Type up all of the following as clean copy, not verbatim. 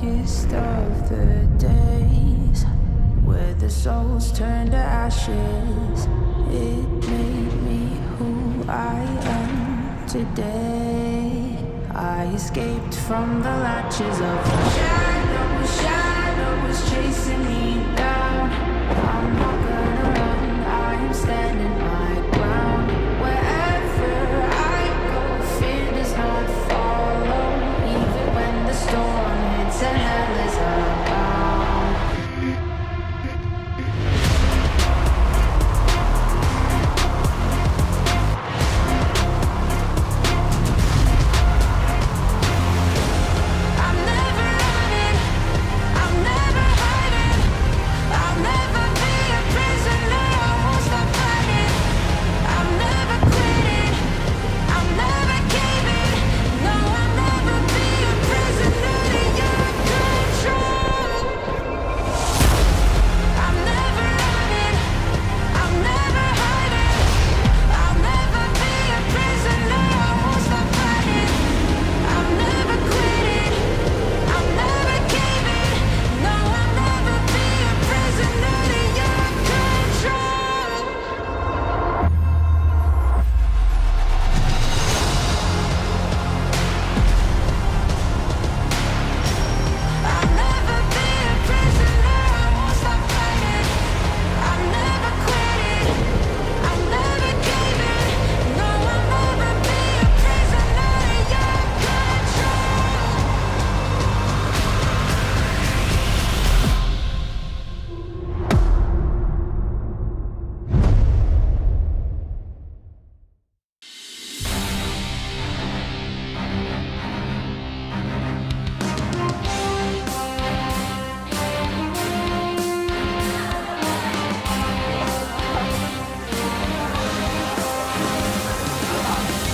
darkest of the days, where the souls turn to ashes, it made me who I am today. I escaped from the latches of the shadows chasing me down. I'm not gonna run, I am standing my ground. Wherever I go, fear does not follow, even when the storm hits and hell is abound. I'm never running, I'm never hiding, I'll never be a prisoner, I won't stop fighting. I'm never quitting, I'm never caving, no, I'll never be a prisoner to your control. I'm never running, I'm never hiding, I'll never be a prisoner, I won't stop fighting. I'm never quitting, I'm never caving, no, I'll never be a prisoner to your control. I'll never be a prisoner, I won't stop fighting. I'm never quitting, I'm never caving, no, I'll never be a prisoner to your control.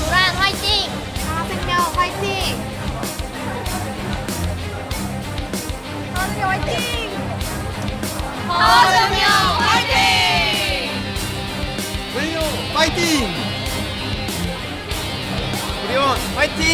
도란 화이팅! 하나생명 화이팅! 하나생명 화이팅! 하나생명 화이팅! 우리요 파이팅! 우리원 파이팅!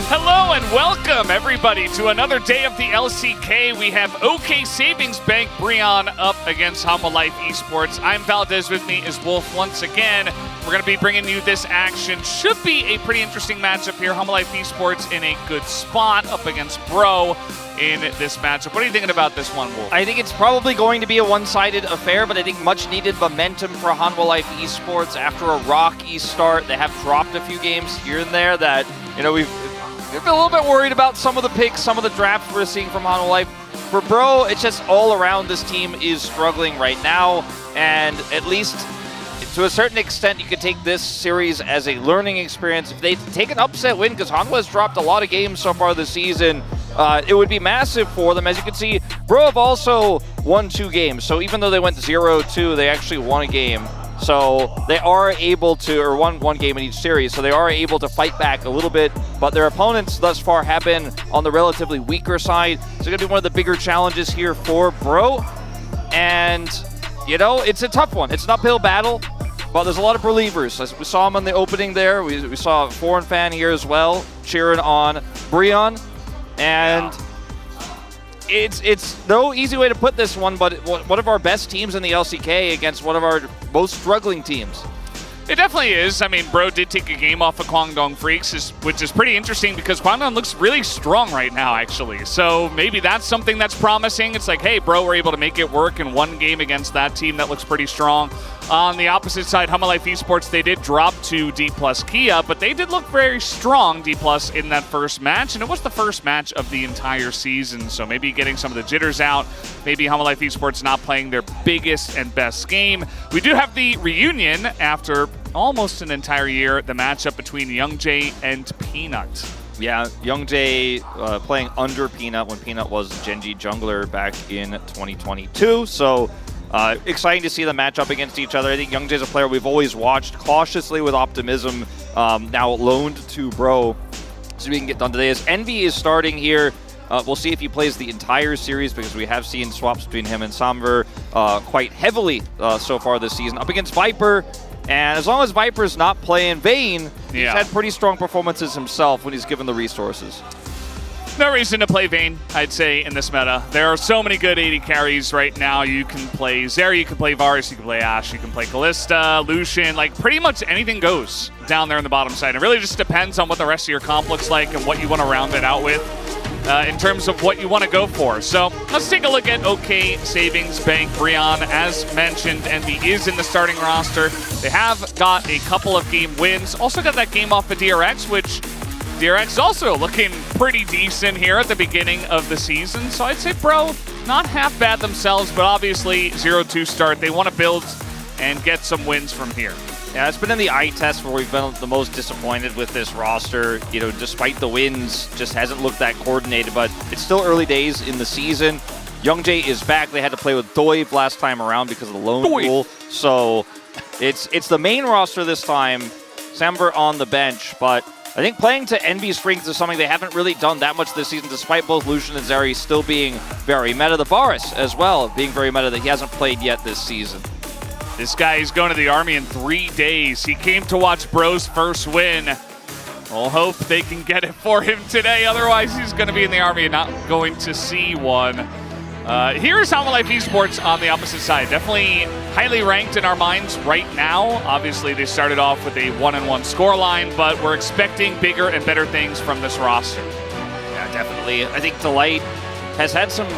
Hello and welcome everybody to another day of the LCK. We have OK Savings Bank Breon up against Humble Life Esports. I'm Valdez, with me is Wolf once again. We're going to be bringing you this action. Should be a pretty interesting matchup here. Humble Life Esports in a good spot up against Bro in this matchup. What are you thinking about this one, Wolf? I think it's probably going to be a one-sided affair, but I think much needed momentum for Humble Life Esports after a rocky start. They have dropped a few games here and there that, you know, we've been a little bit worried about some of the picks, some of the drafts we're seeing from Humble Life. For Bro, it's just all around this team is struggling right now, and at least to a certain extent, you could take this series as a learning experience. If they take an upset win, because Hanwha has dropped a lot of games so far this season, it would be massive for them. As you can see, Bro have also won 2 games. So even though they went 0-2, they actually won a game. So they are able to, or won one game in each series, so they are able to fight back a little bit, but their opponents thus far have been on the relatively weaker side. So it's going to be one of the bigger challenges here for Bro. And, you know, it's a tough one. It's an uphill battle, but there's a lot of believers. As we saw them in the opening there. We saw a foreign fan here as well, cheering on Breon. And it's no easy way to put this one, but one of our best teams in the LCK against one of our most struggling teams. It definitely is. I mean, Bro did take a game off of Kwangdong Freaks, which is pretty interesting because Kwangdong looks really strong right now, actually. So maybe that's something that's promising. It's like, hey, Bro were able to make it work in one game against that team that looks pretty strong. On the opposite side, Humble Life Esports, they did drop to D+ Kia, but they did look very strong, D+ in that first match, and it was the first match of the entire season, so maybe getting some of the jitters out, maybe Humble Life Esports not playing their biggest and best game. We do have the reunion after almost an entire year, the matchup between Youngjae and Peanut. Yeah, Youngjae playing under Peanut when Peanut was Genji jungler back in 2022, so exciting to see them match up against each other. I think Youngjae's a player we've always watched cautiously with optimism, now loaned to Bro, so we can get done today. As Envy is starting here, we'll see if he plays the entire series because we have seen swaps between him and Samver quite heavily so far this season. Up against Viper, And as long as Viper's not playing Vayne, he's Yeah. had pretty strong performances himself when he's given the resources. No reason to play Vayne, I'd say, in this meta. There are so many good AD carries right now. You can play Zeri, you can play Varus, you can play Ashe, you can play Kalista, Lucian. Like, pretty much anything goes down there on the bottom side. It really just depends on what the rest of your comp looks like and what you want to round it out with in terms of what you want to go for. So let's take a look at OK Savings Bank. Brian, as mentioned, Envy is in the starting roster. They have got a couple of game wins. Also got that game off of DRX, which DRX also looking pretty decent here at the beginning of the season. So I'd say, bro, not half bad themselves, but obviously 0-2 start. They want to build and get some wins from here. Yeah, it's been in the eye test where we've been the most disappointed with this roster. You know, despite the wins, just hasn't looked that coordinated, but it's still early days in the season. Youngjae is back. They had to play with Doive last time around because of the lone rule. So it's the main roster this time. Samber on the bench, but I think playing to Envy's strengths is something they haven't really done that much this season, despite both Lucian and Zeri still being very meta. The Varus as well, being very meta that he hasn't played yet this season. This guy is going to the Army in 3 days. He came to watch Bro's first win. We'll hope they can get it for him today. Otherwise, he's going to be in the Army and not going to see one. Here's HLE Esports on the opposite side. Definitely highly ranked in our minds right now. Obviously, they started off with a 1-1 scoreline, but we're expecting bigger and better things from this roster. Yeah, definitely. I think Delight has had some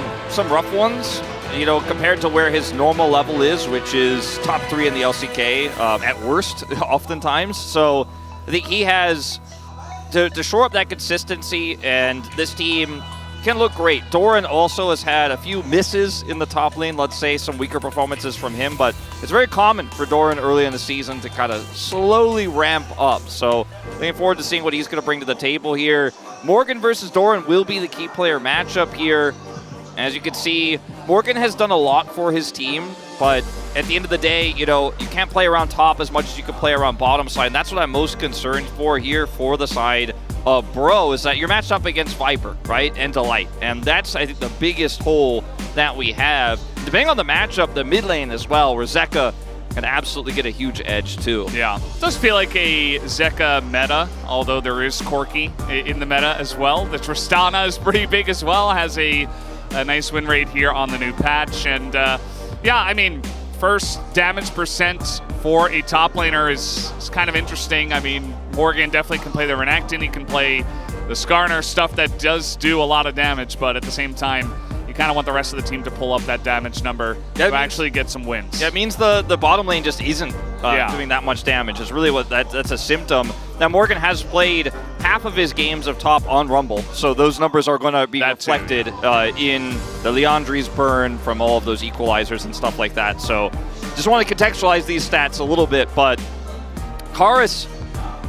rough ones, you know, compared to where his normal level is, which is top 3 in the LCK at worst, oftentimes. So I think he has to shore up that consistency, and this team can look great. Doran also has had a few misses in the top lane, let's say some weaker performances from him, but it's very common for Doran early in the season to kind of slowly ramp up. So looking forward to seeing what he's going to bring to the table here. Morgan versus Doran will be the key player matchup here. As you can see, Morgan has done a lot for his team, but at the end of the day, you know, you can't play around top as much as you can play around bottom side, and that's what I'm most concerned for here for the side of Bro, is that you're matched up against Viper, right, and Delight, and that's, I think, the biggest hole that we have. Depending on the matchup, the mid lane as well, where Zeka can absolutely get a huge edge too. Yeah, it does feel like a Zeka meta, although there is Corki in the meta as well. The Tristana is pretty big as well, has a nice win rate here on the new patch, and yeah, I mean, first damage percent for a top laner is kind of interesting. I mean, Morgan definitely can play the Renekton, he can play the Skarner, stuff that does do a lot of damage, but at the same time, you kind of want the rest of the team to pull up that damage number to actually get some wins. Yeah, it means the bottom lane just isn't doing that much damage. It's really what that's a symptom. Now, Morgan has played half of his games of top on Rumble, so those numbers are going to be reflected in the Leandri's burn from all of those equalizers and stuff like that. So just want to contextualize these stats a little bit, but Karis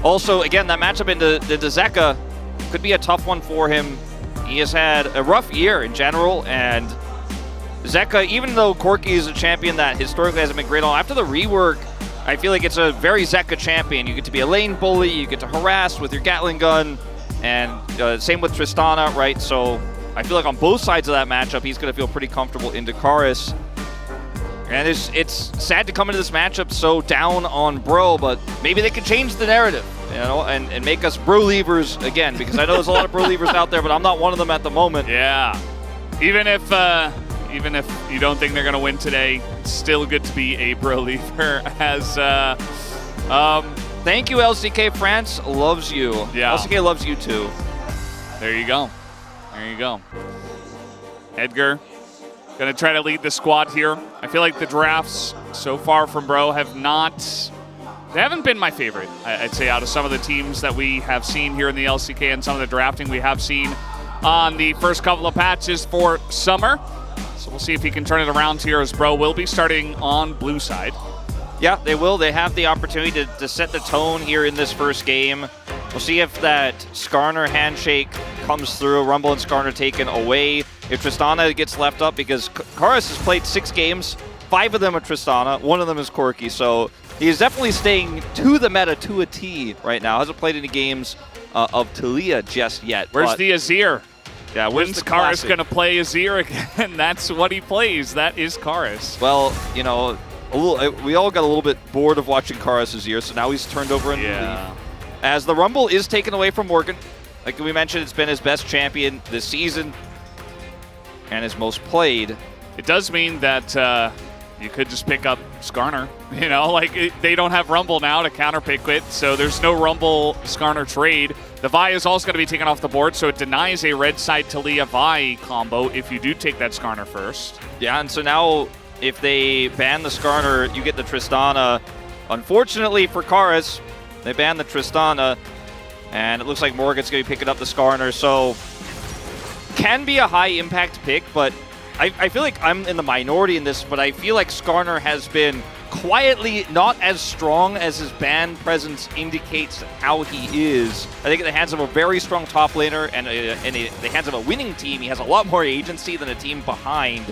also, again, that matchup into Zeka could be a tough one for him. He has had a rough year in general, and Zeka, even though Corki is a champion that historically hasn't been great on, after the rework, I feel like it's a very Zeka champion. You get to be a lane bully, you get to harass with your Gatling gun, and same with Tristana, right? So I feel like on both sides of that matchup, he's going to feel pretty comfortable into Karis. And it's sad to come into this matchup so down on Bro, but maybe they could change the narrative, you know, and make us Bro-leavers again, because I know there's a lot of Bro-leavers out there, but I'm not one of them at the moment. Yeah. Even if you don't think they're going to win today, it's still good to be a Bro-leaver as thank you, LCK. France loves you. Yeah. LCK loves you too. There you go. There you go. Edgar going to try to lead the squad here. I feel like the drafts so far from Bro they haven't been my favorite, I'd say, out of some of the teams that we have seen here in the LCK and some of the drafting we have seen on the first couple of patches for Summer. So we'll see if he can turn it around here, as Bro will be starting on blue side. Yeah, they will. They have the opportunity to set the tone here in this first game. We'll see if that Skarner handshake comes through. Rumble and Skarner taken away. If Tristana gets left up, because Karis has played 6 games, 5 of them are Tristana, 1 of them is Corki. So he's definitely staying to the meta to a T right now. Hasn't played any games of Talia just yet. Where's the Azir? Yeah, when's Karis going to play Azir again? That's what he plays. That is Karis. Well, you know, we all got a little bit bored of watching Karas this year, so now he's turned over in the lead. As the Rumble is taken away from Morgan. Like we mentioned, it's been his best champion this season and his most played. It does mean that you could just pick up Skarner. You know, like they don't have Rumble now to counterpick it, so there's no Rumble Skarner trade. The Vi is also going to be taken off the board, so it denies a red side Talia Vi combo if you do take that Skarner first. Yeah, and so now if they ban the Skarner, you get the Tristana. Unfortunately for Karas, they ban the Tristana, and it looks like Morgan's going to be picking up the Skarner, so can be a high impact pick, but I feel like I'm in the minority in this, but I feel like Skarner has been quietly not as strong as his ban presence indicates how he is. I think in the hands of a very strong top laner and in the hands of a winning team, he has a lot more agency than a team behind.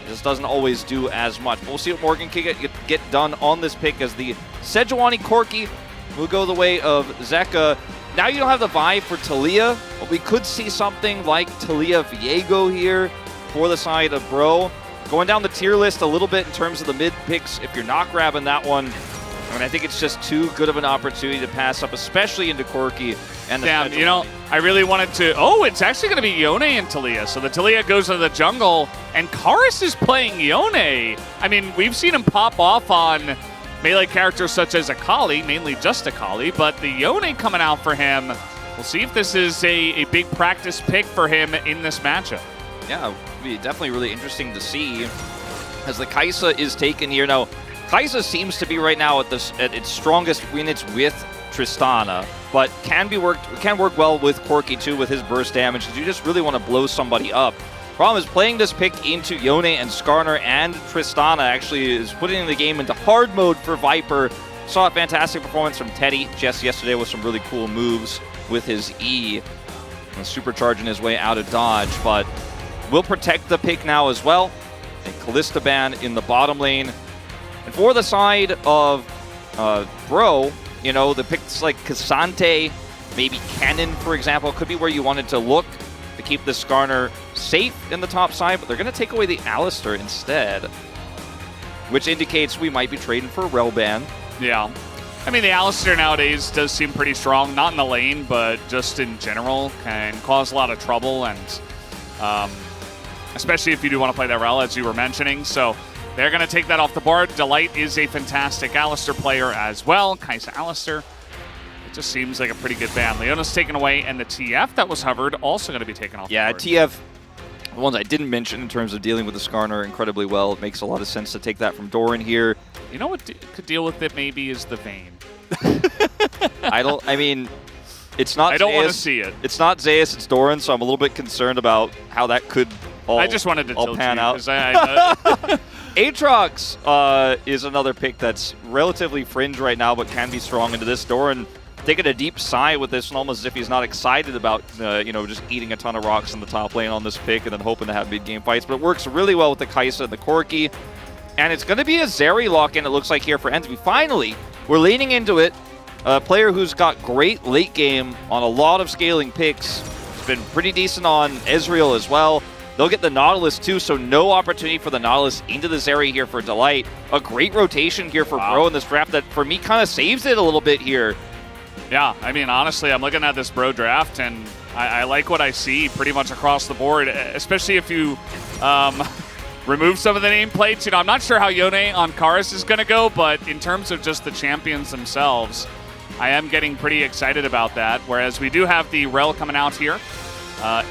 Just doesn't always do as much. We'll see what Morgan can get done on this pick as the Sejuani Corki will go the way of Zeka. Now you don't have the vibe for Talia, but we could see something like Talia Viego here for the side of Bro. Going down the tier list a little bit in terms of the mid picks, if you're not grabbing that one, I mean, I think it's just too good of an opportunity to pass up, especially into Corki and the Damn, you know, I really wanted to... Oh, it's actually going to be Yone and Talia. So the Talia goes to the jungle, and Karas is playing Yone. I mean, we've seen him pop off on melee characters such as Akali, mainly just Akali, but the Yone coming out for him. We'll see if this is a big practice pick for him in this matchup. Yeah, it'll be definitely really interesting to see as the Kai'Sa is taken here. Now, Kai'Sa seems to be right now at its strongest when it's with Tristana, but can work well with Corki too with his burst damage because you just really want to blow somebody up. Problem is playing this pick into Yone and Skarner and Tristana actually is putting the game into hard mode for Viper. Saw a fantastic performance from Teddy just yesterday with some really cool moves with his E and supercharging his way out of dodge, but will protect the pick now as well. And Kalista ban in the bottom lane. And for the side of Bro, you know, the picks like Cassante, maybe Cannon, for example, could be where you wanted to look to keep the Skarner safe in the top side, but they're going to take away the Alistar instead, which indicates we might be trading for Relban. Yeah. I mean, the Alistar nowadays does seem pretty strong, not in the lane, but just in general, can cause a lot of trouble, and especially if you do want to play that Rel, as you were mentioning. So they're going to take that off the board. Delight is a fantastic Alistar player as well. Kai'Sa Alistar. It just seems like a pretty good ban. Leona's taken away, and the TF that was hovered also going to be taken off the board. TF, the ones I didn't mention in terms of dealing with the Skarner incredibly well. It makes a lot of sense to take that from Doran here. You know what could deal with it maybe is the Vayne. I mean, it's not I don't want to Zeus. see it. It's not Zeus, it's Doran, so I'm a little bit concerned about how that could all I just wanted to all tilt pan you, out. 'cause I Aatrox is another pick that's relatively fringe right now, but can be strong into this. Doran taking a deep sigh with this, and almost as if he's not excited about, you know, just eating a ton of rocks in the top lane on this pick and then hoping to have mid-game fights. But it works really well with the Kai'Sa and the Corki. And it's going to be a Zeri lock-in, it looks like, here for Envy. Finally, we're leaning into it. A player who's got great late game on a lot of scaling picks. It's been pretty decent on Ezreal as well. They'll get the Nautilus too, so no opportunity for the Nautilus into the Zeri here for Delight. A great rotation here for Bro in this draft that, for me, kind of saves it a little bit here. Yeah, I mean, honestly, I'm looking at this Bro draft, and I like what I see pretty much across the board, especially if you remove some of the nameplates. You know, I'm not sure how Yone on Karas is going to go, but in terms of just the champions themselves, I am getting pretty excited about that, whereas we do have the Rel coming out here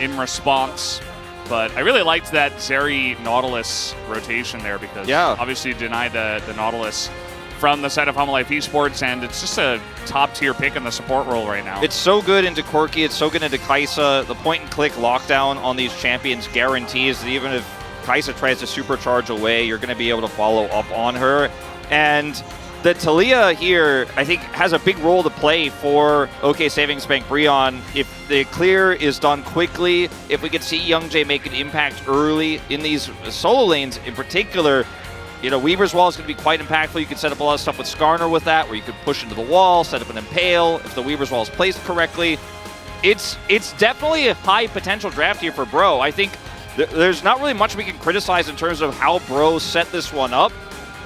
in response. But I really liked that Zeri Nautilus rotation there because obviously you denied the Nautilus from the side of Humble Life Esports, and it's just a top-tier pick in the support role right now. It's so good into Corki, it's so good into Kai'Sa. The point-and-click lockdown on these champions guarantees that even if Kai'Sa tries to supercharge away, you're going to be able to follow up on her. And the Talia here, I think, has a big role to play for OK Savings Bank Breon. If the clear is done quickly, if we could see Young Jay make an impact early in these solo lanes in particular, you know, Weaver's Wall is going to be quite impactful. You can set up a lot of stuff with Skarner with that, where you could push into the wall, set up an Impale. If the Weaver's Wall is placed correctly, it's definitely a high potential draft here for Bro. I think there's not really much we can criticize in terms of how Bro set this one up.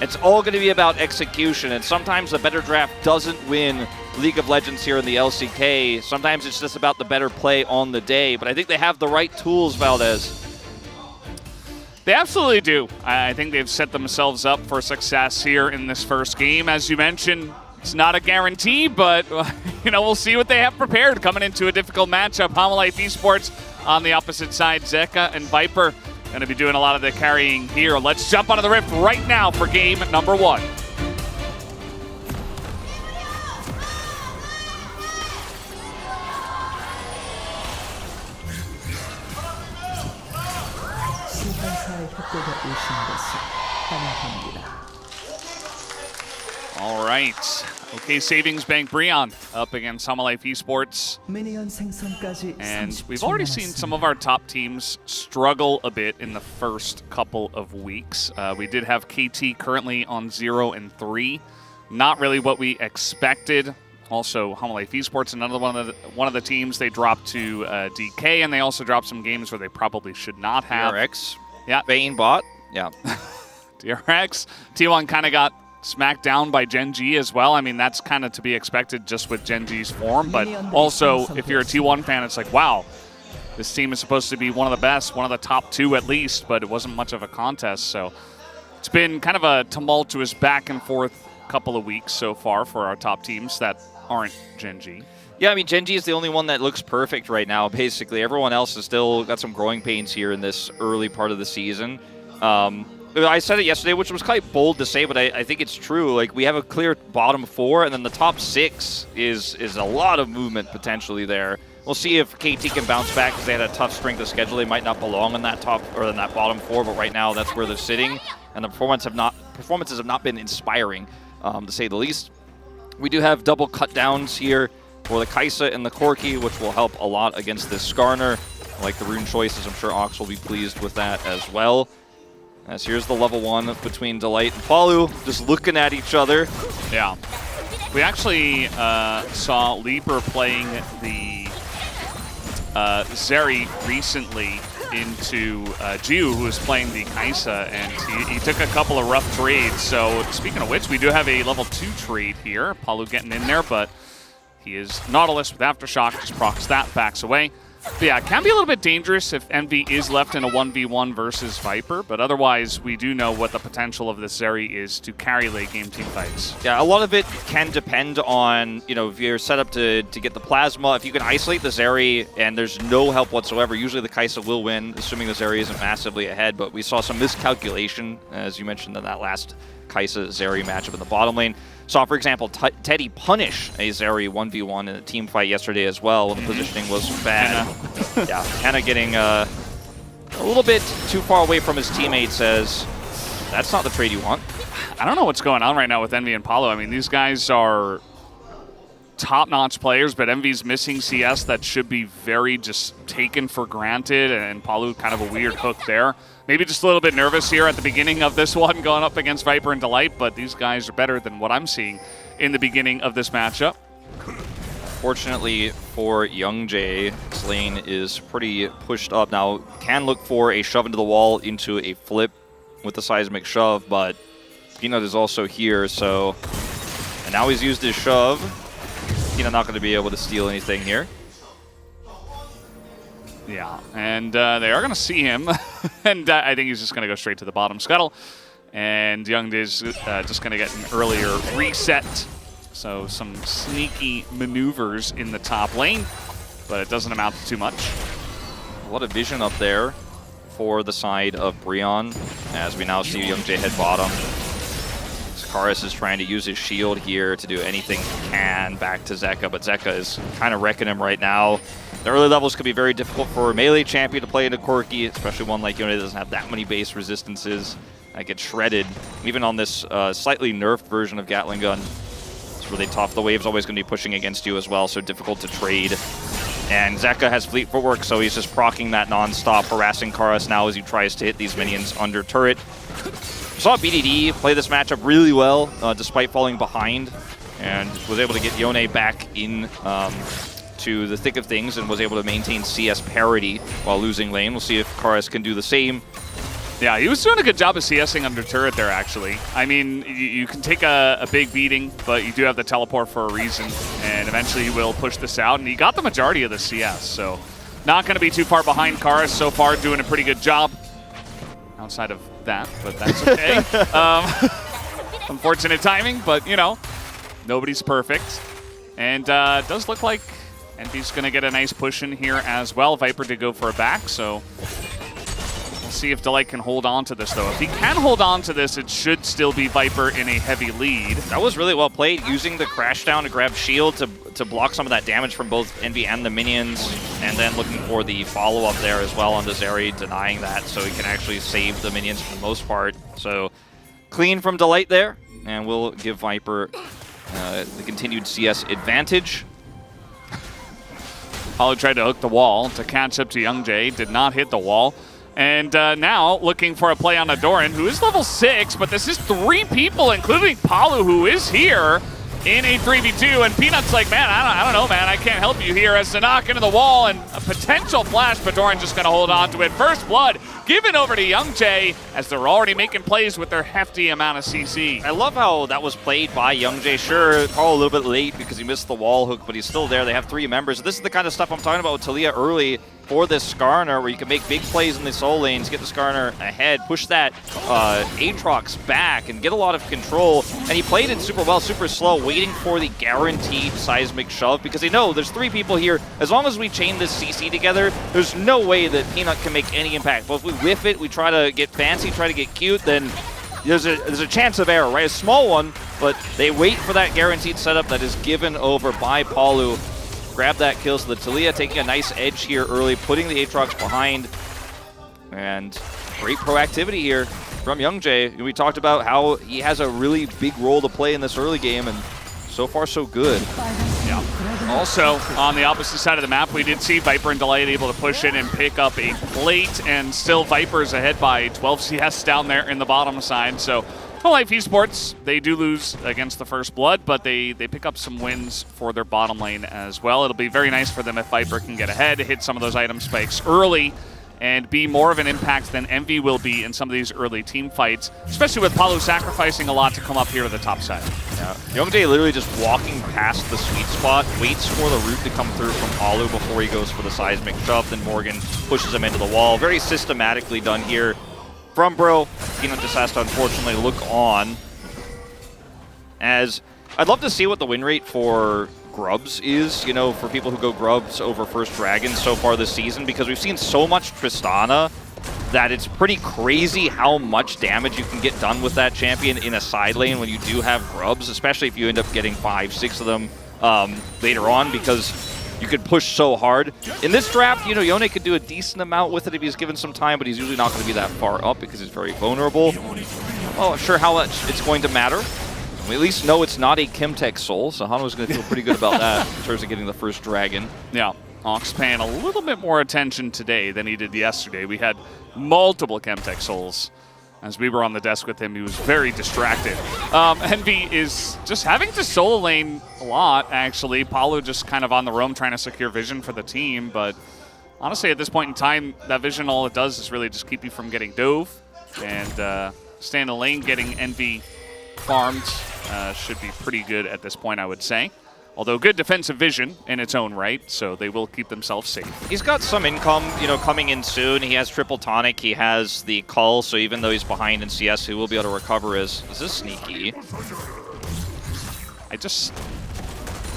It's all going to be about execution, and sometimes the better draft doesn't win League of Legends here in the LCK. Sometimes it's just about the better play on the day, but I think they have the right tools, Valdez. They absolutely do. I think they've set themselves up for success here in this first game. As you mentioned, it's not a guarantee, but we'll see what they have prepared coming into a difficult matchup. HLE Esports on the opposite side, Zeka and Viper going to be doing a lot of the carrying here. Let's jump onto the Rift right now for game number 1. All right. Okay, Savings Bank Breon up against HLE Esports. And we've already seen some of our top teams struggle a bit in the first couple of weeks. We did have KT currently on 0-3. Not really what we expected. Also, HLE Esports, another one of the teams, they dropped to DK, and they also dropped some games where they probably should not have. DRX. Yeah. Vayne bot. Yeah. DRX. T1 kind of got smacked down by Gen G as well. I mean, that's kind of to be expected just with Gen G's form, but also if you're a T1 fan, it's like, wow, this team is supposed to be one of the best, one of the top 2 at least, but it wasn't much of a contest. So it's been kind of a tumultuous back and forth couple of weeks so far for our top teams that aren't Gen G. Yeah, I mean, Gen G is the only one that looks perfect right now, basically. Everyone else has still got some growing pains here in this early part of the season. I said it yesterday, which was quite bold to say, but I think it's true. Like, we have a clear bottom 4, and then the top 6 is a lot of movement potentially there. We'll see if KT can bounce back because they had a tough strength of schedule. They might not belong in that top or in that bottom 4, but right now that's where they're sitting, and the performances have not been inspiring, to say the least. We do have double cut downs here for the Kai'Sa and the Corki, which will help a lot against this Skarner. I like the rune choices. I'm sure Ox will be pleased with that as well. As here's the level 1 between Delight and Palu, just looking at each other. Yeah. We actually saw Leaper playing the Zeri recently into Jiu, who was playing the Kai'Sa, and he took a couple of rough trades. So speaking of which, we do have a level 2 trade here. Palu getting in there, but he is Nautilus with Aftershock, just procs that, backs away. But yeah, it can be a little bit dangerous if Envy is left in a 1v1 versus Viper, but otherwise we do know what the potential of this Zeri is to carry late game team fights. Yeah, a lot of it can depend on, if you're set up to get the Plasma. If you can isolate the Zeri and there's no help whatsoever, usually the Kai'Sa will win, assuming the Zeri isn't massively ahead, but we saw some miscalculation, as you mentioned in that last Kai'Sa-Zeri matchup in the bottom lane. Saw, for example, Teddy punish a Zeri 1v1 in a team fight yesterday as well when the positioning was bad. Yeah, kind of getting a little bit too far away from his teammates, as that's not the trade you want. I don't know what's going on right now with Envy and Palu. I mean, these guys are top-notch players, but Envy's missing CS that should be very just taken for granted, and Palu kind of a weird hook there. Maybe just a little bit nervous here at the beginning of this one going up against Viper and Delight, but these guys are better than what I'm seeing in the beginning of this matchup. Fortunately for Young Jay, his lane is pretty pushed up. Now, can look for a shove into the wall into a flip with the seismic shove, but Peanut is also here, so... And now he's used his shove. Peanut not going to be able to steal anything here. Yeah, and they are going to see him, and I think he's just going to go straight to the bottom scuttle. And Young is just going to get an earlier reset. So some sneaky maneuvers in the top lane, but it doesn't amount to too much. A lot of vision up there for the side of Breon, as we now see Young Jay head bottom. Karis is trying to use his shield here to do anything he can back to Zeka, but Zeka is kind of wrecking him right now. The early levels could be very difficult for a melee champion to play into Corki, especially one like Yone that doesn't have that many base resistances. I get shredded. Even on this slightly nerfed version of Gatling Gun, it's really tough. The wave's always going to be pushing against you as well, so difficult to trade. And Zeka has fleet footwork, so he's just proccing that non-stop, harassing Karas now as he tries to hit these minions under turret. Saw BDD play this matchup really well, despite falling behind, and was able to get Yone back in to the thick of things and was able to maintain CS parity while losing lane. We'll see if Karas can do the same. Yeah, he was doing a good job of CSing under turret there, actually. I mean, you can take a big beating, but you do have the teleport for a reason, and eventually he will push this out, and he got the majority of the CS, so not going to be too far behind. Karis so far doing a pretty good job outside of that, but that's okay. Unfortunate timing, but, you know, nobody's perfect. And it does look like Envy's going to get a nice push in here as well. Viper did go for a back, so we'll see if Delight can hold on to this, though. If he can hold on to this, it should still be Viper in a heavy lead. That was really well played, using the crash down to grab shield to block some of that damage from both Envy and the minions, and then looking for the follow-up there as well on the Zeri, denying that, so he can actually save the minions for the most part. So clean from Delight there, and we'll give Viper the continued CS advantage. Paulo tried to hook the wall to catch up to Youngjae, did not hit the wall. And now looking for a play on Adoran, who is level 6, but this is 3 people, including Paulo, who is here in a 3v2. And Peanut's like, man, I don't know, man. I can't help you here, as to knock into the wall and a potential flash, but Doran just going to hold on to it. First blood given over to Youngjae, as they're already making plays with their hefty amount of CC. I love how that was played by Youngjae. Sure, probably a little bit late because he missed the wall hook, but he's still there. They have 3 members. This is the kind of stuff I'm talking about with Taliyah early for this Skarner, where you can make big plays in the soul lanes, get the Skarner ahead, push that Aatrox back, and get a lot of control. And he played it super well, super slow, waiting for the guaranteed seismic shove, because they know there's 3 people here. As long as we chain this CC together, there's no way that Peanut can make any impact. But if we whiff it, we try to get fancy, try to get cute, then there's a chance of error, right? A small one, but they wait for that guaranteed setup that is given over by Palu. Grab that kill, so the Taliyah taking a nice edge here early, putting the Aatrox behind. And great proactivity here from Youngjae. We talked about how he has a really big role to play in this early game, and so far so good. Yeah. Also, on the opposite side of the map, we did see Viper and Delight able to push in and pick up a plate, and still Viper's ahead by 12 CS down there in the bottom side. So HLE Esports, they do lose against the First Blood, but they pick up some wins for their bottom lane as well. It'll be very nice for them if Viper can get ahead, hit some of those item spikes early, and be more of an impact than Envy will be in some of these early team fights, especially with Palu sacrificing a lot to come up here to the top side. Yeah. Youngjae literally just walking past the sweet spot, waits for the root to come through from Palu before he goes for the seismic shove, then Morgan pushes him into the wall. Very systematically done here from Bro. Peanut just has to unfortunately look on, as I'd love to see what the win rate for Grubs is, you know, for people who go Grubs over First Dragon so far this season, because we've seen so much Tristana that it's pretty crazy how much damage you can get done with that champion in a side lane when you do have Grubs, especially if you end up getting 5-6 of them later on, because you could push so hard. In this draft, you know, Yone could do a decent amount with it if he's given some time, but he's usually not going to be that far up because he's very vulnerable. Oh, sure how much it's going to matter. We at least know it's not a Chemtech Soul, so Hano's going to feel pretty good about that in terms of getting the first dragon. Yeah, Ox paying a little bit more attention today than he did yesterday. We had multiple Chemtech Souls. As we were on the desk with him, he was very distracted. Envy is just having to solo lane a lot, actually. Palu just kind of on the roam trying to secure vision for the team, but honestly, at this point in time, that vision, all it does is really just keep you from getting dove, and stay in the lane, getting Envy farmed should be pretty good at this point, I would say. Although good defensive vision in its own right, so they will keep themselves safe. He's got some income, you know, coming in soon. He has triple tonic, he has the cull, so even though he's behind in CS, he will be able to recover his... This is sneaky.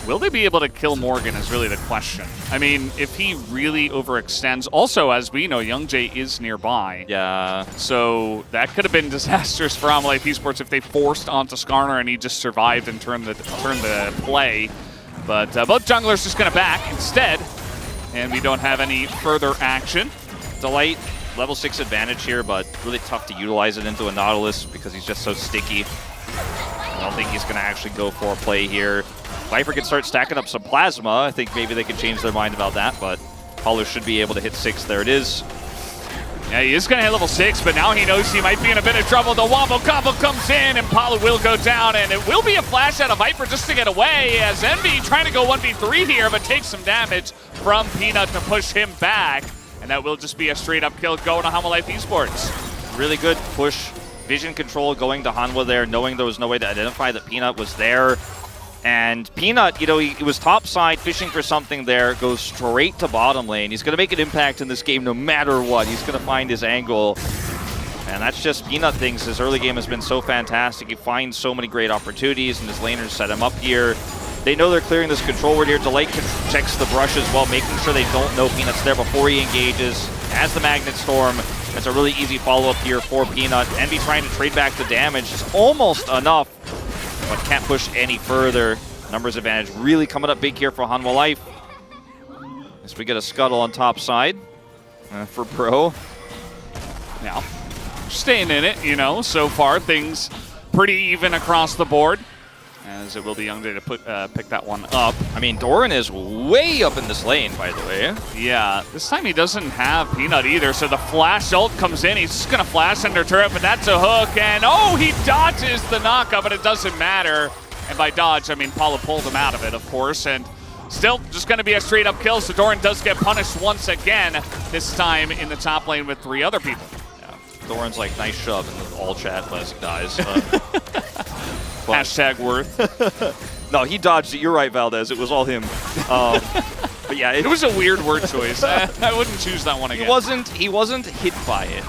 Will they be able to kill Morgan is really the question. I mean, if he really overextends... Also, as we know, Youngjae is nearby. Yeah. So that could have been disastrous for HLE Esports if they forced onto Skarner and he just survived and turned the play. But both junglers just going to back instead, and we don't have any further action. Delight, level 6 advantage here, but really tough to utilize it into a Nautilus because he's just so sticky. I don't think he's going to actually go for a play here. Viper could start stacking up some plasma. I think maybe they could change their mind about that, but Palu should be able to hit 6. There it is. Yeah, he is going to hit level 6, but now he knows he might be in a bit of trouble. The wombo combo comes in, and Palu will go down, and it will be a flash out of Viper just to get away, as Envy trying to go 1v3 here, but takes some damage from Peanut to push him back, and that will just be a straight-up kill going to HLE Esports. really good push vision control going to Hanwha there, knowing there was no way to identify that Peanut was there. And Peanut, you know, he was top side fishing for something there, goes straight to bottom lane. He's going to make an impact in this game no matter what. He's going to find his angle. And that's just Peanut things. His early game has been so fantastic. He finds so many great opportunities, and his laners set him up here. They know they're clearing this control ward here. Delight checks the brush as well, making sure they don't know Peanut's there before he engages. Has the Magnet Storm. That's a really easy follow-up here for Peanut. Envy trying to trade back the damage. It's almost enough, but can't push any further. Numbers advantage really coming up big here for Hanwha Life. As we get a scuttle on top side for Bro. Now, staying in it, you know, so far things pretty even across the board. As it will be Youngjae to pick that one up. I mean, Doran is way up in this lane, by the way. Yeah, this time he doesn't have Peanut either, so the flash ult comes in. He's just going to flash under turret, but that's a hook. And, oh, he dodges the knockup, but it doesn't matter. And by dodge, I mean Paula pulled him out of it, of course. And still just going to be a straight-up kill, so Doran does get punished once again, this time in the top lane with 3 other people. Yeah, Doran's like, nice shove in the all chat list, guys. Hashtag worth. No, he dodged it. You're right, Valdez. It was all him. But yeah, it was a weird word choice. I wouldn't choose that one again. He wasn't hit by it.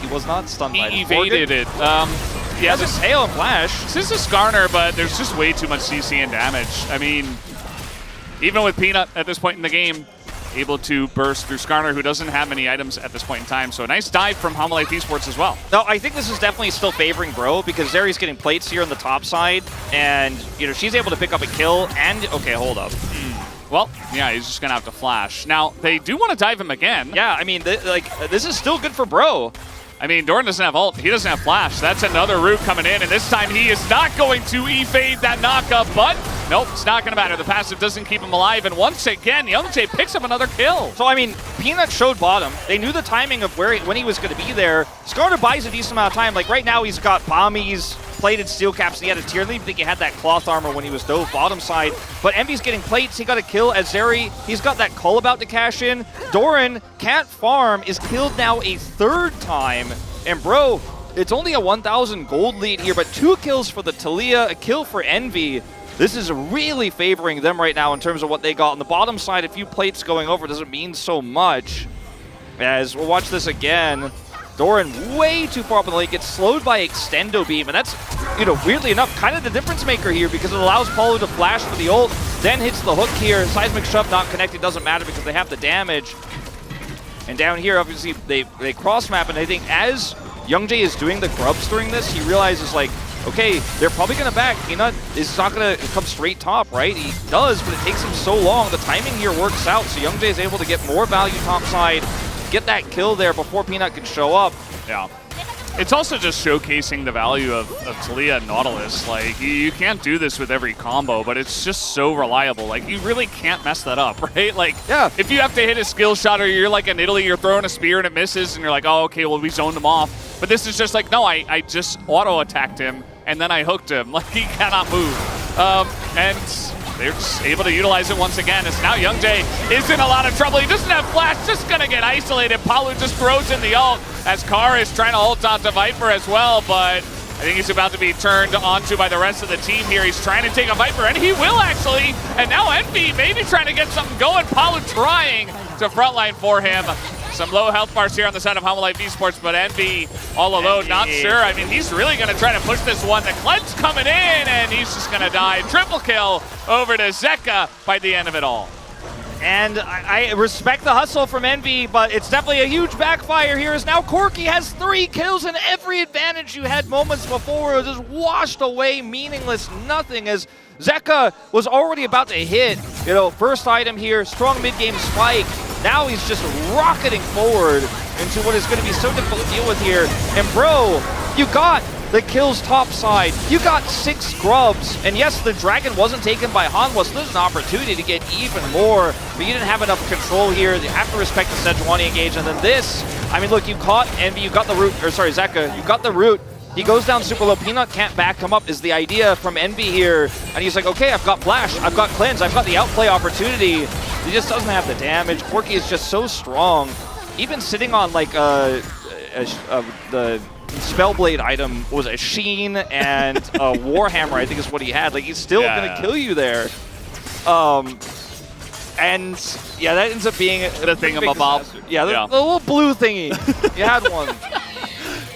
He was not stunned by it. He evaded it. Yeah, this hail and flash. This is Skarner, but there's just way too much CC and damage. I mean, even with Peanut at this point in the game, able to burst through Skarner, who doesn't have many items at this point in time. So a nice dive from Hanwha Life Esports as well. No, I think this is definitely still favoring Bro, because Zeri's getting plates here on the top side, and you know she's able to pick up a kill. And okay, hold up. Well, yeah, he's just gonna have to flash. Now they do want to dive him again. Yeah, I mean, this is still good for Bro. I mean, Doran doesn't have ult. He doesn't have flash. That's another route coming in, and this time he is not going to evade that knockup, but nope, it's not going to matter. The passive doesn't keep him alive, and once again, Youngjae picks up another kill. So, I mean, Peanut showed bottom. They knew the timing of when he was going to be there. Skarner buys a decent amount of time. Like, right now, he's got bombies, plated steel caps, and he had a tier lead. I think he had that cloth armor when he was dove bottom side. But Envy's getting plates. He got a kill as Zeri. He's got that call about to cash in. Doran can't farm, is killed now a 3rd time. And Bro, it's only a 1,000 gold lead here, but 2 kills for the Talia, a kill for Envy. This is really favoring them right now in terms of what they got. On the bottom side, a few plates going over doesn't mean so much. As we'll watch this again. Doran way too far up in the lane, gets slowed by Extendo Beam, and that's, you know, weirdly enough, kind of the difference maker here because it allows Paulo to flash for the ult, then hits the hook here. Seismic Shove not connected, doesn't matter because they have the damage. And down here, obviously, they cross-map, and I think as Youngjae is doing the grubs during this, he realizes, like, okay, they're probably going to back. Peanut is not going to come straight top, right? He does, but it takes him so long. The timing here works out, so Youngjae is able to get more value top side, get that kill there before Peanut can show up. Yeah. It's also just showcasing the value of Talia and Nautilus. Like, you can't do this with every combo, but it's just so reliable. Like, you really can't mess that up, right? Like, yeah. If you have to hit a skill shot or you're like in Italy, you're throwing a spear and it misses, and you're like, oh, okay, well, we zoned him off. But this is just like, no, I just auto-attacked him, and then I hooked him. Like, he cannot move. And they're just able to utilize it once again. As now Youngjae is in a lot of trouble. He doesn't have flash, just gonna get isolated. Palu just throws in the ult as Carr is trying to ult onto Viper as well, but I think he's about to be turned onto by the rest of the team here. He's trying to take a Viper, and he will actually. And now Envy maybe trying to get something going. Palu trying to frontline for him. Some low health bars here on the side of Hanwha Life Esports, but Envy all alone, not sure. I mean, he's really going to try to push this one. The cleanse coming in, and he's just going to die. Triple kill over to Zeka by the end of it all. And I respect the hustle from Envy, but it's definitely a huge backfire here as now Corki has 3 kills, and every advantage you had moments before was just washed away, meaningless, nothing, as Zeka was already about to hit, you know, first item here, strong mid-game spike. Now he's just rocketing forward into what is going to be so difficult to deal with here. And Bro, you got the kills top side. You got 6 grubs. And yes, the dragon wasn't taken by Hanwha, so there's an opportunity to get even more. But you didn't have enough control here. You have to respect the Sejuani engage. And then this, I mean, look, you caught Envy, you got the root, or sorry, Zeka, you got the root. He goes down super low. Peanut can't back him up is the idea from Envy here. And he's like, okay, I've got flash, I've got cleanse, I've got the outplay opportunity. He just doesn't have the damage. Corki is just so strong. Even sitting on like the Spellblade item was a Sheen and a Warhammer, I think is what he had. Like, he's still going to kill you there. And yeah, that ends up being the thingamabob. Yeah, the little blue thingy. You had one.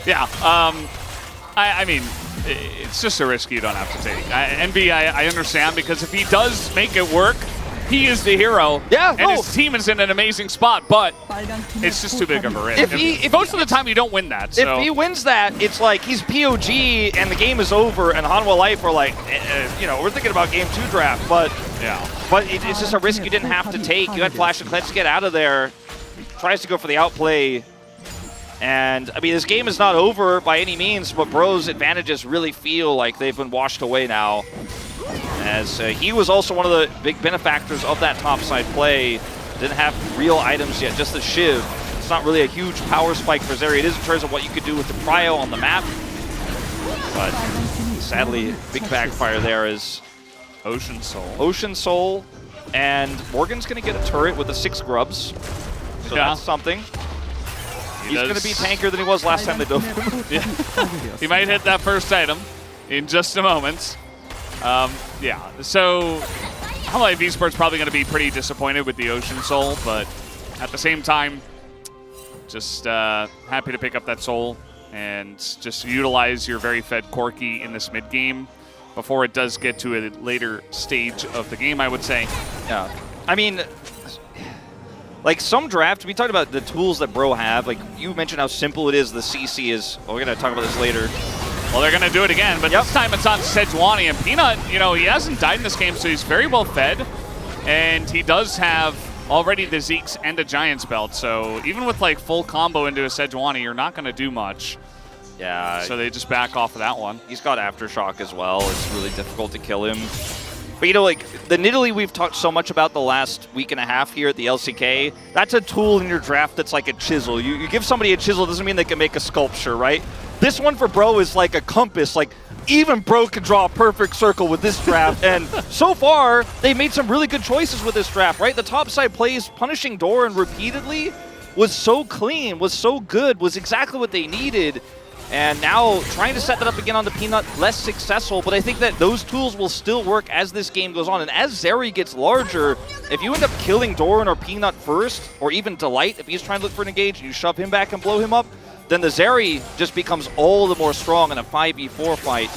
Yeah. I mean, it's just a risk you don't have to take. Envy, I understand, because if he does make it work, he is the hero. Yeah, and his team is in an amazing spot, but it's just too big of a risk. Most of the time, you don't win that. So. If he wins that, it's like he's POG and the game is over, and Hanwha Life are like, you know, we're thinking about Game 2 draft, but it's just a risk you didn't have to take. You had Flash and Clench to get out of there. Tries to go for the outplay. And, I mean, this game is not over by any means, but Bro's advantages really feel like they've been washed away now. As he was also one of the big benefactors of that topside play. Didn't have real items yet, just the Shiv. It's not really a huge power spike for Zeri. It is in terms of what you could do with the Prio on the map. But sadly, big backfire there is Ocean Soul. Ocean Soul. And Morgan's going to get a turret with the 6 grubs. So that's something. He's going to be tankier than he was last time they dove him. He might hit that first item in just a moment. So Hanwha Life Esports probably going to be pretty disappointed with the Ocean Soul, but at the same time, just happy to pick up that soul and just utilize your very fed Corki in this mid game before it does get to a later stage of the game, I would say. Yeah. I mean, like some drafts, we talked about the tools that Bro have. Like you mentioned how simple it is. The CC is, we're going to talk about this later. Well, they're going to do it again, but this time it's on Sejuani. And Peanut, you know, he hasn't died in this game, so he's very well fed. And he does have already the Zeeks and a Giant's Belt. So even with like full combo into a Sejuani, you're not going to do much. Yeah. So they just back off of that one. He's got Aftershock as well. It's really difficult to kill him. But, you know, like, the Nidalee we've talked so much about the last week and a half here at the LCK, that's a tool in your draft that's like a chisel. You give somebody a chisel doesn't mean they can make a sculpture, right? This one for Bro is like a compass. Like, even Bro can draw a perfect circle with this draft. And so far, they made some really good choices with this draft, right? The topside plays, punishing Doran repeatedly, was so clean, was so good, was exactly what they needed. And now trying to set that up again on the Peanut, less successful, but I think that those tools will still work as this game goes on. And as Zeri gets larger, if you end up killing Doran or Peanut first, or even Delight, if he's trying to look for an engage and you shove him back and blow him up, then the Zeri just becomes all the more strong in a 5v4 fight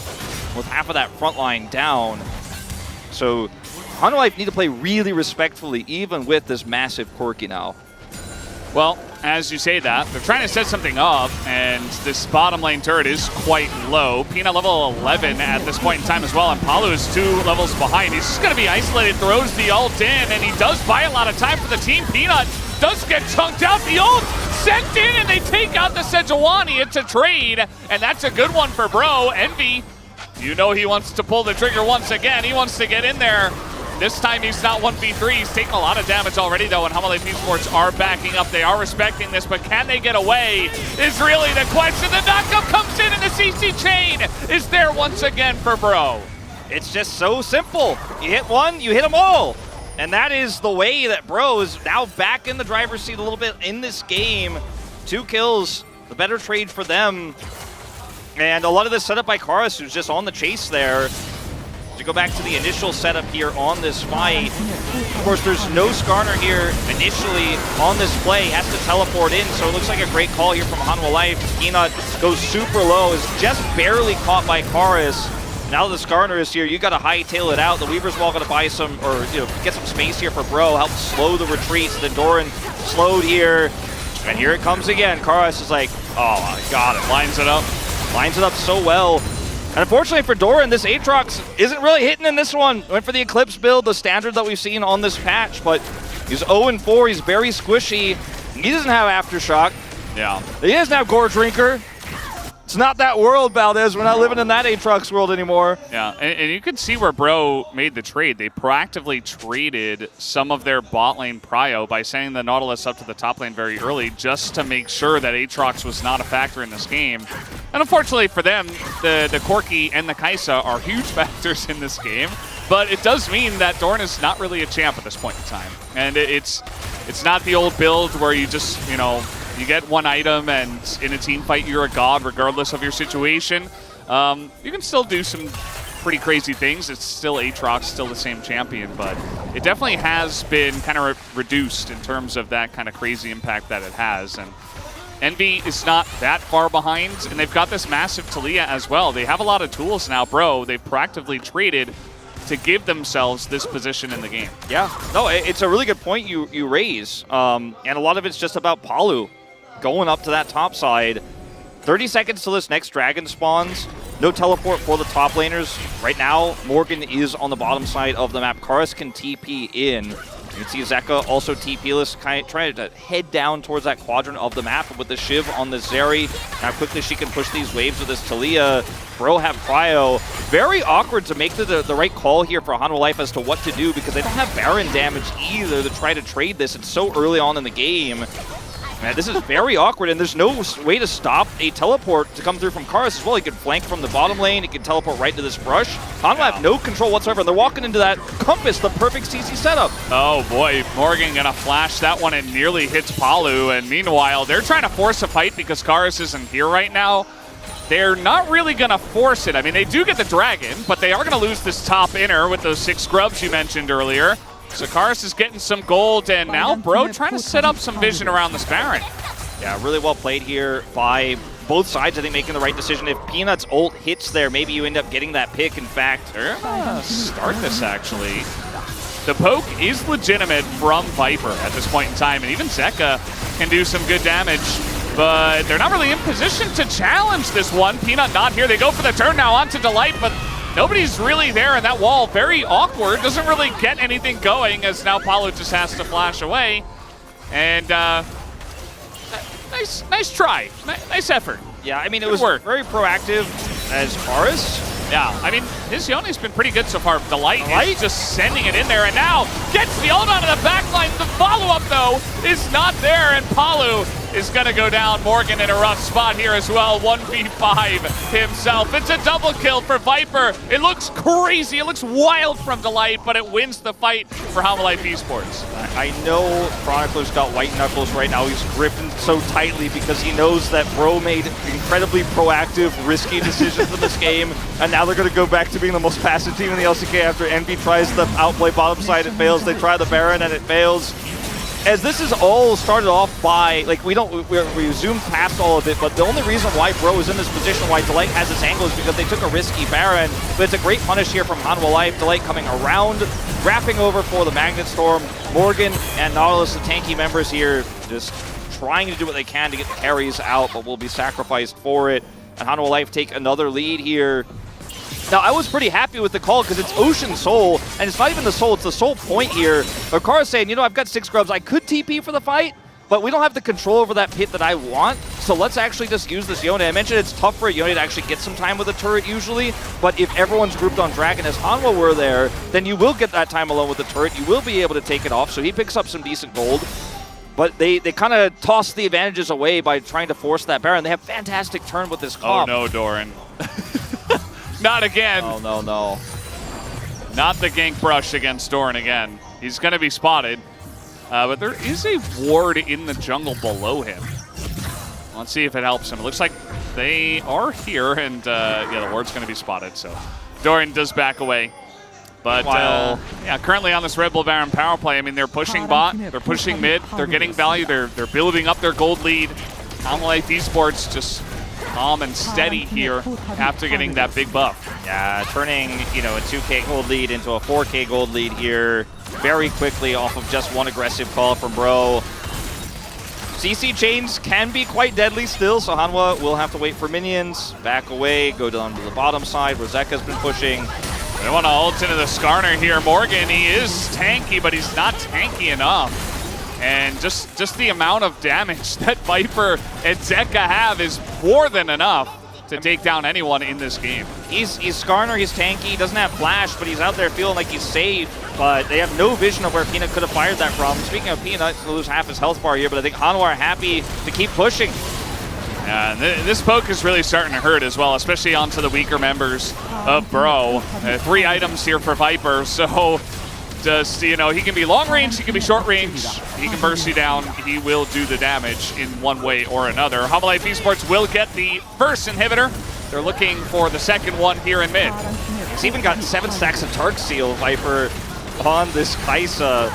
with half of that front line down. So Hanwha Life need to play really respectfully, even with this massive Corki now. Well, as you say that, they're trying to set something up, and this bottom lane turret is quite low. Peanut level 11 at this point in time as well, and Palu is 2 levels behind. He's just going to be isolated, throws the ult in, and he does buy a lot of time for the team. Peanut does get chunked out. The ult sent in, and they take out the Sejuani. It's a trade, and that's a good one for Bro. Envy, you know he wants to pull the trigger once again. He wants to get in there. This time he's not 1v3. He's taking a lot of damage already, though, and Hanwha Life Esports are backing up. They are respecting this, but can they get away is really the question. The knockup comes in, and the CC chain is there once again for Bro. It's just so simple. You hit one, you hit them all. And that is the way that Bro is now back in the driver's seat a little bit in this game. 2 kills, the better trade for them. And a lot of this setup by Karis, who's just on the chase there. To go back to the initial setup here on this fight, of course, there's no Skarner here initially on this play. Has to teleport in, so it looks like a great call here from Hanwha Life. Peanut goes super low, is just barely caught by Karis. Now that the Skarner is here, you got to hightail it out. The Weaver's Wall going to buy some, or get some space here for Bro, help slow the retreat. So then Doran slowed here, and here it comes again. Karis is like, oh, I got it. Lines it up so well. And unfortunately for Doran, this Aatrox isn't really hitting in this one. Went for the Eclipse build, the standard that we've seen on this patch, but he's 0-4, he's very squishy. He doesn't have Aftershock. Yeah. He doesn't have Gore Drinker. It's not that world, Valdez. We're not living in that Aatrox world anymore. Yeah, and you can see where Bro made the trade. They proactively traded some of their bot lane prio by sending the Nautilus up to the top lane very early just to make sure that Aatrox was not a factor in this game. And unfortunately for them, the Corki and the Kaisa are huge factors in this game. But it does mean that Doran is not really a champ at this point in time. And it's not the old build where you just, You get one item, and in a team fight, you're a god regardless of your situation. You can still do some pretty crazy things. It's still Aatrox, still the same champion, but it definitely has been kind of reduced in terms of that kind of crazy impact that it has. And Envy is not that far behind, and they've got this massive Taliyah as well. They have a lot of tools now, bro. They've proactively traded to give themselves this position in the game. Yeah, no, it's a really good point you raise, and a lot of it's just about Palu going up to that top side. 30 seconds till this next dragon spawns. No teleport for the top laners. Right now, Morgan is on the bottom side of the map. Karis can TP in. You can see Zeka also TP-less, kind of trying to head down towards that quadrant of the map. But with the Shiv on the Zeri, how quickly she can push these waves with this Taliyah. Bro have Cryo. Very awkward to make the right call here for Hanwha Life as to what to do, because they don't have Baron damage either to try to trade this. It's so early on in the game. Man, this is very awkward, and there's no way to stop a teleport to come through from Karis as well. He can flank from the bottom lane. He can teleport right into this brush. Hanwha have no control whatsoever, and they're walking into that Compass, the perfect CC setup. Oh boy, Morgan gonna flash that one and nearly hits Palu, and meanwhile, they're trying to force a fight because Karis isn't here right now. They're not really gonna force it. I mean, they do get the dragon, but they are gonna lose this top inner with those 6 scrubs you mentioned earlier. So Karis is getting some gold, and now Bro trying to set up some vision around this Baron. Yeah, really well played here by both sides, I think, making the right decision. If Peanut's ult hits there, maybe you end up getting that pick. In fact, they're gonna start this, actually. The poke is legitimate from Viper at this point in time, and even Zeka can do some good damage, but they're not really in position to challenge this one. Peanut not here. They go for the turn now onto Delight, but nobody's really there in that wall. Very awkward. Doesn't really get anything going, as now Palu just has to flash away. And nice try. Nice effort. Yeah, I mean, it Good was work. very proactive as Karis. Yeah, I mean, his Yone's been pretty good so far. Delight is just sending it in there, and now gets the ult onto the back line. The follow-up, though, is not there, and Palu is going to go down. Morgan in a rough spot here as well. 1v5 himself. It's a double kill for Viper. It looks crazy. It looks wild from Delight, but it wins the fight for Hanwha Life Esports. I know Chronicler's got white knuckles right now. He's gripping so tightly because he knows that Bro made incredibly proactive, risky decisions in this game, and now they're going to go back to being the most passive team in the LCK after Envy tries the outplay bottom side. It fails. They try the Baron, and it fails. As this is all started off by, like, we zoomed past all of it, but the only reason why Bro is in this position, why Delight has this angle, is because they took a risky Baron. But it's a great punish here from Hanwha Life. Delight coming around, wrapping over for the Magnet Storm. Morgan and Nautilus, the tanky members here, just trying to do what they can to get the carries out, but will be sacrificed for it. And Hanwha Life take another lead here. Now, I was pretty happy with the call because it's Ocean Soul, and it's not even the Soul, it's the Soul point here. Okara's saying, you know, I've got 6 scrubs, I could TP for the fight, but we don't have the control over that pit that I want, so let's actually just use this Yone. I mentioned it's tough for a Yone to actually get some time with a turret usually, but if everyone's grouped on Dragon as Hanwha were there, then you will get that time alone with the turret, you will be able to take it off, so he picks up some decent gold. But they kind of toss the advantages away by trying to force that Baron. They have fantastic turn with this comp. Oh no, Doran. Not again. Oh, no, no. Not the gank brush against Doran again. He's going to be spotted. But there is a ward in the jungle below him. Let's see if it helps him. It looks like they are here, and yeah, the ward's going to be spotted. So Doran does back away. But yeah, currently on this Red Bull Baron power play, I mean, they're pushing bot, they're pushing mid, they're getting value, they're building up their gold lead. Hanwha Life Esports just calm and steady here after getting that big buff. Yeah, turning, you know, a 2K gold lead into a 4K gold lead here very quickly off of just one aggressive call from Bro. CC chains can be quite deadly still, so Hanwha will have to wait for minions, back away, go down to the bottom side where Zeka's been pushing. They want to ult into the Skarner here. Morgan, he is tanky, but he's not tanky enough. And just the amount of damage that Viper and Zeka have is more than enough to take down anyone in this game. He's Skarner, he's tanky, he doesn't have flash, but he's out there feeling like he's safe. But they have no vision of where Peanut could have fired that from. Speaking of Peanut, he'll lose half his health bar here, but I think Hanwha are happy to keep pushing. Yeah, this poke is really starting to hurt as well, especially onto the weaker members of Bro. 3 items here for Viper, so Just, you know, he can be long range, he can be short range, he can burst you down, he will do the damage in one way or another. Humble Esports will get the first inhibitor. They're looking for the second one here in mid. He's even got 7 stacks of Tark Seal, Viper, on this Kaisa.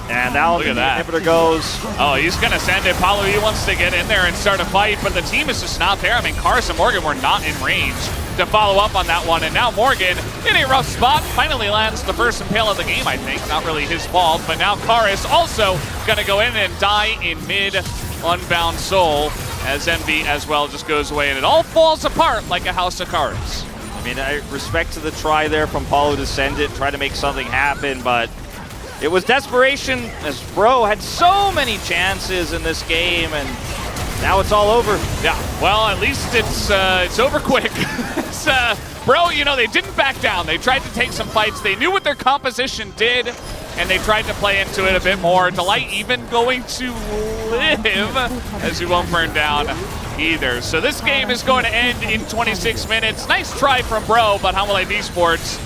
And now Look the at that. inhibitor goes. Oh, he's going to send it. Paulo, he wants to get in there and start a fight, but the team is just not there. I mean, Karis and Morgan were not in range to follow up on that one, and now Morgan in a rough spot finally lands the first impale of the game, I think. Not really his fault, but now Karis also going to go in and die in mid Unbound Soul as Envy as well just goes away, and it all falls apart like a house of cards. I mean, I respect to the try there from Paulo to send it, try to make something happen, but it was desperation as Bro had so many chances in this game, and now it's all over. Yeah, well, at least it's over quick. Bro, you know, they didn't back down. They tried to take some fights. They knew what their composition did, and they tried to play into it a bit more. Delight even going to live, as he won't burn down either. So this game is going to end in 26 minutes. Nice try from Bro, but Humble Esports,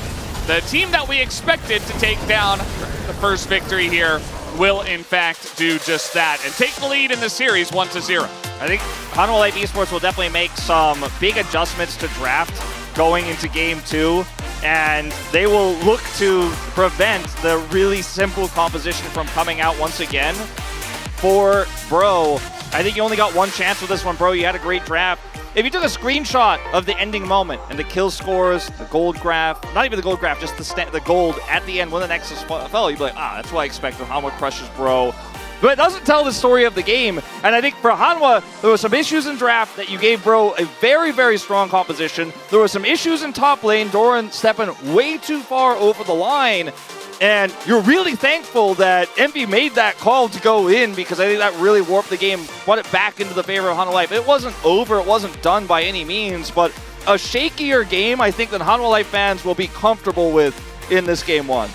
the team that we expected to take down the first victory here, will in fact do just that and take the lead in the series 1-0. I think Humble Esports will definitely make some big adjustments to draft going into game 2, and they will look to prevent the really simple composition from coming out once again. For Bro, I think you only got one chance with this one, Bro. You had a great draft. If you took a screenshot of the ending moment and the kill scores, the gold graph, not even the gold graph, just the gold at the end when the Nexus fell, you'd be like, that's what I expected. Hanwha crushes Bro. But it doesn't tell the story of the game. And I think for Hanwha, there were some issues in draft that you gave Bro a very, very strong composition. There were some issues in top lane, Doran stepping way too far over the line. And you're really thankful that Envy made that call to go in, because I think that really warped the game, brought it back into the favor of Hanwha Life. It wasn't over, it wasn't done by any means, but a shakier game I think that Hanwha Life fans will be comfortable with in this game 1.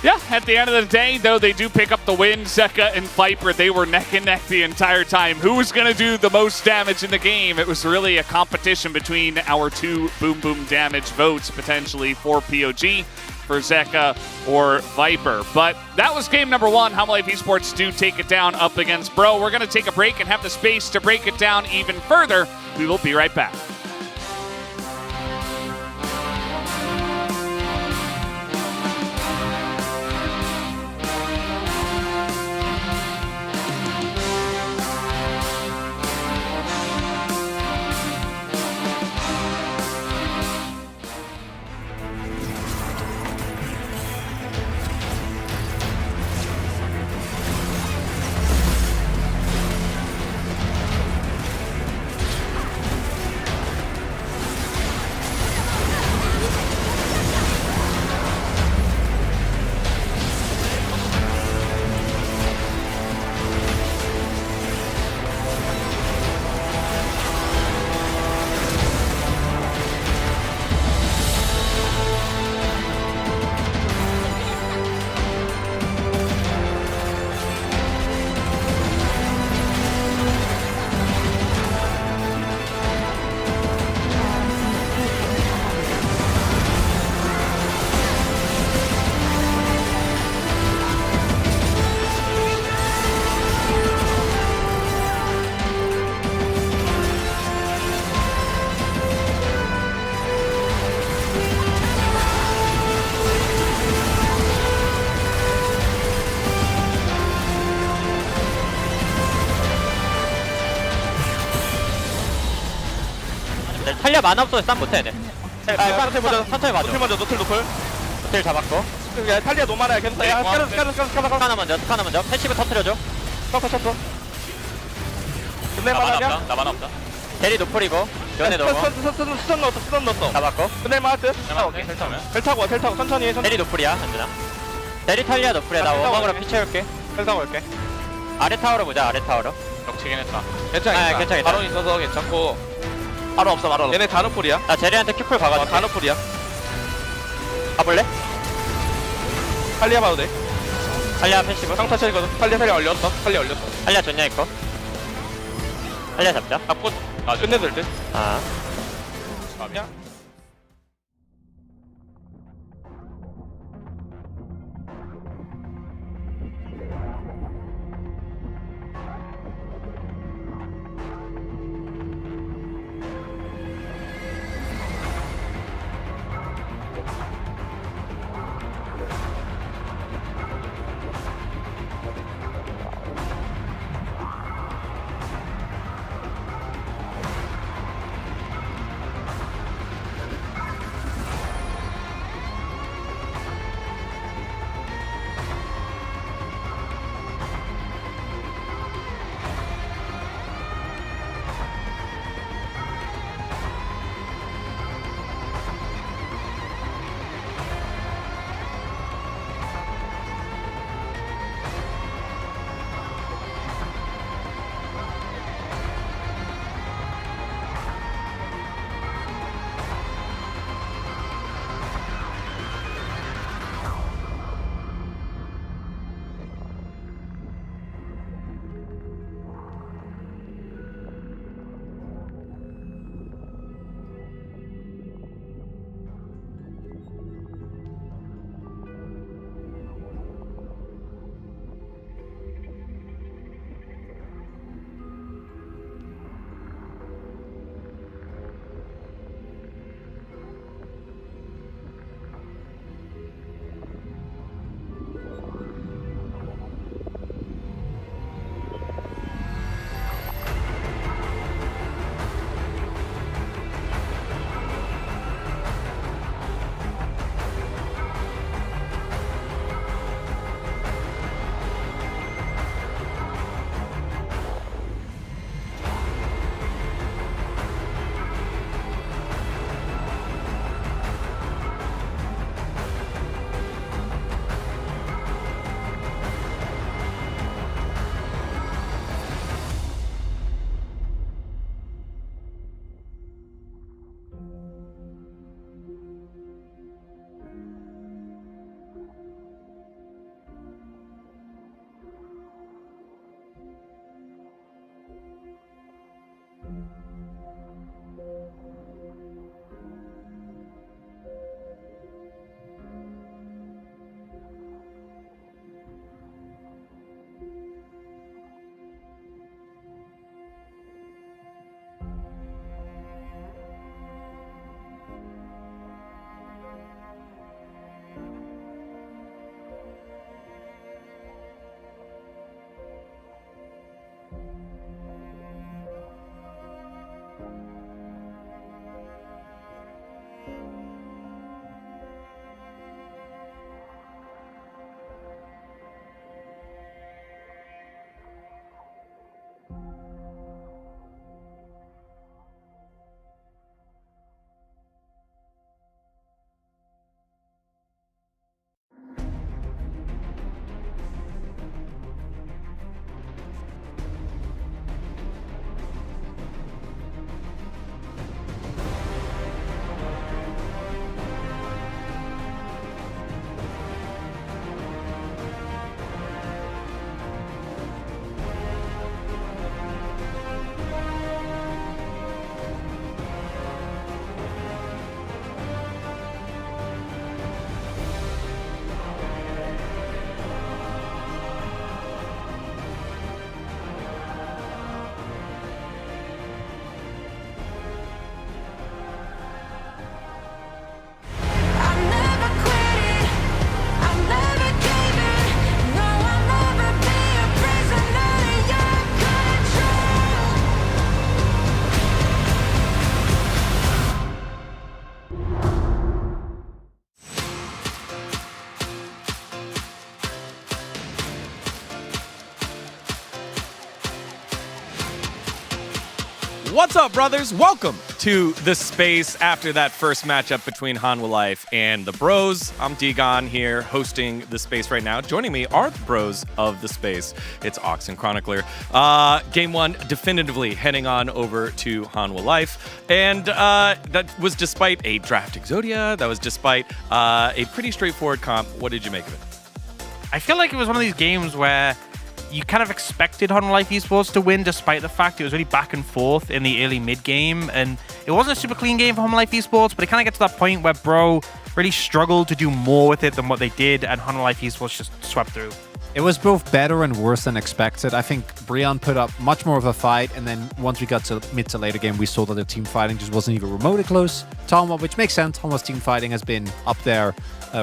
Yeah, at the end of the day, though, they do pick up the win. Zeka and Viper, they were neck and neck the entire time. Who was going to do the most damage in the game? It was really a competition between our two boom boom damage votes, potentially for POG, for Zeka or Viper. But that was game number 1. Humble Esports do take it down up against Bro. We're going to take a break and have the space to break it down even further. We will be right back. 탈리아 만화 없어서 쌈 못해 돼. 노틀 보자. 천천히 봐줘. 노틀 먼저, 노틀. 호텔 잡았고. 야, 탈리아 노마라야. 계속 야, 스카나 먼저. 패시브 터트려줘. 쳤어. 근데 말하냐? 나 만화 없다. 대리 노플이고. 연애 넣어. 수선 넣었어. 잡았고. 근데 마트. 오케이. 텔 타고 천천히. 대리 노플이야, 현준아. 대리 탈리아 노플이야. 나 원망으로 피 채울게. 텔 타고 올게. 아래 타워로 보자, 아래 타워로. 넉치긴 했다. 괜찮아. 바로 있어서 괜찮고. 바로 없어. 얘네 다 노플이야. 나 제리한테 큐플 박아줄게. 다 노플이야. 가볼래? 탈리아 봐도 돼. 탈리아 패시브. 상타 차리거든. 탈리아 올렸어. 탈리아 좋냐, 이거? 탈리아 잡자. 잡고 끝내들 듯. 아. What's up, brothers? Welcome to the space after that first matchup between Hanwha Life and the Bros. I'm Degon here hosting the space right now. Joining me are the Bros of the space. It's Ox and Chronicler. Game 1 definitively heading on over to Hanwha Life. And that was despite a draft Exodia. That was despite a pretty straightforward comp. What did you make of it? I feel like it was one of these games where you kind of expected Hanwha Life Esports to win, despite the fact it was really back and forth in the early mid game, and it wasn't a super clean game for Hanwha Life Esports, but it kind of gets to that point where Bro really struggled to do more with it than what they did, and Hanwha Life Esports just swept through. It was both better and worse than expected. I think Brion put up much more of a fight, and then once we got to mid to later game, we saw that the team fighting just wasn't even remotely close to Hanwha, which makes sense. Hanwha's team fighting has been up there,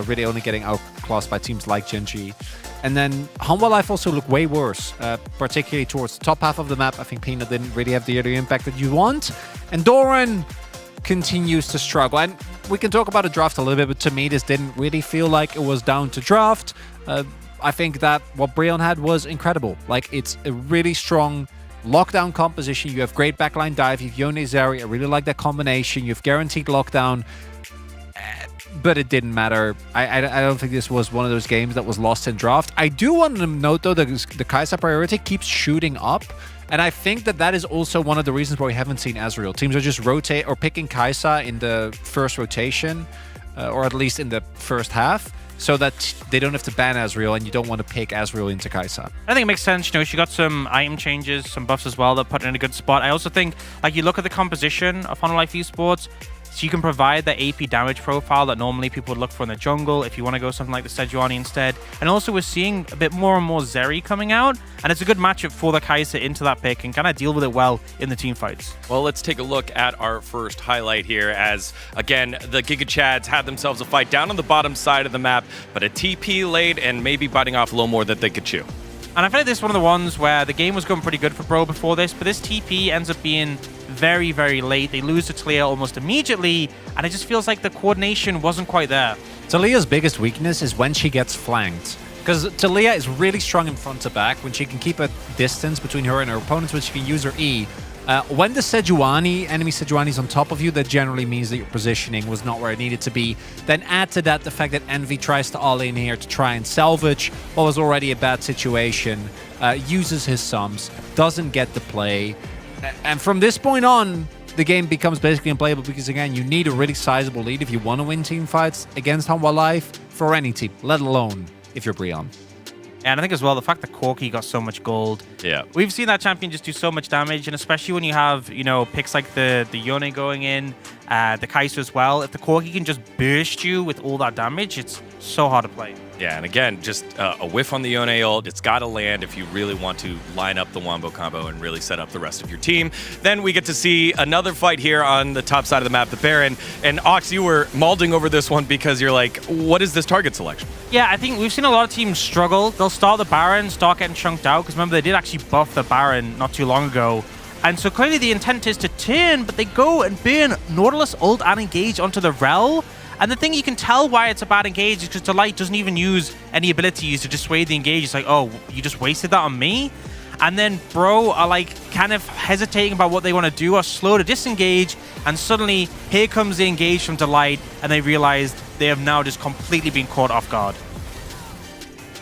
really only getting outclassed by teams like Gen.G. And then Hanwha Life also looked way worse, particularly towards the top half of the map. I think Peanut didn't really have the early impact that you want. And Doran continues to struggle. And we can talk about the draft a little bit, but to me, this didn't really feel like it was down to draft. I think that what Brion had was incredible. Like, it's a really strong lockdown composition. You have great backline dive. You have Yone Zeri. I really like that combination. You have guaranteed lockdown. But it didn't matter. I don't think this was one of those games that was lost in draft. I do want to note, though, that the Kai'Sa priority keeps shooting up. And I think that that is also one of the reasons why we haven't seen Ezreal. Teams are just rotate or picking Kai'Sa in the first rotation, or at least in the first half, so that they don't have to ban Ezreal, and you don't want to pick Ezreal into Kai'Sa. I think it makes sense. You know, she got some item changes, some buffs as well that put her in a good spot. I also think, like, you look at the composition of Hanwha Life Esports, so you can provide the AP damage profile that normally people would look for in the jungle if you want to go something like the Sejuani instead. And also we're seeing a bit more and more Zeri coming out, and it's a good matchup for the Kai'Sa into that pick and kind of deal with it well in the team fights. Well, let's take a look at our first highlight here as, again, the Giga Chads had themselves a fight down on the bottom side of the map, but a TP laid and maybe biting off a little more that they could chew. And I feel like this is one of the ones where the game was going pretty good for Bro before this, but this TP ends up being very, very late. They lose to Talia almost immediately, and it just feels like the coordination wasn't quite there. Talia's biggest weakness is when she gets flanked. Because Talia is really strong in front to back when she can keep a distance between her and her opponents, when she can use her E. When the enemy Sejuani is on top of you, that generally means that your positioning was not where it needed to be. Then add to that the fact that Envy tries to all in here to try and salvage what was already a bad situation, uses his sums, doesn't get the play. And from this point on, the game becomes basically unplayable because, again, you need a really sizable lead if you want to win team fights against Hanwha Life for any team, let alone if you're Brion. And I think as well, the fact that Corki got so much gold. Yeah. We've seen that champion just do so much damage, and especially when you have, you know, picks like the Yone going in, the Kai'Sa as well. If the Corki can just burst you with all that damage, it's so hard to play. Yeah, and again, just a whiff on the Yone ult. It's got to land if you really want to line up the Wombo combo and really set up the rest of your team. Then we get to see another fight here on the top side of the map, the Baron. And Ox, you were mauling over this one because you're like, what is this target selection? Yeah, I think we've seen a lot of teams struggle. They'll start the Baron, start getting chunked out, because remember, they did actually buff the Baron not too long ago. And so clearly the intent is to turn, but they go and burn Nautilus ult and engage onto the Rel. And the thing you can tell why it's a bad engage is because Delight doesn't even use any abilities to dissuade the engage. It's like, oh, you just wasted that on me? And then Bro are like kind of hesitating about what they want to do, or slow to disengage, and suddenly here comes the engage from Delight, and they realize they have now just completely been caught off guard.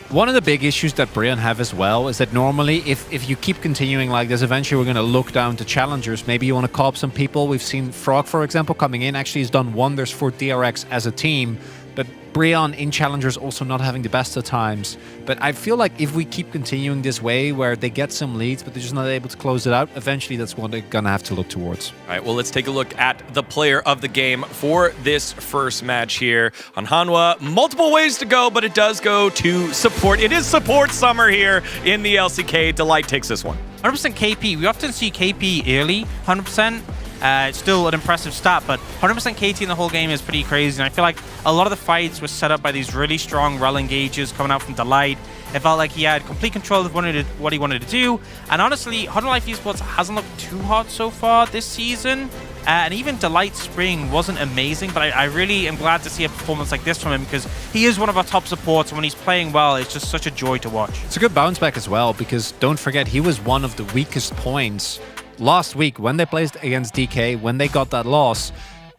One of the big issues that Brion have as well is that normally if you keep continuing like this, eventually we're going to look down to challengers. Maybe you want to call up some people. We've seen Frog, for example, coming in. Actually, he's done wonders for DRX as a team. But Brion in challengers also not having the best of times. But I feel like if we keep continuing this way where they get some leads but they're just not able to close it out, eventually that's what they're going to have to look towards. All right, well, let's take a look at the player of the game for this first match here on Hanwha. Multiple ways to go, but it does go to support. It is support summer here in the LCK. Delight takes this one. 100% KP. We often see KP early, 100%. It's still an impressive stat, but 100% KT in the whole game is pretty crazy. And I feel like a lot of the fights were set up by these really strong Rel engages coming out from Delight. It felt like he had complete control of what he wanted to do. And honestly, Hanwha Life Esports hasn't looked too hot so far this season. And even Delight Spring wasn't amazing, but I really am glad to see a performance like this from him because he is one of our top supports, and when he's playing well, it's just such a joy to watch. It's a good bounce back as well, because don't forget, he was one of the weakest points last week when they played against DK, when they got that loss,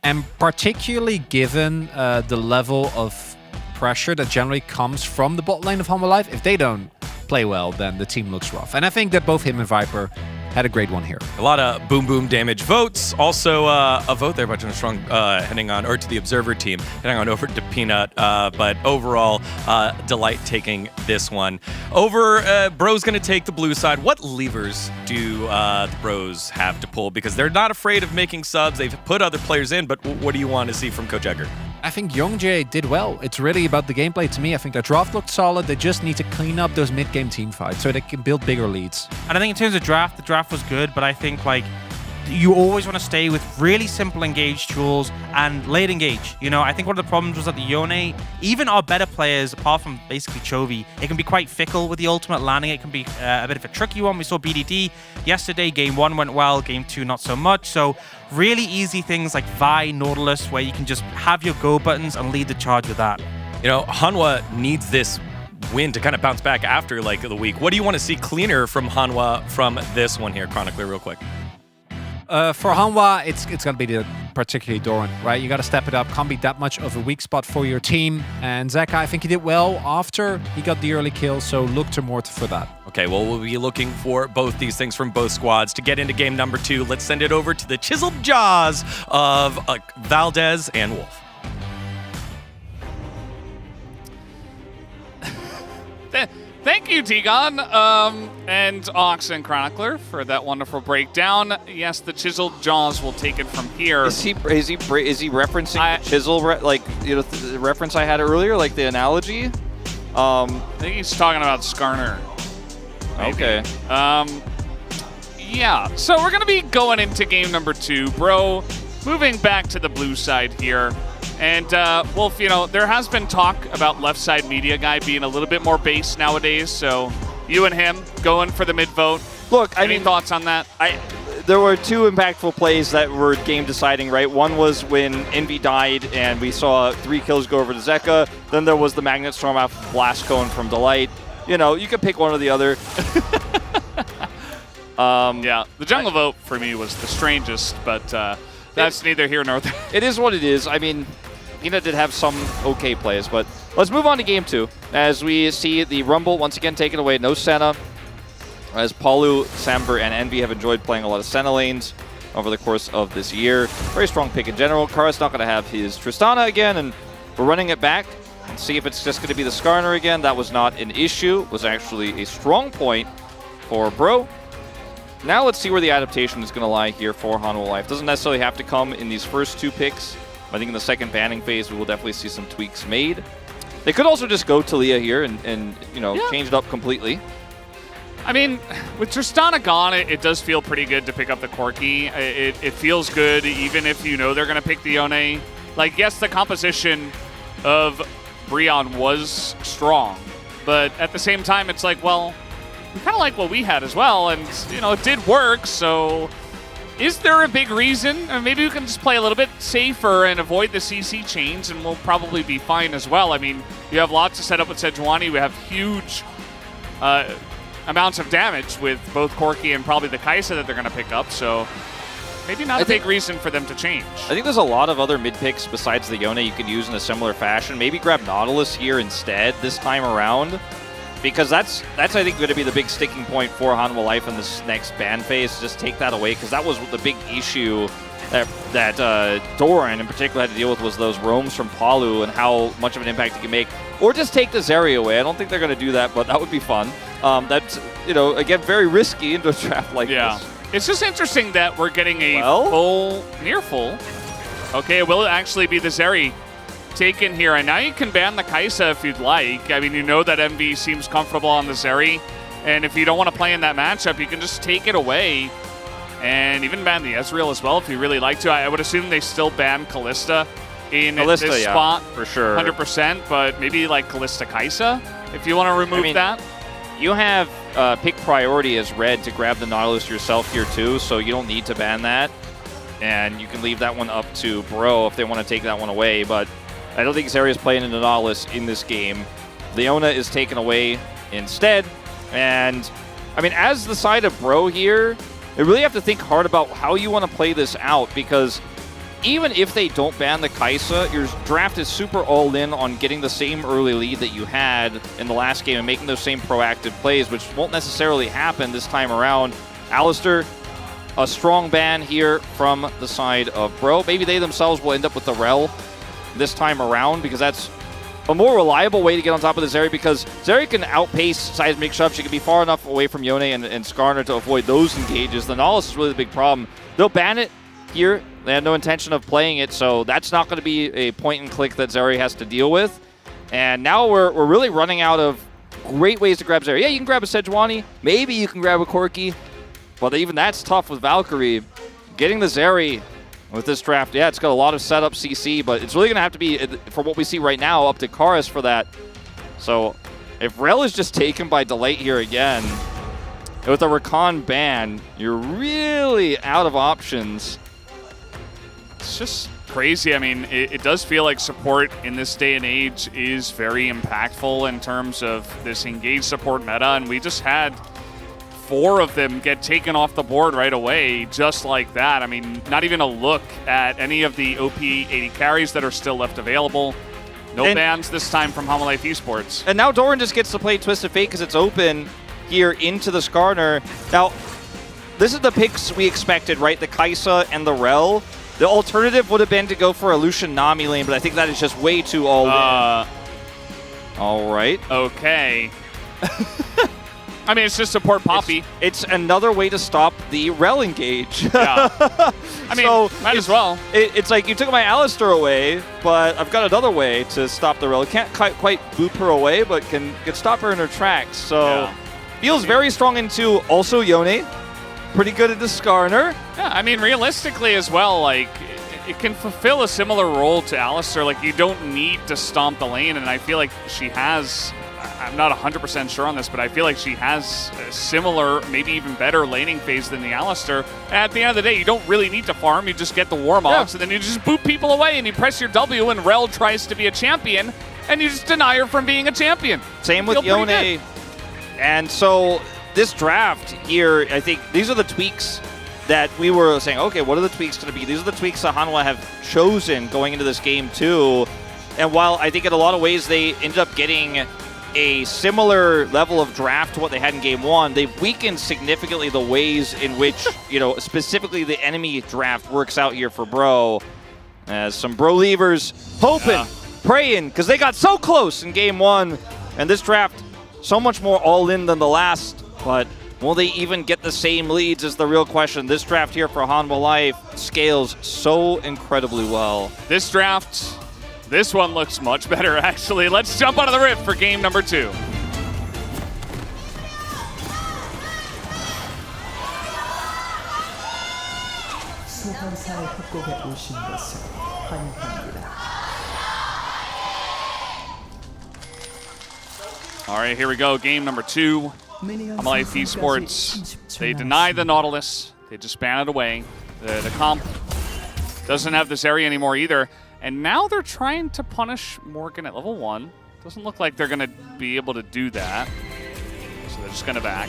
and particularly given the level of pressure that generally comes from the bot lane of Humble Life, if they don't play well, then the team looks rough. And I think that both him and Viper had a great one here. A lot of boom boom damage votes. Also a vote there by Jenna Strong heading on, or to the Observer team, heading on over to Peanut. But overall, Delight taking this one. Over, Bro's going to take the blue side. What levers do the Bros have to pull? Because they're not afraid of making subs. They've put other players in, but what do you want to see from Coach Edgar? I think Youngjae did well. It's really about the gameplay to me. I think their draft looked solid. They just need to clean up those mid-game team fights so they can build bigger leads. And I think in terms of draft, the draft was good, but I think like you always want to stay with really simple engage tools and late engage. You know, I think one of the problems was that the Yone, even our better players, apart from basically Chovy, it can be quite fickle with the ultimate landing. It can be a bit of a tricky one. We saw BDD yesterday. Game 1 went well, game 2 not so much. So really easy things like Vi, Nautilus, where you can just have your go buttons and lead the charge with that. You know, Hanwha needs this win to kind of bounce back after like the week. What do you want to see cleaner from Hanwha from this one here, Chronicler, real quick? For Hanwha, it's going to be particularly Doran, right? You got to step it up. Can't be that much of a weak spot for your team. And Zeka, I think he did well after he got the early kill, so look to Mort for that. Okay, well, we'll be looking for both these things from both squads. To get into game number 2, let's send it over to the chiseled jaws of Valdez and Wolf. Thank you, Tigon, and Ox and Chronicler for that wonderful breakdown. Yes, the chiseled jaws will take it from here. Is he referencing the chisel, the reference I had earlier, like the analogy? I think he's talking about Skarner. Maybe. Okay. Yeah, so we're going to be going into game number 2. Bro, moving back to the blue side here. And, Wolf, you know, there has been talk about left side media guy being a little bit more base nowadays, so you and him going for the mid vote. Look, Any thoughts on that? There were 2 impactful plays that were game deciding, right? One was when Envy died and we saw 3 kills go over to Zeka. Then there was the Magnet Storm off Blast Cone from Delight. You know, you could pick one or the other. Yeah, the jungle vote for me was the strangest, but that's neither here nor there. It is what it is. I mean, Peanut did have some okay plays, but let's move on to game 2 as we see the Rumble once again taken away. No Senna, as Palu, Samber, and Envy have enjoyed playing a lot of Senna lanes over the course of this year. Very strong pick in general. Kara's not going to have his Tristana again, and we're running it back and see if it's just going to be the Skarner again. That was not an issue. It was actually a strong point for Bro. Now let's see where the adaptation is going to lie here for Hanwha Life. Doesn't necessarily have to come in these first 2 picks. I think in the second banning phase, we will definitely see some tweaks made. They could also just go Talia here and you know, change it up completely. I mean, with Tristana gone, it does feel pretty good to pick up the Corki. It feels good, even if you know they're going to pick the Yone. Like, yes, the composition of Breon was strong, but at the same time, it's like, well, we kind of like what we had as well, and, you know, it did work, so is there a big reason? Or maybe we can just play a little bit safer and avoid the CC chains, and we'll probably be fine as well. I mean, you have lots to set up with Sejuani. We have huge amounts of damage with both Corki and probably the Kai'Sa that they're going to pick up, so maybe not a big reason for them to change. I think there's a lot of other mid picks besides the Yone you could use in a similar fashion. Maybe grab Nautilus here instead this time around, because that's I think going to be the big sticking point for Hanwha Life in this next ban phase. Just take that away, because that was the big issue that Doran in particular had to deal with, was those roams from Palu and how much of an impact he can make. Or just take the Zeri away. I don't think they're going to do that, but that would be fun. That's, you know, again, very risky into a draft like this. It's just interesting that we're getting a near full. Okay, will it actually be the Zeri taken here? And now you can ban the Kai'Sa if you'd like. I mean, you know that MV seems comfortable on the Zeri, and if you don't want to play in that matchup, you can just take it away and even ban the Ezreal as well if you really like to. I would assume they still ban Kalista in this spot for sure, 100%, but maybe like Kalista Kai'Sa if you want to remove that. You have pick priority as red to grab the Nautilus yourself here too, so you don't need to ban that. And you can leave that one up to Bro if they want to take that one away, but I don't think Zeri is playing into Nautilus in this game. Leona is taken away instead. And, I mean, as the side of Bro here, they really have to think hard about how you want to play this out, because even if they don't ban the Kai'Sa, your draft is super all-in on getting the same early lead that you had in the last game and making those same proactive plays, which won't necessarily happen this time around. Alistair, a strong ban here from the side of Bro. Maybe they themselves will end up with the Rel this time around, because that's a more reliable way to get on top of the Zeri, because Zeri can outpace seismic shove. She can be far enough away from Yone and Skarner to avoid those engages. The Nautilus is really the big problem. They'll ban it here. They had no intention of playing it, so that's not going to be a point-and-click that Zeri has to deal with. And now we're really running out of great ways to grab Zeri. Yeah, you can grab a Sejuani. Maybe you can grab a Corki. But even that's tough with Valkyrie. Getting the Zeri with this draft, yeah, it's got a lot of setup CC, but it's really going to have to be, for what we see right now, up to Karis for that. So if Rel is just taken by Delight here again, with a Rakan ban, you're really out of options. It's just crazy. I mean, it does feel like support in this day and age is very impactful in terms of this engaged support meta, and we just had 4 of them get taken off the board right away, just like that. I mean, not even a look at any of the OP 80 carries that are still left available. No bans this time from Homolife Esports. And now Doran just gets to play Twisted Fate because it's open here into the Skarner. Now, this is the picks we expected, right? The Kai'Sa and the Rel. The alternative would have been to go for a Lucian Nami lane, but I think that is just way too all in. All right. Okay. I mean, it's just support Poppy. It's another way to stop the Rel engage. Yeah. I mean, so might as well. It's like you took my Alistair away, but I've got another way to stop the Rel. Can't quite boop her away, but can stop her in her tracks. So feels very strong into also Yone. Pretty good at the Skarner. Yeah, I mean, realistically as well, like, it can fulfill a similar role to Alistair. Like, you don't need to stomp the lane, and I feel like she has, I'm not 100% sure on this, but I feel like she has a similar, maybe even better laning phase than the Alistair. And at the end of the day, you don't really need to farm. You just get the Warmogs, and then you just boot people away, and you press your W, and Rel tries to be a champion, and you just deny her from being a champion. Same with Yone. And so this draft here, I think these are the tweaks that we were saying, okay, what are the tweaks going to be? These are the tweaks that Hanwha have chosen going into this game too. And while I think in a lot of ways they ended up getting a similar level of draft to what they had in game 1, they've weakened significantly the ways in which, you know, specifically the enemy draft works out here for Bro. As some Bro leavers hoping, praying, because they got so close in game 1. And this draft, so much more all-in than the last. But will they even get the same leads is the real question. This draft here for Hanwha Life scales so incredibly well. This draft, this one looks much better, actually. Let's jump out of the rift for game number 2. All right, here we go. Game number 2. Homolife Esports, they deny the Nautilus. They just ban it away. The comp doesn't have this area anymore either. And now they're trying to punish Morgan at level 1. Doesn't look like they're going to be able to do that. So they're just going to back.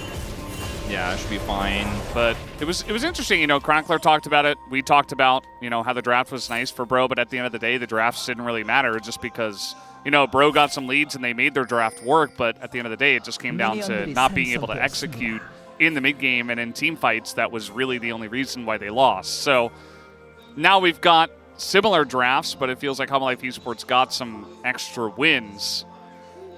Yeah, it should be fine. But it was interesting, you know, Chronicler talked about it. We talked about, you know, how the draft was nice for Bro, but at the end of the day, the drafts didn't really matter just because, you know, Bro got some leads and they made their draft work, but at the end of the day, it just came down to not being able to execute in the mid game and in team fights. That was really the only reason why they lost. So now we've got similar drafts, but it feels like Homolife Esports got some extra wins.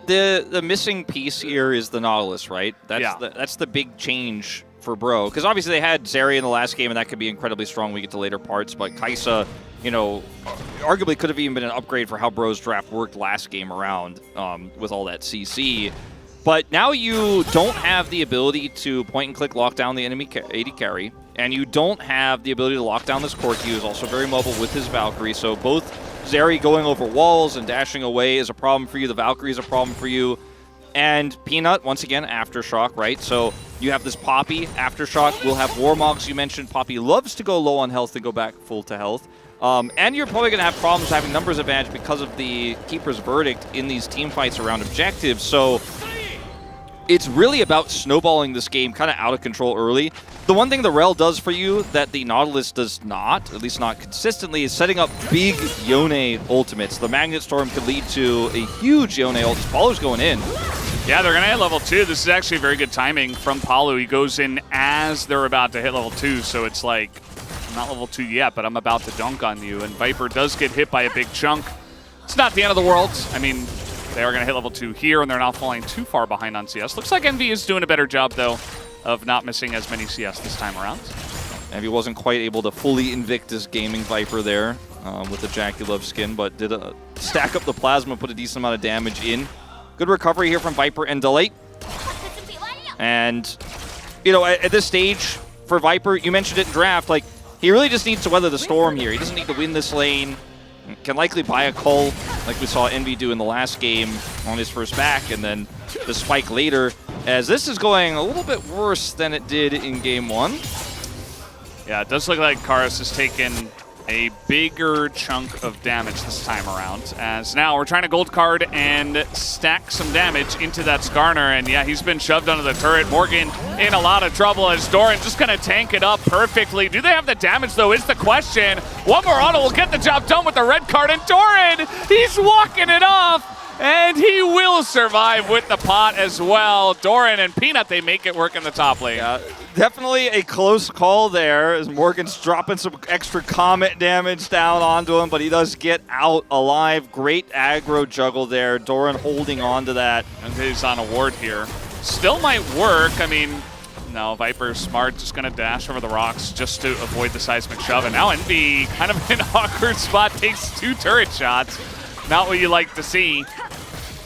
The missing piece here is the Nautilus, right? That's the big change for Bro. Because obviously they had Zeri in the last game, and that could be incredibly strong when we get to later parts. But Kai'Sa, you know, arguably could have even been an upgrade for how Bro's draft worked last game around with all that CC. But now you don't have the ability to point-and-click lock down the enemy AD carry, and you don't have the ability to lock down this Corki, who's also very mobile with his Valkyrie. So both Zeri going over walls and dashing away is a problem for you. The Valkyrie is a problem for you. And Peanut, once again, Aftershock, right? So you have this Poppy, Aftershock. We'll have Warmogs, you mentioned. Poppy loves to go low on health and go back full to health. And you're probably going to have problems having numbers advantage because of the Keeper's Verdict in these team fights around objectives. So it's really about snowballing this game kind of out of control early. The one thing the Rel does for you that the Nautilus does not, at least not consistently, is setting up big Yone ultimates. The Magnet Storm could lead to a huge Yone ult. Palu's going in. Yeah, they're going to hit level 2. This is actually very good timing from Palu. He goes in as they're about to hit level 2, so it's like, I'm not level 2 yet, but I'm about to dunk on you. And Viper does get hit by a big chunk. It's not the end of the world. I mean, they are going to hit level 2 here, and they're not falling too far behind on CS. Looks like Envy is doing a better job, though, of not missing as many CS this time around. Envy wasn't quite able to fully Invictus gaming Viper there with the Jackie skin, but did stack up the plasma, put a decent amount of damage in. Good recovery here from Viper and Delight. And, you know, at this stage for Viper, you mentioned it in draft, like, he really just needs to weather the storm here. He doesn't need to win this lane. Can likely buy a cull, like we saw Envy do in the last game on his first back, and then the spike later, as this is going a little bit worse than it did in game 1. Yeah, it does look like Karis has taken a bigger chunk of damage this time around, as now we're trying to gold card and stack some damage into that Skarner, and yeah, he's been shoved under the turret. Morgan in a lot of trouble as Doran just gonna tank it up perfectly. Do they have the damage though is the question. One more auto will get the job done with the red card, and Doran, he's walking it off, and he will survive with the pot as well. Doran and Peanut, they make it work in the top lane. Yeah, definitely a close call there as Morgan's dropping some extra Comet damage down onto him, but he does get out alive. Great aggro juggle there. Doran holding on to that. And he's on a ward here. Still might work. I mean, no, Viper's smart, just going to dash over the rocks just to avoid the seismic shove. And now Envy, kind of in an awkward spot, takes 2 turret shots. Not what you like to see.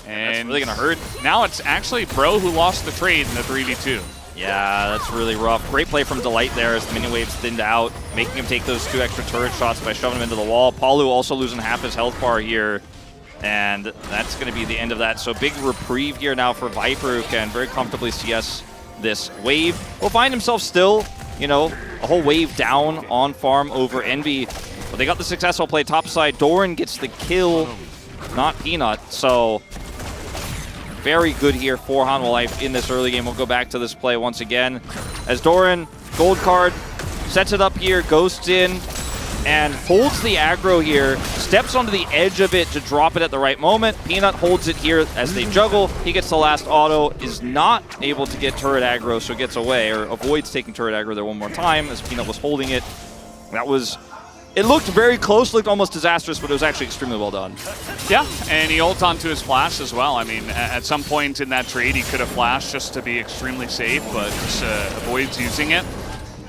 And that's really going to hurt. Now it's actually Bro who lost the trade in the 3v2. Yeah, that's really rough. Great play from Delight there as the mini waves thinned out, making him take those 2 extra turret shots by shoving him into the wall. Palu also losing half his health bar here, and that's going to be the end of that. So big reprieve here now for Viper, who can very comfortably CS this wave. Will find himself still, you know, a whole wave down on farm over Envy, but they got the successful play topside. Doran gets the kill, not Peanut, so very good here for Hanwha Life in this early game. We'll go back to this play once again as Doran, gold card, sets it up here, ghosts in, and holds the aggro here, steps onto the edge of it to drop it at the right moment. Peanut holds it here as they juggle. He gets the last auto, is not able to get turret aggro, so gets away, or avoids taking turret aggro there one more time as Peanut was holding it. That was... It looked very close, looked almost disastrous, but it was actually extremely well done. Yeah, and he ult onto his flash as well. I mean, at some point in that trade, he could have flashed just to be extremely safe, but just avoids using it.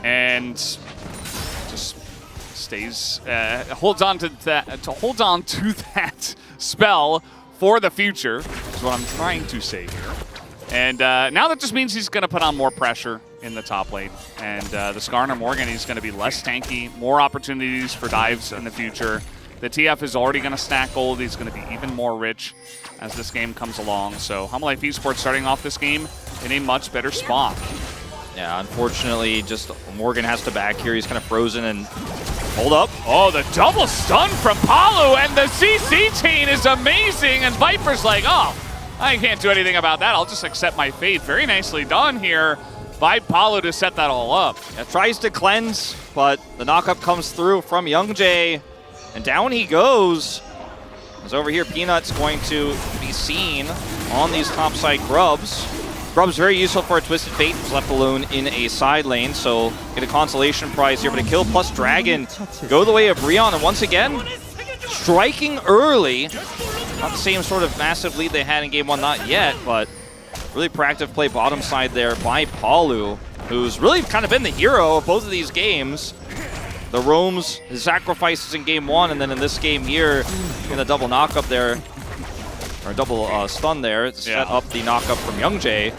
And just stays, holds on to that spell for the future, is what I'm trying to say here. And now that just means he's going to put on more pressure in the top lane. And the Skarner Morgan, he's going to be less tanky, more opportunities for dives in the future. The TF is already going to stack gold. He's going to be even more rich as this game comes along. So Hanwha Life Esports starting off this game in a much better spot. Yeah, unfortunately, just Morgan has to back here. He's kind of frozen and hold up. Oh, the double stun from Palu, and the CC chain is amazing. And Viper's like, oh, I can't do anything about that. I'll just accept my fate. Very nicely done here by Palu to set that all up. Yeah, tries to cleanse, but the knockup comes through from Youngjae, and down he goes. As over here, Peanut's going to be seen on these topside Grubs. Grub's very useful for a Twisted Fate. He's left alone in a side lane, so get a consolation prize here, but a kill plus Dragon go the way of Rion, and once again, striking early. Not the same sort of massive lead they had in game 1, not yet, but really proactive play bottom side there by Palu, who's really kind of been the hero of both of these games. The roams, his sacrifices in game 1, and then in this game here, in a double knockup there, or double stun there, set up the knockup from Youngjae.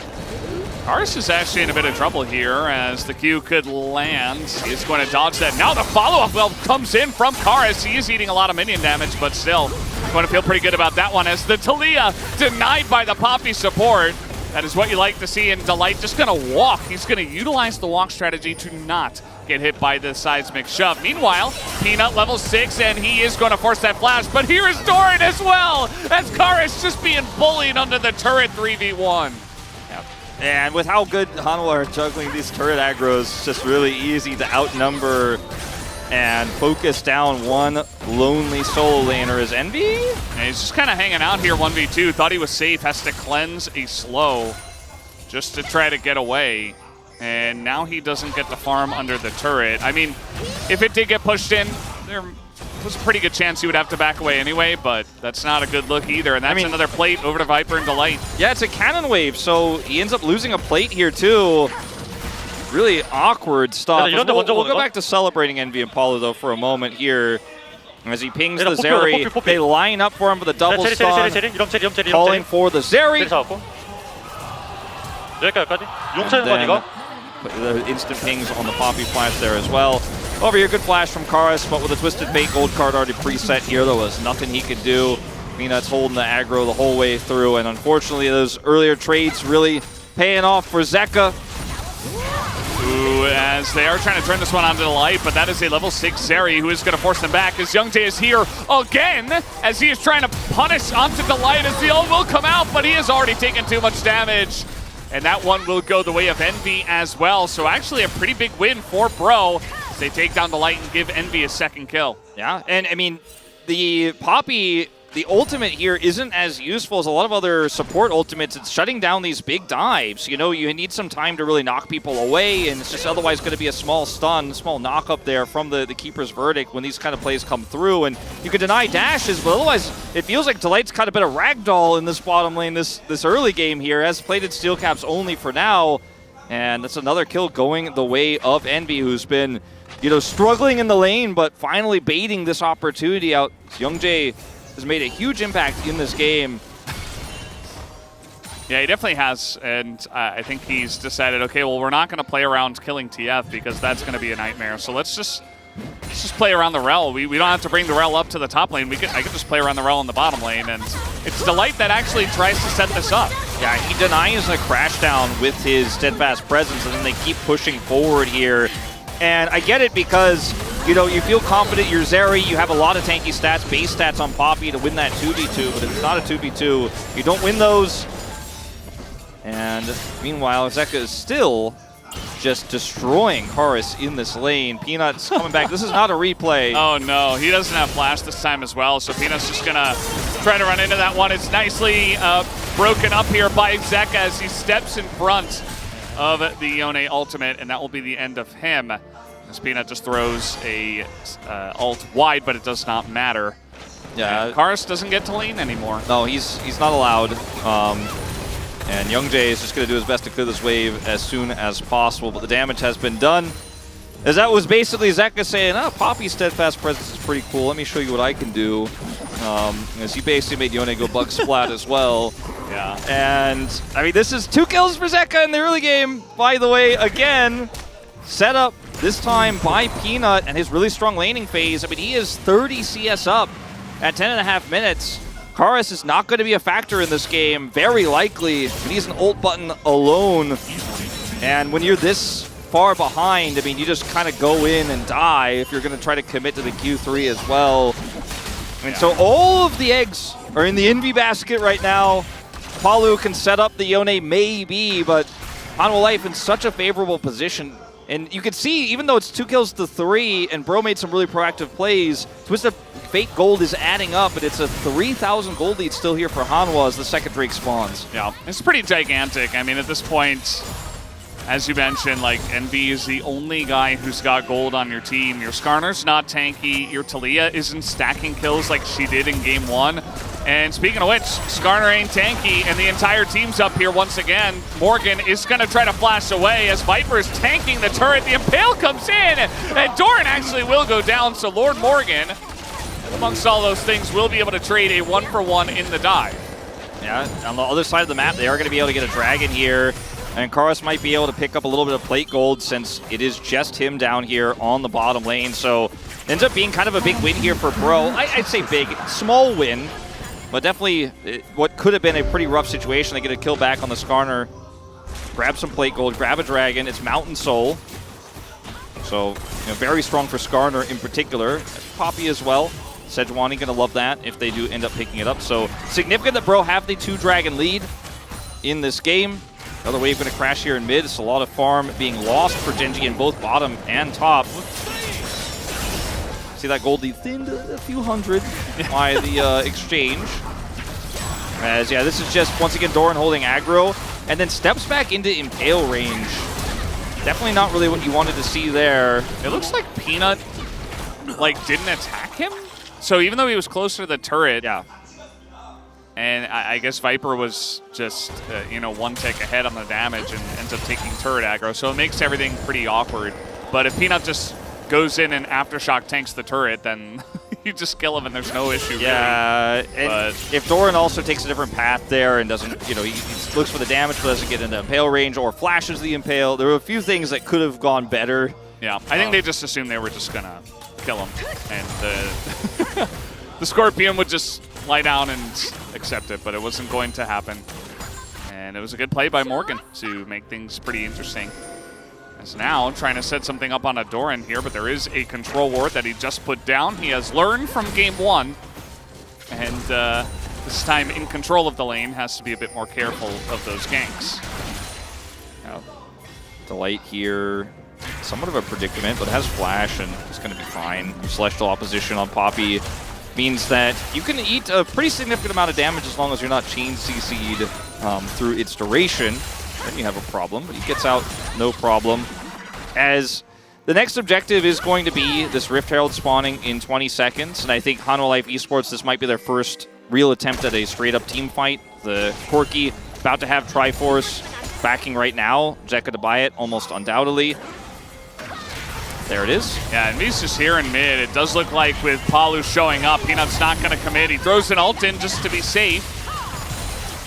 Karis is actually in a bit of trouble here as the Q could land. He's going to dodge that. Now the follow-up well comes in from Karis. He is eating a lot of minion damage, but still going to feel pretty good about that one as the Talia denied by the Poppy support. That is what you like to see, and Delight just going to walk. He's going to utilize the walk strategy to not get hit by the seismic shove. Meanwhile, Peanut level 6, and he is going to force that flash, but here is Doran as well, as Karis just being bullied under the turret 3v1. And with how good Hanwha are juggling these turret aggros, it's just really easy to outnumber and focus down one lonely solo laner as Envy. And he's just kind of hanging out here 1v2. Thought he was safe, has to cleanse a slow just to try to get away. And now he doesn't get the farm under the turret. I mean, if it did get pushed in, there was a pretty good chance he would have to back away anyway, but that's not a good look either. And that's another plate over to Viper and Delight. Yeah, it's a cannon wave, so he ends up losing a plate here too. Really awkward stuff. We'll go back to celebrating Envy and Paulo though for a moment here. As he pings the Zeri, they line up for him for the double stun, calling for the Zeri. The instant pings on the Poppy flash there as well. Over here, good flash from Karis, but with a Twisted Fate gold card already preset here, there was nothing he could do. Peanut's holding the aggro the whole way through, and unfortunately those earlier trades really paying off for Zeka. Ooh, as they are trying to turn this one onto the light, but that is a level 6 Zeri who is going to force them back as Youngjae is here again as he is trying to punish onto Delight as the ult will come out, but he has already taken too much damage. And that one will go the way of Envy as well. So actually a pretty big win for Bro as they take down the Light and give Envy a second kill. Yeah, and I mean, the Poppy, the ultimate here isn't as useful as a lot of other support ultimates. It's shutting down these big dives. You know, you need some time to really knock people away, and it's just otherwise going to be a small stun, small knock up there from the Keeper's Verdict when these kind of plays come through. And you can deny dashes, but otherwise it feels like Delight's kind of been a ragdoll in this bottom lane this early game here, has plated steel caps only for now. And that's another kill going the way of Envy, who's been, you know, struggling in the lane, but finally baiting this opportunity out. Youngjae has made a huge impact in this game. Yeah, he definitely has, and I think he's decided, okay, well, we're not going to play around killing TF because that's going to be a nightmare. So let's just play around the rel. We don't have to bring the rel up to the top lane. I could just play around the rel in the bottom lane, and it's Delight that actually tries to set this up. Yeah, he denies a crash down with his steadfast presence, and then they keep pushing forward here. And I get it because, you know, you feel confident you're Zeri, you have a lot of tanky stats, base stats on Poppy to win that 2v2, but if it's not a 2v2, you don't win those. And meanwhile, Zeka is still just destroying Karis in this lane. Peanut's coming back. This is not a replay. Oh no, he doesn't have flash this time as well, so Peanut's just gonna try to run into that one. It's nicely broken up here by Zeka as he steps in front of the Yone ultimate, and that will be the end of him. As Peanut just throws a ult wide, but it does not matter. Yeah, Karis doesn't get to lane anymore. No, he's not allowed. And Youngjae is just going to do his best to clear this wave as soon as possible, but the damage has been done. As that was basically Zeka saying, oh, Poppy's steadfast presence is pretty cool. Let me show you what I can do. As he basically made Yone go bug splat as well. Yeah. And, I mean, this is 2 kills for Zeka in the early game. By the way, again, set up this time by Peanut and his really strong laning phase. I mean, he is 30 CS up at 10.5 minutes. Karis is not going to be a factor in this game, very likely. He's an ult button alone. And when you're this far behind, I mean, you just kind of go in and die if you're going to try to commit to the Q3 as well. And so all of the eggs are in the Envy basket right now. Palu can set up the Yone maybe, but Hanwha Life in such a favorable position. And you can see, even though it's 2 kills to 3, and Bro made some really proactive plays, Twisted Fate gold is adding up, and it's a 3,000 gold lead still here for Hanwha as the second Drake spawns. Yeah, it's pretty gigantic. I mean, at this point, as you mentioned, like, Envy is the only guy who's got gold on your team. Your Skarner's not tanky. Your Talia isn't stacking kills like she did in Game 1. And speaking of which, Skarner ain't tanky, and the entire team's up here once again. Morgan is going to try to flash away as Viper is tanking the turret. The Impale comes in, and Doran actually will go down, so Lord Morgan, amongst all those things, will be able to trade a 1-for-1 in the dive. Yeah, on the other side of the map, they are going to be able to get a dragon here. And Karis might be able to pick up a little bit of plate gold since it is just him down here on the bottom lane. So ends up being kind of a big win here for Bro. I'd say big, small win, but definitely what could have been a pretty rough situation. They get a kill back on the Skarner, grab some plate gold, grab a dragon. It's Mountain Soul. So, you know, very strong for Skarner in particular. Poppy as well. Sejuani going to love that if they do end up picking it up. So significant that Bro have the 2 dragon lead in this game. Another wave going to crash here in mid. It's a lot of farm being lost for Genji in both bottom and top. See that gold lead thinned a few hundred by the exchange. As, yeah, this is just, once again, Doran holding aggro, and then steps back into Impale range. Definitely not really what you wanted to see there. It looks like Peanut, like, didn't attack him? So even though he was closer to the turret, Yeah. and I guess Viper was just, you know, one tick ahead on the damage and ends up taking turret aggro, so it makes everything pretty awkward. But if Peanut just goes in and Aftershock tanks the turret, then you just kill him and there's no issue. Yeah, really. and if Doran also takes a different path there and doesn't, you know, he looks for the damage but doesn't get into Impale range or flashes the Impale, there were a few things that could have gone better. Yeah, I think they just assumed they were just going to kill him. And the Scorpion would just lie down and accept it, but it wasn't going to happen. And it was a good play by Morgan to make things pretty interesting. As now trying to set something up on a Doran here, but there is a control ward that he just put down. He has learned from game one, and this time in control of the lane has to be a bit more careful of those ganks. Now, Delight here, somewhat of a predicament, but has flash and it's going to be fine. Celestial opposition on Poppy means that you can eat a pretty significant amount of damage as long as you're not chain CC'd through its duration. Then you have a problem, but he gets out no problem. As the next objective is going to be this Rift Herald spawning in 20 seconds, and I think Hanwha Life Esports, this might be their first real attempt at a straight-up team fight. The Corki about to have Triforce backing right now. Zeka to buy it, almost undoubtedly. There it is. Yeah, and he's just here in mid. It does look like with Palu showing up, Peanut's not going to commit. He throws an ult in just to be safe.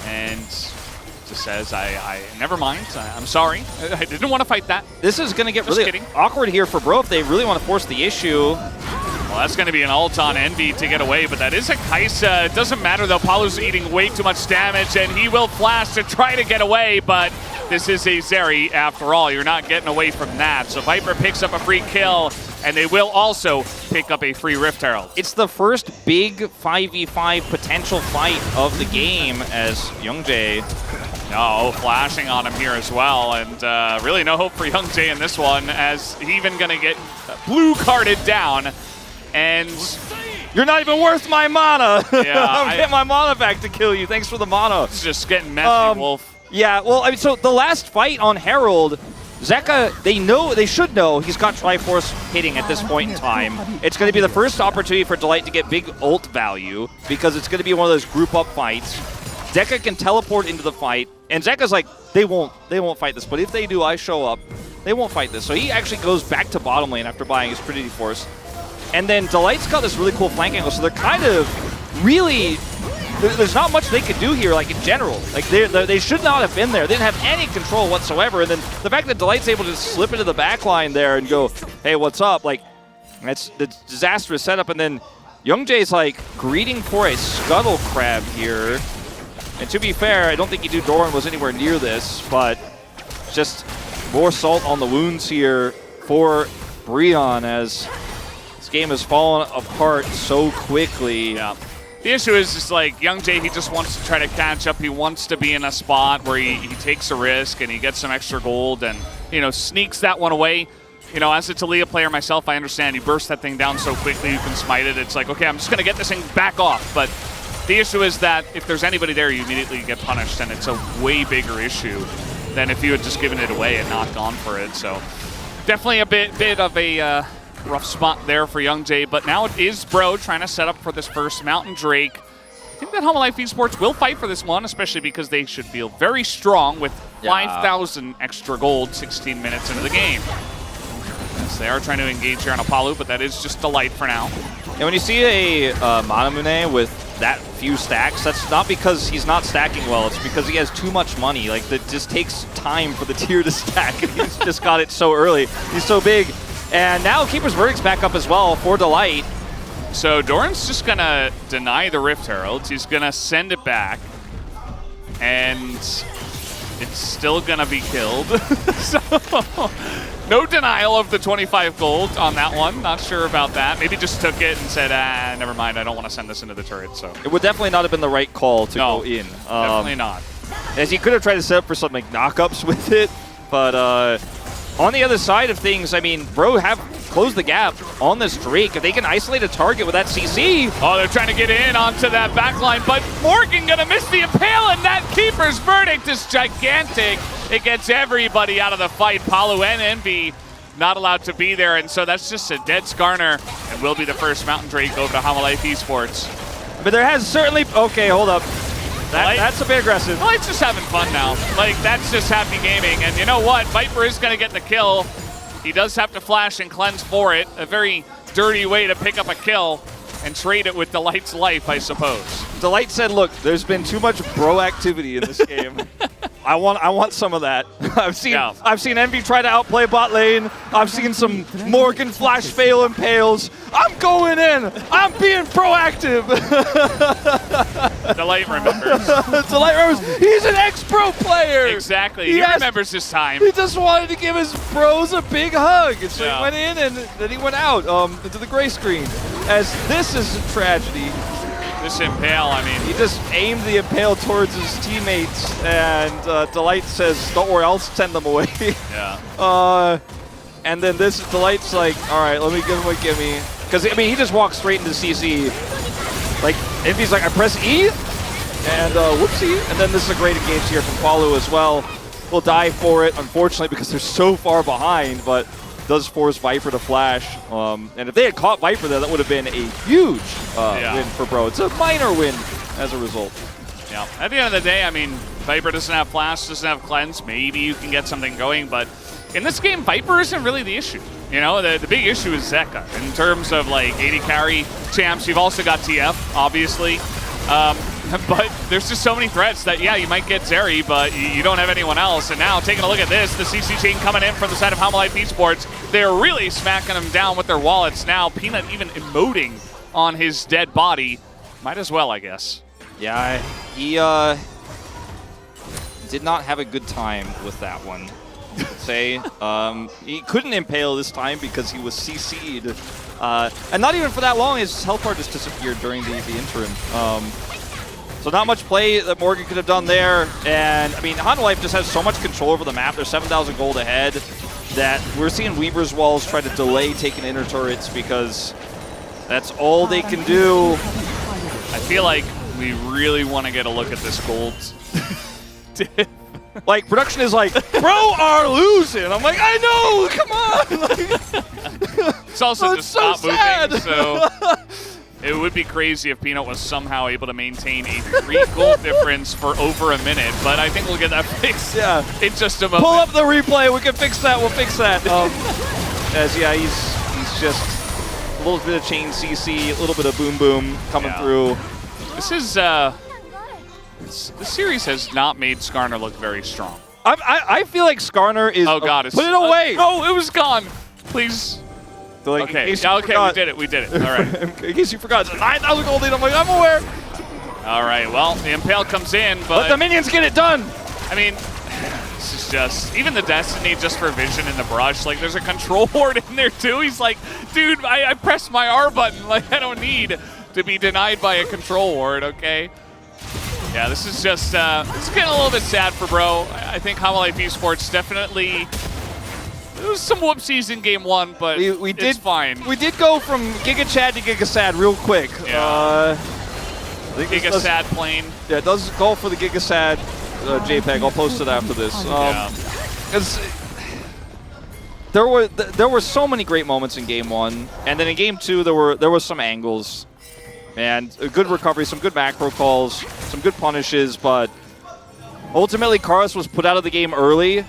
And just says, I never mind. I'm sorry. I didn't want to fight that. This is going to get Just really kidding. awkward here for Bro if they really want to force the issue. Well, that's going to be an ult on Envy to get away, but that is a Kaisa. It doesn't matter, though. Palu's eating way too much damage, and he will flash to try to get away, but this is a Zeri after all. You're not getting away from that. So Viper picks up a free kill, and they will also pick up a free Rift Herald. It's the first big 5v5 potential fight of the game as Youngjae. No, flashing on him here as well, and really no hope for Youngjae in this one, as he's even going to get blue carded down. And you're not even worth my mana. Yeah, I'm getting my mana back to kill you. Thanks for the mana. It's just getting messy, Wolf. Yeah, well, I mean, so the last fight on Herald, Zeka, they should know he's got Triforce hitting at this point in time. It's going to be the first opportunity for Delight to get big ult value because it's going to be one of those group up fights. Zeka can teleport into the fight, and Zeka's like, they won't fight this, but if they do, I show up. They won't fight this. So he actually goes back to bottom lane after buying his Trinity Force. And then Delight's got this really cool flank angle, so they're kind of really, there's not much they could do here, like in general. Like they should not have been there. They didn't have any control whatsoever. And then the fact that Delight's able to just slip into the back line there and go, hey, what's up? Like, that's the disastrous setup. And then Youngjae's like greeting for a Scuttle Crab here. And to be fair, I don't think Edu Doran was anywhere near this, but just more salt on the wounds here for Breon as this game has fallen apart so quickly. Yeah. The issue is just like Youngjae, he just wants to try to catch up. He wants to be in a spot where he takes a risk and he gets some extra gold and, you know, sneaks that one away. You know, as a Taliyah player myself, I understand you burst that thing down so quickly you can smite it. It's like, okay, I'm just going to get this thing back off. But the issue is that if there's anybody there, you immediately get punished, and it's a way bigger issue than if you had just given it away and not gone for it. So definitely a bit of a rough spot there for Youngjae, but now it is Bro trying to set up for this first Mountain Drake. I think that Hanwha Life Esports will fight for this one, especially because they should feel very strong with 5,000 extra gold 16 minutes into the game. Yes, they are trying to engage here on Apollo, but that is just Delight for now. And when you see a Manamune with that few stacks, that's not because he's not stacking well, it's because he has too much money. Like, it just takes time for the tier to stack, and he's just got it so early. He's so big. And now Keeper's Verdict's back up as well for Delight. So Doran's just going to deny the Rift Herald. He's going to send it back. And it's still going to be killed. So no denial of the 25 gold on that one. Not sure about that. Maybe just took it and said, never mind. I don't want to send this into the turret. So it would definitely not have been the right call to go in. Definitely not. as he could have tried to set up for some like knockups with it, but on the other side of things, I mean, Bro have closed the gap on this Drake. If they can isolate a target with that CC. Oh, they're trying to get in onto that backline, but Morgan gonna miss the impale, and that keeper's verdict is gigantic. It gets everybody out of the fight. Palu and Envy not allowed to be there, and so that's just a dead Skarner, and will be the first Mountain Drake over to Hanwha Life Esports. But there has certainly, okay, hold up. That's a bit aggressive. Well, it's just having fun now. Like, that's just happy gaming. And you know what? Viper is going to get the kill. He does have to flash and cleanse for it. A very dirty way to pick up a kill and trade it with Delight's life, I suppose. Delight said, look, there's been too much bro activity in this game. I want some of that. I've seen Envy try to outplay bot lane. I've seen some Morgan flash fail impales. I'm going in. I'm being proactive. Delight remembers. Delight remembers. He's an ex-pro player. Exactly. He remembers his time. He just wanted to give his bros a big hug. And so he went in and then he went out into the gray screen. As this is a tragedy. This impale, I mean. He just aimed the impale towards his teammates, and Delight says, don't worry, I'll send them away. Yeah. And then this Delight's like, all right, let me give him a gimme. Because, I mean, he just walks straight into CC. Like, Envy's like, I press E, and whoopsie. And then this is a great engage here from Palu as well. Will die for it, unfortunately, because they're so far behind, but does force Viper to flash. And if they had caught Viper there, that would have been a huge win for Bro. It's a minor win as a result. Yeah. At the end of the day, I mean, Viper doesn't have flash, doesn't have cleanse. Maybe you can get something going, but in this game, Viper isn't really the issue. You know, the big issue is Zeka. In terms of, like, AD carry champs, you've also got TF, obviously. But there's just so many threats that, yeah, you might get Zeri, but you don't have anyone else. And now, taking a look at this, the CC chain coming in from the side of Hanwha Life Esports. They're really smacking them down with their wallets now. Peanut even emoting on his dead body. Might as well, I guess. Yeah, he did not have a good time with that one, I would say. He couldn't impale this time because he was CC'd. And not even for that long, his health bar just disappeared during the interim. So not much play that Morgan could have done there. And, I mean, Hanwha Life just has so much control over the map. They're 7,000 gold ahead that we're seeing Weaver's Walls try to delay taking inner turrets because that's all they can do. I feel like we really want to get a look at this gold. Like, production is like, bro are losing. I'm like, I know, come on. Like, it's also it's just stop so sad. moving, so it would be crazy if Peanut was somehow able to maintain a 3 gold difference for over a minute, but I think we'll get that fixed in just a moment. Pull up the replay, we can fix that, we'll fix that. He's just a little bit of chain CC, a little bit of boom boom coming through. This is, this series has not made Skarner look very strong. I feel like Skarner is, oh God, put it away. Oh, it was gone, please. Like, okay, we did it. All right. In case you forgot, it's 9,000 gold lead. I'm like, I'm aware. All right, well, the Impale comes in, but let the minions get it done. I mean, this is just, even the Destiny just for vision in the brush, like there's a control ward in there too. He's like, dude, I pressed my R button. Like, I don't need to be denied by a control ward, okay? Yeah, this is just, it's getting a little bit sad for Bro. I think Hanwha Life Esports definitely, there was some whoopsies in game one, but it's fine. We did go from Giga Chad to Giga Sad real quick. Yeah. Giga Sad plane. Yeah, it does go for the Giga Sad JPEG. I'll post it after this. Because there were so many great moments in game one, and then in game two there were some angles, and a good recovery, some good macro calls, some good punishes, but ultimately Karis was put out of the game early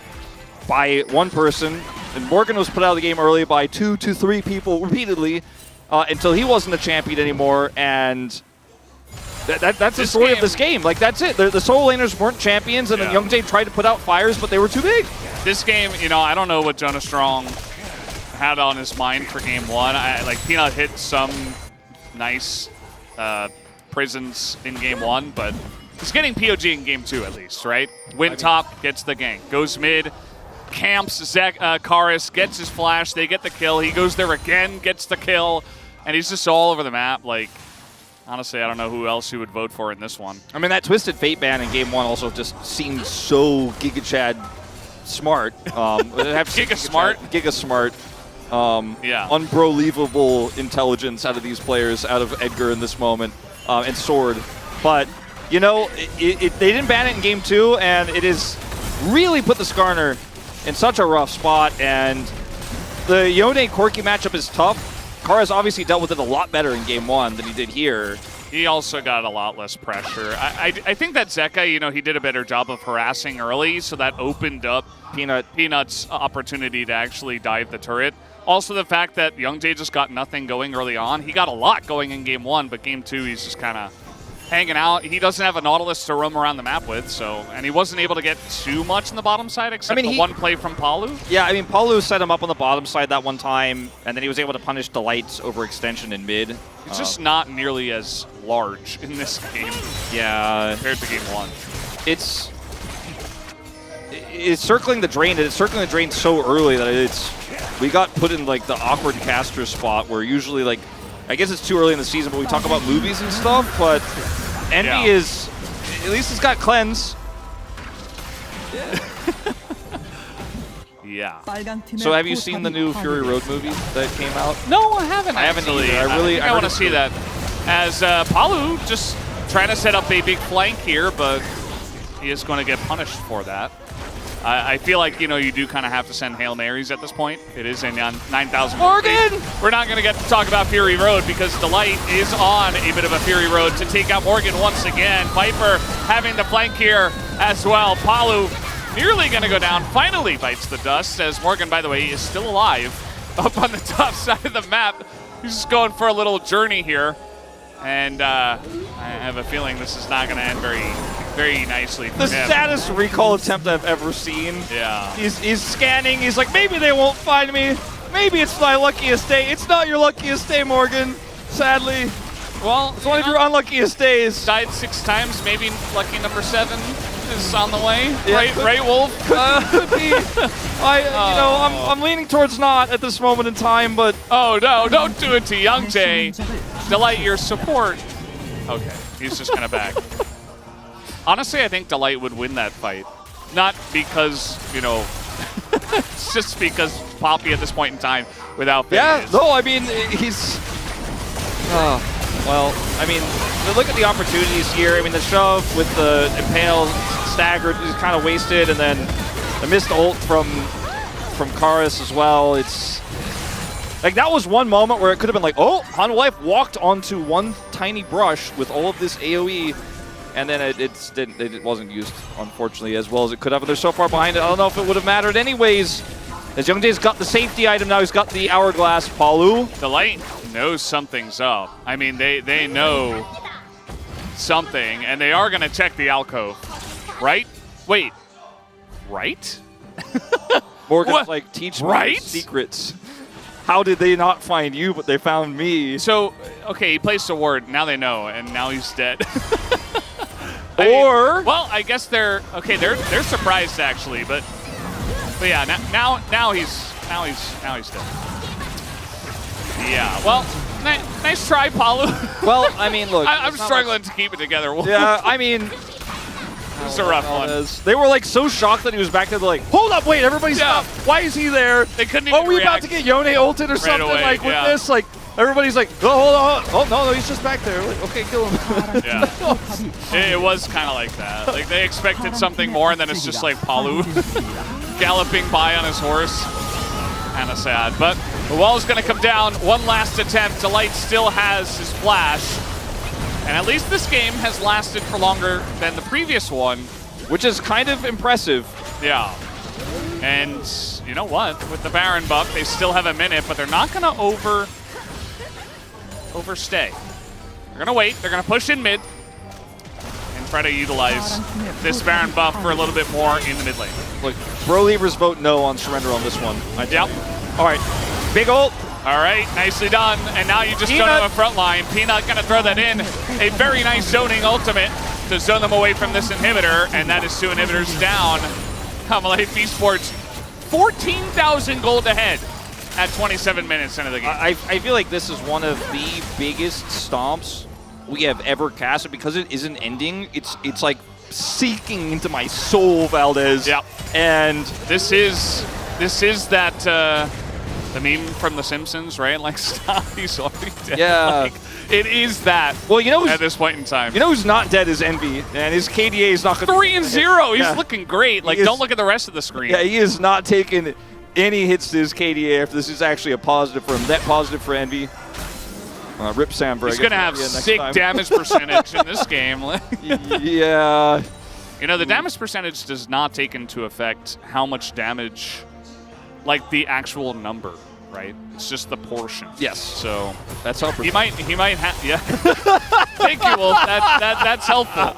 by one person, and Morgan was put out of the game early by 2 to 3 people repeatedly until he wasn't a champion anymore, and that's the story of this game. Like, that's it. The solo laners weren't champions, and then Youngjae tried to put out fires, but they were too big. This game, you know, I don't know what Jonah Strong had on his mind for game one. Like, Peanut hit some nice prisons in game one, but he's getting POG in game two at least, right? Win top, gets the gank. Goes mid, camps Karis, gets his flash, they get the kill. He goes there again, gets the kill, and he's just all over the map. Like, Honestly, I don't know who else you would vote for in this one. I mean, that Twisted Fate ban in Game 1 also just seemed so Giga Chad smart. Giga smart? Giga smart. Yeah. Unbelievable intelligence out of these players, out of Edgar in this moment, and Sword. But, you know, they didn't ban it in Game 2, and it has really put the Skarner in such a rough spot, and the Yone-Corki matchup is tough. Kara's obviously dealt with it a lot better in Game 1 than he did here. He also got a lot less pressure. I think that Zeka, you know, he did a better job of harassing early, so that opened up Peanut's opportunity to actually dive the turret. Also, the fact that Youngjae just got nothing going early on. He got a lot going in Game 1, but Game 2, he's just kind of hanging out. He doesn't have a Nautilus to roam around the map with, so, and he wasn't able to get too much in the bottom side except the one play from Palu. Yeah, I mean, Palu set him up on the bottom side that one time, and then he was able to punish Delight's overextension in mid. It's just not nearly as large in this game. Yeah. Compared to Game 1. It's circling the drain, and it's circling the drain so early that we got put in like the awkward caster spot where usually like, I guess it's too early in the season, but we talk about movies and stuff, but Envy is, at least it's got cleanse. Yeah. So have you seen the new Fury Road movie that came out? No, I haven't. I haven't actually. either. I want to see that. As Palu just trying to set up a big flank here, but he is going to get punished for that. I feel like, you know, you do kind of have to send Hail Marys at this point. It is a 9,000. Morgan! We're not going to get to talk about Fury Road because Delight is on a bit of a Fury Road to take out Morgan once again. Viper having the flank here as well. Palu nearly going to go down. Finally bites the dust as Morgan, by the way, is still alive up on the top side of the map. He's just going for a little journey here. And I have a feeling this is not going to end very nicely for The him. saddest recall attempt I've ever seen. Yeah. He's scanning. He's like, maybe they won't find me. Maybe it's my luckiest day. It's not your luckiest day, Morgan. Sadly. Well, it's one of your unluckiest days. Died 6 times. Maybe lucky number 7 is on the way. Yeah, right, Wolf? Could be. I'm leaning towards not at this moment in time, but oh no! Don't do it to Youngjae. Delight your support. Okay, he's just gonna back. Honestly, I think Delight would win that fight. Not because, you know, it's just because Poppy at this point in time without yeah, no, I mean, he's... well, I mean, look at the opportunities here. I mean, the shove with the impale staggered is kind of wasted, and then the missed ult from Karis as well. It's... like, that was one moment where it could have been like, oh, Hanwha Life walked onto one tiny brush with all of this AoE, and then it wasn't used, unfortunately, as well as it could have. But they're so far behind it, I don't know if it would have mattered anyways. As Youngjae's got the safety item now, he's got the Hourglass. Palu. Delight knows something's up. I mean, they know something, and they are going to check the alcove, right? Wait, right? Morgan's what? Like, teach me right? your secrets. How did they not find you, but they found me? So, okay, he placed a ward. Now they know, and now he's dead. Well, I guess they're surprised actually, but yeah, now he's dead. Yeah, well, nice try, Palu. Well, I mean, look, I'm struggling to keep it together. Yeah, I mean, this is a rough one. They were like so shocked that he was back there. They're like, hold up, wait, everybody stop. Why is he there? They couldn't even Are we about react to get Yone ulted or something? away, Like with yeah. this, like everybody's like, oh, hold on. Oh no, he's just back there. Like, okay, kill him. Yeah, it was kind of like that. Like they expected something more, and then it's just like Palu galloping by on his horse. Kind of sad, but the wall is going to come down. One last attempt. Delight still has his flash, and at least this game has lasted for longer than the previous one, which is kind of impressive. Yeah. And you know what? With the Baron buff, they still have a minute, but they're not going to overstay. They're going to wait. They're going to push in mid and try to utilize this Baron buff for a little bit more in the mid lane. Look, Bro Leavers vote no on surrender on this one. Yep. All right, big ult. All right, nicely done. And now you just don't have a front line. Peanut going to throw that in. A very nice zoning ultimate to zone them away from this inhibitor, and that is 2 inhibitors down. Life Esports 14,000 gold ahead at 27 minutes into the game. I feel like this is one of the biggest stomps we have ever cast, and because it isn't ending, it's like seeking into my soul, Valdez. Yeah. And This is that the meme from The Simpsons, right? Like, stop, he's already dead. Yeah. Like, it is that. well, you know at this point in time. you know who's not dead is Envy, and his KDA is not going 3-0. He's Yeah. looking great. Like, He is- don't look at the rest of the screen. Yeah, he is not taking any hits to his KDA. If this is actually a positive for him, net positive for Envy. Rip Samber. He's gonna have sick damage percentage in this game. Yeah. You know, the damage percentage does not take into effect how much damage, like the actual number, right? It's just the portion. Yes. So That's helpful. he might have, yeah. Thank you, Wolf. That's helpful.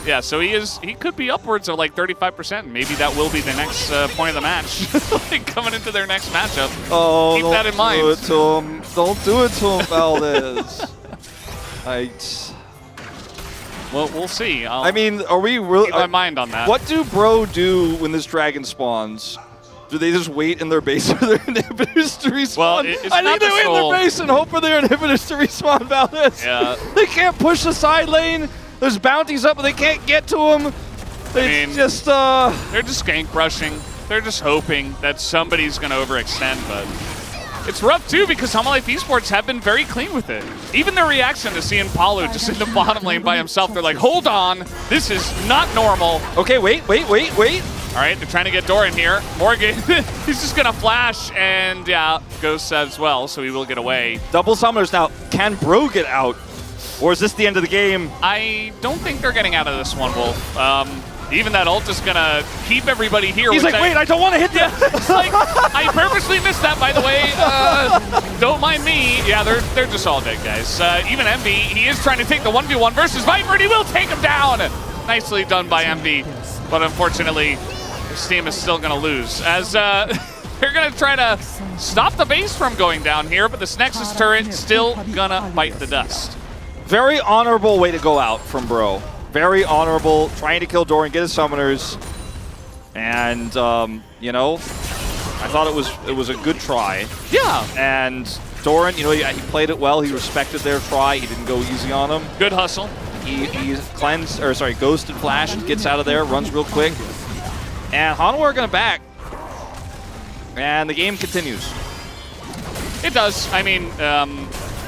Yeah, so he could be upwards of like 35%. Maybe that will be the next point of the match, like coming into their next matchup. Oh, Keep that in mind. Don't do it to him. Don't do it to him, Valdez. Well, we'll see. I mean, are we really? keep my mind on that. What do Bro do when this dragon spawns? Do they just wait in their base for their inhibitors to respawn? Well, it's I not think they the wait in soul. their base and hope for their inhibitors to respawn, Valdez. Yeah. They can't push the side lane. There's bounties up, but they can't get to them. It's mean- just, They're just gank brushing. They're just hoping that somebody's going to overextend, but it's rough too because Homolife Esports have been very clean with it. Even their reaction to seeing Palu just in the bottom lane by himself, they're like, hold on, this is not normal. okay, wait. All right, they're trying to get Doran here. Morgan, he's just going to flash, and yeah, Ghost as well, so he will get away. Double summoners now. Can Bro get out? Or is this the end of the game? I don't think they're getting out of this one, Wolf. Even that ult is going to keep everybody here. He's which like, wait, I don't want to hit them. It's like, I purposely missed that, by the way. Don't mind me. Yeah, they're just all dead, guys. Even Envy, he is trying to take the 1v1 versus Viper, and he will take him down. Nicely done by Envy, but unfortunately, his team is still going to lose. As they're going to try to stop the base from going down here, but this Nexus turret still going to bite the dust. Very honorable way to go out from Bro. Very honorable, trying to kill Doran, get his summoners. And, you know, I thought it was a good try. Yeah. And Doran, you know, he played it well. He respected their try. He didn't go easy on them. Good hustle. He Ghost and Flash, gets out of there, runs real quick. And Hanwha are going to back. And the game continues. It does. I mean,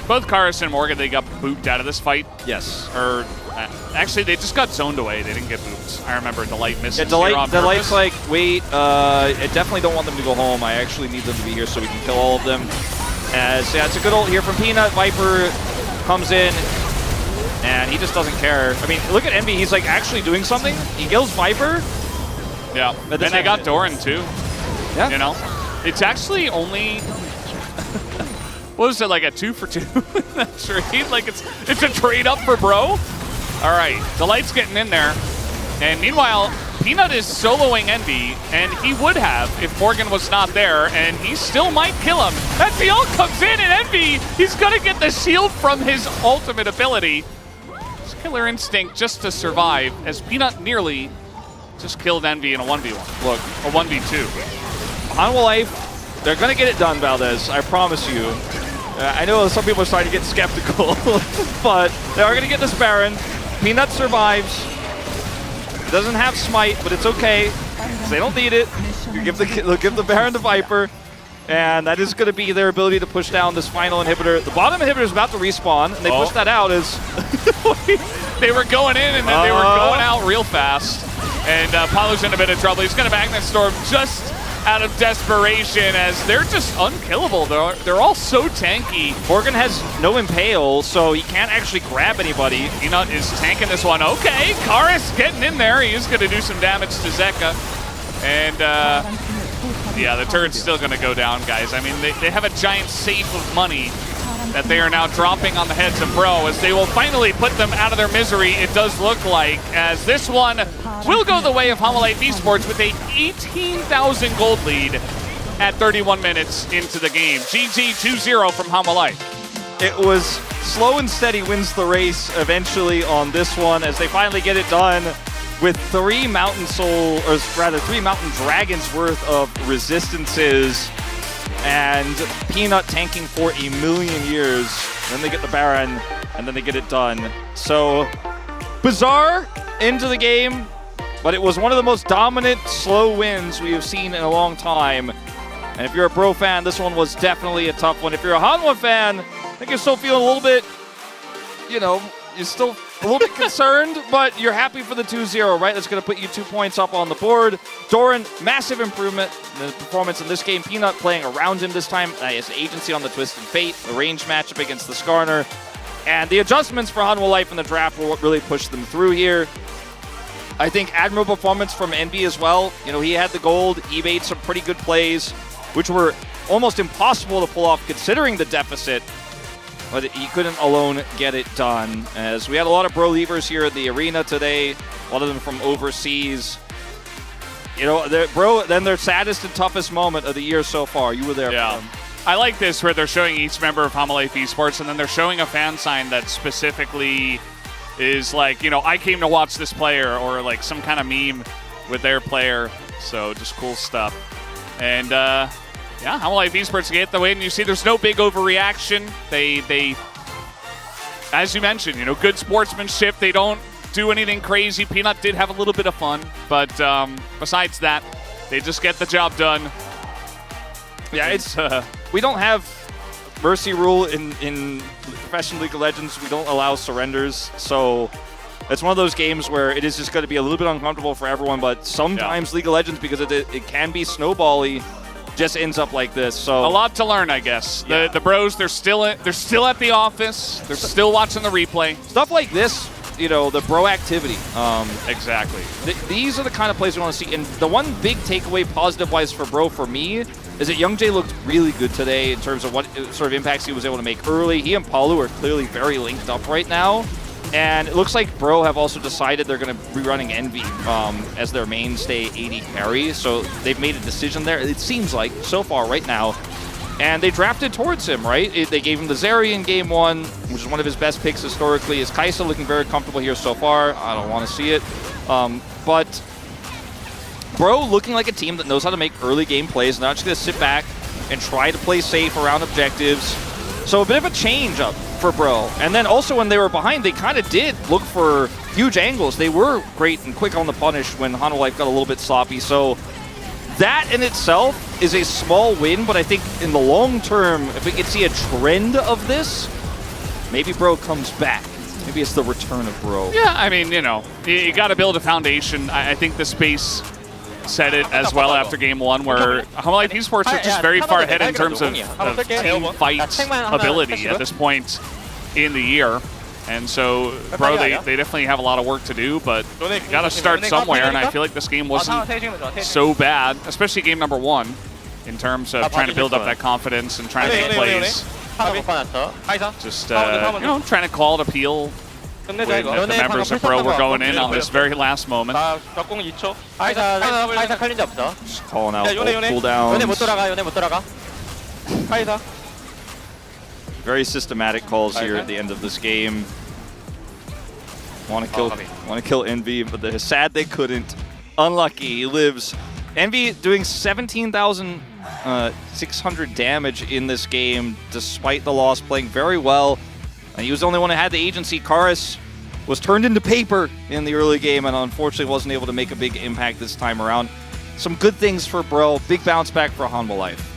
both Karis and Morgan, they got booped out of this fight. Yes. Or actually, they just got zoned away. They didn't get booped. I remember Delight missing. Yeah, zero on Delight's purpose. like, wait, I definitely don't want them to go home. I actually need them to be here so we can kill all of them. So yeah, it's a good ult here from Peanut. Viper comes in, and he just doesn't care. I mean, look at Envy. He's like actually doing something. He kills Viper. Yeah, But and they got Doran too. Yeah. You know, it's actually only what was it, like a 2 for 2 in that trade? Like it's a trade up for Bro. All right, Delight's getting in there, and meanwhile, Peanut is soloing Envy, and he would have if Morgan was not there, and he still might kill him. As the ult comes in, and Envy, he's gonna get the shield from his ultimate ability. It's Killer Instinct just to survive, as Peanut nearly just killed Envy in a 1v1. Look, a 1v2. Hanwha Life, they're going to get it done, Valdez. I promise you. I know some people are starting to get skeptical, but they are going to get this Baron. Peanut survives. It doesn't have Smite, but it's okay. They don't need it. They'll give the Baron to Viper, and that is going to be their ability to push down this final inhibitor. The bottom inhibitor is about to respawn, and they push that out as... They were going in, and then they were going out real fast. And Palu's in a bit of trouble. He's going to Magnet Storm just out of desperation, as they're just unkillable. They're all so tanky. Morgan has no Impale, so he can't actually grab anybody. Peanut is tanking this one. Okay, Karis getting in there. He is going to do some damage to Zeka. And, yeah, the turret's still going to go down, guys. I mean, they have a giant safe of money that they are now dropping on the heads of Bro, as they will finally put them out of their misery, it does look like, as this one will go the way of Homolife Esports with a 18,000 gold lead at 31 minutes into the game. GG 2-0 from Homolife. It was slow and steady wins the race eventually on this one, as they finally get it done with 3 Mountain Dragons worth of resistances, and Peanut tanking for a million years. Then they get the Baron, and then they get it done. So bizarre into the game, but it was one of the most dominant slow wins we have seen in a long time. And if you're a Bro fan, this one was definitely a tough one. If you're a Hanwha fan, I think you're still feeling a little bit, you're still a little bit concerned, but you're happy for the 2-0, right? That's going to put you 2 points up on the board. Doran, massive improvement in the performance in this game. Peanut playing around him this time. His agency on the Twisted Fate, the range matchup against the Skarner. And the adjustments for Hanwha Life in the draft were what really pushed them through here. I think admirable performance from Envy as well. He had the gold. He made some pretty good plays, which were almost impossible to pull off considering the deficit. But he couldn't alone get it done, as we had a lot of Bro leavers here in the arena today, a lot of them from overseas. Their saddest and toughest moment of the year so far. You were there for them. I like this where they're showing each member of Hanwha Life Esports, and then they're showing a fan sign that specifically is like, I came to watch this player, or like some kind of meme with their player. So just cool stuff. And Hanwha Life Esports get the win. You see there's no big overreaction. They as you mentioned, good sportsmanship. They don't do anything crazy. Peanut did have a little bit of fun, but besides that, they just get the job done. Yeah, we don't have Mercy rule in Professional League of Legends. We don't allow surrenders, so it's one of those games where it is just going to be a little bit uncomfortable for everyone, but sometimes League of Legends, because it can be snowbally, just ends up like this. So a lot to learn, I guess. Yeah. The Bros, they're still at the office. They're still watching the replay. Stuff like this, the Bro activity. Exactly. These are the kind of plays we want to see. And the one big takeaway positive-wise for Bro for me is that Young Jae looked really good today in terms of what sort of impacts he was able to make early. He and Palu are clearly very linked up right now. And it looks like Bro have also decided they're going to be running Envy as their mainstay AD carry. So they've made a decision there, it seems like, so far right now. And they drafted towards him, right? They gave him the Zeri in Game 1, which is one of his best picks historically. Is Kaisa looking very comfortable here so far? I don't want to see it. But Bro looking like a team that knows how to make early game plays, not just going to sit back and try to play safe around objectives. So a bit of a change up for Bro. And then also when they were behind, they kind of did look for huge angles. They were great and quick on the punish when Hanwha Life got a little bit sloppy. So that in itself is a small win, but I think in the long term, if we could see a trend of this, maybe Bro comes back. Maybe it's the return of Bro. Yeah, I mean, you got to build a foundation. I think the space said it as well after Game 1, where Hanwha Life Esports are just very far ahead in terms of team fight ability at this point in the year. And so, Bro, they definitely have a lot of work to do, but you got to start somewhere, and I feel like this game wasn't so bad, especially game number 1, in terms of trying to build up that confidence and trying to make plays. Just, trying to call it appeal when the members of Bro were going in on this very last moment. 카이사 칼린지 없어. Just calling out cooldowns. 못 돌아가. 카이사. Very systematic calls here at the end of this game. Want to kill Envy, but they're sad they couldn't. Unlucky, he lives. Envy doing 17,600 damage in this game, despite the loss, playing very well. And he was the only one who had the agency. Karis was turned into paper in the early game and unfortunately wasn't able to make a big impact this time around. Some good things for Bro. Big bounce back for Hanwha Life.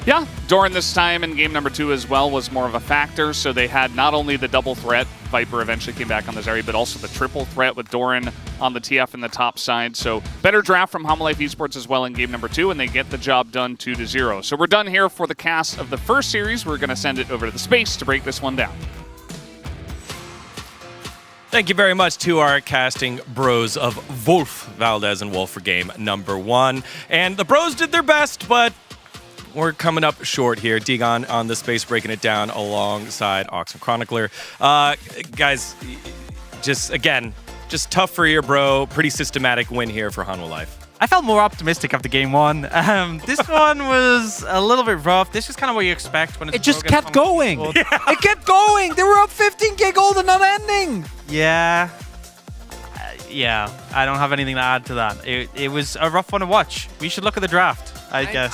Yeah, Doran this time in game number 2 as well was more of a factor. So they had not only the double threat, Viper eventually came back on the Zeri, but also the triple threat with Doran on the TF in the top side. So better draft from Hanwha Life Esports as well in game number 2, and they get the job done 2-0. So we're done here for the cast of the first series. We're going to send it over to the space to break this one down. Thank you very much to our casting bros of Wolf, Valdez, and Wolf for game number 1. And the bros did their best, but we're coming up short here. Digon on the space breaking it down alongside Oxen Chronicler. Guys, just tough for your Bro. Pretty systematic win here for Hanwha Life. I felt more optimistic after game 1. This one was a little bit rough. This is kind of what you expect when it's It just kept going. It kept going. They were up 15k gold and not ending. Yeah. Yeah, I don't have anything to add to that. It was a rough one to watch. We should look at the draft, I guess.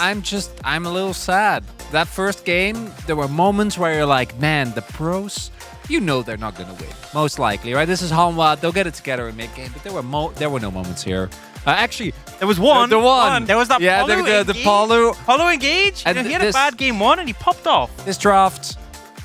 I'm a little sad. that first game, there were moments where you're like, man, the pros, you know they're not going to win. Most likely, right? This is Hanwha. They'll get it together in mid-game, but there were no moments here. Actually, There was one. The one. There was that Yeah, Polu the engage. Polu. Polu engage. And He had a this- bad game 1 and he popped off. This draft,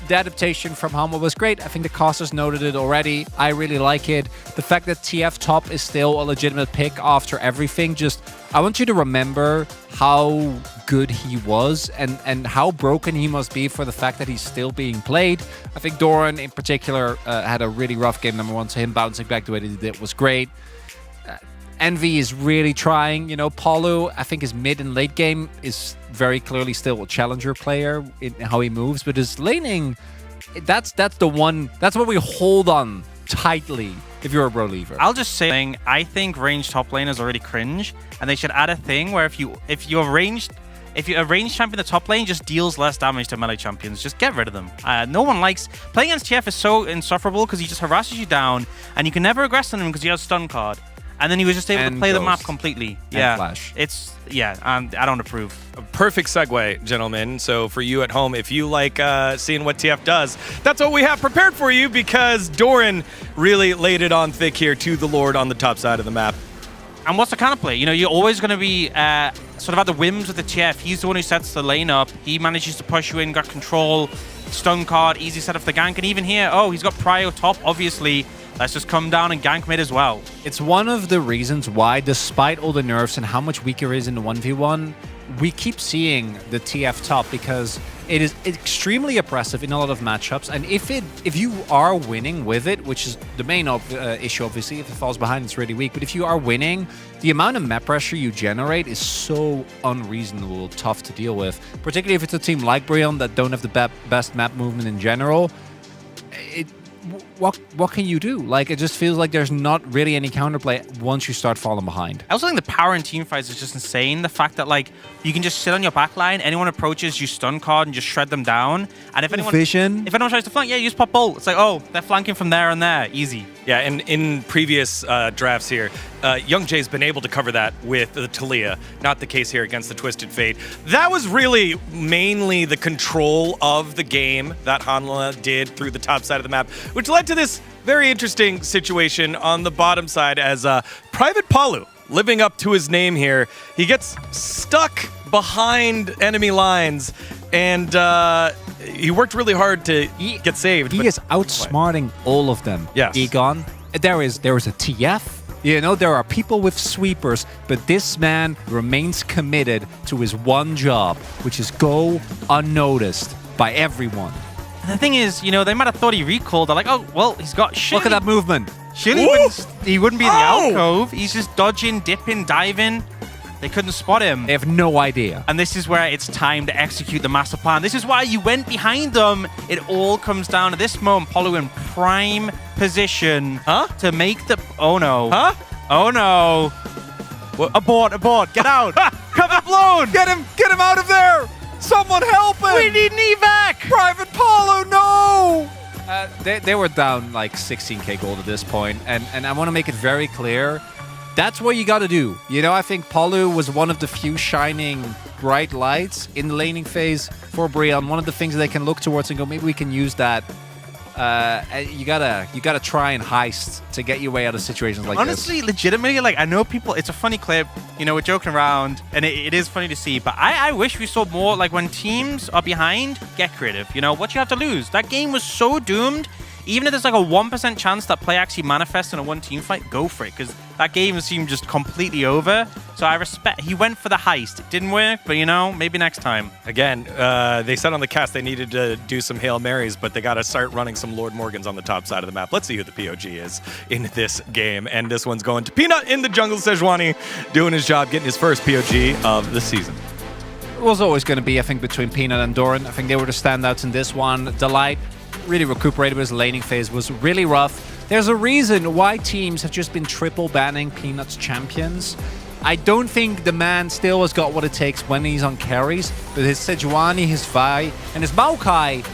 the adaptation from Hanwha was great. I think the casters noted it already. I really like it. The fact that TF top is still a legitimate pick after everything. Just, I want you to remember how good he was and how broken he must be for the fact that he's still being played. I think Doran in particular had a really rough game number 1, so him bouncing back the way that he did was great. Envy is really trying. Polu, I think his mid and late game is very clearly still a challenger player in how he moves, but his laning, that's the one, that's what we hold on tightly if you're a bro leaver. I'll just say, I think ranged top lane is already cringe, and they should add a thing where if you're a ranged champion in the top lane just deals less damage to melee champions, just get rid of them. No one likes playing against TF is so insufferable because he just harasses you down, and you can never aggress on him because he has stun card. And then he was just able to play the map completely. Yeah, Flash. I don't approve. A perfect segue, gentlemen. So for you at home, if you like seeing what TF does, that's what we have prepared for you, because Doran really laid it on thick here to the Lord on the top side of the map. And what's the counterplay? You're always going to be sort of at the whims of the TF. He's the one who sets the lane up. He manages to push you in, got control, stun card, easy setup for the gank. And even here, he's got prio top, obviously. Let's just come down and gank mid as well. It's one of the reasons why, despite all the nerfs and how much weaker it is in the 1v1, we keep seeing the TF top, because it is extremely oppressive in a lot of matchups. And if you are winning with it, which is the main issue, obviously, if it falls behind, it's really weak. But if you are winning, the amount of map pressure you generate is so unreasonable, tough to deal with. Particularly if it's a team like Brion that don't have the best map movement in general. What can you do? Like, it just feels like there's not really any counterplay once you start falling behind. I also think the power in team fights is just insane. The fact that, like, you can just sit on your back line, anyone approaches, you stun card and just shred them down. And if anyone tries to flank, you just pop bolt. It's like, they're flanking from there and there. Easy. Yeah, and in previous drafts here, Young Jay's been able to cover that with the Talia. Not the case here against the Twisted Fate. That was really mainly the control of the game that Hanwha did through the top side of the map, which led to this very interesting situation on the bottom side as Private Polu, living up to his name here, he gets stuck behind enemy lines, and he worked really hard to get saved. He is outsmarting all of them. Yes. Egon, there is a TF. There are people with sweepers, but this man remains committed to his one job, which is go unnoticed by everyone. And the thing is, they might have thought he recalled. They're like, he's got shit. Look at that movement. Surely he wouldn't be in the alcove. He's just dodging, dipping, diving. They couldn't spot him. They have no idea. And this is where it's time to execute the master plan. This is why you went behind them. It all comes down to this moment. Polu in prime position to make the... Oh, no. Huh? Oh, no. What? Abort. Get out. Cover blown. Get him out of there. Someone help him. We need an evac. Private Polu, no. They were down like 16k gold at this point, and I want to make it very clear. That's what you got to do. I think Polu was one of the few shining bright lights in the laning phase for Brion. One of the things they can look towards and go, maybe we can use that. You gotta try and heist to get your way out of situations like Honestly, legitimately, like, I know people, it's a funny clip, we're joking around, and it is funny to see, but I wish we saw more, like, when teams are behind, get creative. What you have to lose. That game was so doomed. Even if there's like a 1% chance that play actually manifests in a one team fight, go for it, because that game seemed just completely over. So I respect, he went for the heist. It didn't work, but maybe next time. Again, they said on the cast they needed to do some Hail Marys, but they got to start running some Lord Morgans on the top side of the map. Let's see who the POG is in this game. And this one's going to Peanut in the jungle. Sejuani doing his job, getting his first POG of the season. It was always going to be, I think, between Peanut and Doran. I think they were the standouts in this one. Delight really recuperated, but his laning phase was really rough. There's a reason why teams have just been triple banning Peanut's champions. I don't think the man still has got what it takes when he's on carries, but his Sejuani, his Vi, and his Maokai,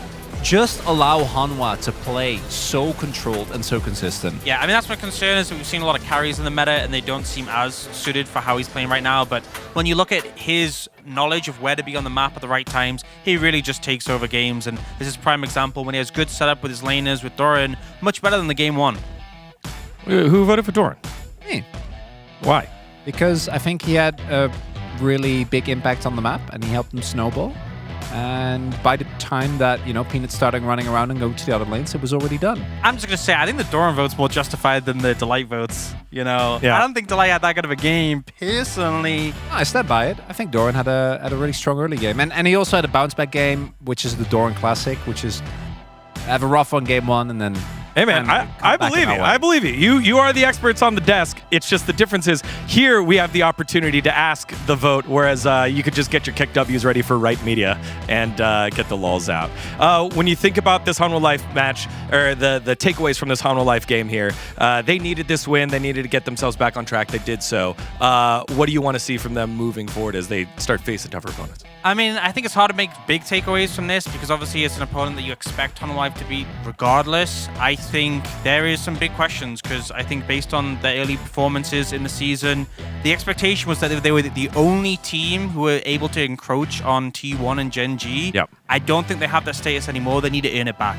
just allow Hanwha to play so controlled and so consistent. Yeah, I mean, that's my concern is that we've seen a lot of carries in the meta and they don't seem as suited for how he's playing right now. But when you look at his knowledge of where to be on the map at the right times, he really just takes over games. And this is a prime example when he has good setup with his laners, with Doran, much better than the game one. Who voted for Doran? Me. Why? Because I think he had a really big impact on the map and he helped them snowball. And by the time that, Peanut started running around and going to the other lanes, it was already done. I'm just going to say, I think the Doran vote's more justified than the Delight votes. Yeah. I don't think Delight had that good of a game, personally. I stand by it. I think Doran had a really strong early game. And he also had a bounce back game, which is the Doran Classic, which is have a rough on game one and then... Hey man, I believe you. I believe you. You are the experts on the desk. It's just the difference is here we have the opportunity to ask the vote, whereas you could just get your kick W's ready for Right Media and get the lulls out. When you think about this Hanwha Life match, or the takeaways from this Hanwha Life game here, they needed this win. They needed to get themselves back on track. They did so. What do you want to see from them moving forward as they start facing tougher opponents? I mean, I think it's hard to make big takeaways from this because obviously it's an opponent that you expect Hanwha Life to beat regardless. I think there is some big questions because I think based on the early performances in the season, the expectation was that they were the only team who were able to encroach on T1 and Gen G. Yep. I don't think they have that status anymore. They need to earn it back.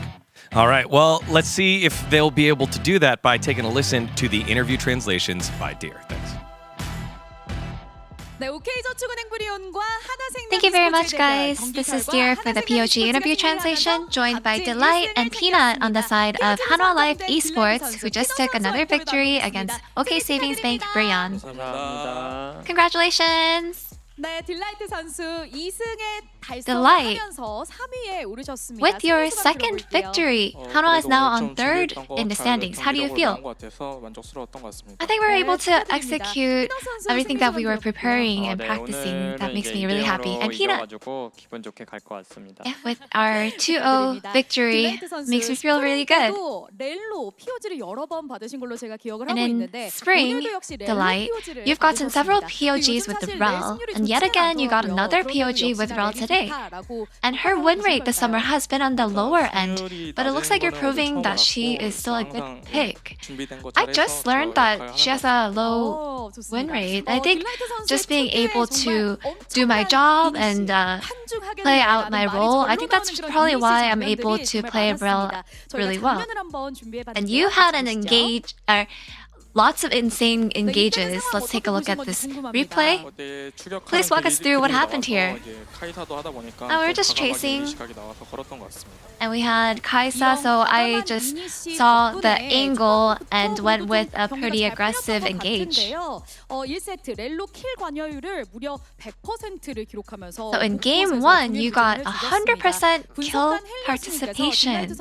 All right, well, let's see if they'll be able to do that by taking a listen to the interview translations by Deer. Thanks. Thank you very much, guys. This is Deer for the POG interview translation, joined by Delight and Peanut on the side of Hanwha Life Esports, who just took another victory against OK Savings Bank Brian. Congratulations! Delight, with your second victory, Hanwha is now on third in the standings. How do you feel? I think we're able to execute everything that we were preparing and practicing. That makes me really happy. And Peanut, yeah, with our 2-0 victory, makes me feel really good. And in spring, Delight, you've gotten several POGs with the Rel, and yet again you got another POG with Rel today. And her win rate this summer has been on the lower end, but it looks like you're proving that she is still a good pick. I just learned that she has a low win rate. I think just being able to do my job and play out my role, I think that's probably why I'm able to play Rel really well. And you had an lots of insane engages. Let's take a look at this replay. Please walk us through what happened here. We were just chasing, and we had Kaisa, so I just saw the angle and went with a pretty aggressive engage. So in game one, you got 100% kill participation.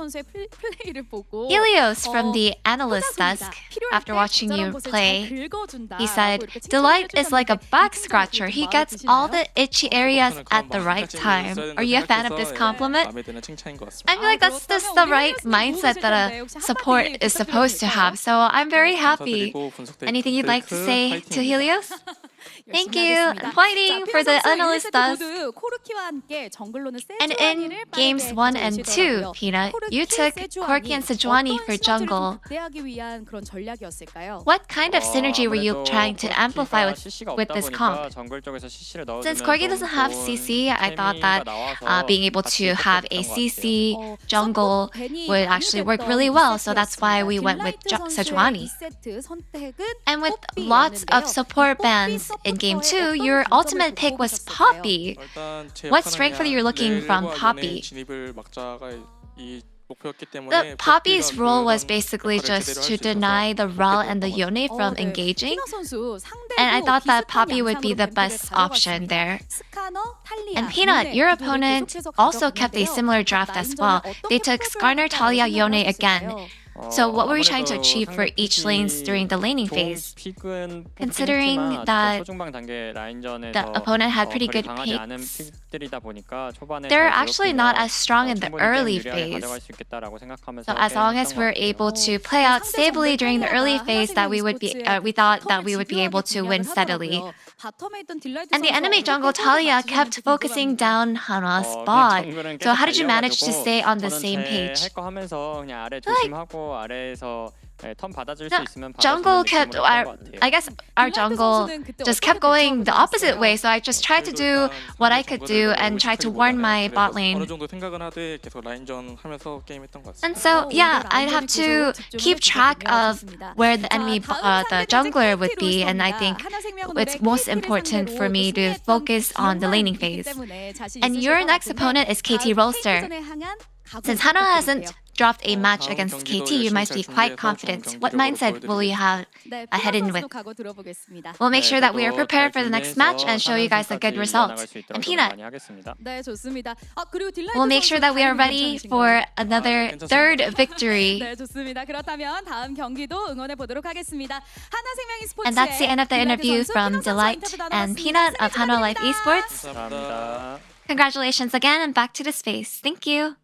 Helios from the analyst desk, after watching you play, he said, Delight is like a back scratcher. He gets all the itchy areas at the right time. Are you a fan of this compliment? I feel like that's just the right mindset that a support is supposed to have. So I'm very happy. Anything you'd like to say to Helios? Thank you. I'm fighting for the analyst desk. And in games 1 and 2, Peanut, you took Corki and Sejuani for jungle. What kind of synergy were you trying to amplify with this comp? Since Corki doesn't have CC, I thought that being able to have a CC jungle would actually work really well, so that's why we went with Sejuani. And with lots of support bans in Game 2, your ultimate pick was Poppy. What strength are you looking from Poppy? The Poppy's role was basically just to deny the Rel and the Yone from engaging, and I thought that Poppy would be the best option there. And Peanut, your opponent also kept a similar draft as well. They took Skarner, Talia, Yone again. So what were you trying to achieve for each lanes during the laning phase? Considering that the opponent had pretty good picks, they're actually not as strong in the early phase. So as long as we're able to play out stably during the early phase, that we thought that we would be able to win steadily. And the enemy jungle Talia kept focusing down Hanwha's bot. So how did you manage to stay on the same page? Jungle kept, I guess our jungle just kept going the opposite way, so I just tried to do what I could do and try to warn my bot lane. And so yeah, I'd have to keep track of where the enemy, the jungler would be, and I think it's most important for me to focus on the laning phase. And your next opponent is KT Rolster. Since Hanwha hasn't dropped a match against KT, you might be quite confident. What mindset will you have head in with? We'll make sure that we are prepared for the next match and show you guys a good result. And Peanut, we'll make sure that we are ready for another third victory. And that's the end of the interview from Delight and Peanut of Hanwha Life Esports. Congratulations again, and back to the space. Thank you.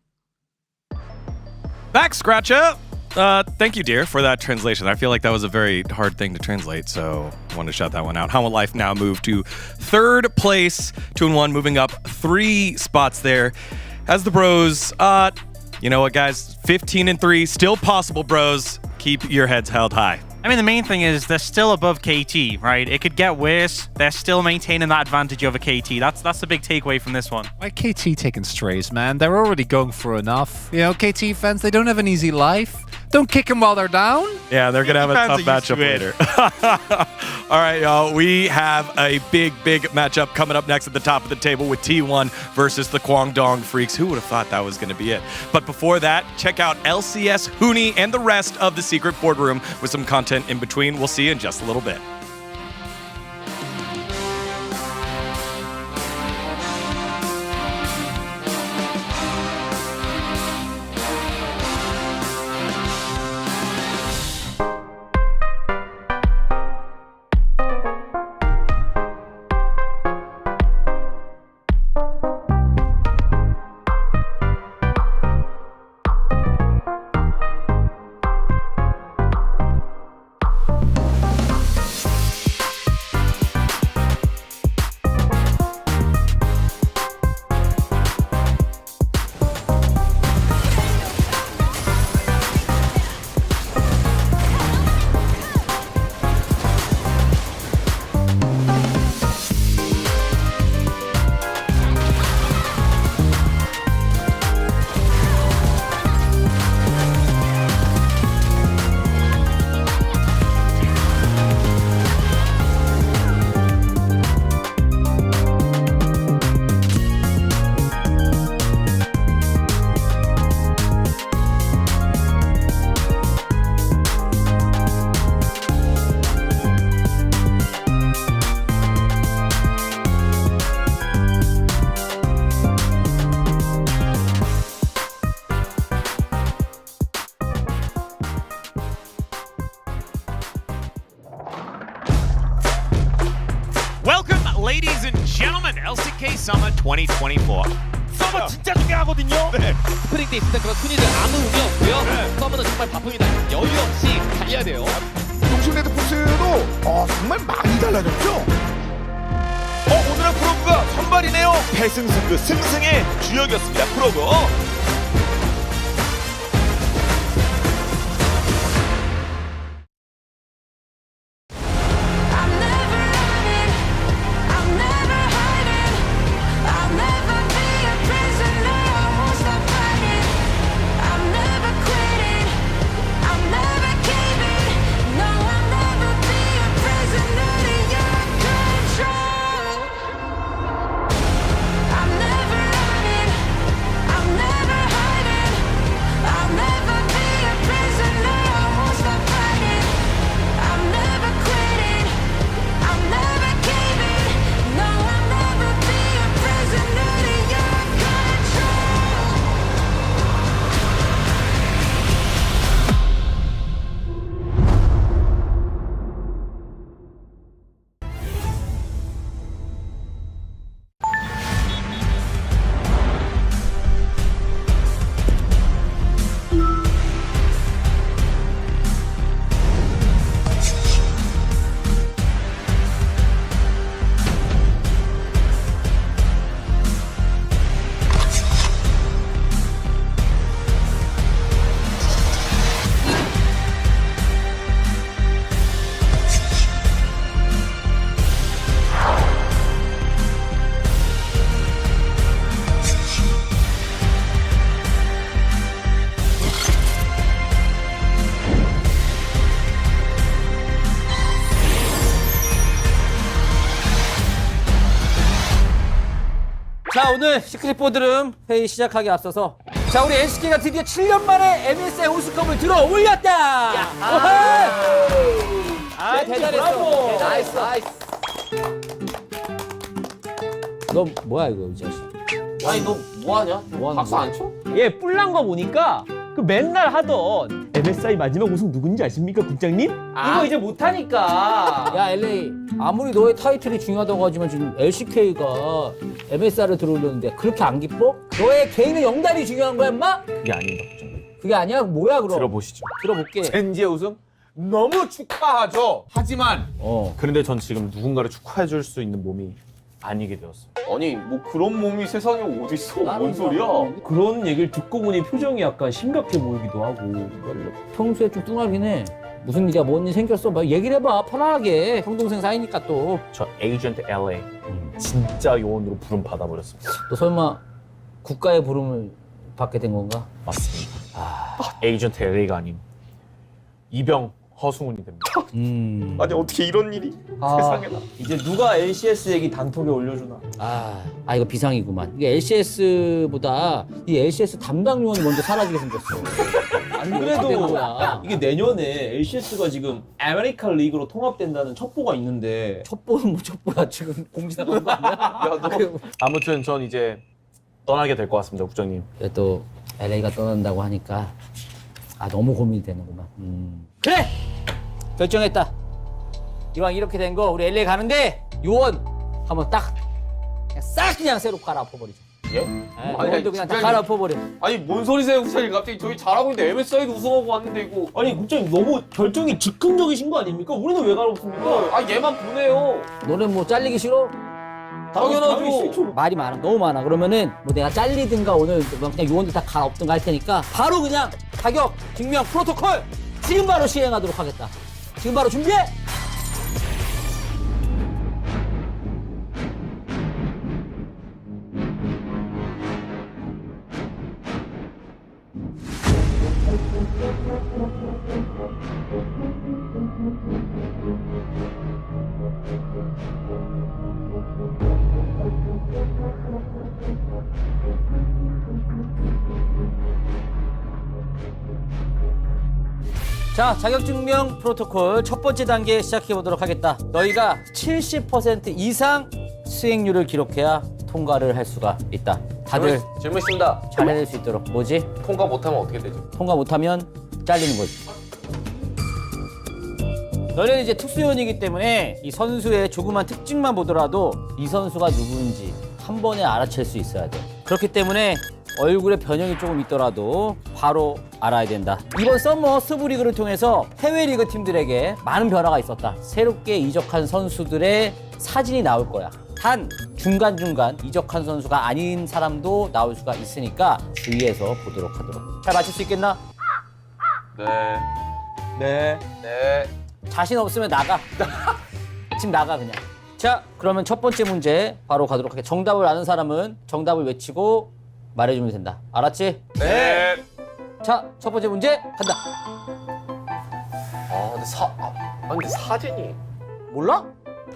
Back, Scratcha! Thank you, dear, for that translation. I feel like that was a very hard thing to translate, so I wanted to shout that one out. Hanwha Life now moved to third place, 2-1, moving up 3 spots there. As the Bros, you know what, guys? 15-3, still possible, Bros. Keep your heads held high. I mean, the main thing is they're still above KT, right? It could get worse. They're still maintaining that advantage over KT. That's the big takeaway from this one. Why KT taking strays, man? They're already going for enough. You know, KT fans, they don't have an easy life. Don't kick them while they're down. Yeah, they're going to have a tough matchup later. All right, y'all. We have a big matchup coming up next at the top of the table with T1 versus the Guangdong Freaks. Who would have thought that was going to be it? But before that, check out LCS, Huni, and the rest of the Secret Boardroom with some content in between. We'll see you in just a little bit. Welcome, ladies and gentlemen, LCK Summer 2024. 서버 진짜 중요하거든요. 네. 스프링 때 있습니다. 그런 순위들 아무 의미 없고요. 네. 서버는 정말 바쁩니다. 여유 없이 달려야 돼요. 동시레드 포스도 정말 많이 달라졌죠? 오늘은 프로그가 선발이네요. 패승승 승승의 주역이었습니다. 프로그. I'm never 오늘 시크릿 보드룸 회의 시작하기 앞서서 자 우리 LCK가 드디어 7년 만에 MSI 호스컵을 들어 올렸다. 아 대단했어. 나이스. 너 뭐야 이거 이 자식? 아니 너 뭐하냐? 박수 안 쳐? 얘 뿔난 거 보니까 그 맨날 하던 MSI 마지막 우승 누군지 아십니까 국장님? 이거 이제 못하니까. 야 LA 아무리 너의 타이틀이 중요하다고 하지만 지금 LCK가 MSI를 들어올렸는데 그렇게 안 기뻐? 너의 개인의 영달이 중요한 거야 인마? 그게 아닙니다 국장님. 그게 아니야? 뭐야 그럼? 들어보시죠. 들어볼게. 젠지의 우승 너무 축하하죠. 하지만 그런데 전 지금 누군가를 축하해줄 수 있는 몸이 아니게 되었어. 아니 뭐 그런 몸이 세상에 어딨어? 뭔 소리야? 그런 얘기를 듣고 보니 표정이 약간 심각해 보이기도 하고. 평소에 좀 뚱하긴 해. 무슨 일이야? 뭔 일 생겼어? 막 얘기를 해봐. 편안하게. 형 동생 사이니까 또. 저 에이전트 LA 진짜 요원으로 부름 받아버렸습니다. 너 설마 국가의 부름을 받게 된 건가? 맞습니다. 에이전트 LA가 아닌 이병 허승훈이 됩니다. 아니 어떻게 이런 일이 세상에나. 이제 누가 LCS 얘기 단톡에 올려주나? 이거 비상이구만. 이게 LCS보다 이 LCS 담당 요원이 먼저 사라지게 생겼어. 안 된 그래도 거야. 이게 내년에 LCS가 지금 아메리칸 리그로 통합된다는 첩보가 있는데 첩보는 뭐 첩보야. 지금 공지 나간 거 아니야? 아무튼 전 이제 떠나게 될 것 같습니다, 국장님. 또 LA가 떠난다고 하니까 너무 고민이 되는구만. 그래! 결정했다. 이왕 이렇게 된 거 우리 LA 가는데 요원 한번 딱 싹 그냥 새로 갈아엎어버리자. 예? 요원도 그냥 다 갈아엎어버려. 아니 뭔 소리세요 국장님? 갑자기 저희 잘하고 있는데 MSI도 우승하고 왔는데 이거. 아니 국장님 너무 결정이 즉흥적이신 거 아닙니까? 우리는 왜 갈아엎습니까? 얘만 보내요. 너네 뭐 잘리기 싫어? 당연하죠. 말이 많아. 너무 많아. 그러면은 뭐 내가 잘리든가 오늘 그냥 요원들 다 갈아엎든가 할 테니까 바로 그냥 자격 증명 프로토콜 지금 바로 시행하도록 하겠다. 지금 바로 준비해! 자, 자격증명 프로토콜 첫 번째 단계 시작해 보도록 하겠다. 너희가 70% 이상 수행률을 기록해야 통과를 할 수가 있다. 다들 질문 있습니다. 잘 해낼 수 있도록. 뭐지? 통과 못하면 어떻게 되죠? 통과 못하면 잘리는 거지. 너희는 이제 특수요원이기 때문에 이 선수의 조그만 특징만 보더라도 이 선수가 누구인지 한 번에 알아챌 수 있어야 돼. 그렇기 때문에 얼굴에 변형이 조금 있더라도 바로 알아야 된다. 이번 서머 스브리그를 통해서 해외 리그 팀들에게 많은 변화가 있었다. 새롭게 이적한 선수들의 사진이 나올 거야. 단 중간중간 이적한 선수가 아닌 사람도 나올 수가 있으니까 주의해서 보도록 하도록. 잘 맞출 수 있겠나? 네. 자신 없으면 나가. 지금 나가 그냥. 자, 그러면 첫 번째 문제 바로 가도록 할게. 정답을 아는 사람은 정답을 외치고 말해주면 된다. 알았지? 네. 자, 첫 번째 문제 간다. 근데 사진이. 몰라?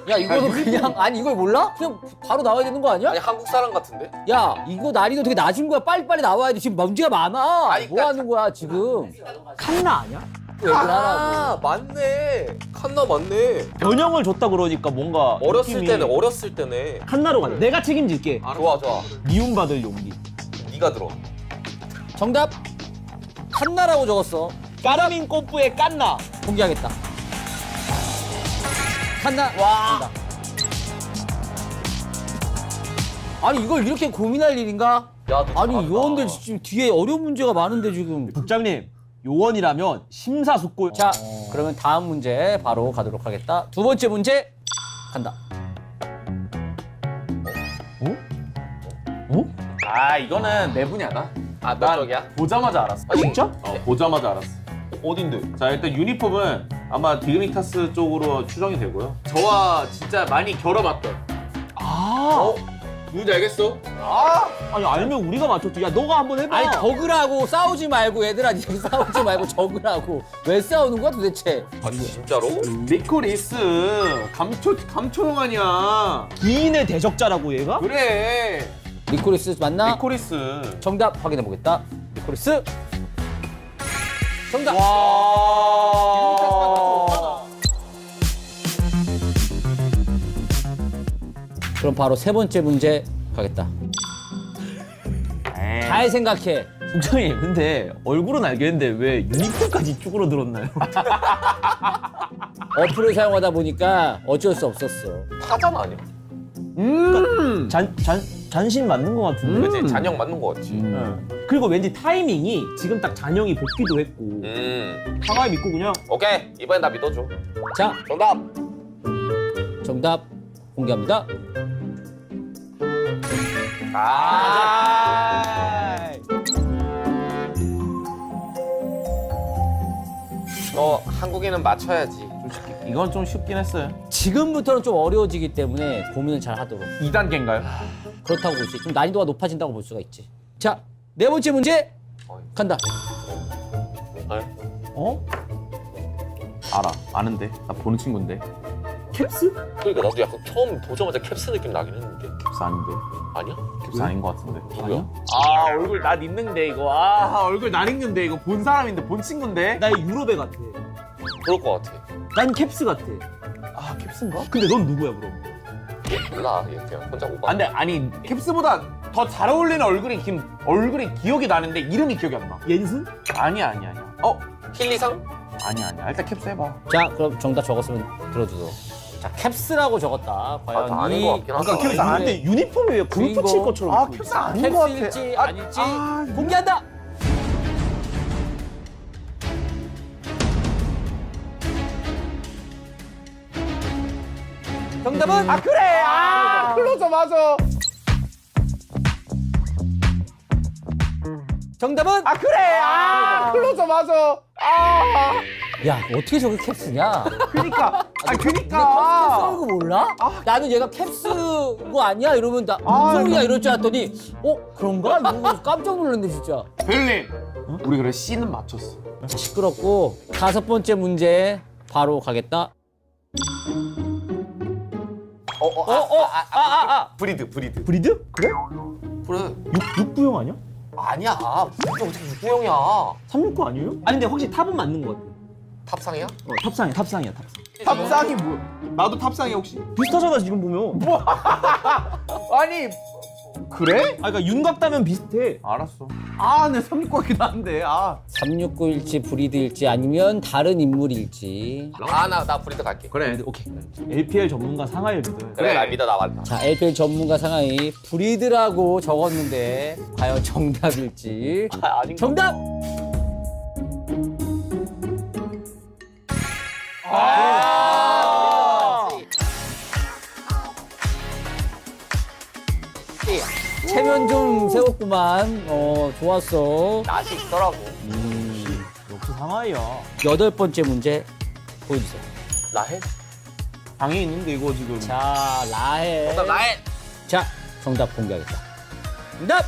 야, 이거는 그냥 아니 이걸 몰라? 그냥 바로 나와야 되는 거 아니야? 아니 한국 사람 같은데? 야, 이거 난이도 되게 낮은 거야. 빨리빨리 나와야 돼. 지금 문제가 많아. 아니, 뭐 하는 거야 지금? 칸나 아니야? 얘기를 하라고. 맞네. 칸나 맞네. 변형을 줬다 그러니까 뭔가 어렸을 느낌이 때네. 칸나로 가자. 내가 책임질게. 좋아. 미움받을 용기. 네가 들어. 정답 칸나라고 적었어. 까라민 꼬프의 깐나. 공개하겠다. 칸나. 와. 정답. 아니 이걸 이렇게 고민할 일인가? 야, 너 아니 잘한다. 요원들 지금 뒤에 어려운 문제가 많은데 지금. 국장님 요원이라면 심사숙고. 자, 그러면 다음 문제 바로 가도록 하겠다. 두 번째 문제 간다. 이거는 내 분야다. 몇 적이야? 보자마자 알았어. 진짜? 보자마자 알았어. 어딘데? 자, 일단 유니폼은 아마 디그니타스 쪽으로 추정이 되고요. 저와 진짜 많이 겨뤄봤던. 누군지 알겠어? 아니 알면 우리가 맞췄지. 야, 너가 한번 해봐. 아니 적으라고. 싸우지 말고 얘들아. 니들 싸우지 말고 적으라고. 왜 싸우는 거야 도대체? 아니 진짜로? 리코리스 감초용 아니야. 기인의 대적자라고 얘가? 그래. 리코리스 맞나? 리코리스. 정답 확인해 보겠다. 리코리스. 정답. 그럼 바로 세 번째 문제 가겠다. 잘 생각해. 국장님 근데 얼굴은 알겠는데 왜 유니폼까지 쭈그러들었나요? 어플을 사용하다 보니까 어쩔 수 없었어. 타잔 아니야? 잔신 맞는 것 같은데. 그치, 잔영 맞는 거 같지. 그리고 왠지 타이밍이 지금 딱 잔영이 복귀도 했고. 상하이 믿고 그냥. 오케이, 이번엔 나 믿어줘. 자, 정답. 정답 공개합니다. 너 한국인은 맞춰야지. 이건 좀 쉽긴 했어요. 지금부터는 좀 어려워지기 때문에 고민을 잘 하도록. 2단계인가요? 그렇다고 볼 수 있지. 좀 난이도가 높아진다고 볼 수가 있지. 자, 네 번째 문제 간다. 어? 알아. 아는데. 나 보는 친구인데. 캡스? 그러니까 나도 약간 처음 보자마자 캡스 느낌 나긴 했는데. 캡스 아닌데. 아니야? 캡스 아닌 것 같은데. 누구야? 아 얼굴 낯 있는데 이거. 아 얼굴 낯 있는데 이거 본 사람인데 본 친구인데. 나 유럽애 같아. 그럴 것 같아. 난 캡스 같아. 아 캡스인가? 근데 넌 누구야 그럼? 몰라, 얘 그냥 혼자 오바. 안돼 아니 캡스보다 더 잘 어울리는 얼굴이 기억이 나는데 이름이 기억이 안 나. 옌슨? 아니야. 힐리상? 아니야. 일단 캡스 해봐. 자, 그럼 정답 적었으면 들어주도록. 자, 캡스라고 적었다. 과연 아, 아닌 것 같긴 하다. 아까 캡스 아닌데 유니폼이 왜 골프 칠 것처럼. 아 캡스 아닌 것 같아. 캡스일지 아닐지 공개한다. 정답은 그래. 클로저 맞아. 정답은 그래. 클로저 맞아. 야, 어떻게 저게 캡스냐? 그니까. 캡스 거 몰라? 나는 얘가 캡스고 아니야? 이러면 나 무슨 소리야 이럴 줄 알았더니 그런가? 이러면서 깜짝 놀랐네 진짜. 벨린. 우리 그래 C는 맞췄어. 시끄럽고 다섯 번째 문제 바로 가겠다. 브리드. 브리드? 그래? 그래. 육부형 아니야? 아니야. 이게 어떻게 육구형이야? 369 아니에요? 아니 근데 확실히 탑은 맞는 것 같아. 탑상이야? 탑상이야. 탑상이 뭐야? 나도 탑상이야 혹시? 비슷하잖아 지금 보면. 뭐? 아니 그래? 그러니까 윤곽 따면 비슷해. 알았어. 내 369 같기도 한데. 369일지 브리드일지 아니면 다른 인물일지. 나 브리드 갈게. 그래 오케이. LPL 전문가 상하이를 믿어요. 그래, 나 믿어, 나 맞다. 자, LPL 전문가 상하이 브리드라고 적었는데 과연 정답일지. 아닌 거. 정답! 체면 좀 세웠구만. 좋았어. 낯이 있더라고. 역시 상하이야. 여덟 번째 문제 보여주세요. 라헬? 방에 있는데 이거 지금. 자, 라헬. 정답 라헬. 자, 정답 공개하겠다. 정답!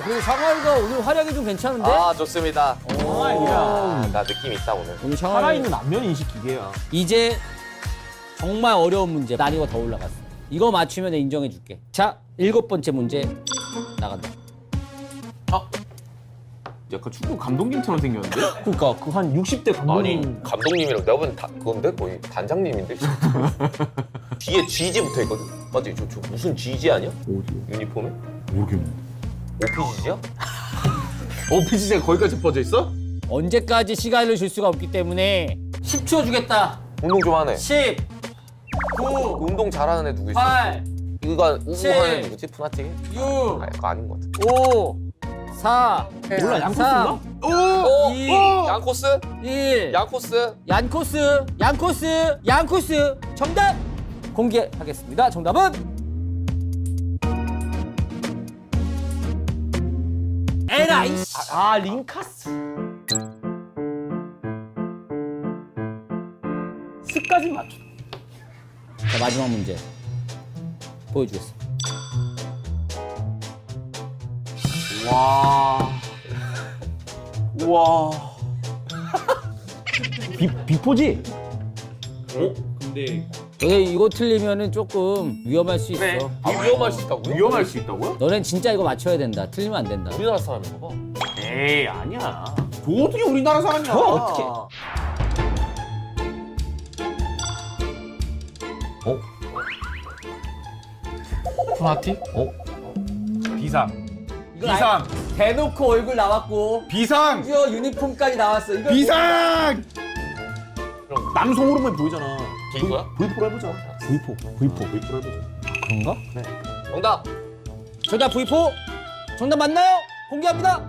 그리고 상하이가 오늘 활약이 좀 괜찮은데? 좋습니다. 상하이야. 나 느낌 있다, 오늘. 오늘 살아있는 안면 인식 기계야. 이제 정말 어려운 문제. 난이도가 더 올라갔어. 이거 맞추면 내가 인정해줄게. 자, 일곱 번째 문제 나간다. 약간 축구 감독님처럼 생겼는데? 그러니까 그 한 60대 감독님. 아니, 감독님이랑 내가 보면 그건데? 거의 단장님인데? 뒤에 GG 붙어 있거든? 맞지? 저 무슨 GG 아니야? 어디? 유니폼에? 모르겠네. OPGG야? OPG가 거기까지 퍼져 있어? 언제까지 시간을 줄 수가 없기 때문에 10초 주겠다. 운동 좀 하네. 10, 9, 운동 잘하는 애 누구 있어? 8, 이거 칠, 우하는 애 누구지? 푸나틱? 6, 그거 아닌 것 같아. 5, 4, 몰라 양코스인가? 2, 양코스? 1. 양코스? 양코스. 정답 공개하겠습니다. 정답은 에라이. 링카스. 스까지 맞춰. 자, 마지막 문제 보여주겠습니다. 우와. 비포지? 근데 너네 이거 틀리면은 조금 위험할 수 있어. 위험할 수 있다고요? 위험할 수 있다고요? 너넨 진짜 이거 맞춰야 된다. 틀리면 안 된다. 우리나라 사람인가 봐. 에이 아니야. 저 어떻게 우리나라 사람이야? 저 어떻게? 푸나티? 비상. 이거 비상. 대놓고 얼굴 나왔고 비상. 심지어 유니폼까지 나왔어. 이거 비상. 남성 호르몬이 보이잖아. 이거야? V4로 해보자. V4 해보자. 그런가? 그래. 정답. 정답 V4 정답 맞나요? 공개합니다.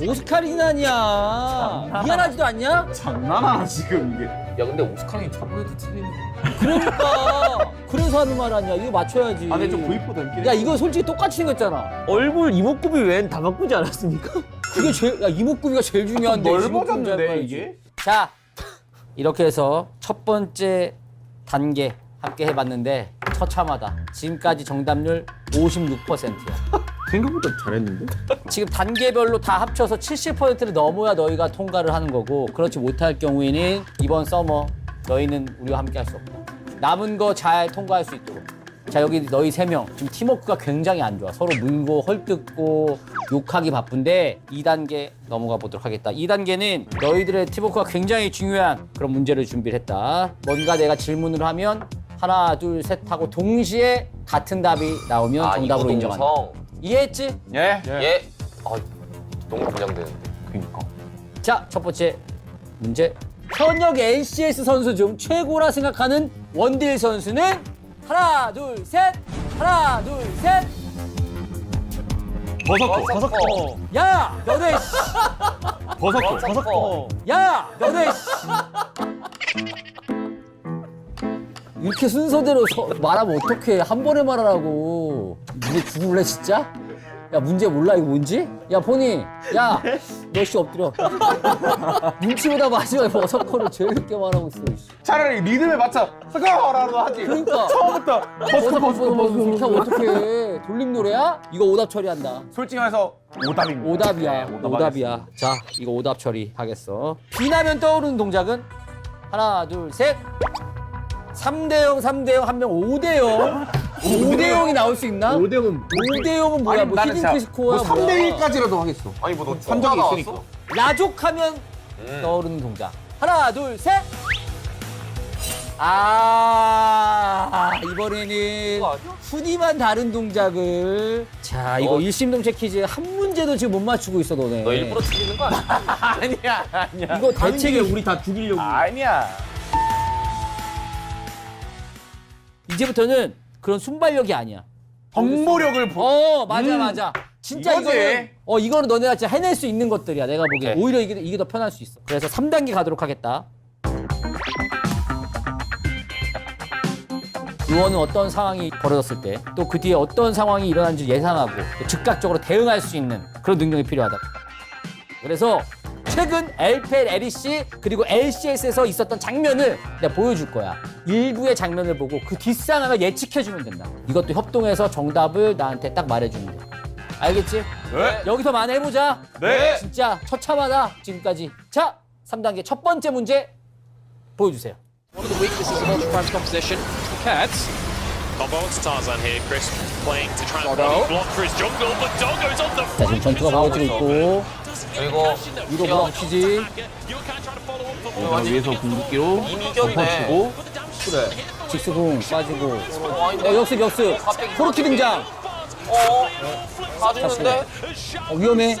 오스카리는 아니야. 미안하지도 않냐? 장난하나 지금 이게. 야 근데 오스카르이 저번에도 틀리는. 그러니까 그래서 하는 말 아니야. 이거 맞춰야지. 아 근데 좀 V4 닮긴 해. 야 이거 솔직히 똑같이 생겼잖아. 얼굴 이목구비 외엔 다 바꾸지 않았습니까? 그게 제일 야 이목구비가 제일 중요한데. 넓어졌는데 이게? 자 이렇게 해서 첫 번째 단계 함께 해봤는데 처참하다. 지금까지 정답률 56%야. 생각보다 잘했는데? 지금 단계별로 다 합쳐서 70%를 넘어야 너희가 통과를 하는 거고 그렇지 못할 경우에는 이번 서머 너희는 우리와 함께 할 수 없다. 남은 거 잘 통과할 수 있도록. 자 여기 너희 3명 지금 팀워크가 굉장히 안 좋아. 서로 물고 헐뜯고 욕하기 바쁜데 2단계 넘어가 보도록 하겠다. 2단계는 너희들의 팀워크가 굉장히 중요한 그런 문제를 준비를 했다. 뭔가 내가 질문을 하면 하나 둘 셋 하고 동시에 같은 답이 나오면 정답으로 인정한다. 이해했지? 예. 예. 아 너무 긴장되는데. 그니까. 자, 첫 번째 문제. 현역 LCS 선수 중 최고라 생각하는 원딜 선수는 하나, 둘, 셋. 하나, 둘, 셋. 버섯코. 야, 너네 씨. 버섯코. 야, 너네 씨. 이렇게 순서대로 말하면 어떡해. 한 번에 말하라고. 니네 죽을래 진짜? 야 문제 몰라 이거 뭔지? 야 포니 야 너 씨 엎드려. 눈치보다 마지막에 버섯코를 제일 늦게 말하고 있어. 차라리 리듬에 맞춰 스카라도 하지. 그러니까 처음부터 버섯. 이렇게 하면 어떡해. 돌림 노래야? 이거 오답 처리한다. 솔직히 말해서 오답입니다. 오답이야. 네, 오답이야. 자 이거 오답 처리 하겠어. 비나면 떠오르는 동작은 하나 둘 셋. 3대0 3대0 한 명 5대0. 5대0이 나올 수 있나? 5대0은 뭐야? 뭐 히든 스코어야? 3대1까지라도 하겠어. 아니 뭐너 판정이 있으니까. 라족하면 떠오르는 동작. 하나, 둘, 셋. 아, 이번에는 푸니만 다른 동작을. 자, 이거 일심동체 퀴즈 한 문제도 지금 못 맞추고 있어, 너네. 너 일부러 틀리는 거 아니야? 아니야. 이거 대책이 우리 다 죽이려고. 아니야. 이제부터는 그런 순발력이 아니야. 정보력을 맞아. 진짜 이거지. 이거는 너네가 진짜 해낼 수 있는 것들이야. 내가 보기엔. 오히려 이게 더 편할 수 있어. 그래서 3단계 가도록 하겠다. 요원은 어떤 상황이 벌어졌을 때 또 그 뒤에 어떤 상황이 일어난지 예상하고 또 즉각적으로 대응할 수 있는 그런 능력이 필요하다. 그래서 최근 LPL, LEC 그리고 LCS에서 있었던 장면을 내가 보여줄 거야. 일부의 장면을 보고 그 뒷상황을 예측해주면 된다. 이것도 협동해서 정답을 나한테 딱 말해주면 돼. 알겠지? 네. 여기서 만해보자. 네. 진짜 처참하다 지금까지. 자, 3단계 첫 번째 문제 보여주세요. One of the weaknesses of Ultra Prime's composition, the Cats. Combo on Tarzan here, Chris playing to try and block for his jungle, but Doggo's on the 자, 지금 전투가 벌어지고 있고 그리고 위로 부엉치지. 위에서 궁극기로 이미결이네. 그래. 직수궁 빠지고 역습 코르키 등장. 다 죽는데? 위험해.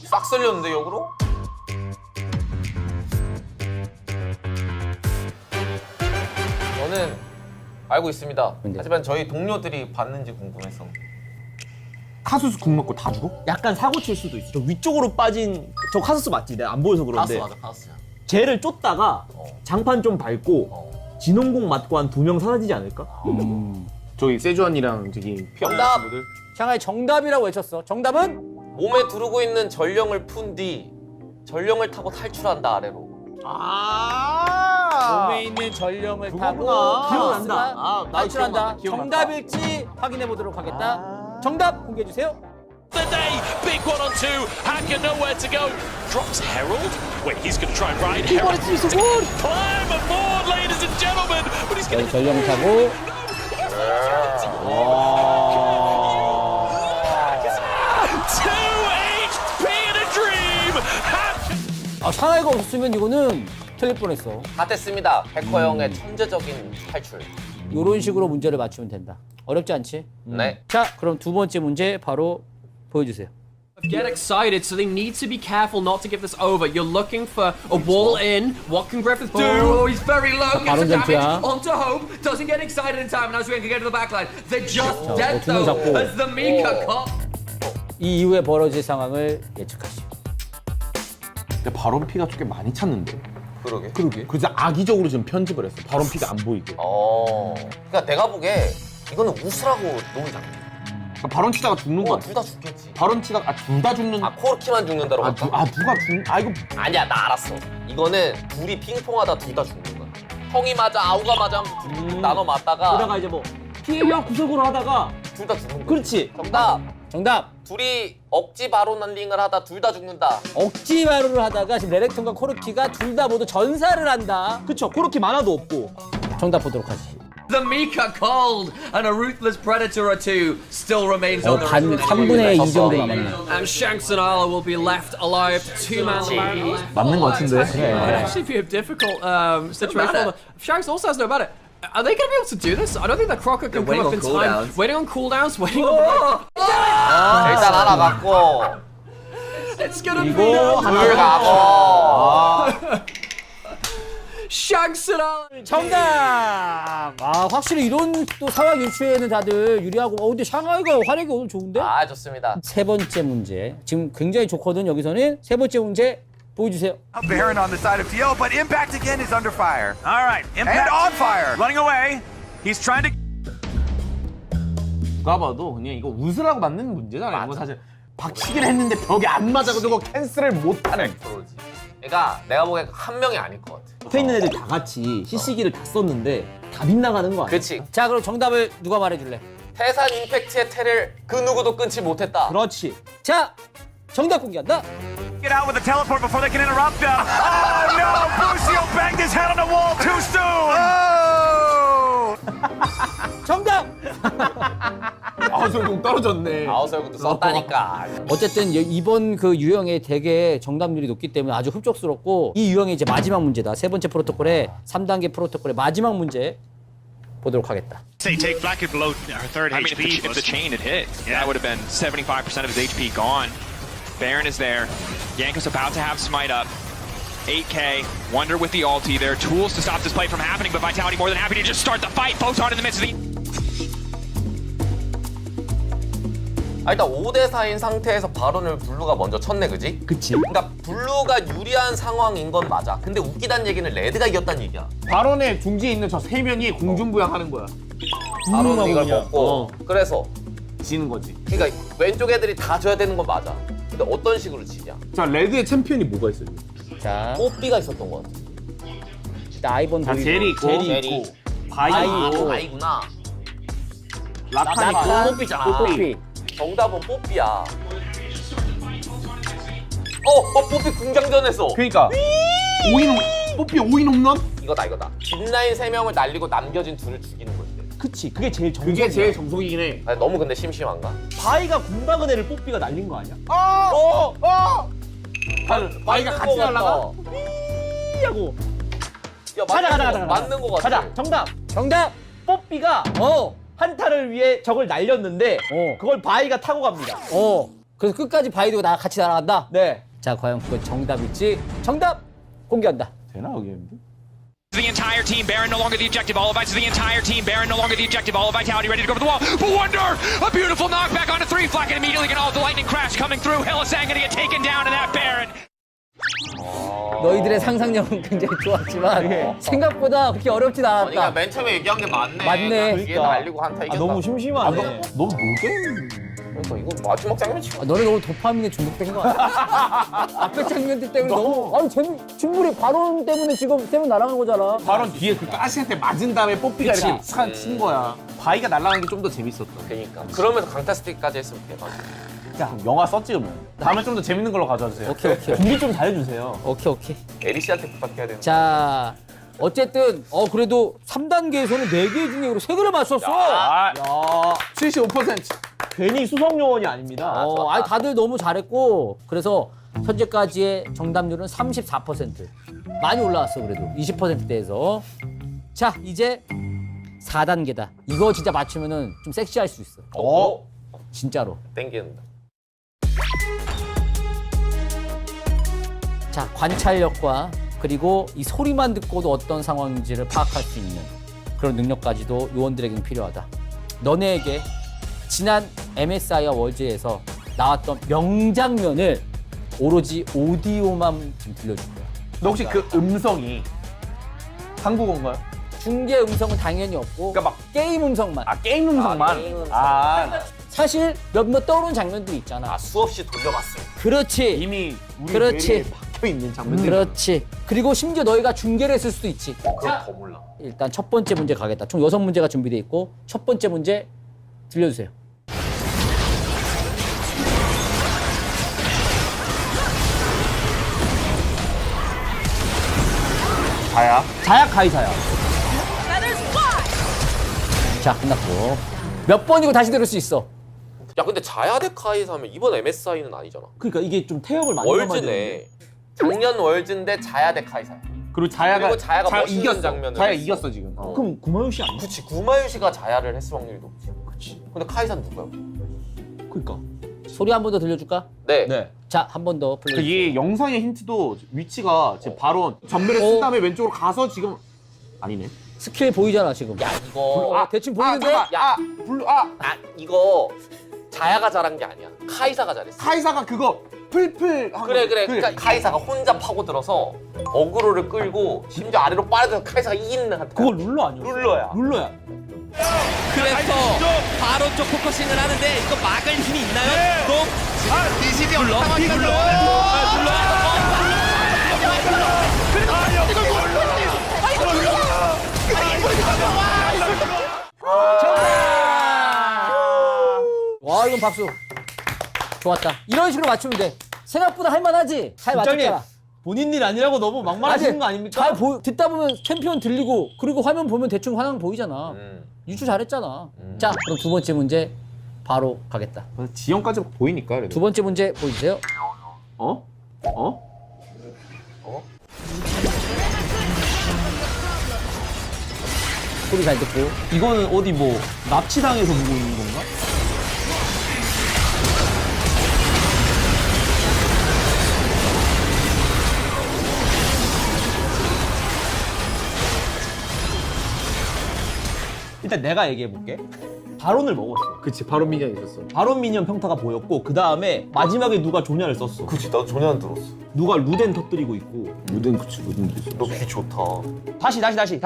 싹 쓸렸는데 역으로? 저는 알고 있습니다. 근데? 하지만 저희 동료들이 봤는지 궁금해서. 카수스 궁 맞고 다 죽어? 약간 사고 칠 수도 있어. 저 위쪽으로 빠진 저 카서스 맞지? 내가 안 보여서 그런데. 파스야. 쟤를 쫓다가 장판 좀 밟고 진홍공 맞고 한 2명 사라지지 않을까? 저기 세주안이랑 저기 정답! 샹하이 정답이라고 외쳤어. 정답은? 몸에 두르고 있는 전령을 푼 뒤 전령을 타고 탈출한다 아래로. 몸에 있는 전령을 타고 기억난다. 탈출한다. 정답일지 확인해 보도록 하겠다. 정답 공개해 주세요. The day, big 1-on-2, Hacker nowhere to go, drops Herald, Wait, he's going to try and ride Herald. Climb aboard, ladies and gentlemen. But he's going to 전령 타고 2 HP in a dream. 샹하이가 없었으면 이거는 틀릴 뻔했어. 다 됐습니다. 백호 형의 천재적인 탈출. 이런 식으로 문제를 맞추면 된다. 어렵지 않지? 네. 자, 그럼 두 번째 문제 바로 보여주세요. Get excited, so they need to be careful not to give this over. You're looking for a wall in. What can Griffith do? Oh, he's very low. Gets the damage onto Hope. Doesn't get excited in time. Now Suen can get to the backline. They're just dead though. As the Mika cut. 이 이후에 벌어질 상황을 예측하시오. 근데 바론 피가 꽤 많이 찼는데. 그러게. 그래서 악의적으로 좀 편집을 했어. 바론 피가 안 보이게. 그러니까 내가 보기에 이거는 웃으라고 놓은 장면. 바론 치다가 죽는 거 둘 다 죽겠지. 바론 치다가 둘 다 죽는. 코르키만 죽는다고 할까? 누가 이거 아니야, 나 알았어. 이거는 둘이 핑퐁하다 둘 다 죽는 거야. 형이 맞아, 아우가 맞아 하면 둘이 나눠 맞다가 그러다가 이제 뭐 피해와 구석으로 하다가 둘 다 죽는 거야. 그렇지. 정답. 둘이 억지 바론링을 하다 둘 다 죽는다. 억지 바로를 하다가 지금 레렉톤과 코르키가 둘 다 모두 전사를 한다. 그쵸. 코르키 만화도 없고. 정답 보도록 하지. The Mika cold and a ruthless predator or two still remains on the 반 roof. 3분의 2 정도 남았네. And Shanks and Arla will be left alive. Two-man battle. 맞는 거 같은데. Might actually be a difficult situation. Although Shanks also has no about it. Are they going to be able to do this? I don't think that Crocker can come up in time. Waiting on cooldowns, waiting on. 일단 하나 갖고 It's going to be. 둘 가고. Shanks and Arla. 정답! 확실히 이런 또 상황 유추에는 다들 유리하고. 근데 샹하이가 활약이 오늘 좋은데? 좋습니다. 세 번째 문제. 지금 굉장히 좋거든, 여기서는. 세 번째 문제 보여주세요. Baron on the side of DO, but Impact again is under fire. All right, Impact and on fire. Running away. He's trying to. 누가 봐도 그냥 이거 웃으라고 맞는 문제잖아. 이거 사실 박치기를 했는데 벽에 안 맞아가지고 캔슬을 못하는. 그러니까 내가 보기엔 한 명이 아닐 것 같아. 옆에 있는 애들 다 같이 CC기를 다 썼는데 다 빗나가는 거 아니야? 그렇지. 자, 그럼 정답을 누가 말해줄래? 태산 임팩트의 테를 그 누구도 끊지 못했다. 그렇지. 자, 정답 공개한다. Get out with the teleport before they can interrupt him. Oh no! Busio banged his head on the wall too soon. Oh! 정답! 아우설공 떨어졌네. 아웃설구도 썼다니까. 어쨌든 이번 그 유형의 되게 정답률이 높기 때문에 아주 흡족스럽고, 이 유형의 이제 마지막 문제다. 세 번째 프로토콜의 3단계 프로토콜의 마지막 문제 보도록 하겠다. Say take Black and below her third I mean, HP. if the chain had hit, that would have been 75% of his HP gone. Baron is there. Yanko's about to have smite up. 8K. Wonder with the ulti. There are tools to stop this play from happening, but Vitality more than happy to just start the fight. Photon in the midst of the. 일단 5대4인 상태에서 바론을 블루가 먼저 쳤네, 그지? 그치. 그러니까 블루가 유리한 상황인 건 맞아. 근데 웃기단 얘기는 레드가 이겼단 얘기야. 바론의 중지에 있는 저 세 명이 공중부양하는 거야. 바론 이걸 먹고. 그래서 지는 거지. 그러니까 왼쪽 애들이 다 져야 되는 건 맞아. 근데 어떤 식으로 지냐? 자, 레드의 챔피언이 뭐가 있어요? 자, 뽀삐가 있었던 것 같아. 아이본 보이고, 제리 있고, 바이 있고, 바이구나. 라칸 있고, 뽀삐잖아. 뽀삐. 정답은 뽀삐야. 뽀삐 궁장전에서. 그러니까 5인 뽀삐 5인 홈런? 이거다. 뒷라인 3명을 날리고 남겨진 둘을 죽이는 건데. 그치. 그게 제일 정석이야. 그게 제일 정석이긴 해. 아니, 너무 근데 심심한가? 바이가 궁박은 애를 뽀삐가 날린 거 아니야? 바이가 같이 날라가? 하고. 야, 가자. 맞는 거 같아. 가자. 정답. 뽀삐가 한타를 위해 적을 날렸는데 그걸 바이가 타고 갑니다. 그래서 끝까지 바이도 같이 날아간다? 네. 자, 과연 그건 정답일지. 정답 공개한다. 되나 여기? The entire team, Baron no longer the objective. All of Vitality, the entire team, Baron no longer the objective. All of Vitality ready to go for the wall. But Wonder, a beautiful knockback onto 3. Flack and immediately get all the lightning crash coming through. Hillisang gonna get taken down in that Baron. 너희들의 상상력은 굉장히 좋았지만 생각보다 그렇게 어렵진 않았다. 그러니까 맨 처음에 얘기한 게 맞네. 맞네. 뒤에 날리고 한타 이겼다. 너무 심심하네. 너 뭐게? 그러니까 이거 마지막 장면 치고. 너네 너무 도파민에 중독된 거 아니야? 앞에 장면들 때문에 너무. 아니 충분히 바론 때문에 지금 세븐 날아간 거잖아. 바론 뒤에 그 가시한테 맞은 다음에 뽀삐가 그치. 이렇게 친 거야. 바이가 날아가는 게 좀 더 재밌었다. 그러니까. 그러면서 강타 스틱까지 했으면 대박. 자, 영화 썼지 그러면. 다음에 좀 더 재밌는 걸로 가져와 주세요. 오케이. 준비 좀 잘해주세요. 오케이. 에리 씨한테 부탁해야 되는. 자, 어쨌든 그래도 3단계에서는 4개 중에 3개를 맞췄어. 야, 75%. 괜히 수성 요원이 아닙니다. 아니 다들 너무 잘했고 그래서 현재까지의 정답률은 34%. 많이 올라왔어 그래도 20%대에서. 자, 이제 4단계다. 이거 진짜 맞추면은 좀 섹시할 수 있어. 진짜로. 땡기는다. 자, 관찰력과 그리고 이 소리만 듣고도 어떤 상황인지를 파악할 수 있는 그런 능력까지도 요원들에게는 필요하다. 너네에게 지난 MSI와 월즈에서 나왔던 명장면을 오로지 오디오만 지금 들려줄 거야. 너 혹시 그 음성이 한국어인가요? 중계 음성은 당연히 없고 그러니까 막 게임 음성만. 게임 음성만. 게임 음성. 사실 몇몇 떠오르는 장면들이 있잖아. 수없이 돌려봤어요. 그렇지. 이미 우리 그렇지. 뇌리에 박혀 있는 장면들. 그렇지. 그리고 심지어 너희가 중계를 했을 수도 있지. 그럼 더 몰라. 일단 첫 번째 문제 가겠다. 총 6문제가 준비되어 있고 첫 번째 문제 들려주세요. 자야 카이사야. 자, 끝났고. 몇 번이고 다시 들을 수 있어. 야 근데 자야대 카이사 하면 이번 MSI는 아니잖아. 그러니까 이게 좀 태엽을 많이 월즈네. 작년 월즈인데 자야대 카이사. 그리고 자야가 멋있는 이겼어. 장면을 자야 했어. 이겼어 지금. 그럼 구마유시 아니야? 그치 구마유시가 자야를 했을 확률이 높지. 그치. 근데 카이사는 누구야? 그러니까. 소리 한 번 더 들려줄까? 네. 자, 한 번 더 플레이. 이 영상의 힌트도 위치가 지금 바로 전멸에 쓴 다음에 왼쪽으로 가서 지금 아니네. 스킬 보이잖아 지금. 야 이거 대충 보이는데? 이거 자야가 잘한 게 아니야. 카이사가 잘했어. 카이사가 그거 풀풀 한 그래. 거. 그러니까 카이사가 혼자 파고들어서 어그로를 끌고 심지어 아래로 빠져서 카이사가 이기는 한. 그거 룰러 아니야? 룰러야. 그래서 바로 쪽 포커싱을 하는데 이거 막을 힘이 있나요? DCD 상황이 불러. 와, 이건 박수. 좋았다. 이런 식으로 맞추면 돼. 생각보다 할만하지? 잘 맞췄잖아. 본인 일 아니라고 너무 막말하시는 거 아닙니까? 듣다 보면 챔피언 들리고 그리고 화면 보면 대충 화면 보이잖아. 유추 잘했잖아. 자, 그럼 두 번째 문제 바로 가겠다. 지형까지 보이니까 그래도. 두 번째 문제 보여주세요. 소리 잘 듣고. 이거는 어디 뭐 납치당해서 보고 있는 건가? 일단 내가 얘기해 볼게. 바론을 먹었어. 그치, 바로 미니언 있었어. 바론 미니언 평타가 보였고 그 다음에 마지막에 누가 조냐를 썼어. 그치 나도 전혀 안 들었어. 누가 루덴 터뜨리고 있고. 루덴 그치, 루덴도 있어. 너 귀 좋다. 다시. 다시.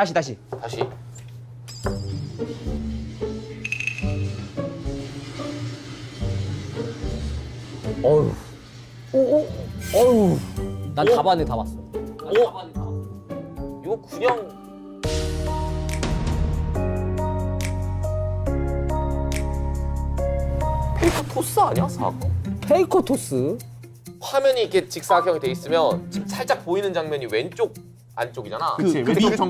어휴. 난 다 봤네, 다 봤어. 이거 그냥 페이커 토스 아니야? 사고? 페이커 토스? 화면이 이렇게 직사각형이 돼 있으면 지금 살짝 보이는 장면이 왼쪽 안쪽이잖아. 그치,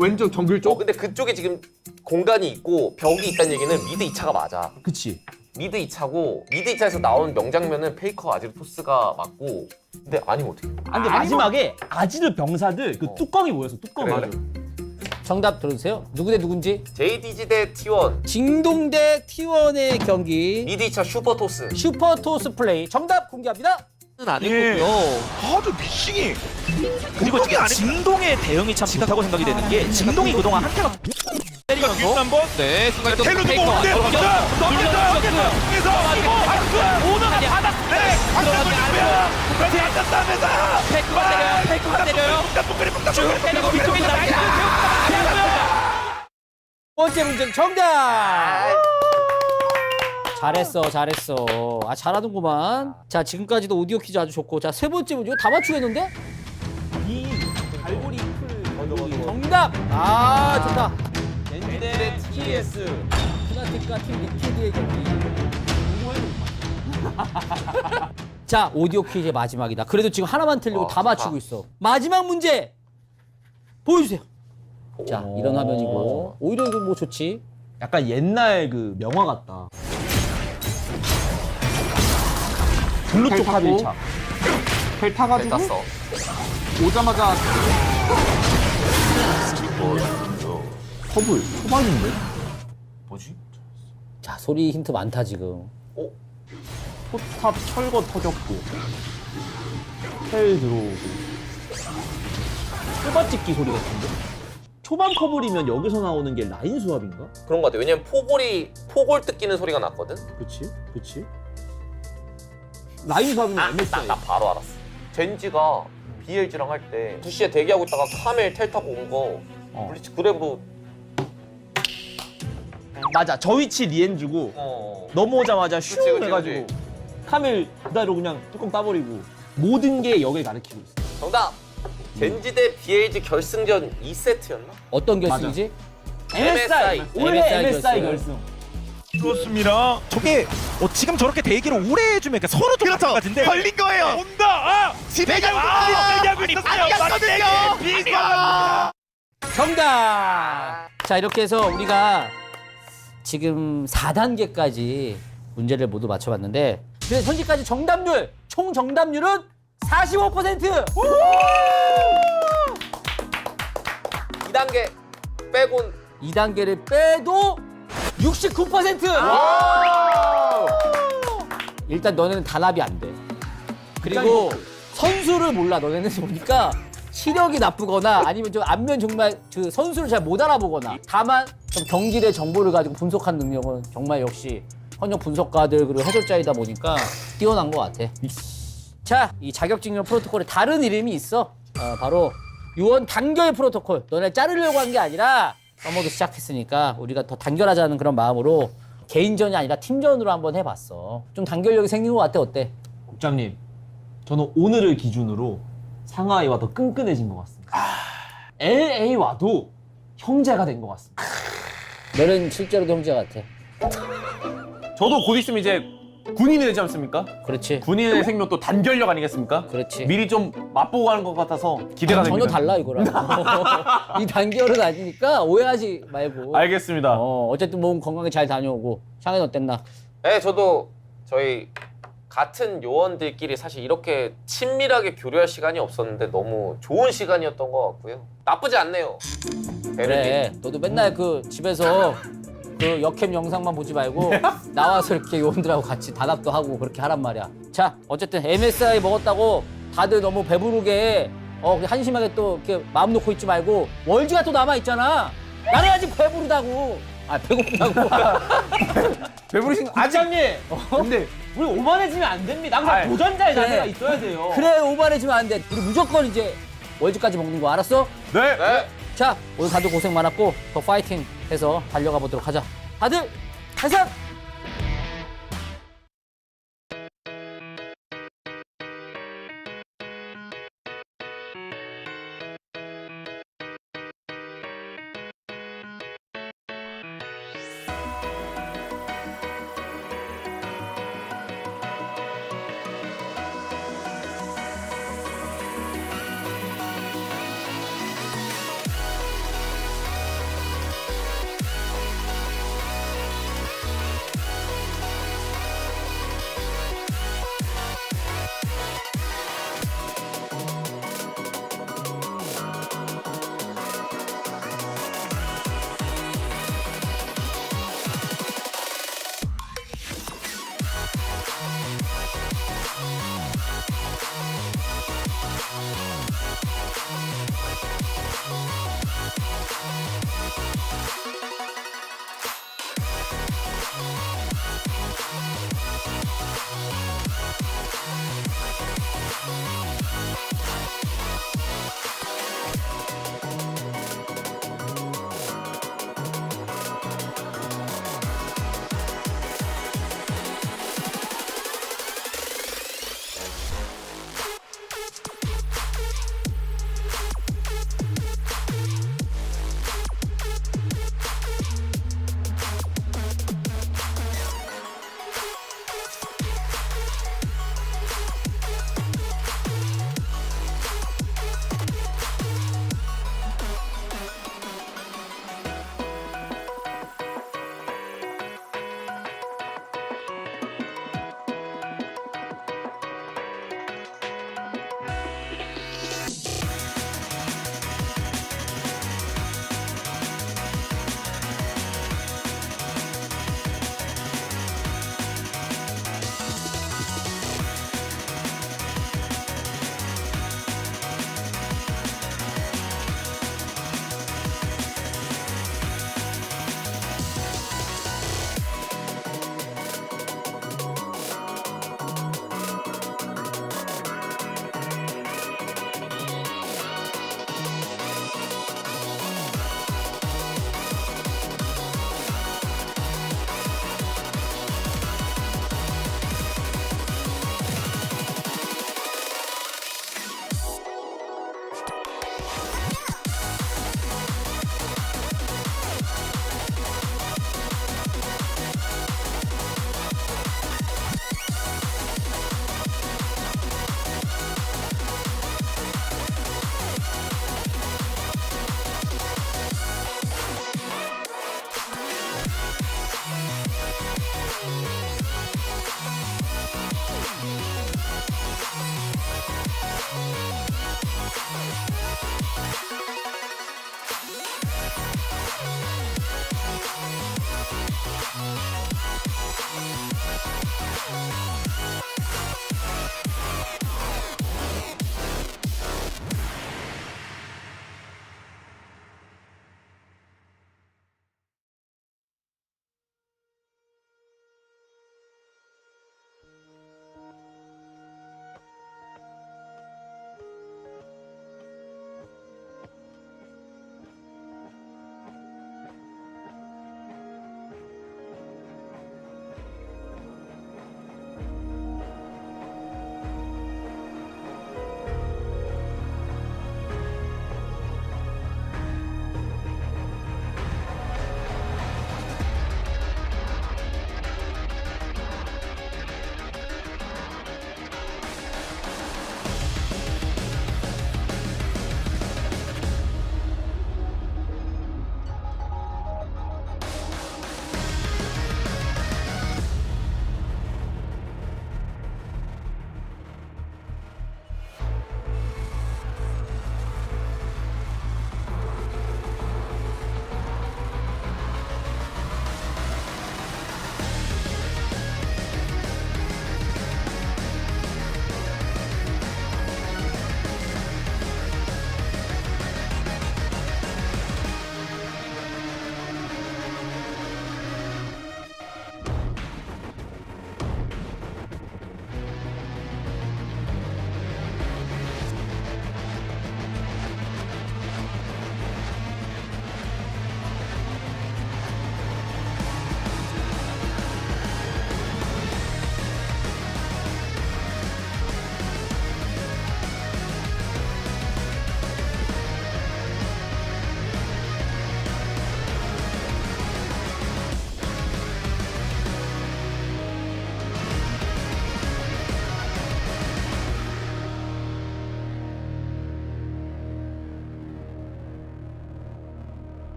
왼쪽 정글 쪽? 근데 그쪽에 지금 공간이 있고 벽이 있다는 얘기는 미드 2차가 맞아. 그치. 미드 2차고 미드 2차에서 나오는 명장면은 페이커 아지르 토스가 맞고 근데 아니면 어떡해? 근데 마지막에 아지르 병사들 그 뚜껑이 보였어. 뚜껑. 그래. 맞아. 정답 들어주세요. 누구 대 누군지. JDG 대 T1 징동 대 T1의 경기. 미드 2차 슈퍼 토스. 슈퍼 토스 플레이. 정답 공개합니다. 아니고요. 아주 미싱이. 그리고 진동의 대응이 참 비슷하다고 생각이 되는 게 진동이 그동안 한타가 때리면서 한번. 네, 순간 또 텔로 두고 오는데 페이크가 때려요. 쭉 때리고 위쪽에 나가요. 번째 문제 정답. 잘했어. 아, 잘하는구만. 자, 지금까지도 오디오 퀴즈 아주 좋고. 자, 세 번째 문제 다 맞추겠는데? 이 갈고리 풀. 정답. 아, 좋다. 렌즈 대 TS. 푸나틱과 팀 리퀴드의 경기. 자, 오디오 퀴즈의 마지막이다. 그래도 지금 하나만 틀리고 다 맞추고 있어. 마지막 문제 보여주세요. 자, 이런 화면이고 오히려 이거 뭐 좋지. 약간 옛날 그 명화 같다. 블루투스 탑 1차. 벨 타가지고 땄어. 오자마자 커블 초반인데? 뭐지? 자, 소리 힌트 많다 지금. 포탑 철거 터졌고 텔 들어오고 뽑아찍기 소리 같은데? 초반 커블이면 여기서 나오는 게 라인 수압인가? 그런 거 같아. 왜냐면 포골 뜯기는 소리가 났거든. 그치? 라인 수압이면 MSI. 나 바로 알았어. 젠지가 BLG랑 할 때 2시에 대기하고 있다가 카멜 텔 타고 온 거 블리츠 그래브 맞아. 저 위치 리엔주고 넘어오자마자 슝 그치, 해가지고 카멜 그대로 그냥 뚜껑 따버리고 모든 게 여길 가리키고 있어. 정답! 젠지 대 BLG 결승전 2세트였나? 어떤 결승이지? MSI. 올해 MSI 결승. 그렇습니다. 저게 지금 저렇게 대기를 오래 해주면 그러니까 서로 좀 마찬가지인데 걸린 거예요. 온다. 대기하고 있었어요. 비가. 정답! 자, 이렇게 해서 우리가 지금 4단계까지 문제를 모두 맞춰봤는데 그래서 현재까지 정답률, 총 정답률은 45%! 2단계 빼곤 2단계를 빼도 69%! 일단 너네는 단합이 안 돼. 그리고 선수를 몰라. 너네는 보니까 시력이 나쁘거나 아니면 좀 안면 정말 그 선수를 잘 못 알아보거나 다만 좀 경기대 정보를 가지고 분석한 능력은 정말 역시 현역 분석가들 그리고 해설자이다 보니까 뛰어난 것 같아. 자, 이 자격증명 프로토콜에 다른 이름이 있어. 바로 유언 단결 프로토콜. 너네 자르려고 한 게 아니라 서머도 시작했으니까 우리가 더 단결하자는 그런 마음으로 개인전이 아니라 팀전으로 한번 해봤어. 좀 단결력이 생긴 것 같아. 어때? 국장님, 저는 오늘을 기준으로 상하이와 더 끈끈해진 것 같습니다. LA와도 형제가 된 것 같습니다. 너는 실제로도 형제 같아. 저도 곧 있으면 이제 군인이 되지 않습니까? 그렇지. 군인의 생명 또 단결력 아니겠습니까? 그렇지. 미리 좀 맛보고 가는 것 같아서 기대가 됩니다. 전혀 달라 이거랑. 이 단결은 아니니까 오해하지 말고. 알겠습니다. 어쨌든 몸 건강히 잘 다녀오고. 샹은 어땠나? 네, 저도 저희 같은 요원들끼리 사실 이렇게 친밀하게 교류할 시간이 없었는데 너무 좋은 시간이었던 것 같고요. 나쁘지 않네요. 그래. 너도 맨날 그 집에서 그 역캠 영상만 보지 말고 나와서 이렇게 요원들하고 같이 단합도 하고 그렇게 하란 말이야. 자, 어쨌든 MSI 먹었다고 다들 너무 배부르게 한심하게 또 이렇게 마음 놓고 있지 말고 월즈가 또 남아 있잖아. 나는 아직 배부르다고. 배고프다고. 배부르신 거 아장님. 근데 우리 오만해지면 안 됩니다. 항상 도전자의 자세가 있어야 돼요. 그래, 오만해지면 안 돼. 우리 무조건 이제 월즈까지 먹는 거 알았어? 네. 자, 오늘 다들 고생 많았고 더 파이팅 해서 달려가 보도록 하자. 다들 해산!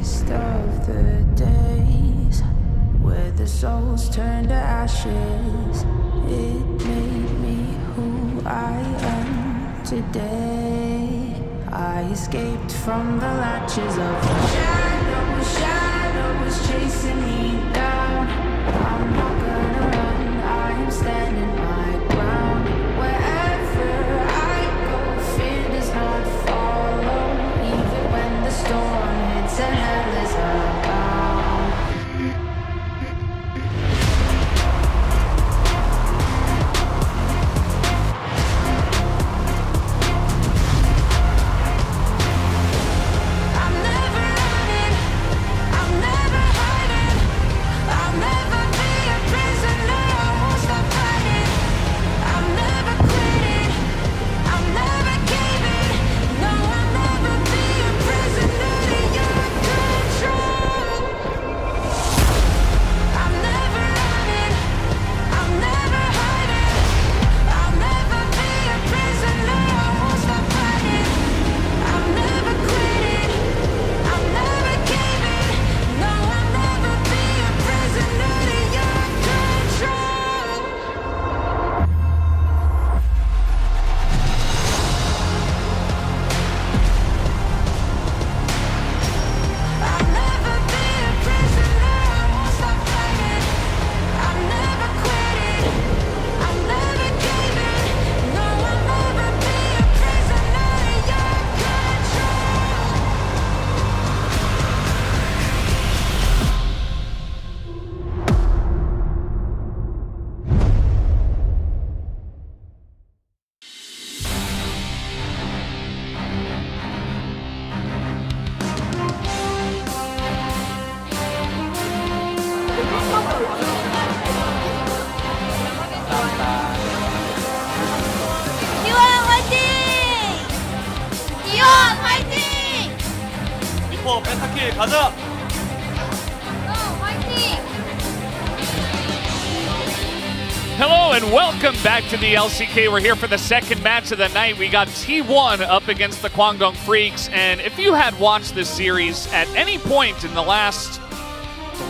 list of the days where the souls turn to ashes. It made me who I am today. I escaped from the latches of the shadows chasing me down. I'm not gonna run, I am standing my ground. Wherever I go, fear does not follow. Even when the storm hits and hell is abound. I'm never running, I'm never hiding. I'll never be a prisoner, I won't stop fighting. I'm never quitting, I'm never caving. No, I'll never be a prisoner to your control. I'm never running, I'm never hiding. I'll never be a prisoner, I won't stop fighting. I'm never quitting, I'm never caving. No, I'll never be a prisoner to your control. I'll never be a prisoner, I won't stop fighting. I'm never quitting, I'm never caving. No, I'll never be a prisoner to your control. T1 화이팅! T1 화이팅! 리퍼 펜타킬 가자. 화이팅! Hello and welcome back to the LCK. We're here for the second match of the night. We got T1 up against the Kwangdong Freaks, and if you had watched this series at any point in the last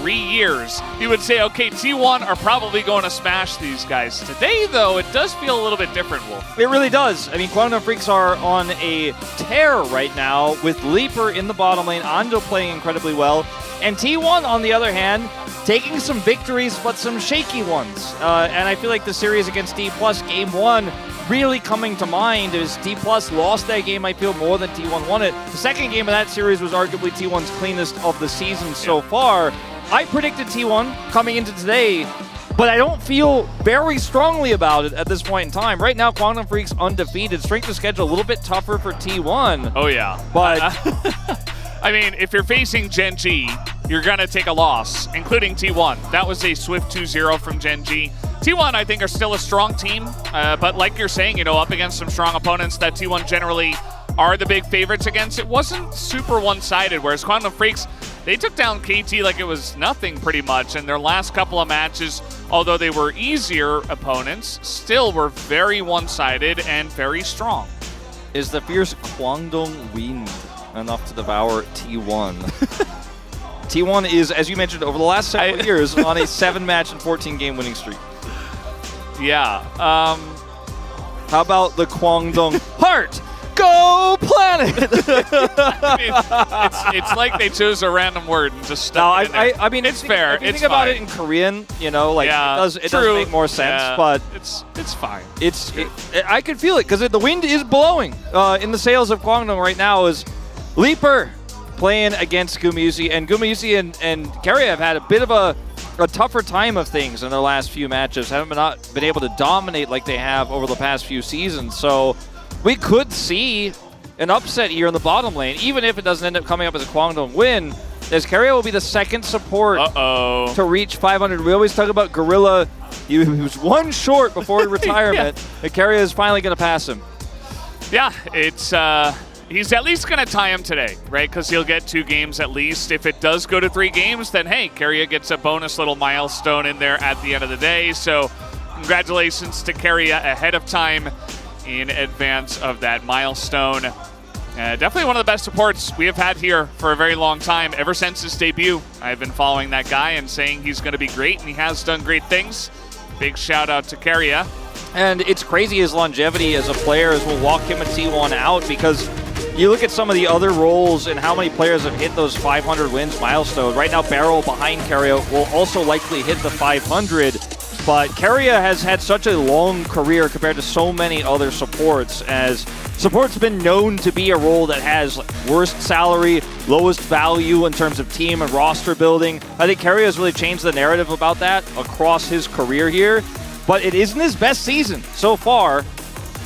3 years, you would say, okay, T1 are probably going to smash these guys. Today, though, it does feel a little bit different, Wolf. It really does. I mean, Kwangdong Freaks are on a tear right now with Leaper in the bottom lane, Ando playing incredibly well, and T1, on the other hand, taking some victories, but some shaky ones. And I feel like the series against D+, Game 1, really coming to mind as D+ lost that game, I feel, more than T1 won it. The second game of that series was arguably T1's cleanest of the season so far. I predicted T1 coming into today, but I don't feel very strongly about it at this point in time. Right now, Kwangdong Freaks undefeated. Strength of schedule a little bit tougher for T1. Oh, yeah. But I mean, if you're facing Gen G, you're going to take a loss, including T1. That was a swift 2-0 from Gen G. T1, I think, are still a strong team, but like you're saying, you know, up against some strong opponents that T1 generally are the big favorites against, it wasn't super one-sided, whereas Kwangdong Freaks, they took down KT like it was nothing pretty much, and their last couple of matches, although they were easier opponents, still were very one-sided and very strong. is the fierce Kwangdong wind enough to devour T1? T1 is, as you mentioned, over the last several years on a 7-match and 14-game winning streak. Yeah. How about the Kwangdong Heart? Go Planet! I mean, it's like they chose a random word and just stuck it in there. I mean, it's fair. If you think about it in Korean, you know, like it does make more sense. But it's fine. I can feel it because the wind is blowing in the sails of Kwangdong right now. Is Leaper playing against Gumayusi, and Gumayusi and KDF have had a bit of a tougher time of things in their last few matches. Haven't been able to dominate like they have over the past few seasons. So we could see an upset here in the bottom lane, even if it doesn't end up coming up as a Kwangdong win, as KDF will be the second support to reach 500. We always talk about Gorilla. He was one short before retirement, and KDF is finally going to pass him. Yeah, it's he's at least going to tie him today, right? Because he'll get 2 games at least. If it does go to 3 games, then hey, KDF gets a bonus little milestone in there at the end of the day. So congratulations to KDF ahead of time in advance of that milestone. Definitely one of the best supports we have had here for a very long time. Ever since his debut, I've been following that guy and saying he's going to be great, and he has done great things. Big shout out to Keria. And it's crazy his longevity as a player as we'll walk him and T1 out, because you look at some of the other roles and how many players have hit those 500 wins milestone. Right now, Barrel behind Keria will also likely hit the 500. But Keria has had such a long career compared to so many other supports, as support's been known to be a role that has worst salary, lowest value in terms of team and roster building. I think Keria has really changed the narrative about that across his career here, but it isn't his best season so far.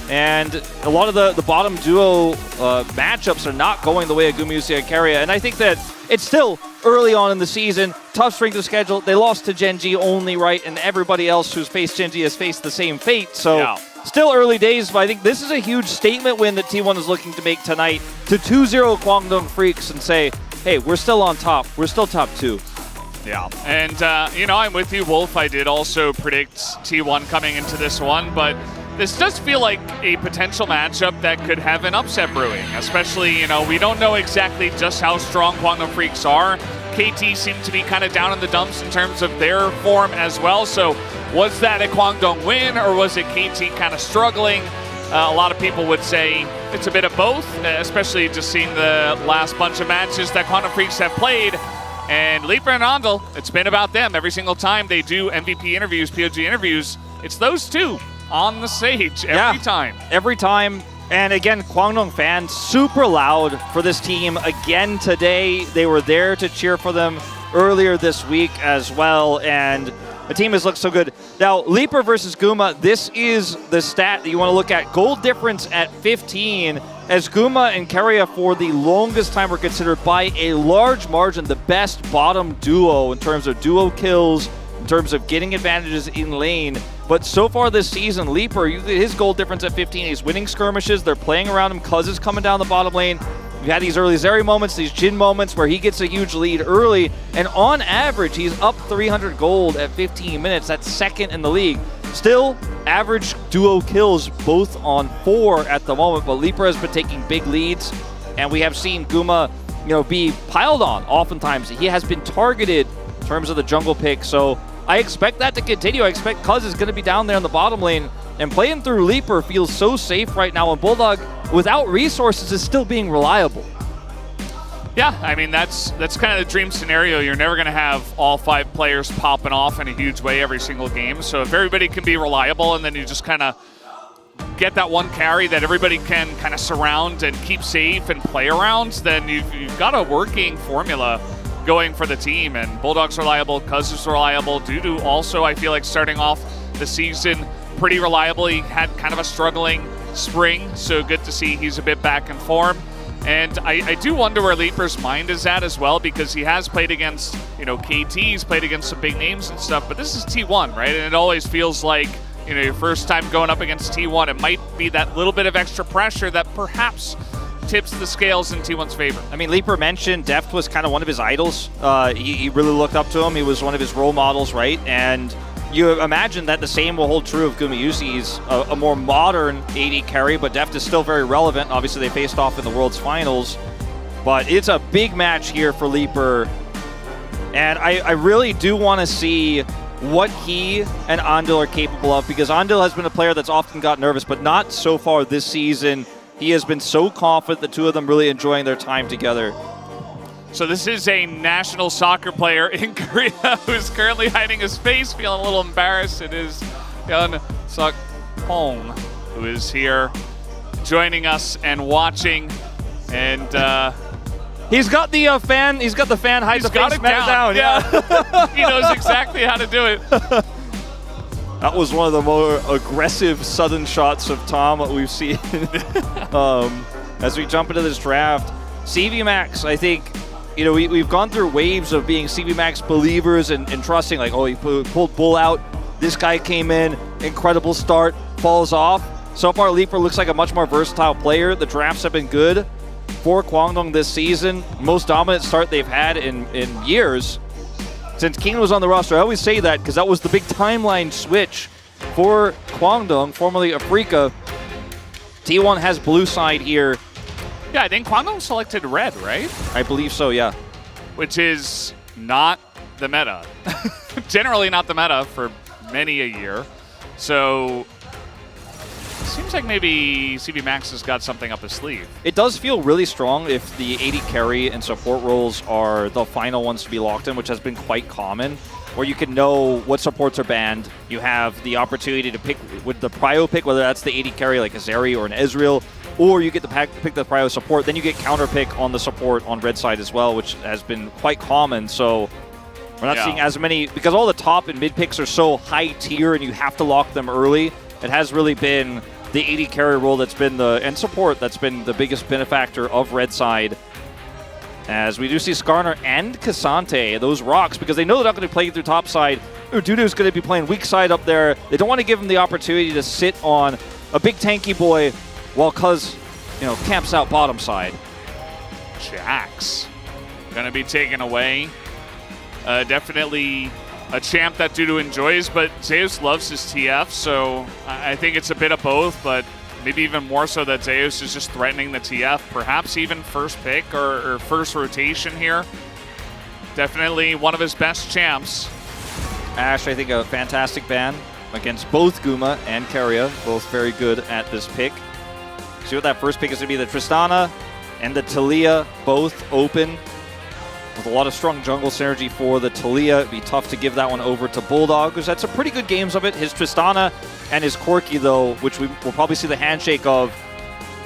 And a lot of the bottom duo matchups are not going the way of Gumayusi and Keria. And I think that it's still early on in the season, tough strength of schedule. They lost to Gen.G only, right? And everybody else who's faced Gen.G has faced the same fate. So still early days, but I think this is a huge statement win that T1 is looking to make tonight to 2-0 Kwangdong Freaks and say, hey, we're still on top. We're still top 2. Yeah, and I'm with you, Wolf. I did also predict T1 coming into this one, but this does feel like a potential matchup that could have an upset brewing, especially, we don't know exactly just how strong Kwangdong Freaks are. KT seem to be kind of down in the dumps in terms of their form as well, so was that a Kwangdong win, or was it KT kind of struggling? A lot of people would say it's a bit of both, especially just seeing the last bunch of matches that Kwangdong Freaks have played. And Leaper and Andal, it's been about them. Every single time they do MVP interviews, POG interviews, it's those two on the stage every time. Every time. And again, Kwangdong fans super loud for this team again today. They were there to cheer for them earlier this week as well. And the team has looked so good. Now, Leaper versus Guma, this is the stat that you want to look at. Goal difference at 15, as Guma and Keria for the longest time were considered by a large margin the best bottom duo in terms of duo kills, in terms of getting advantages in lane. But so far this season, Leaper, his goal difference at 15, he's winning skirmishes, they're playing around him, Cuz is coming down the bottom lane. We've had these early Zeri moments, these Jin moments where he gets a huge lead early, and on average, he's up 300 gold at 15 minutes. That's second in the league. Still, average duo kills both on 4 at the moment, but Leaper has been taking big leads, and we have seen Guma, be piled on oftentimes. He has been targeted in terms of the jungle pick, so I expect that to continue. I expect Cuz is going to be down there in the bottom lane, and playing through Leaper feels so safe right now, and Bulldog, without resources, is still being reliable. Yeah, I mean, that's kind of the dream scenario. You're never going to have all 5 players popping off in a huge way every single game. So if everybody can be reliable, and then you just kind of get that one carry that everybody can kind of surround and keep safe and play around, then you've got a working formula going for the team. And Bulldog's reliable, Cuz is reliable. Dudu also, I feel like, starting off the season pretty reliable. He had kind of a struggling spring, so good to see he's a bit back in form. And I do wonder where Leaper's mind is at as well, because he has played against, KT, he's played against some big names and stuff, but this is T1, right? And it always feels like, your first time going up against T1, it might be that little bit of extra pressure that perhaps tips the scales in T1's favor. I mean, Leaper mentioned Deft was kind of one of his idols. He really looked up to him. He was one of his role models, right? And you imagine that the same will hold true of Gumayusi. He's a more modern AD carry, but Deft is still very relevant. Obviously, they faced off in the World's Finals, but it's a big match here for Leaper. And I really do want to see what he and Andal are capable of, because Andal has been a player that's often got nervous, but not so far this season. He has been so confident, the two of them really enjoying their time together. So this is a national soccer player in Korea who's currently hiding his face, feeling a little embarrassed. It is Yeon Suk-hong, who is here joining us and watching. And he's got the fan. He's got the fan hide the face down. Yeah, he knows exactly how to do it. That was one of the more aggressive sudden shots of Tom that we've seen. As we jump into this draft, CV Max, I think. We've gone through waves of being CV Max believers and trusting, like, oh, he pulled Bull out. This guy came in, incredible start, falls off. So far, Leaper looks like a much more versatile player. The drafts have been good for Kwangdong this season. Most dominant start they've had in years since King was on the roster. I always say that because that was the big timeline switch for Kwangdong, formerly Afrika. T1 has blue side here. Yeah, I think Kwangdong selected red, right? I believe so, yeah. Which is not the meta. Generally not the meta for many a year. So seems like maybe CV Max has got something up his sleeve. It does feel really strong if the AD carry and support roles are the final ones to be locked in, which has been quite common, where you can know what supports are banned. You have the opportunity to pick with the prio pick, whether that's the AD carry like a Zeri or an Ezreal, or you get to pick the prio support. Then you get counter pick on the support on red side as well, which has been quite common. So we're not seeing as many, because all the top and mid picks are so high tier and you have to lock them early. It has really been the AD carry role that's been and support that's been the biggest benefactor of red side. As we do see Skarner and Cassante, those rocks, because they know they're not going to be playing through top side. Dudu's going to be playing weak side up there. They don't want to give him the opportunity to sit on a big tanky boy while Cuz, camps out bottom side. Jax going to be taken away. Definitely a champ that Dudu enjoys, but Zeus loves his TF, so I think it's a bit of both, but maybe even more so that Zeus is just threatening the TF, perhaps even first pick or first rotation here. Definitely one of his best champs. Ash, I think a fantastic ban against both Guma and Keria, both very good at this pick. See what that first pick is going to be. The Tristana and the Talia both open with a lot of strong jungle synergy for the Talia. It'd be tough to give that one over to Bulldog, because that's some pretty good games of it. His Tristana and his Corki, though, which we will probably see the handshake of,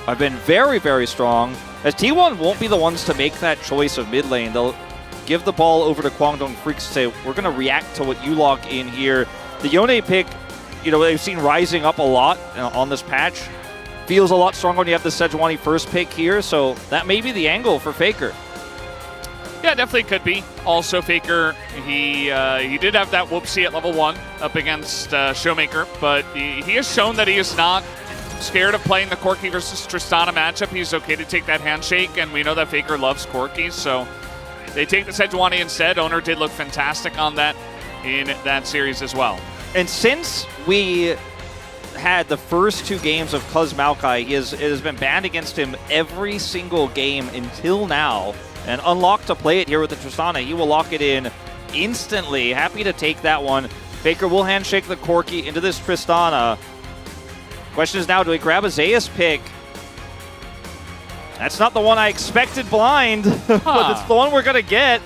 have been very, very strong. As T1 won't be the ones to make that choice of mid lane. They'll give the ball over to Kwangdong Freaks to say, we're going to react to what you lock in here. The Yone pick, they've seen rising up a lot on this patch. Feels a lot stronger when you have the Sejuani first pick here, so that may be the angle for Faker. Yeah, definitely could be. Also, Faker, he did have that whoopsie at level 1 up against Showmaker, but he has shown that he is not scared of playing the Corki versus Tristana matchup. He's okay to take that handshake, and we know that Faker loves Corki, so they take the Sejuani instead. Owner did look fantastic on that in that series as well. And since we had the first 2 games of Cuz Maokai, it has been banned against him every single game until now. And unlocked to play it here with the Tristana. He will lock it in instantly. Happy to take that one. Faker will handshake the Corki into this Tristana. Question is now, do we grab a Zeus pick? That's not the one I expected blind, but it's the one we're going to get.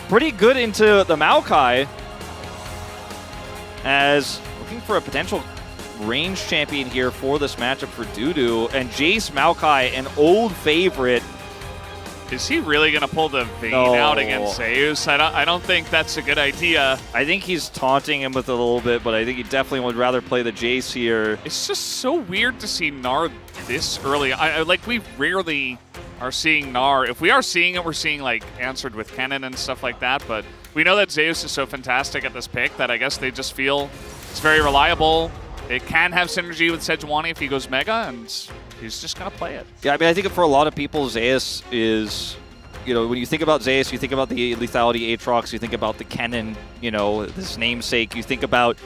Pretty good into the Maokai. As looking for a potential range champion here for this matchup for Dudu. And Jace Maokai, an old favorite. Is he really going to pull the Vayne out against Zeus? I don't think that's a good idea. I think he's taunting him with it a little bit, but I think he definitely would rather play the Jace here. It's just so weird to see Gnar this early. We rarely are seeing Gnar. If we are seeing it, we're seeing answered with cannon and stuff like that, but we know that Zeus is so fantastic at this pick that I guess they just feel it's very reliable. It can have synergy with Sejuani if he goes Mega, and he's just going to play it. Yeah, I think for a lot of people, Zeus is, when you think about Zeus, you think about the lethality Aatrox, you think about the Kennen, this namesake, you think about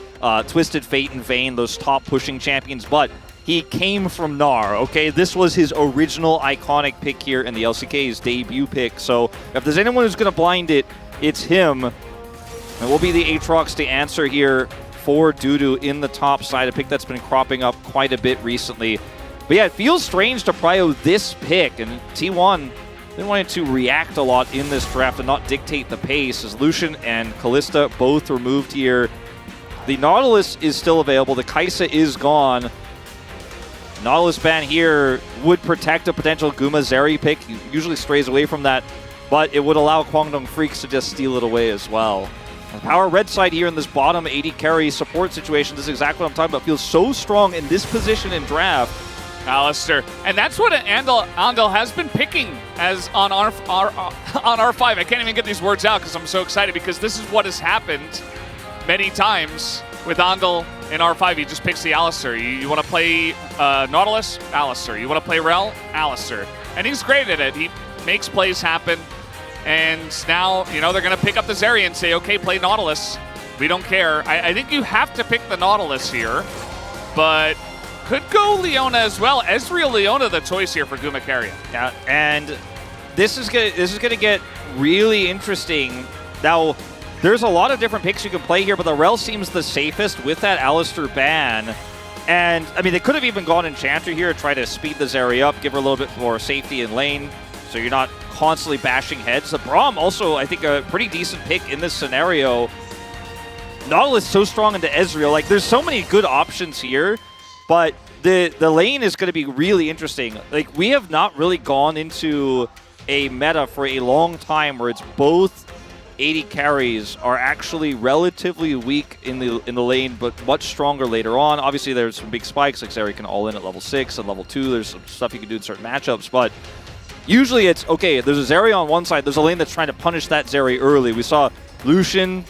Twisted Fate and Vayne, those top pushing champions, but he came from Gnar, okay? This was his original iconic pick here in the LCK's debut pick, so if there's anyone who's going to blind it, it's him. And will be the Aatrox to answer here for Dudu in the top side, a pick that's been cropping up quite a bit recently. But yeah, it feels strange to prio this pick, and T1 didn't want to react a lot in this draft and not dictate the pace, as Lucian and Kalista both removed here. The Nautilus is still available, the Kai'Sa is gone. Nautilus ban here would protect a potential Guma Zeri pick. He usually strays away from that, but it would allow Kwangdong Freaks to just steal it away as well. The power red side here in this bottom AD carry support situation, this is exactly what I'm talking about. Feels so strong in this position in draft. Alistair, and that's what Andal has been picking as on R5. I can't even get these words out because I'm so excited, because this is what has happened many times with Andal in R5. He just picks the Alistair. You want to play Nautilus? Alistair. You want to play Rel? Alistair. And he's great at it. He makes plays happen. And now, they're going to pick up the Zeri and say, okay, play Nautilus. We don't care. I think you have to pick the Nautilus here, but Could go Leona as well. Ezreal Leona the choice here for Guma Carrion. Yeah, and this is gonna get really interesting. Now, there's a lot of different picks you can play here, but the Rel seems the safest with that Alistair ban. And, I mean, they could have even gone Enchanter here, try to speed the Zeri up, give her a little bit more safety in lane, so you're not constantly bashing heads. The Braum also, I think, a pretty decent pick in this scenario. Nautilus so strong into Ezreal. Like, there's so many good options here, but the lane is going to be really interesting. Like, we have not really gone into a meta for a long time where it's both AD carries are actually relatively weak in the lane, but much stronger later on. Obviously, there's some big spikes, like Zeri can all in at level 6 and level 2. There's some stuff you can do in certain matchups, but usually it's, okay, there's a Zeri on one side, there's a lane that's trying to punish that Zeri early. We saw Lucian,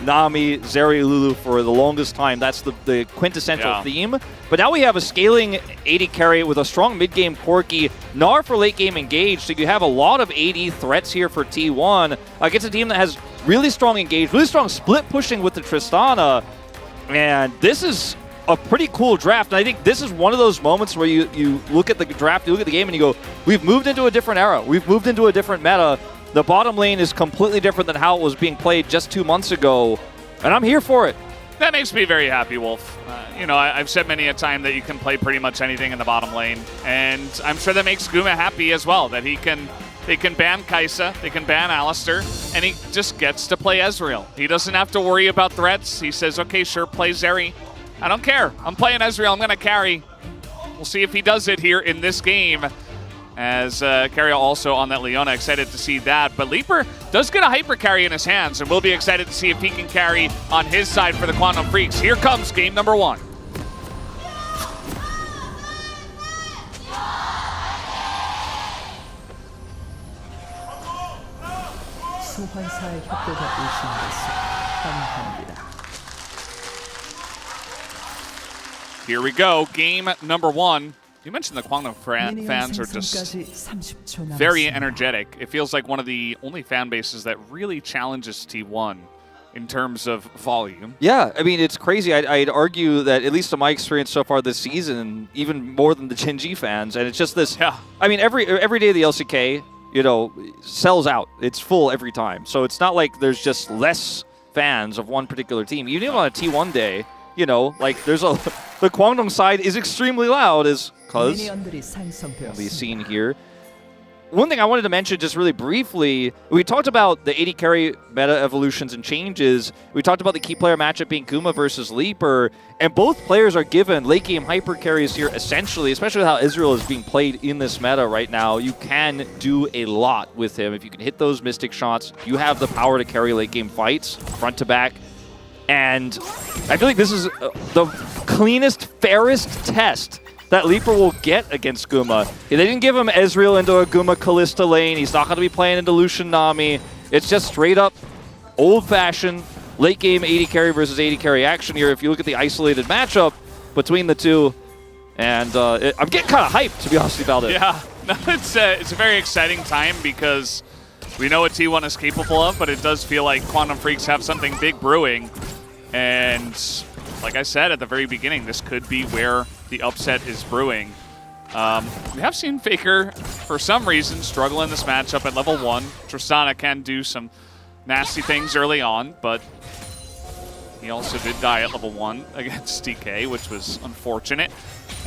Nami, Zeri, Lulu for the longest time. That's the quintessential theme. But now we have a scaling AD carry with a strong mid-game Corki, Gnar for late-game engage, so you have a lot of AD threats here for T1 against a team that has really strong engage, really strong split pushing with the Tristana, and this is a pretty cool draft. And I think this is one of those moments where you look at the draft, you look at the game, and you go, we've moved into a different era. We've moved into a different meta. The bottom lane is completely different than how it was being played just 2 months ago, and I'm here for it. That makes me very happy, Wolf. You know, I've said many a time that you can play pretty much anything in the bottom lane, and I'm sure that makes Guma happy as well, that they can ban Kai'Sa, they can ban Alistair, and he just gets to play Ezreal. He doesn't have to worry about threats. He says, okay, sure, play Zeri. I don't care. I'm playing Ezreal. I'm going to carry. We'll see if he does it here in this game. As Carriel also on that Leona, excited to see that. But Leaper does get a hyper carry in his hands, and we'll be excited to see if he can carry on his side for the Quantum Freaks. Here comes game number 1. 소환사의 협곡에 오신 것을 환영합니다. Here we go, game number 1. You mentioned the Quantum fans are just very energetic. It feels like one of the only fan bases that really challenges T1 in terms of volume. Yeah, I mean, it's crazy. I'd argue that, at least in my experience so far this season, even more than the Gen G fans. And it's just this, I mean, every day of the LCK, you know, sells out. It's full every time. So it's not like there's just less fans of one particular team. Even on a T1 day, you know, like there's the Kwangdong side is extremely loud, because can be seen here. One thing I wanted to mention just really briefly, we talked about the AD carry meta evolutions and changes. We talked about the key player matchup being Guma versus Leaper, and both players are given late game hyper carries here essentially, especially with how Ezreal is being played in this meta right now. You can do a lot with him. If you can hit those Mystic shots, you have the power to carry late game fights, front to back. And I feel like this is the cleanest, fairest test that Leaper will get against Guma. They didn't give him Ezreal into a Guma Kalista lane. He's not going to be playing into Lucian Nami. It's just straight up old-fashioned late game AD carry versus AD carry action here. If you look at the isolated matchup between the two, and I'm getting kind of hyped, to be honest about it. Yeah, no, it's a very exciting time because we know what T1 is capable of, but it does feel like Quantum Freaks have something big brewing. And like I said at the very beginning, this could be where the upset is brewing. We have seen Faker, for some reason, struggle in this matchup at level 1. Tristana can do some nasty things early on, but he also did die at level 1 against DK, which was unfortunate.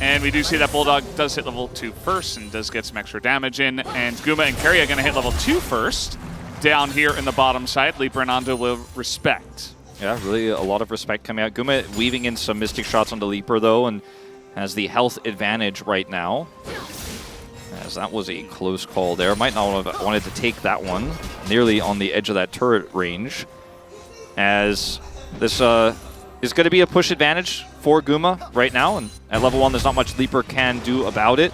And we do see that Bulldog does hit level 2 first and does get some extra damage in. And Guma and Carry are going to hit level 2 first. Down here in the bottom side, Leaper and Ando will respect. Yeah, really a lot of respect coming out. Guma weaving in some Mystic shots onto Leaper, though, and has the health advantage right now. As that was a close call there. Might not have wanted to take that one. Nearly on the edge of that turret range. As this is going to be a push advantage for Guma right now. And at level 1, there's not much Leaper can do about it.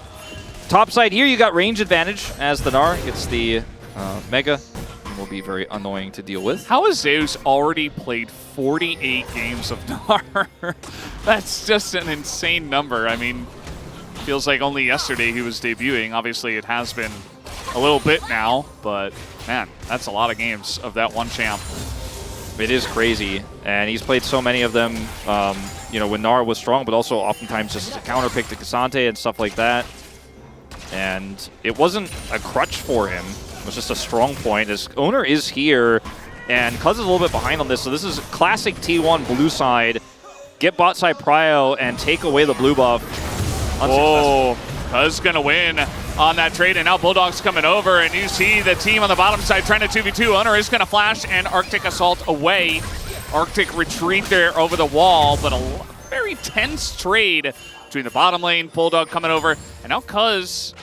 Top side here, you got range advantage as the Gnar gets the Mega. Will be very annoying to deal with. How has Zeus already played 48 games of Gnar? That's just an insane number. I mean, feels like only yesterday he was debuting. Obviously, it has been a little bit now, but man, that's a lot of games of that one champ. It is crazy, and he's played so many of them, you know, when Nara was strong, but also oftentimes just as a counter pick to Cassante and stuff like that. And it wasn't a crutch for him. It was just a strong point. His owner is here, and Cuz is a little bit behind on this, so this is classic T1 blue side. Get bot side prio and take away the blue buff. Whoa, Cuz gonna win on that trade, and now Bulldog's coming over, and you see the team on the bottom side trying to 2v2. Owner is gonna flash and Arctic Assault away. Arctic retreat there over the wall, but a very tense trade between the bottom lane, Bulldog coming over, and now Cuz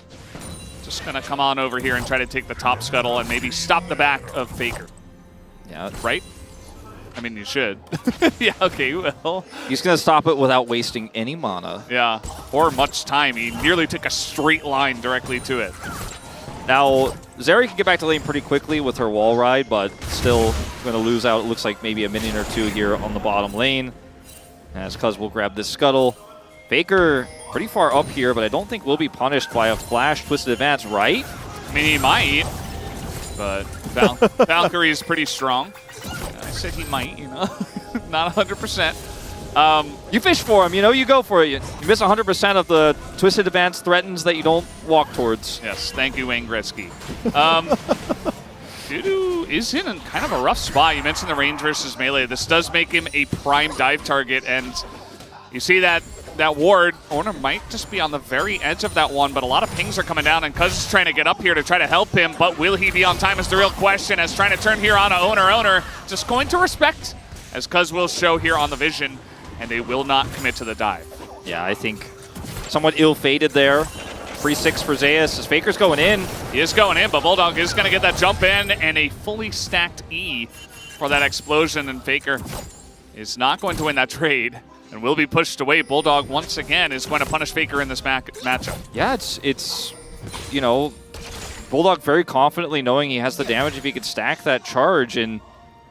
just gonna come on over here and try to take the top scuttle and maybe stop the back of Faker. Yeah. Right? I mean, you should. Yeah, okay, well. He's going to stop it without wasting any mana. Yeah, or much time. He nearly took a straight line directly to it. Now, Zeri can get back to lane pretty quickly with her wall ride, but still going to lose out. It looks like maybe a minion or two here on the bottom lane. As Cuz will grab this scuttle. Faker pretty far up here, but I don't think will be punished by a flash twisted advance, right? I mean, he might, but Valkyrie is pretty strong. I said he might, you know, not 100%. You fish for him, you know, you go for it. You miss 100% of the twisted advance threatens that you don't walk towards. Yes, thank you, Wayne Gretzky. Dudu is in kind of a rough spot. You mentioned the range versus melee. This does make him a prime dive target, and you see that ward. Owner might just be on the very edge of that one, but a lot of pings are coming down, and Cuz is trying to get up here to try to help him, but will he be on time is the real question, as trying to turn here on Owner just going to respect, as Cuz will show here on the vision, and they will not commit to the dive. Yeah, I think somewhat ill-fated there. Free 6 for Zeus as Faker's going in. He is going in, but Bulldog is going to get that jump in, and a fully stacked E for that explosion, and Faker is not going to win that trade and will be pushed away. Bulldog, once again, is going to punish Faker in this matchup. Yeah, it's you know, Bulldog very confidently knowing he has the damage if he could stack that charge, and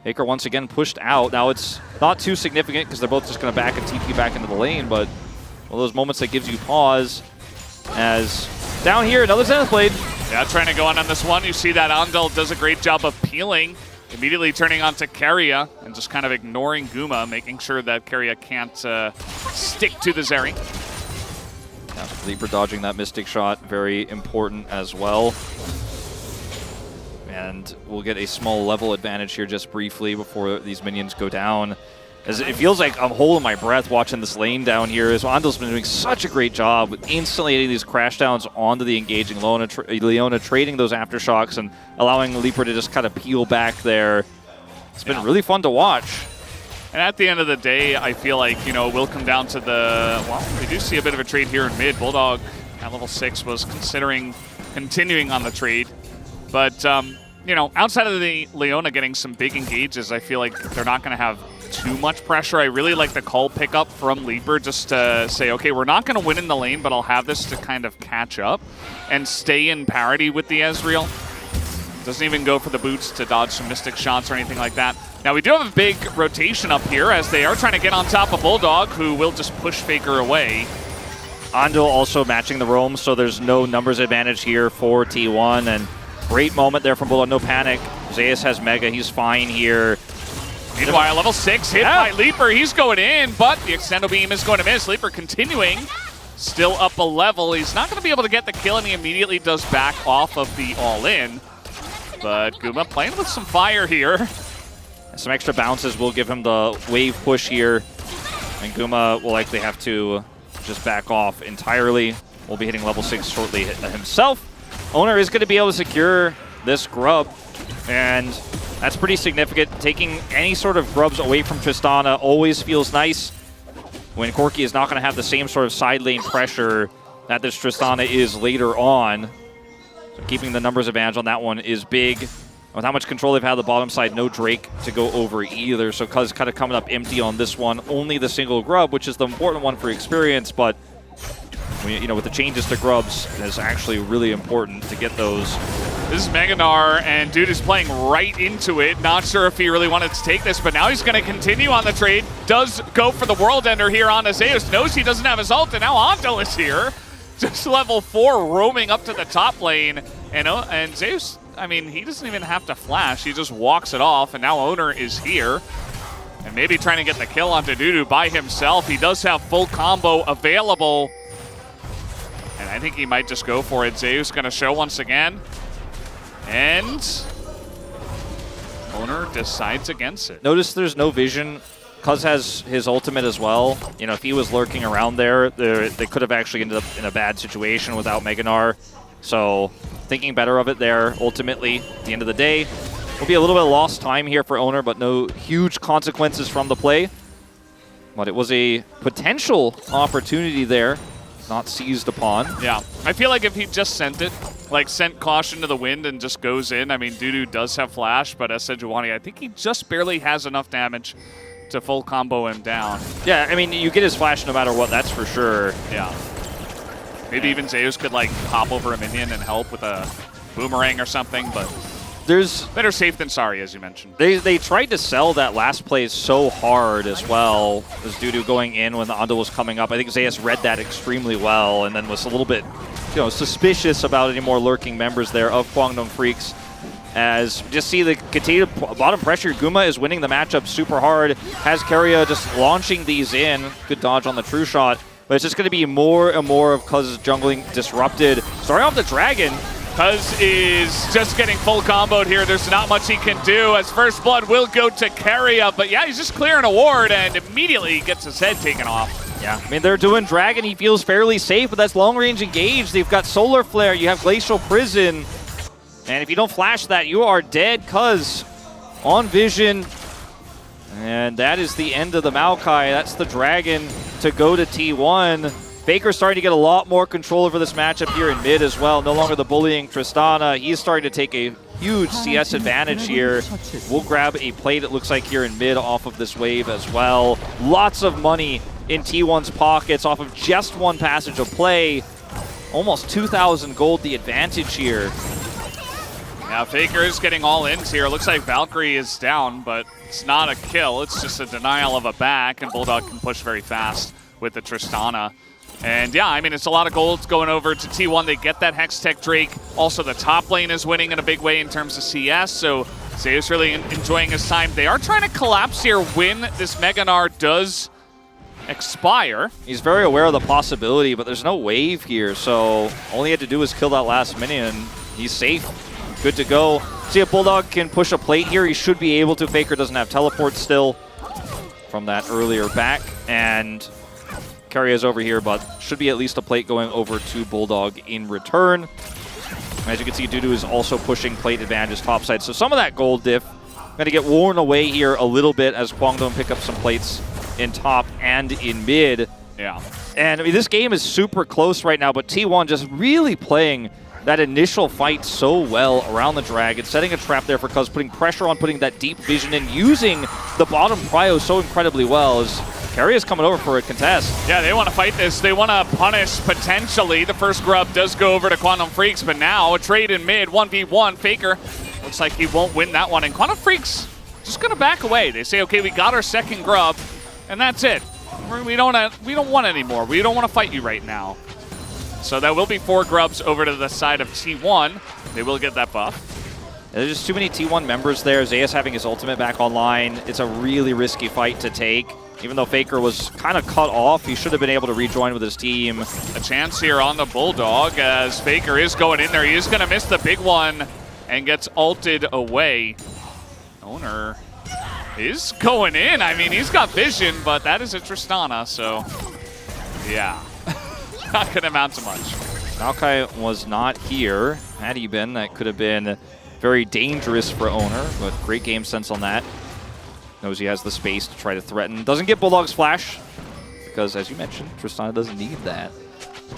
Faker once again pushed out. Now it's not too significant because they're both just going to back and TP back into the lane, but one of those moments that gives you pause. As down here, another Zenith Blade. Yeah, trying to go on this one. You see that Andal does a great job of peeling, immediately turning on to Keria and just kind of ignoring Guma, making sure that Keria can't stick to the Zeri. Yeah, Libra dodging that Mystic Shot, very important as well. And we'll get a small level advantage here just briefly before these minions go down. As it feels like I'm holding my breath watching this lane down here, as Andal's been doing such a great job with instantly hitting these crash downs onto the engaging Leona, trading those aftershocks and allowing Leaper to just kind of peel back there. It's been really fun to watch. And at the end of the day, I feel like, you know, it will come down to the, well, we do see a bit of a trade here in mid. Bulldog at level 6 was considering continuing on the trade. But, you know, outside of the Leona getting some big engages, I feel like they're not going to have too much pressure. I really like the call pickup from Leaper just to say, okay, we're not going to win in the lane, but I'll have this to kind of catch up and stay in parity with the Ezreal. Doesn't even go for the boots to dodge some Mystic Shots or anything like that. Now, we do have a big rotation up here as they are trying to get on top of Bulldog, who will just push Faker away. Andal also matching the roam, so there's no numbers advantage here for T1, and great moment there from Bulldog, no panic. Zeus has Mega, he's fine here. Meanwhile, level 6 hit by Leaper. He's going in, but the Extendo Beam is going to miss. Leaper continuing, still up a level. He's not going to be able to get the kill, and he immediately does back off of the all-in. But Guma playing with some fire here. Some extra bounces will give him the wave push here, and Guma will likely have to just back off entirely. Will be hitting level 6 shortly himself. Owner is going to be able to secure this grub, and that's pretty significant. Taking any sort of grubs away from Tristana always feels nice when Corki is not going to have the same sort of side lane pressure that this Tristana is later on. So keeping the numbers advantage on that one is big. With how much control they've had on the bottom side, no Drake to go over either. So Cuz kind of coming up empty on this one. Only the single grub, which is the important one for experience, but you know, with the changes to grubs, it's actually really important to get those. This is Meganar, and dude is playing right into it. Not sure if he really wanted to take this, but now he's going to continue on the trade. Does go for the World Ender here on Zeus. Knows he doesn't have his ult, and now Andal is here. Just level 4 roaming up to the top lane. And Zeus I mean, he doesn't even have to flash. He just walks it off, and now Owner is here. And maybe trying to get the kill onto Dudu by himself. He does have full combo available. And I think he might just go for it. Zeus going to show once again. And Owner decides against it. Notice there's no vision. Cuz has his ultimate as well. You know, if he was lurking around there, they could have actually ended up in a bad situation without Meganar. So thinking better of it there, ultimately, at the end of the day. Will be a little bit of lost time here for Owner, but no huge consequences from the play. But it was a potential opportunity there, not seized upon. Yeah, I feel like if he just sent it, like sent caution to the wind and just goes in, I mean, Dudu does have flash, but as Sejuani, I think he just barely has enough damage to full combo him down. Yeah, I mean, you get his flash no matter what, that's for sure. Yeah. Maybe even Zeus could like hop over a minion and help with a boomerang or something, but there's better safe than sorry, as you mentioned. They tried to sell that last play so hard as well, as Dudu going in when the Ondo was coming up. I think Zeus read that extremely well and then was a little bit, you know, suspicious about any more lurking members there of Kwangdong Freaks. As just see the continued bottom pressure. Guma is winning the matchup super hard. Has Keria just launching these in. Good dodge on the true shot. But it's just going to be more and more of Cuz's jungling disrupted. Starting off the Dragon. Cuz is just getting full comboed here. There's not much he can do as First Blood will go to Keria. But yeah, he's just clearing a ward and immediately gets his head taken off. Yeah, I mean, they're doing Dragon. He feels fairly safe, but that's long range engage. They've got Solar Flare. You have Glacial Prison. And if you don't flash that, you are dead, Cuz on vision. And that is the end of the Maokai. That's the Dragon to go to T1. Faker's starting to get a lot more control over this matchup here in mid as well. No longer the bullying Tristana. He's starting to take a huge CS advantage here. We'll grab a plate, it looks like, here in mid off of this wave as well. Lots of money in T1's pockets off of just one passage of play. Almost 2,000 gold the advantage here. Now Faker is getting all ins here. Looks like Valkyrie is down, but it's not a kill. It's just a denial of a back, and Bulldog can push very fast with the Tristana. And yeah, I mean, it's a lot of gold going over to T1. They get that Hextech Drake. Also, the top lane is winning in a big way in terms of CS, so Zeus really enjoying his time. They are trying to collapse here when this Meganar does expire. He's very aware of the possibility, but there's no wave here, so all he had to do was kill that last minion. He's safe. Good to go. See if Bulldog can push a plate here. He should be able to. Faker doesn't have teleport still from that earlier back. And Keria's over here, but should be at least a plate going over to Bulldog in return. As you can see, Dudu is also pushing plate advantages topside. So some of that gold diff going to get worn away here a little bit as Kwangdong pick up some plates in top and in mid. Yeah. And I mean, this game is super close right now, but T1 just really playing that initial fight so well around the Dragon, setting a trap there for Cuz, putting pressure on, putting that deep vision in, using the bottom prio so incredibly well as Keria's coming over for a contest. Yeah, they want to fight this. They want to punish potentially. The first grub does go over to Quantum Freaks, but now a trade in mid, 1v1. Faker looks like he won't win that one, and Quantum Freaks just going to back away. They say, okay, we got our second grub, and that's it. We don't want any more. We don't want to fight you right now. So that will be 4 grubs over to the side of T1. They will get that buff. There's just too many T1 members there. Zeus having his ultimate back online. It's a really risky fight to take. Even though Faker was kind of cut off, he should have been able to rejoin with his team. A chance here on the Bulldog as Faker is going in there. He is going to miss the big one and gets ulted away. Owner is going in. I mean, he's got vision, but that is a Tristana, so yeah. Not going to amount to much. Maokai was not here. Had he been, that could have been very dangerous for Owner, but great game sense on that. Knows he has the space to try to threaten. Doesn't get Bulldog's flash, because as you mentioned, Tristana doesn't need that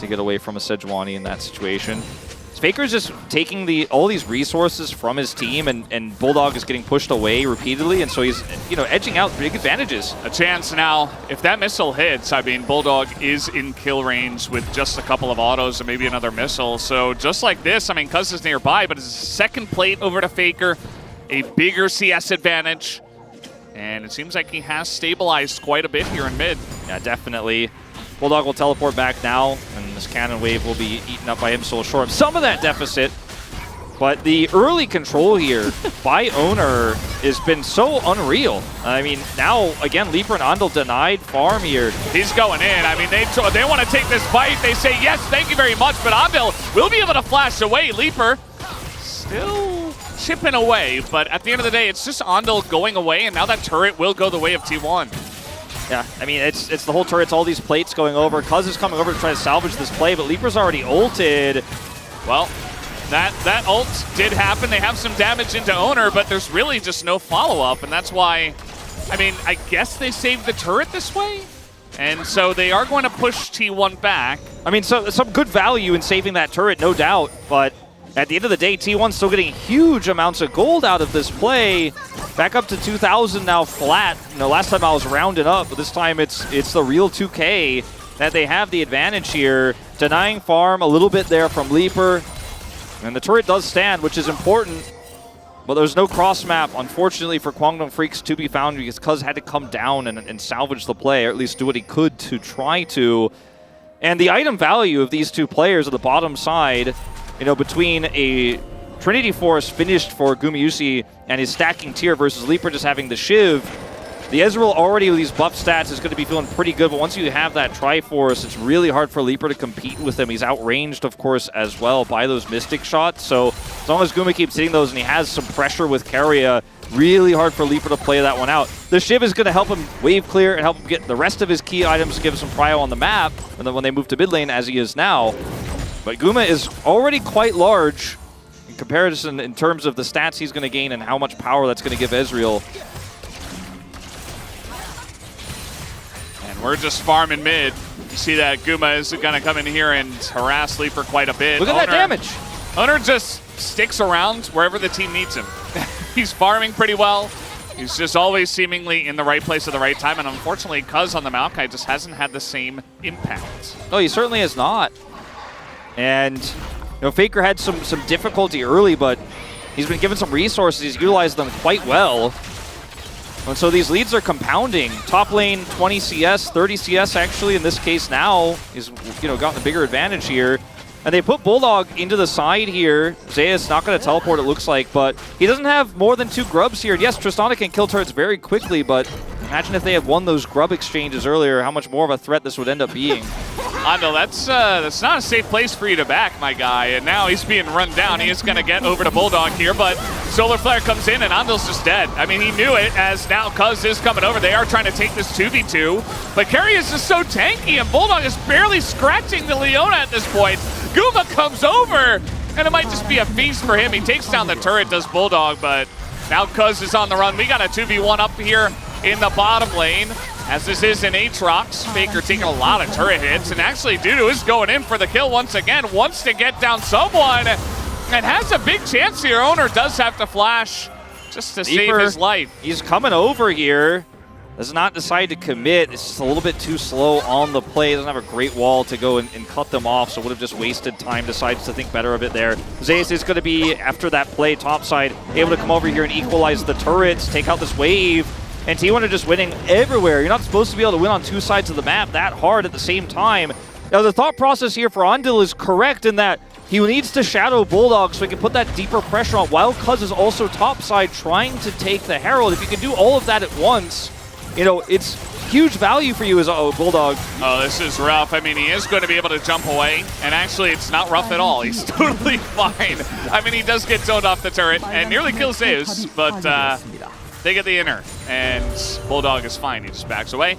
to get away from a Sejuani in that situation. Faker's just taking all these resources from his team, and Bulldog is getting pushed away repeatedly, and so he's, you know, edging out big advantages. A chance now. If that missile hits, I mean, Bulldog is in kill range with just a couple of autos and maybe another missile. So just like this, I mean, Cuz is nearby, but it's a second plate over to Faker, a bigger CS advantage, and it seems like he has stabilized quite a bit here in mid. Yeah, definitely. Bulldog will teleport back now, and this cannon wave will be eaten up by him, so he'll shore up some of that deficit. But the early control here by Owner has been so unreal. I mean, now, again, Leaper and Andal denied farm here. He's going in. I mean, they want to take this fight. They say, yes, thank you very much. But Andal will be able to flash away. Leaper still chipping away. But at the end of the day, it's just Andal going away. And now that turret will go the way of T1. Yeah, I mean, it's the whole turret. It's all these plates going over. Cuz is coming over to try to salvage this play. But Leaper's already ulted. Well, that ult did happen. They have some damage into Owner, but there's really just no follow-up, and that's why, I mean, I guess they saved the turret this way, and so they are going to push T1 back. I mean, so some good value in saving that turret, no doubt, but at the end of the day, T1's still getting huge amounts of gold out of this play. Back up to 2,000 now flat. You know, last time I was rounding up, but this time it's the real 2K that they have the advantage here. Denying farm a little bit there from Leaper. And the turret does stand, which is important, but there's no cross map, unfortunately, for Kwangdong Freaks to be found because Cuz had to come down and salvage the play, or at least do what he could to try to. And the item value of these two players at the bottom side, you know, between a Trinity Force finished for Gumayusi and his stacking tier versus Leaper just having the Shiv, the Ezreal already with these buff stats is going to be feeling pretty good, but once you have that Triforce, it's really hard for Leaper to compete with him. He's outranged, of course, as well by those Mystic shots, so as long as Guma keeps hitting those and he has some pressure with Keria, really hard for Leaper to play that one out. The Shiv is going to help him wave clear and help him get the rest of his key items, give him some prio on the map, and then when they move to mid lane, as he is now. But Guma is already quite large in comparison in terms of the stats he's going to gain and how much power that's going to give Ezreal. We're just farming mid. You see that Guma is going to come in here and harass Leaper quite a bit. Look at that damage. Owner just sticks around wherever the team needs him. He's farming pretty well. He's just always seemingly in the right place at the right time. And unfortunately, Cuz on the Maokai just hasn't had the same impact. No, he certainly has not. And, you know, Faker had some difficulty early, but he's been given some resources. He's utilized them quite well. And so these leads are compounding. Top lane, 20 CS, 30 CS actually in this case now is, you know, gotten a bigger advantage here. And they put Bulldog into the side here. Zeus not going to teleport, it looks like, but he doesn't have more than 2 grubs here. And yes, Tristana can kill turrets very quickly, but imagine if they had won those grub exchanges earlier, how much more of a threat this would end up being. Andal, that's not a safe place for you to back, my guy. And now he's being run down. He is going to get over to Bulldog here, but Solar Flare comes in and Andal's just dead. I mean, he knew it as now Cuz is coming over. They are trying to take this 2v2, but Keria is just so tanky and Bulldog is barely scratching the Leona at this point. Guma comes over and it might just be a feast for him. He takes down the turret, does Bulldog, but now Cuz is on the run. We got a 2v1 up here in the bottom lane. As this is an Aatrox, Faker taking a lot of turret hits, and actually Dudu is going in for the kill once again, wants to get down someone, and has a big chance here. Owner does have to flash just to save his life. He's coming over here, does not decide to commit. It's just a little bit too slow on the play. Doesn't have a great wall to go and cut them off, so would have just wasted time. Decides to think better of it there. Zeus is going to be, after that play topside, able to come over here and equalize the turrets, take out this wave. And T1 are just winning everywhere. You're not supposed to be able to win on 2 sides of the map that hard at the same time. Now, the thought process here for Andal is correct in that he needs to shadow Bulldog so he can put that deeper pressure on, while Cuz is also topside trying to take the Herald. If you can do all of that at once, you know, it's huge value for you as a Bulldog. Oh, this is rough. I mean, he is going to be able to jump away, and actually it's not rough at all. He's totally fine. I mean, he does get zoned off the turret and nearly kills Zeus, but they get the inner, and Bulldog is fine. He just backs away.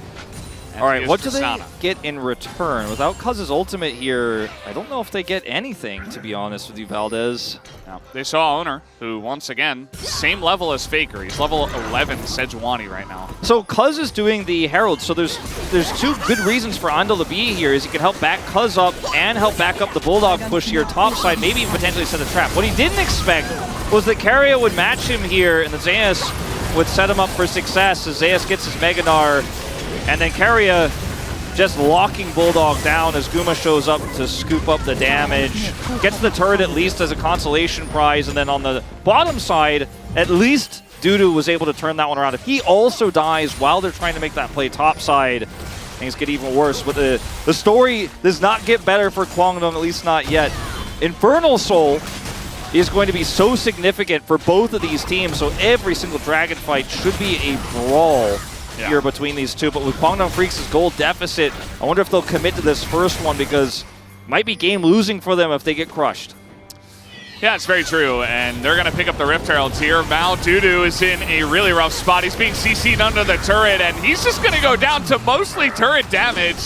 All right, what do they get in return? Without Cuz's ultimate here, I don't know if they get anything, to be honest with you, Valdez. No, they saw Owner, who, once again, same level as Faker. He's level 11 Sejuani right now. So Cuz is doing the Herald, so there's 2 good reasons for Andal to be here. Is he can help back Cuz up and help back up the Bulldog push here topside, maybe even potentially set a trap. What he didn't expect was that Keria would match him here, and the Zeus would set him up for success as Zeus gets his Meganar. And then Keria just locking Bulldog down as Guma shows up to scoop up the damage. Gets the turret at least as a consolation prize. And then on the bottom side, at least Dudu was able to turn that one around. If he also dies while they're trying to make that play topside, things get even worse. But the story does not get better for Kwangdong, at least not yet. Infernal Soul, is going to be so significant for both of these teams. So every single Dragon fight should be a brawl here between these two. But with Kwangdong Freaks' goal deficit, I wonder if they'll commit to this first one, because it might be game losing for them if they get crushed. Yeah, it's very true, and they're going to pick up the Rift Heralds here. Mao Dudu is in a really rough spot. He's being CC'd under the turret, and he's just going to go down to mostly turret damage.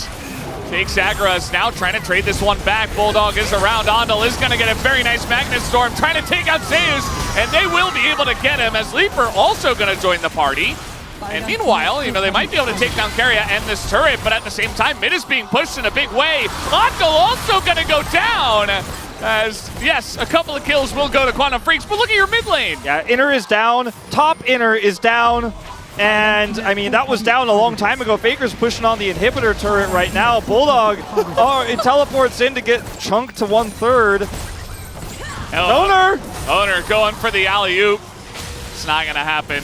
Takes Agras, now trying to trade this one back. Bulldog is around. Ondel is going to get a very nice Magnet Storm, trying to take out Zeus, and they will be able to get him, as Leaper also going to join the party. And meanwhile, you know, they might be able to take down Keria and this turret, but at the same time, mid is being pushed in a big way. Ondel also going to go down. As, yes, a couple of kills will go to Kwangdong Freaks, but look at your mid lane. Yeah, inner is down, top inner is down, and I mean, that was down a long time ago. Faker's pushing on the inhibitor turret right now. Bulldog, it teleports in to get chunked to 1/3. Owner going for the alley-oop. It's not gonna happen.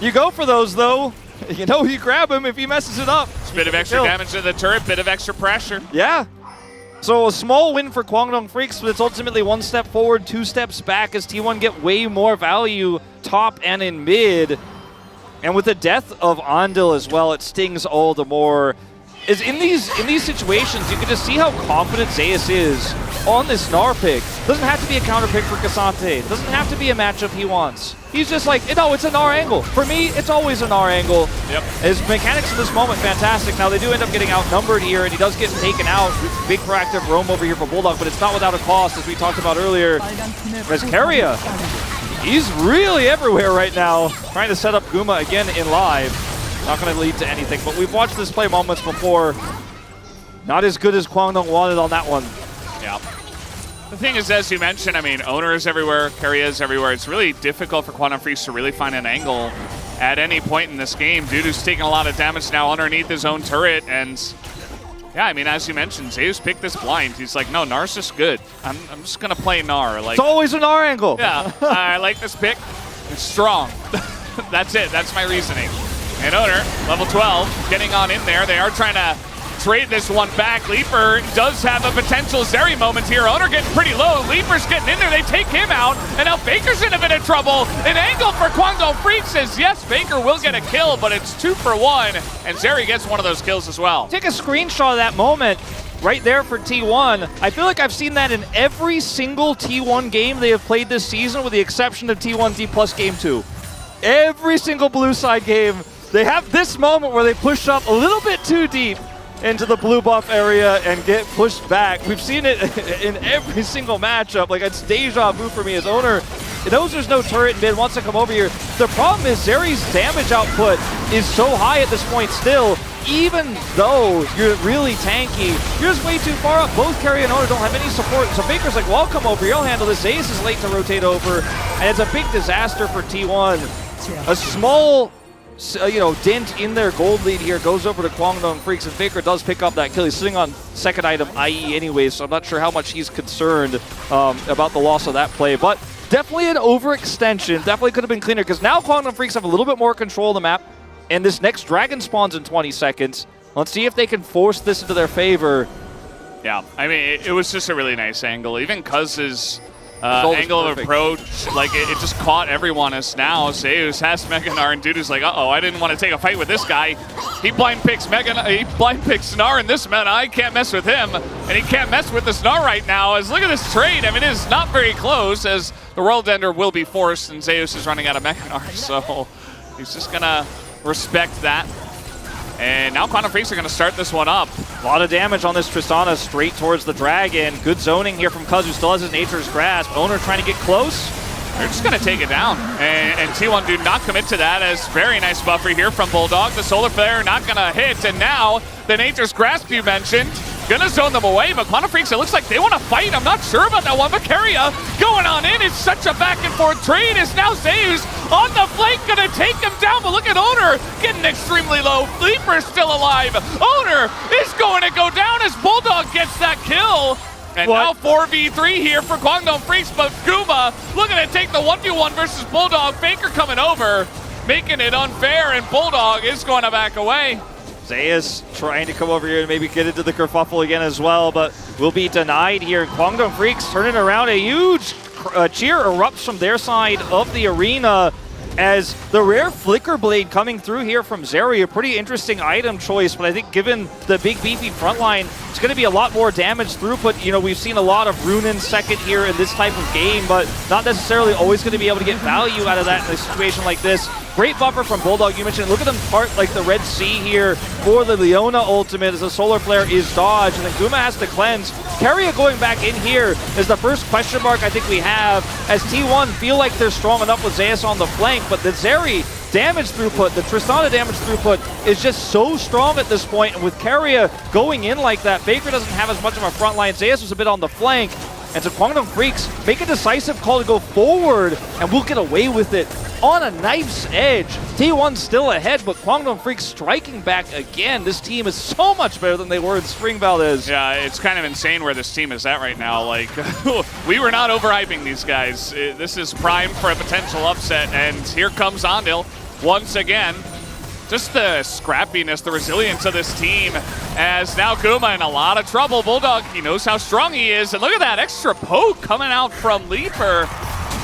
You go for those though. You know you grab him if he messes it up. It's a bit of extra damage to the turret, bit of extra pressure. Yeah. So a small win for Kwangdong Freaks, but it's ultimately 1 step forward, 2 steps back as T1 get way more value top and in mid. And with the death of Ondel as well, it stings all the more. Is in these situations, you can just see how confident Zeus is on this Gnar pick. Doesn't have to be a counter pick for Cassante. Doesn't have to be a matchup he wants. He's just like, no, it's a Gnar angle. For me, it's always a Gnar angle. Yep. His mechanics in this moment, fantastic. Now, they do end up getting outnumbered here, and he does get taken out. Big proactive roam over here for Bulldog, but it's not without a cost, as we talked about earlier. As Keria, he's really everywhere right now, trying to set up Guma again in live. Not going to lead to anything, but we've watched this play moments before. Not as good as Kwangdong wanted on that one. Yeah. The thing is, as you mentioned, I mean, Owner is everywhere, Keria is everywhere. It's really difficult for Kwangdong Freaks to really find an angle at any point in this game. Dudu's taking a lot of damage now underneath his own turret, and yeah, I mean, as you mentioned, Zeus picked this blind. He's like, no, Gnar's just good. I'm just going to play Gnar. Like, it's always a Gnar angle. Yeah, I like this pick. It's strong. That's it. That's my reasoning. And Owner, level 12, getting on in there. They are trying to trade this one back. Leaper does have a potential Zeri moment here. Owner getting pretty low. Leaper's getting in there. They take him out. And now Faker's in a bit of trouble. An angle for Kwangdong Freaks says, yes, Faker will get a kill, but it's 2 for 1. And Zeri gets one of those kills as well. Take a screenshot of that moment right there for T1. I feel like I've seen that in every single T1 game they have played this season, with the exception of T1 D+ Game 2. Every single blue side game, they have this moment where they push up a little bit too deep into the blue buff area and get pushed back. We've seen it in every single matchup. Like, it's deja vu for me as Owner. He knows there's no turret in mid, wants to come over here. The problem is Zeri's damage output is so high at this point still. Even though you're really tanky, you're just way too far up. Both Keria and Owner don't have any support. So Baker's like, well, I'll come over here, I'll handle this. Zeus is late to rotate over, and it's a big disaster for T1. A small dent in their gold lead here goes over to Kwangdong Freaks, and Faker does pick up that kill. He's sitting on second item, IE anyways, so I'm not sure how much he's concerned about the loss of that play. But definitely an overextension. Definitely could have been cleaner, because now Kwangdong Freaks have a little bit more control of the map, and this next dragon spawns in 20 seconds. Let's see if they can force this into their favor. Yeah, I mean, it was just a really nice angle. Even Cuz's angle of approach, like it just caught everyone. As now Zeus has Mega Gnar, and Dudu's like, uh-oh, I didn't want to take a fight with this guy. He blind picks Gnar in this meta. I can't mess with him, and he can't mess with this Gnar right now. As look at this trade. I mean, it is not very close, as the World Ender will be forced, and Zeus is running out of Mega Gnar, so he's just gonna respect that. And now Kwangdong Freaks are going to start this one up. A lot of damage on this Tristana straight towards the dragon. Good zoning here from Cuz, who still has his Nature's Grasp. Owner trying to get close. They're just going to take it down. And T1 do not commit to that, as very nice buffer here from Bulldog. The Solar Flare not going to hit. And now the Nature's Grasp you mentioned, going to zone them away. But Kwangdong Freaks, it looks like they want to fight. I'm not sure about that one. But Keria going on in. It's such a back and forth trade. It's now Zeus on the flank, going to take him down. But look at Owner getting extremely low. Leaper's still alive. Owner is going to go down as Bulldog gets that kill. And now 4v3 here for Kwangdong Freaks, but Guma looking to take the 1v1 versus Bulldog. Faker coming over, making it unfair, and Bulldog is going to back away. Zeus trying to come over here and maybe get into the kerfuffle again as well, but will be denied here. Kwangdong Freaks turning around a huge cheer erupts from their side of the arena as the rare Flicker Blade coming through here from Zeri, a pretty interesting item choice, but I think given the big beefy front line, it's going to be a lot more damage throughput. You know, we've seen a lot of Runin second here in this type of game, but not necessarily always going to be able to get value out of that in a situation like this. Great buffer from Bulldog, you mentioned. Look at them part like the Red Sea here for the Leona ultimate as the Solar Flare is dodged, and then Guma has to cleanse. Keria going back in here is the first question mark I think we have, as T1 feel like they're strong enough with Zeus on the flank, but the Zeri damage throughput, the Tristana damage throughput is just so strong at this point, and with Keria going in like that, Faker doesn't have as much of a front line. Zeus was a bit on the flank, and so Kwangdong Freaks make a decisive call to go forward, and we'll get away with it on a knife's edge. T1's still ahead, but Kwangdong Freaks striking back again. This team is so much better than they were in Spring Valdez. Yeah, it's kind of insane where this team is at right now. Like, we were not overhyping these guys. This is prime for a potential upset, and here comes Andil once again. Just the scrappiness, the resilience of this team, as now Guma in a lot of trouble. Bulldog, he knows how strong he is, and look at that extra poke coming out from Leaper.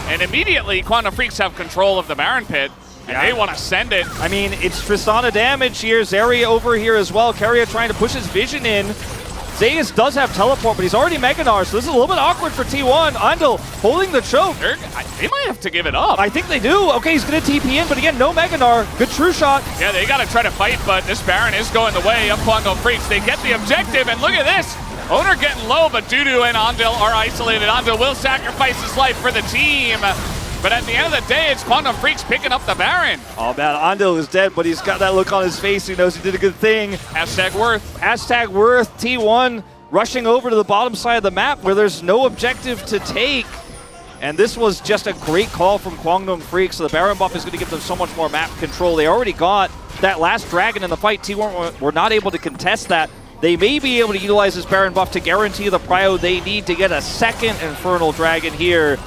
And immediately, Kwangdong Freaks have control of the Baron Pit, and they want to send it. I mean, it's Tristana damage here. Zeri over here as well. Keria trying to push his vision in. Zeus does have teleport, but he's already Meganar, so this is a little bit awkward for T1. Andil holding the choke. They might have to give it up. I think they do. Okay, he's going to TP in, but again, no Meganar. Good true shot. Yeah, they got to try to fight, but this Baron is going the way of Kwangdong Freaks. They get the objective, and look at this. Owner getting low, but Dudu and Andil are isolated. Andil will sacrifice his life for the team. But at the end of the day, it's Kwangdong Freaks picking up the Baron. Oh man, Andil is dead, but he's got that look on his face. He knows he did a good thing. Hashtag worth. Hashtag worth. T1 rushing over to the bottom side of the map where there's no objective to take. And this was just a great call from Kwangdong Freaks. So the Baron buff is going to give them so much more map control. They already got that last dragon in the fight. T1 were not able to contest that. They may be able to utilize this Baron buff to guarantee the prio they need to get a second Infernal Dragon here.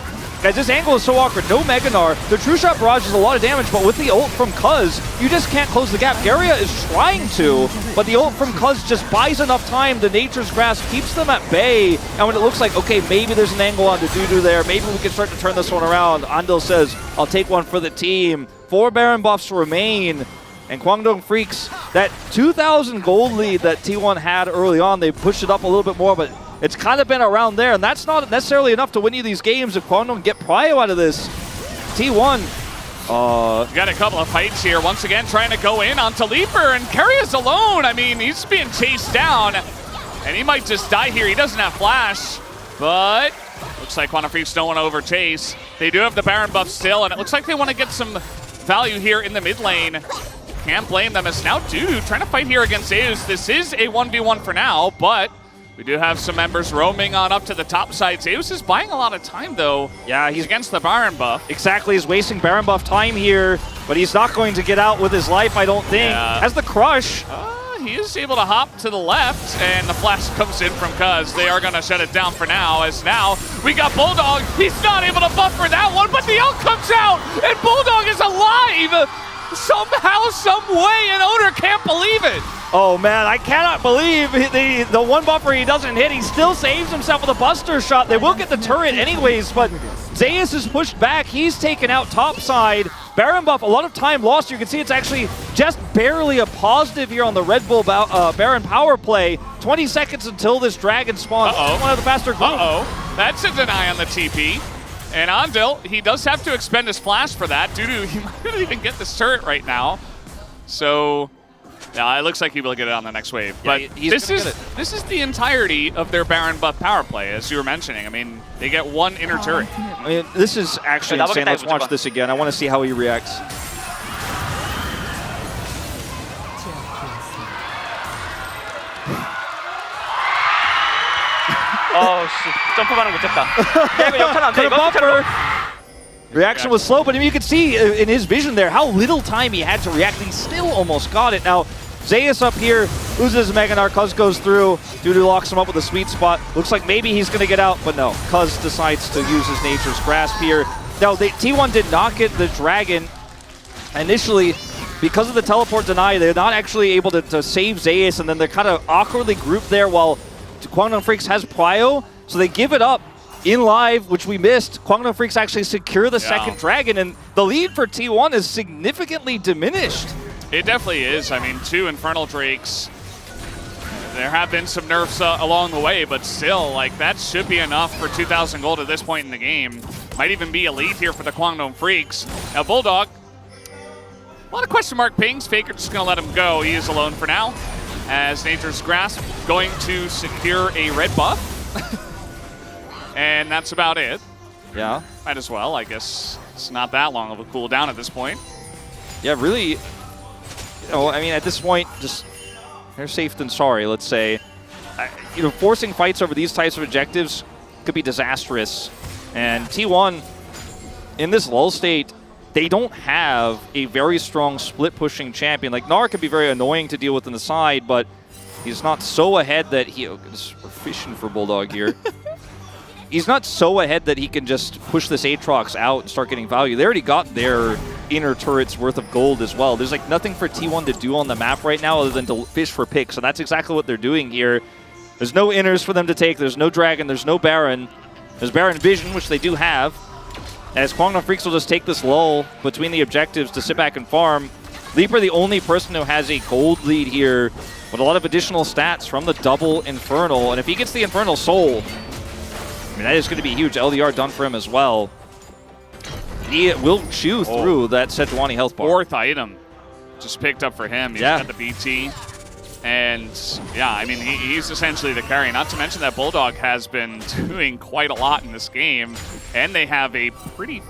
Guys, this angle is so awkward. No Meganar. The True Shot barrage is a lot of damage, but with the ult from Cuz, you just can't close the gap. Keria is trying to, but the ult from Cuz just buys enough time. The Nature's Grasp keeps them at bay, and when it looks like, okay, maybe there's an angle on the Dudu there, maybe we can start to turn this one around, Andil says, I'll take one for the team. 4 Baron buffs remain. And Kwangdong Freaks, that 2,000 gold lead that T1 had early on, they pushed it up a little bit more, but it's kind of been around there, and that's not necessarily enough to win you these games if Kwangdong get prio out of this. T1. Got a couple of fights here. Once again, trying to go in onto Leaper, and Keria's alone. I mean, he's being chased down, and he might just die here. He doesn't have flash, but looks like Kwangdong Freaks don't want to overchase. They do have the Baron buff still, and it looks like they want to get some value here in the mid lane. Can't blame them, as now Dudu trying to fight here against Zeus. This is a 1v1 for now, but we do have some members roaming on up to the top side. Zeus is buying a lot of time, though. Yeah, he's against the Baron buff. Exactly, he's wasting Baron buff time here, but he's not going to get out with his life, I don't think. Yeah. Has the crush. He is able to hop to the left, and the flash comes in from Cuz. They are going to shut it down for now, as now we got Bulldog. He's not able to buffer that one, but the ult comes out, and Bulldog is alive! Somehow, some way, and Owner can't believe it. Oh man, I cannot believe the one buffer he doesn't hit. He still saves himself with a buster shot. They will get the turret anyways, but Zeus is pushed back. He's taken out top side. Baron buff, a lot of time lost. You can see it's actually just barely a positive here on the Red Bull Baron power play. 20 seconds until this dragon spawns. One of the faster group. That's a deny on the TP. And Andil, he does have to expend his flash for that. Dudu, he might not even get this turret right now. So, yeah, it looks like he will get it on the next wave. Yeah, but this is the entirety of their Baron buff power play, as you were mentioning. I mean, they get one inner turret. I mean, this is actually insane. Let's watch this again. I want to see how he reacts. 점프만은 못했다. 야, 이거 역할 안 돼. 이거 buffer. Reaction was slow, but I mean, you could see in his vision there how little time he had to react. He still almost got it. Now, Zeus up here loses Meganar. Cuz goes through. Dudu locks him up with a sweet spot. Looks like maybe he's going to get out, but no. Cuz decides to use his Nature's Grasp here. Now, T1 did not get the dragon initially. Because of the teleport deny, they're not actually able to save Zeus, and then they're kind of awkwardly grouped there while Kwangdong Freaks has prio, so they give it up. in live, which we missed, Kwangdong Freaks actually secure the second dragon, and the lead for T1 is significantly diminished. It definitely is. I mean, 2 Infernal Drakes. There have been some nerfs along the way, but still, like, that should be enough for 2,000 gold at this point in the game. Might even be a lead here for the Kwangdong Freaks. Now, Bulldog, a lot of question mark pings. Faker just going to let him go. He is alone for now, as Nature's Grasp going to secure a red buff. And that's about it. Yeah. Might as well. I guess it's not that long of a cooldown at this point. Yeah, really, you know, I mean, at this point, just they're safe than sorry, let's say. You know, forcing fights over these types of objectives could be disastrous. And T1, in this lull state, they don't have a very strong split-pushing champion. Like, Gnar can be very annoying to deal with on the side, but he's not so ahead that he... Oh, goodness, we're fishing for Bulldog here. He's not so ahead that he can just push this Aatrox out and start getting value. They already got their inner turret's worth of gold as well. There's like nothing for T1 to do on the map right now other than to fish for picks. So that's exactly what they're doing here. There's no inners for them to take. There's no Dragon. There's no Baron. There's Baron Vision, which they do have. As Kwangdong Freaks will just take this lull between the objectives to sit back and farm. Leaper, the only person who has a gold lead here with a lot of additional stats from the double Infernal. And if he gets the Infernal Soul, I mean, that is going to be huge. LDR done for him as well. He will chew through that Sejuani health bar. 4th item just picked up for him. He's got the BT. And, yeah, I mean, he's essentially the carry. Not to mention that Bulldog has been doing quite a lot in this game. And they have a pretty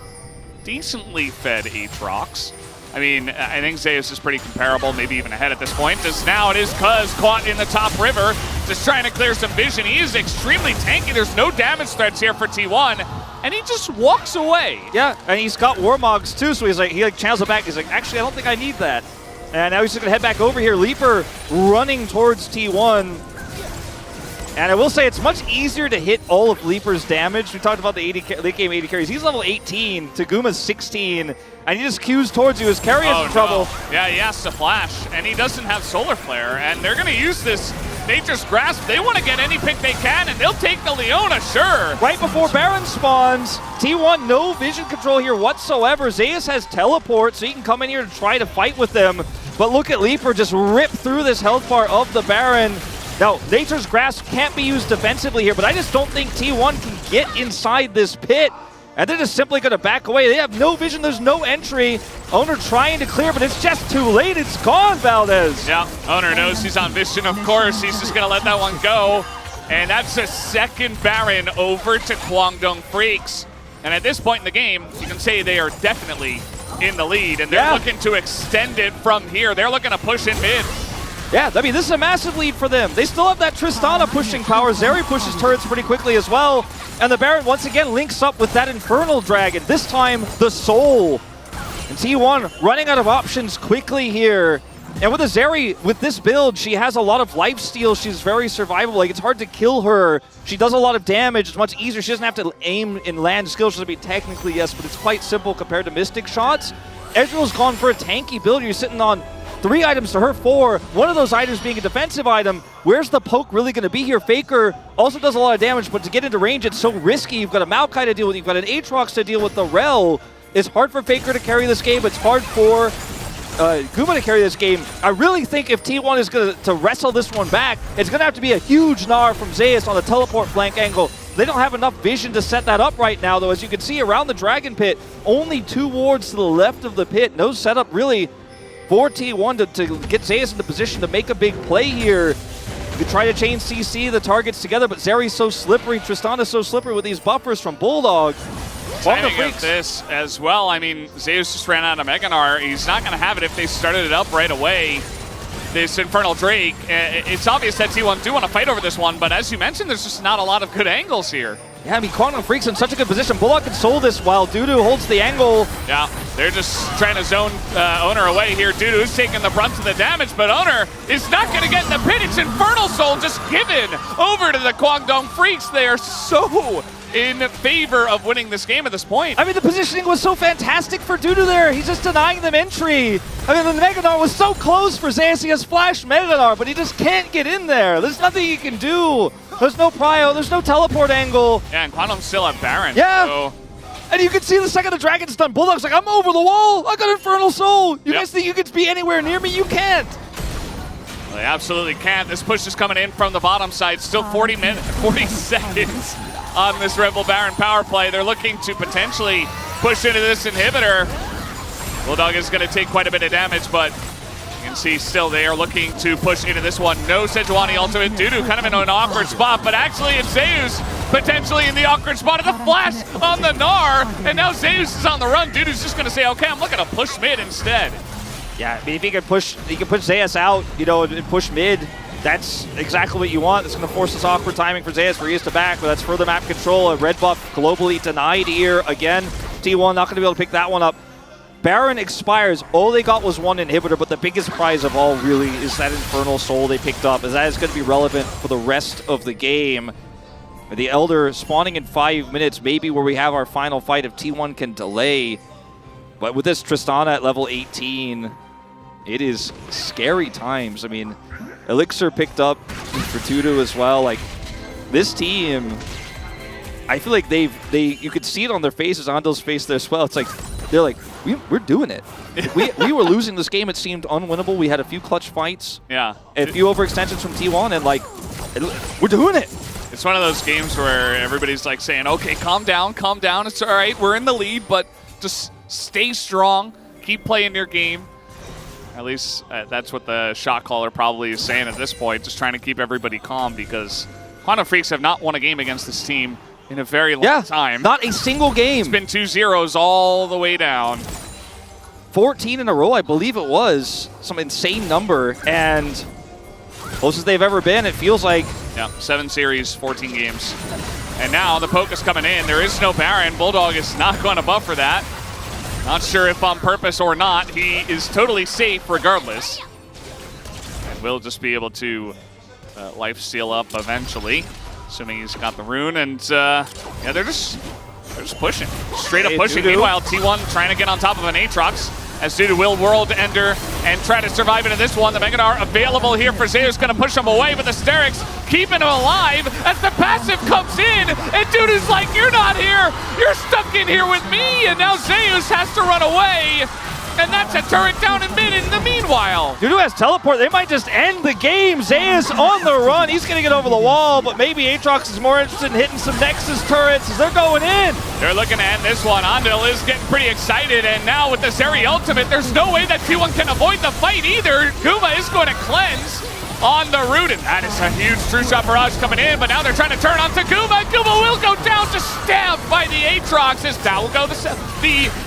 decently fed Aatrox. I mean, I think Zeus is pretty comparable, maybe even ahead at this point. As now it is Cuz caught in the top river, just trying to clear some vision. He is extremely tanky. There's no damage threats here for T1, and he just walks away. Yeah, and he's got Warmogs too, so he channels it back. He's like, actually, I don't think I need that. And now he's just gonna head back over here. Leaper running towards T1. And I will say it's much easier to hit all of Leaper's damage. We talked about the late game 80 carries. He's level 18, Taguma's 16, and he just queues towards you. His carry is in trouble. Yeah, he has to flash, and he doesn't have Solar Flare, and they're going to use this Nature's Grasp. They want to get any pick they can, and they'll take the Leona, sure. Right before Baron spawns, T1 no vision control here whatsoever. Zeus has teleport, so he can come in here and try to fight with them. But look at Leaper just rip through this health bar of the Baron. Now, Nature's Grasp can't be used defensively here, but I just don't think T1 can get inside this pit. And they're just simply going to back away. They have no vision. There's no entry. Owner trying to clear, but it's just too late. It's gone, Valdez. Yeah, Owner knows he's on vision, of course. He's just going to let that one go. And that's a second Baron over to Kwangdong Freaks. And at this point in the game, you can say they are definitely in the lead. And they're looking to extend it from here. They're looking to push in mid. Yeah, I mean, this is a massive lead for them. They still have that Tristana pushing power. Zeri pushes turrets pretty quickly as well. And the Baron once again links up with that Infernal Dragon. This time, the Soul. And T1 running out of options quickly here. And with a Zeri, with this build, she has a lot of lifesteal. She's very survivable. Like, it's hard to kill her. She does a lot of damage. It's much easier. She doesn't have to aim and land skills. She'll be technically, yes, but it's quite simple compared to Mystic shots. Ezreal's gone for a tanky build. You're sitting on 3 items to her 4, one of those items being a defensive item. Where's the poke really going to be here? Faker also does a lot of damage, but to get into range, it's so risky. You've got a Maokai to deal with, you've got an Aatrox to deal with, the Rel. It's hard for Faker to carry this game. It's hard for Guma to carry this game. I really think if T1 is going to wrestle this one back, it's going to have to be a huge Gnar from Zeus on the teleport flank angle. They don't have enough vision to set that up right now, though. As you can see around the Dragon Pit, only 2 wards to the left of the pit. No setup really for T1 to get Zeus in the position to make a big play here. You could try to chain CC the targets together, but Zeri's so slippery, Tristana's so slippery with these buffers from Bulldog. Timing of this as well. I mean, Zeus just ran out of Mega Gnar. He's not going to have it if they started it up right away. This Infernal Drake, it's obvious that T1 do want to fight over this one, but as you mentioned, there's just not a lot of good angles here. Yeah, I mean, Kwangdong Freaks in such a good position. Bulldog can soul this while Dudu holds the angle. Yeah, they're just trying to zone Owner away here. Dudu's taking the brunt of the damage, but Owner is not going to get in the pit. It's Infernal Soul just given over to the Kwangdong Freaks. They are so in favor of winning this game at this point. I mean, the positioning was so fantastic for Dudu there. He's just denying them entry. I mean, the Megadar was so close for Zeus. He has Flash Megadar, but he just can't get in there. There's nothing he can do. There's no prio. There's no teleport angle. Yeah, and Quantum still at Baron. Yeah. So. And you can see the second the Dragon's done, Bulldog's like, I'm over the wall. I got Infernal Soul. You guys think you could be anywhere near me? You can't. Well, they absolutely can't. This push is coming in from the bottom side. Still 40 seconds on this Red Bull Baron power play. They're looking to potentially push into this inhibitor. Bulldog is going to take quite a bit of damage, but you can see still they are looking to push into this one. No Sejuani ultimate. Dudu kind of in an awkward spot, but actually it's Zeus potentially in the awkward spot of the flash on the Gnar, and now Zeus is on the run. Dudu's just going to say, okay, I'm looking to push mid instead. Yeah, I mean, if he can push Zeus out, you know, and push mid, that's exactly what you want. It's going to force this awkward timing for Zeus for East to back, but that's further map control. A red buff globally denied here. Again, T1 not going to be able to pick that one up. Baron expires. All they got was one inhibitor, but the biggest prize of all really is that Infernal Soul they picked up, as that is going to be relevant for the rest of the game. The Elder spawning in 5 minutes, maybe where we have our final fight if T1 can delay. But with this Tristana at level 18, it is scary times. I mean, Elixir picked up for Dudu as well. Like, this team, I feel like you could see it on their faces, Ando's face there as well. It's like, they're like, we're doing it. we were losing this game. It seemed unwinnable. We had a few clutch fights. Yeah. A few overextensions from T1, and like, we're doing it. It's one of those games where everybody's like saying, okay, calm down. It's all right. We're in the lead, but just stay strong. Keep playing your game. At least that's what the shot caller probably is saying at this point, just trying to keep everybody calm, because Quantum Freaks have not won a game against this team in a very long time. Not a single game. It's been 2-0s all the way down. 14 in a row, I believe it was. Some insane number, and closest they've ever been, it feels like. Yeah, 7 series, 14 games. And now the poke is coming in. There is no Baron. Bulldog is not going to buffer that. Not sure if on purpose or not. He is totally safe regardless. And will just be able to life steal up eventually, assuming he's got the rune. And yeah, they're just pushing. Straight up pushing. Dudu. Meanwhile, T1 trying to get on top of an Aatrox, as Dudu will World Ender and try to survive into this one. The Megadar available here for Zeus, going to push him away, but the Sterix keeping him alive as the passive comes in, and Dudu's like, you're not here, you're stuck in here with me, and now Zeus has to run away, and that's a turret down in mid in the meanwhile. Dudu has teleport. They might just end the game. Zeus on the run. He's going to get over the wall, but maybe Aatrox is more interested in hitting some Nexus turrets as they're going in. They're looking to end this one. Andil is getting pretty excited, and now with the Zeri ultimate, there's no way that T1 can avoid the fight either. Guma is going to cleanse on the root, and that is a huge true shot barrage coming in, but now they're trying to turn onto Guma. Guma will go down, just stabbed by the Aatrox, as down will go the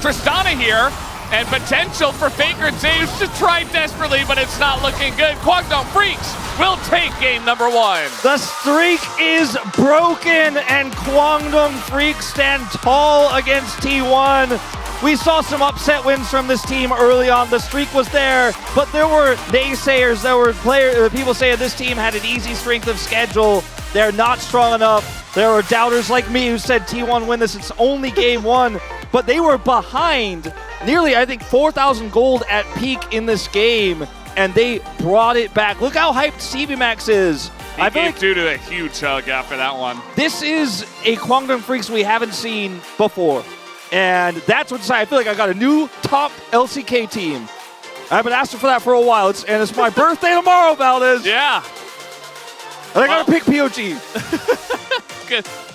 Tristana here. And potential for Faker and Zeus to try desperately, but it's not looking good. Quantum Freaks will take game number 1. The streak is broken, and Quantum Freaks stand tall against T1. We saw some upset wins from this team early on. The streak was there, but there were naysayers. There were people saying this team had an easy strength of schedule. They're not strong enough. There were doubters like me who said T1 win this. It's only game 1, but they were behind nearly, I think, 4,000 gold at peak in this game, and they brought it back. Look how hyped CVMAX is. He gave Dudu a huge hug after that one. This is a Quantum Freaks we haven't seen before, and that's what's I feel like I got a new top LCK team. I've been asking for that for a while, and it's my birthday tomorrow, Valdez. Yeah. And I gotta pick POG.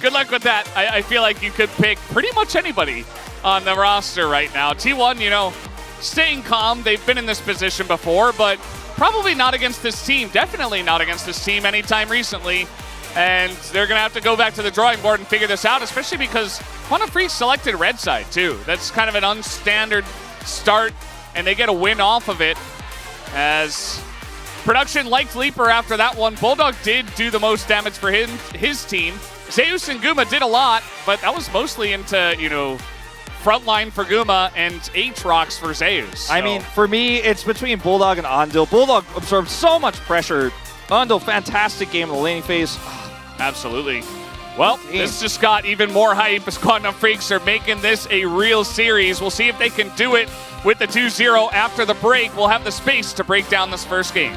Good luck with that. I feel like you could pick pretty much anybody on the roster right now. T1, you know, staying calm. They've been in this position before, but probably not against this team. Definitely not against this team anytime recently. And they're going to have to go back to the drawing board and figure this out, especially because Quantum Freaks selected red side, too. That's kind of an unstandard start, and they get a win off of it, as production liked Leaper after that one. Bulldog did do the most damage for his team. Zeus and Guma did a lot, but that was mostly into, you know, frontline for Guma and Aatrox for Zeus. So. I mean, for me, it's between Bulldog and Andil. Bulldog absorbed so much pressure. Andil, fantastic game in the laning phase. Absolutely. Well, this just got even more hype as Quantum Freaks are making this a real series. We'll see if they can do it with the 2-0 after the break. We'll have the space to break down this first game.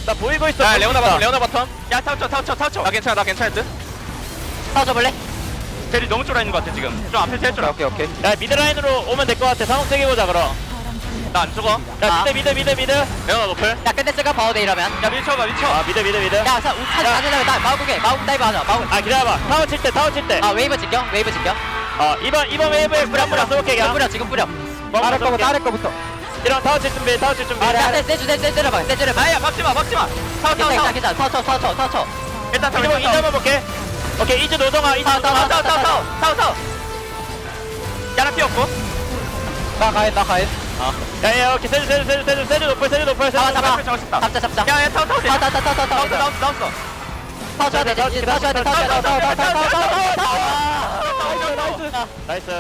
나 보이고 있어. 야, 레오나 바텀. 야, 타워. 나 괜찮을 듯. 타워 잡을래? 젤이 너무 쫄아 있는 것 같아, 지금. 좀 앞에 제일 쫄아. 오케이. 야, 미드라인으로 오면 될 것 같아. 상황 세게 보자, 그럼. 나 안 죽어. 야, 미드. 레오나 노플. 야, 근데 제가 바워데 이러면. 야, 미쳐. 미드. 야, 자, 우타지 나 마우국 다이브 하자. 아, 기다려봐. 타워 칠 때. 아, 웨이브 직경. 이번 웨이브에 뿌려 쏘게. 지금 뿌려. 아래 거부터. 이런 타워 칠 준비. 아래. 세주려봐. 아야, 박지마. 타워. 괜찮아. 일단 이제 한번 볼게. 오케이, 이제 노동아. 타워. 야나 피었고. 나 가해. 야, 오케이. 세주 높을. 잡자. 야, 타워. 타워 줘야 돼. 나이스.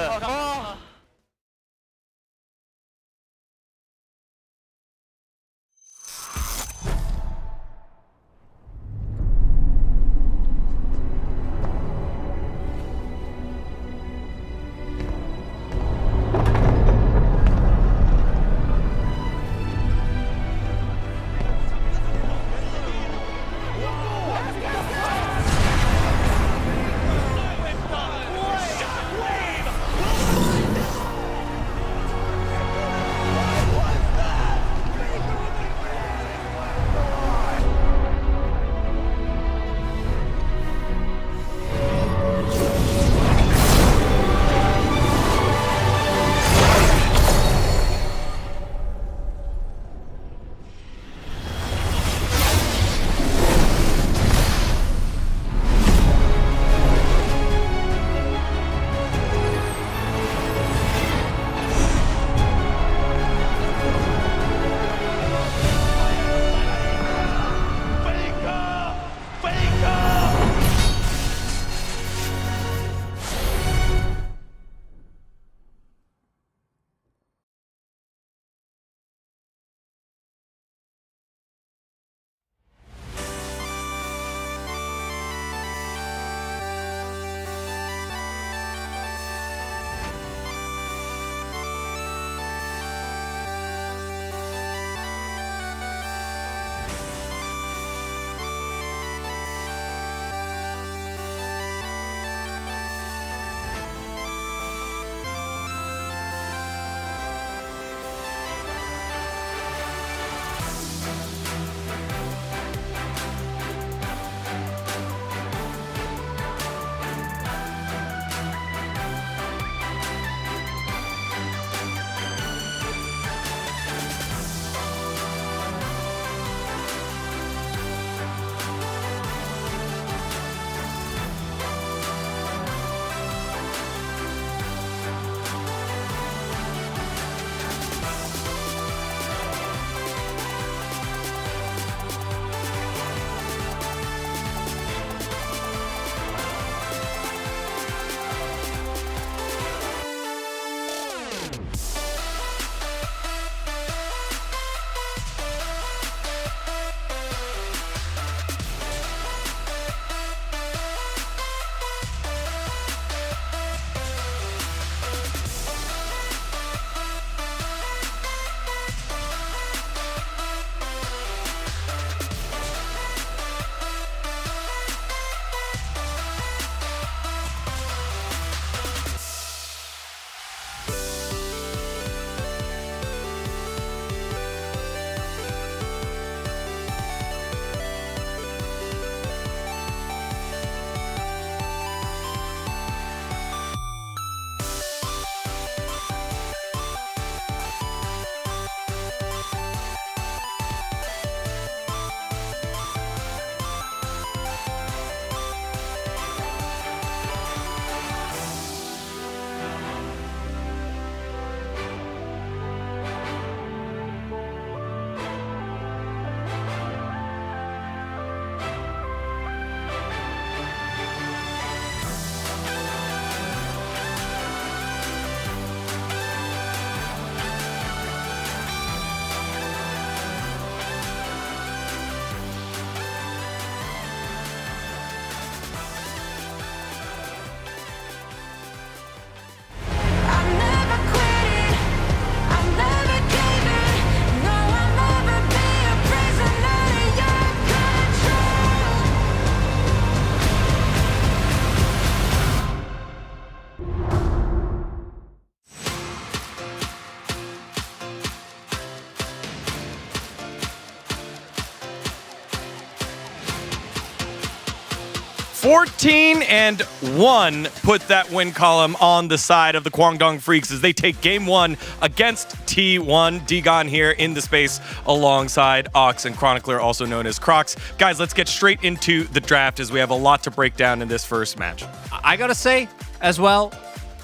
14-1 put that win column on the side of the Kwangdong Freaks as they take game 1 against T1. Digon here in the space alongside Ox and Chronicler, also known as Crocs. Guys, let's get straight into the draft as we have a lot to break down in this first match. I gotta say, as well,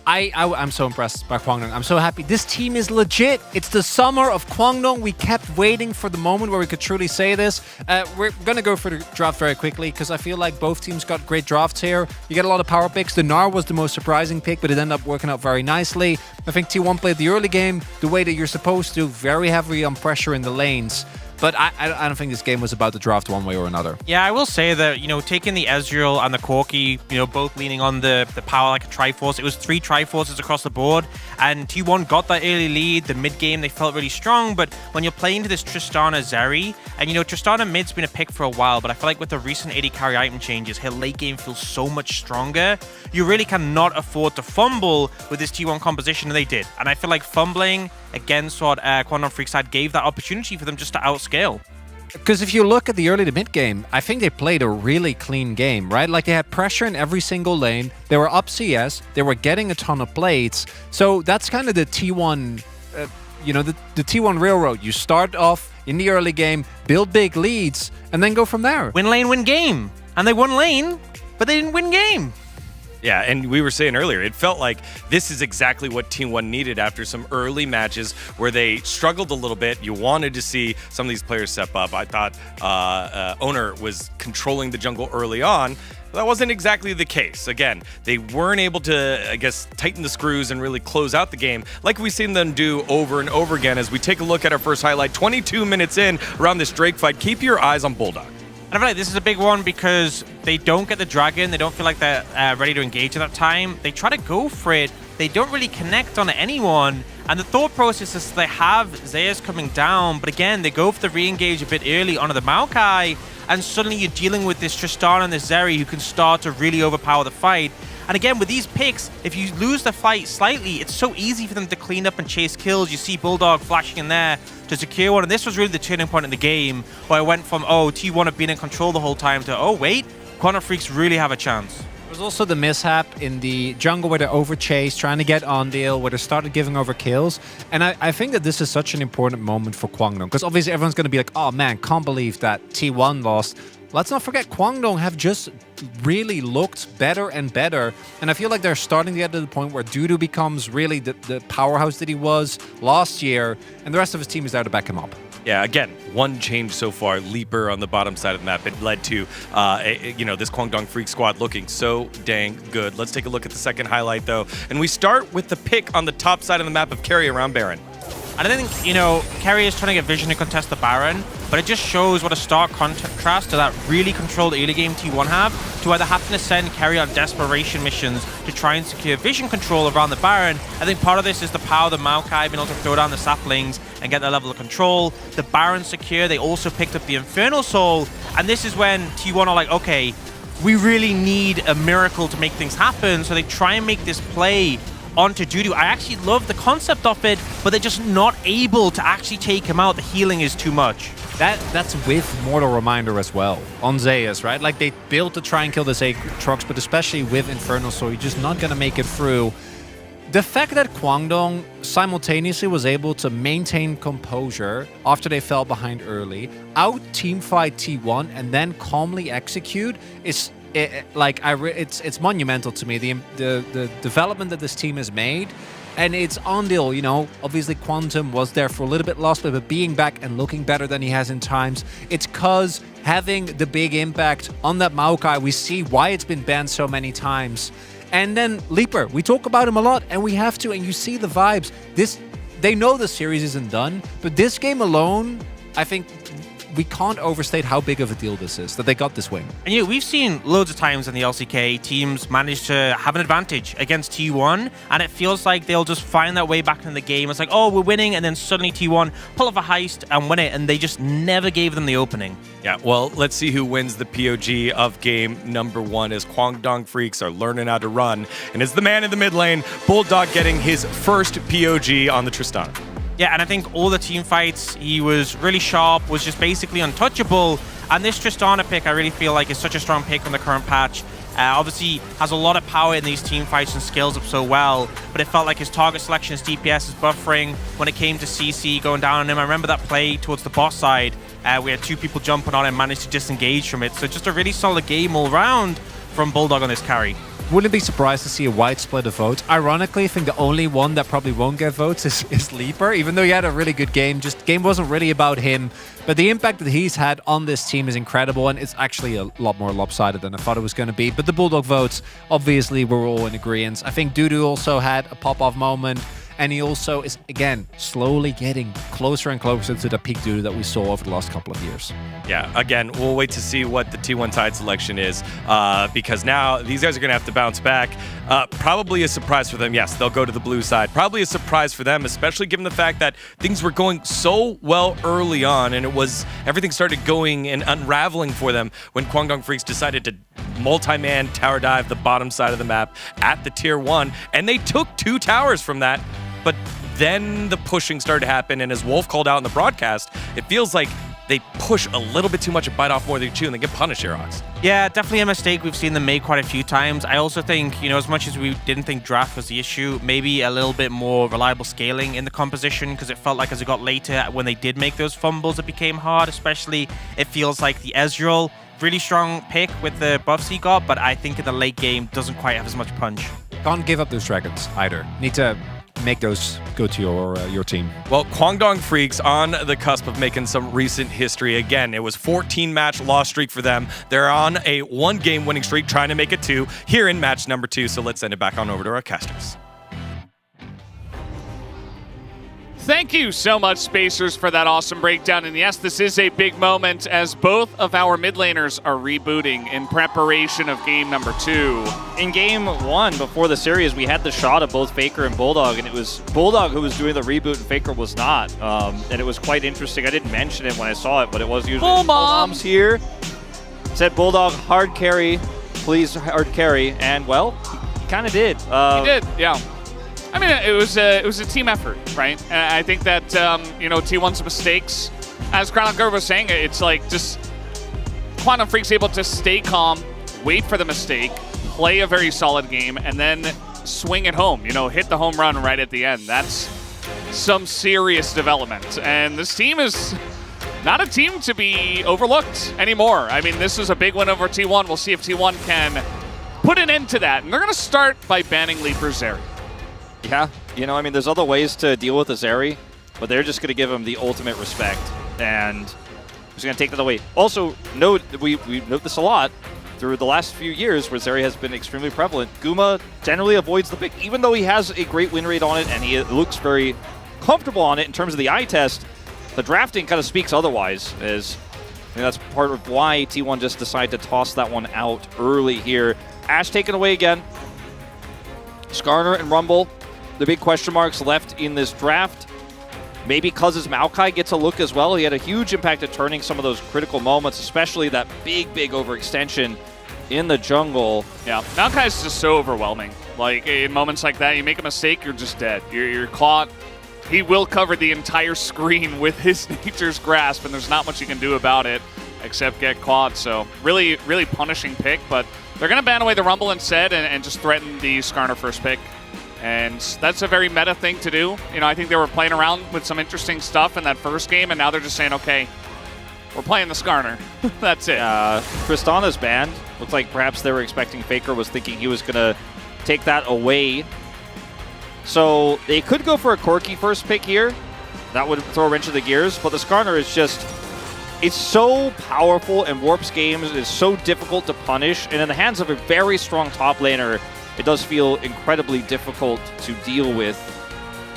I'm so impressed by Kwangdong. I'm so happy. This team is legit. It's the summer of Kwangdong. We kept waiting for the moment where we could truly say this. We're going to go for the draft very quickly because I feel like both teams got great drafts here. You get a lot of power picks. The Gnar was the most surprising pick, but it ended up working out very nicely. I think T1 played the early game the way that you're supposed to, very heavy on pressure in the lanes. But I don't think this game was about the draft one way or another. Yeah, I will say that, taking the Ezreal and the Corki, both leaning on the power like a Triforce, it was 3 Triforces across the board, and T1 got that early lead. The mid game, they felt really strong, but when you're playing to this Tristana Zeri, and Tristana mid's been a pick for a while, but I feel like with the recent AD carry item changes, her late game feels so much stronger. You really cannot afford to fumble with this T1 composition, and they did. And I feel like fumbling against what Kwangdong Freaks had gave that opportunity for them just to outscale. Because if you look at the early to mid game, I think they played a really clean game, right? Like they had pressure in every single lane. They were up CS. They were getting a ton of plates. So that's kind of the T1, the T1 railroad. You start off in the early game, build big leads, and then go from there. Win lane, win game. And they won lane, but they didn't win game. Yeah, and we were saying earlier, it felt like this is exactly what T1 needed after some early matches where they struggled a little bit. You wanted to see some of these players step up. I thought Owner was controlling the jungle early on. That wasn't exactly the case. Again, they weren't able to, I guess, tighten the screws and really close out the game like we've seen them do over and over again. As we take a look at our first highlight, 22 minutes in around this Drake fight, keep your eyes on Bulldog. And I feel like this is a big one because they don't get the dragon. They don't feel like they're ready to engage at that time. They try to go for it. They don't really connect on anyone. And the thought process is they have Zeus coming down, but again, they go for the re-engage a bit early onto the Maokai, and suddenly you're dealing with this Tristana and this Zeri who can start to really overpower the fight. And again, with these picks, if you lose the fight slightly, it's so easy for them to clean up and chase kills. You see Bulldog flashing in there to secure one, and this was really the turning point in the game, where I went from, T1 have been in control the whole time, to, wait, Kwangdong Freaks really have a chance. There was also the mishap in the jungle where they overchased, trying to get on deal, where they started giving over kills. And I think that this is such an important moment for Kwangdong, because obviously everyone's going to be like, oh man, can't believe that T1 lost. Let's not forget, Kwangdong have just really looked better and better. And I feel like they're starting to get to the point where Dudu becomes really the powerhouse that he was last year, and the rest of his team is there to back him up. Yeah, again, one change so far, Leaper on the bottom side of the map. It led to, this Kwangdong Freak squad looking so dang good. Let's take a look at the second highlight, though. And we start with the pick on the top side of the map of Carry around Baron. And I think, Kerry is trying to get Vision to contest the Baron, but it just shows what a stark contrast to that really controlled early game T1 have, to either having to send Kerry on desperation missions to try and secure Vision control around the Baron. I think part of this is the power of the Maokai being able to throw down the saplings and get that level of control. The Baron secure, they also picked up the Infernal Soul, and this is when T1 are like, okay, we really need a miracle to make things happen, so they try and make this play onto Dudu. I actually love the concept of it, but they're just not able to actually take him out. The healing is too much. That's with Mortal Reminder as well, on Zeus, right? Like, they built to try and kill the Aatrox, but especially with Infernal Soul, you're just not going to make it through. The fact that Kwangdong simultaneously was able to maintain composure after they fell behind early, out-teamfight T1, and then calmly execute is... it's monumental to me, the development that this team has made, and it's on deal. Obviously Quantum was there for a little bit lost, but being back and looking better than he has in times, it's cause having the big impact on that Maokai, we see why it's been banned so many times. And then Leaper, we talk about him a lot, and we have to, and you see the vibes. They know the series isn't done, but this game alone, I think we can't overstate how big of a deal this is, that they got this win. And we've seen loads of times in the LCK, teams manage to have an advantage against T1, and it feels like they'll just find that way back in the game. It's like, we're winning, and then suddenly T1 pull off a heist and win it, and they just never gave them the opening. Yeah, well, let's see who wins the POG of game number 1 as Kwangdong Freaks are learning how to run, and it's the man in the mid lane, Bulldog, getting his first POG on the Tristana. Yeah, and I think all the team fights, he was really sharp, was just basically untouchable. And this Tristana pick, I really feel like is such a strong pick from the current patch. Obviously, has a lot of power in these team fights and scales up so well, but it felt like his target selection, his DPS, his buffering, when it came to CC going down on him. I remember that play towards the boss side. We had 2 people jumping on him, managed to disengage from it. So just a really solid game all round from Bulldog on this carry. Wouldn't be surprised to see a wide split of votes. Ironically, I think the only one that probably won't get votes is Leaper, even though he had a really good game. Just game wasn't really about him, but the impact that he's had on this team is incredible, and it's actually a lot more lopsided than I thought it was going to be. But the Bulldog votes, obviously, we're all in agreement. I think Dudu also had a pop-off moment, and he also is, again, slowly getting closer and closer to the peak Dudu that we saw over the last couple of years. Yeah, again, we'll wait to see what the T1 Tide selection is, because now these guys are going to have to bounce back. Probably a surprise for them. Yes, they'll go to the blue side. Probably a surprise for them, especially given the fact that things were going so well early on, and everything started going and unraveling for them when Kwangdong Freaks decided to multi-man tower dive the bottom side of the map at the tier 1, and they took 2 towers from that. But then the pushing started to happen, and as Wolf called out in the broadcast, it feels like they push a little bit too much and bite off more than they chew, and they get punished here, Ox. Yeah, definitely a mistake we've seen them make quite a few times. I also think, as much as we didn't think draft was the issue, maybe a little bit more reliable scaling in the composition, because it felt like as it got later, when they did make those fumbles, it became hard. Especially, it feels like the Ezreal, really strong pick with the buffs he got, but I think in the late game doesn't quite have as much punch. Can't give up those dragons either. Need to make those go to your team. Well, Kwangdong Freaks on the cusp of making some recent history. Again, it was 14-match loss streak for them. They're on a 1-game winning streak, trying to make it 2 here in match number 2. So let's send it back on over to our casters. Thank you so much, Spacers, for that awesome breakdown. And yes, this is a big moment as both of our mid laners are rebooting in preparation of game number 2. In game 1, before the series, we had the shot of both Faker and Bulldog, and it was Bulldog who was doing the reboot and Faker was not. And it was quite interesting. I didn't mention it when I saw it, but it was usually Mom's here. Said Bulldog, hard carry, please hard carry, and well, he kind of did. He did, yeah. I mean, it was a team effort, right? And I think that T1's mistakes, as Chronoker was saying, it's like just Quantum Freak's able to stay calm, wait for the mistake, play a very solid game, and then swing it home. Hit the home run right at the end. That's some serious development, and this team is not a team to be overlooked anymore. I mean, this is a big win over T1. We'll see if T1 can put an end to that, and they're going to start by banning Leaper Zeri. Yeah, I mean, there's other ways to deal with the Zeri, but they're just going to give him the ultimate respect, and just going to take that away. Also, we note this a lot through the last few years where Zeri has been extremely prevalent. Guma generally avoids the pick, even though he has a great win rate on it, and he looks very comfortable on it in terms of the eye test. The drafting kind of speaks otherwise, as that's part of why T1 just decided to toss that one out early here. Ashe taken away again. Skarner and Rumble, the big question marks left in this draft. Maybe because his Maokai gets a look as well. He had a huge impact at turning some of those critical moments, especially that big overextension in the jungle. Yeah, Maokai is just so overwhelming. Like, in moments like that, you make a mistake, you're just dead. You're caught. He will cover the entire screen with his Nature's Grasp, and there's not much you can do about it except get caught. So really, really punishing pick, but they're going to ban away the Rumble instead and just threaten the Skarner first pick. And that's a very meta thing to do. I think they were playing around with some interesting stuff in that first game, and now they're just saying, okay, we're playing the Skarner. That's it. Tristana's banned. Looks like perhaps they were expecting Faker was thinking he was going to take that away. So they could go for a Corki first pick here. That would throw a wrench in the gears, but the Skarner is just, it's so powerful and warps games. It's so difficult to punish, and in the hands of a very strong top laner, it does feel incredibly difficult to deal with.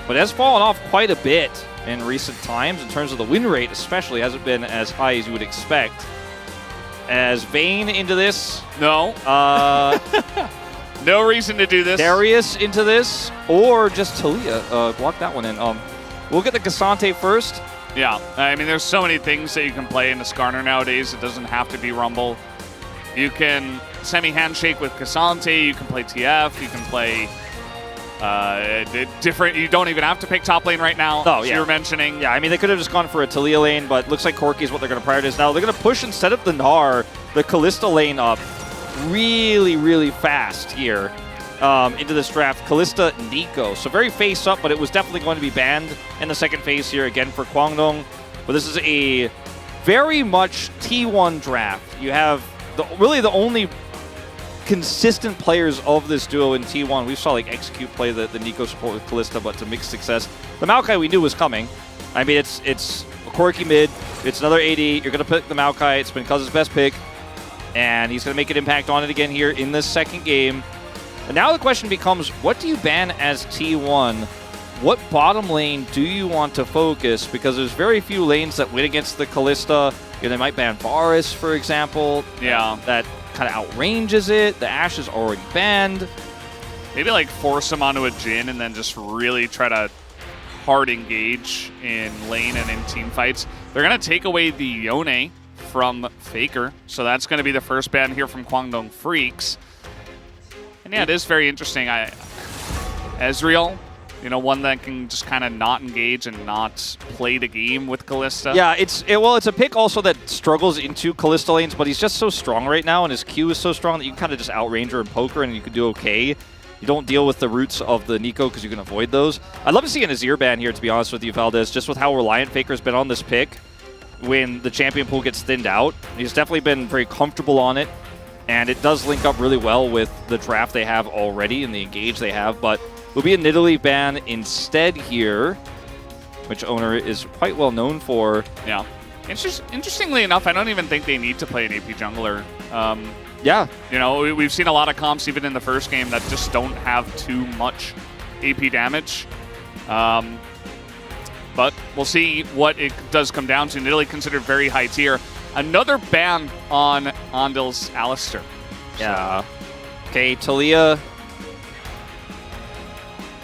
But it has fallen off quite a bit in recent times in terms of the win rate, especially hasn't been as high as you would expect. As Vayne into this. No. No reason to do this. Darius into this, or just Talia. Block that one in. We'll get the Cassante first. Yeah, I mean, there's so many things that you can play in the Skarner nowadays. It doesn't have to be Rumble. You can semi-handshake with Cassante, you can play TF, you can play different. You don't even have to pick top lane right now, oh, yeah. You were mentioning. Yeah, I mean, they could have just gone for a Talia lane, but looks like Corki is what they're going to prioritize now. They're going to push instead of the Gnar, the Kalista lane up. really, really fast here into this draft. Kalista, Nico. So very face up, but it was definitely going to be banned in the second phase here again for Kwangdong. But this is a very much T1 draft. You have really the only consistent players of this duo in T1. We saw like Execute play the Nico support with Kalista, but to mixed success. The Maokai we knew was coming. I mean, it's a quirky mid. It's another AD. You're going to pick the Maokai. It's been Cuz's best pick. And he's going to make an impact on it again here in this second game. And now the question becomes, what do you ban as T1? What bottom lane do you want to focus? Because there's very few lanes that win against the Kalista. You know, they might ban Varus, for example. Yeah. That kind of outranges it. The Ashe is already banned. Maybe like force him onto a Jhin and then just really try to hard engage in lane and in team fights. They're going to take away the Yone from Faker. So that's going to be the first ban here from Kwangdong Freaks. And yeah, it is very interesting. Ezreal, you know, one that can just kind of not engage and not play the game with Kalista. Yeah, it's a pick also that struggles into Kalista lanes, but he's just so strong right now, and his Q is so strong that you can kind of just outrange her and poke her, and you can do okay. You don't deal with the roots of the Nico because you can avoid those. I'd love to see an Azir ban here, to be honest with you, Valdez, just with how reliant Faker's been on this pick when the champion pool gets thinned out. He's definitely been very comfortable on it, and it does link up really well with the draft they have already and the engage they have, but will be a Nidalee ban instead here, which Owner is quite well known for. Yeah. Interestingly enough, I don't even think they need to play an AP jungler. Yeah. You know, we've seen a lot of comps even in the first game that just don't have too much AP damage. But we'll see what it does come down to. Nidalee considered very high tier. Another ban on Andal's Alistair. Yeah. Okay, Talia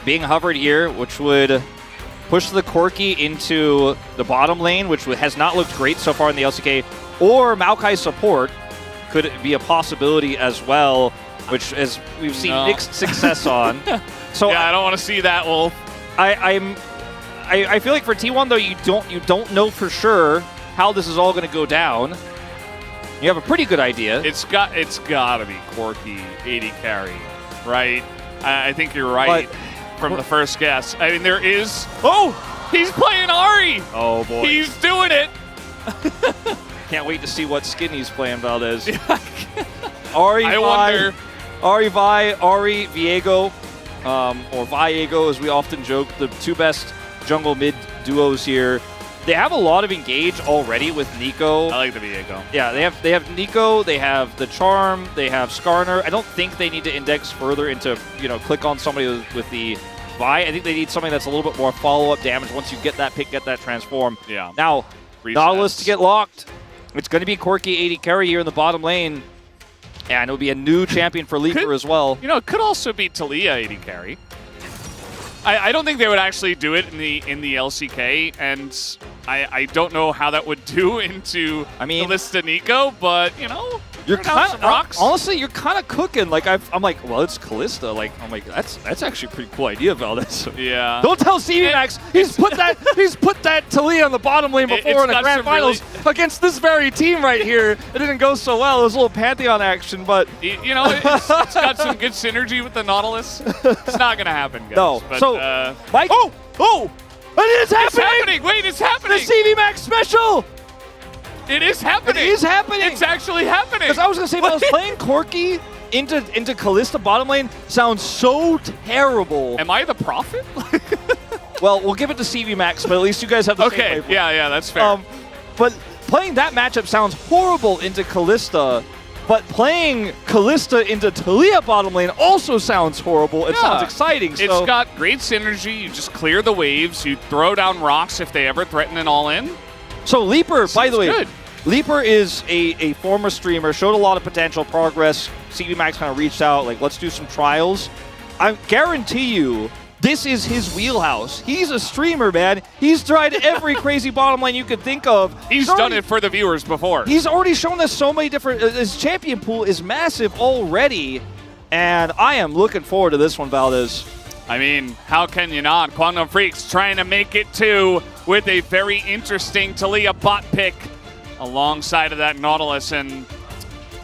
being hovered here, which would push the Corki into the bottom lane, which has not looked great so far in the LCK, or Maokai support could be a possibility as well, which as we've seen mixed success on. So yeah, I don't want to see that, Wolf. I feel like for T1 though, you don't know for sure how this is all going to go down. You have a pretty good idea. It's got to be Corki 80 carry, right? I think you're right. But from the first guess. I mean, there is... Oh! He's playing Ahri! Oh, boy. He's doing it! Can't wait to see what skin he's playing, Valdez. Ahri, I wonder. Ahri, Vi, Ahri, Viego, or Viego, as we often joke, the two best jungle mid duos here. They have a lot of engage already with Nico. I like the Viego. Yeah, they have Nico, they have the Charm, they have Skarner. I don't think they need to index further into, you know, click on somebody with the Vi. I think they need something that's a little bit more follow-up damage once you get that pick, get that transform. Yeah. Now, Nautilus to get locked. It's going to be Corki 80 carry here in the bottom lane. And it'll be a new champion for Leaper as well. You know, it could also be Talia 80 carry. I don't think they would actually do it in the LCK, and I don't know how that would do into Kalista Nico, but you know, you're kind of rocks. Honestly, you're kind of cooking. Like I'm like, well, it's Kalista. Like I'm like, that's actually a pretty cool idea, Valdez. Yeah. Don't tell CV Max. He's put that Talia on the bottom lane before in the grand finals against this very team right here. It didn't go so well. It was a little Pantheon action, but you know, it's got some good synergy with the Nautilus. It's not gonna happen, guys. No. But, so Mike. Oh! It is happening! It's happening! Wait, it's happening! The CV Max special! It is happening! It is happening! It's actually happening! Because I was going to say, if I was playing Corki into Kalista bottom lane, sounds so terrible. Am I the prophet? Well, we'll give it to CV Max, but at least you guys have the same Okay, yeah, that's fair. But playing that matchup sounds horrible into Kalista, but playing Kalista into Talia bottom lane also sounds horrible. It sounds exciting. It's got great synergy. You just clear the waves. You throw down rocks if they ever threaten an all-in. So Leaper, by the way, good. Leaper is a former streamer, showed a lot of potential progress. CV Max kind of reached out, like, let's do some trials. I guarantee you, this is his wheelhouse. He's a streamer, man. He's tried every crazy bottom lane you could think of. He's done it for the viewers before. He's already shown us so many different... His champion pool is massive already, and I am looking forward to this one, Valdez. I mean, how can you not? Kwangdong Freaks trying to make it too with a very interesting Talia bot pick alongside of that Nautilus, and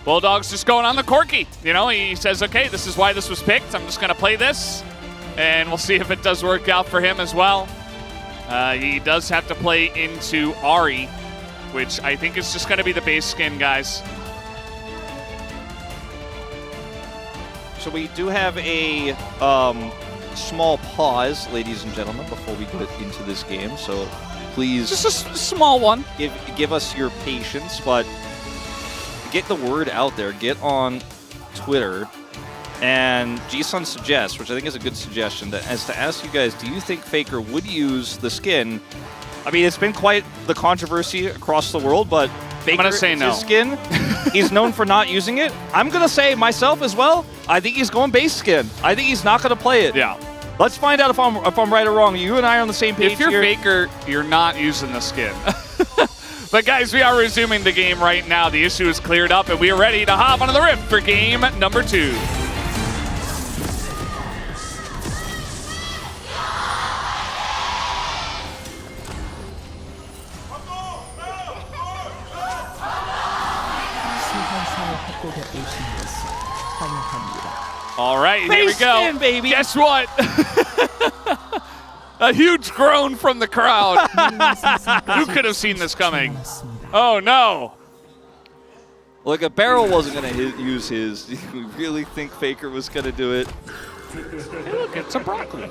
Bulldog's just going on the corky. You know, he says, okay, this is why this was picked. I'm just going to play this, and we'll see if it does work out for him as well. He does have to play into Ari, which I think is just going to be the base skin, guys. So we do have a small pause, ladies and gentlemen, before we get into this game. So please, just a small one. Give us your patience, but get the word out there. Get on Twitter. And G-Sun suggests, which I think is a good suggestion, that as to ask you guys, do you think Faker would use the skin? I mean, it's been quite the controversy across the world, but Faker, I'm gonna say no. His skin, he's known for not using it. I'm going to say myself as well, I think he's going base skin. I think he's not going to play it. Yeah. Let's find out if I'm right or wrong. You and I are on the same page If you're here. Faker, you're not using the skin. But guys, we are resuming the game right now. The issue is cleared up, and we are ready to hop onto the Rift for game number 2. All right, here we go. Skin, baby. Guess what? A huge groan from the crowd. Who could have seen this coming? Oh, no. Look, if Barrel wasn't going to use his, do you really think Faker was going to do it? Hey, look, it's a broccoli.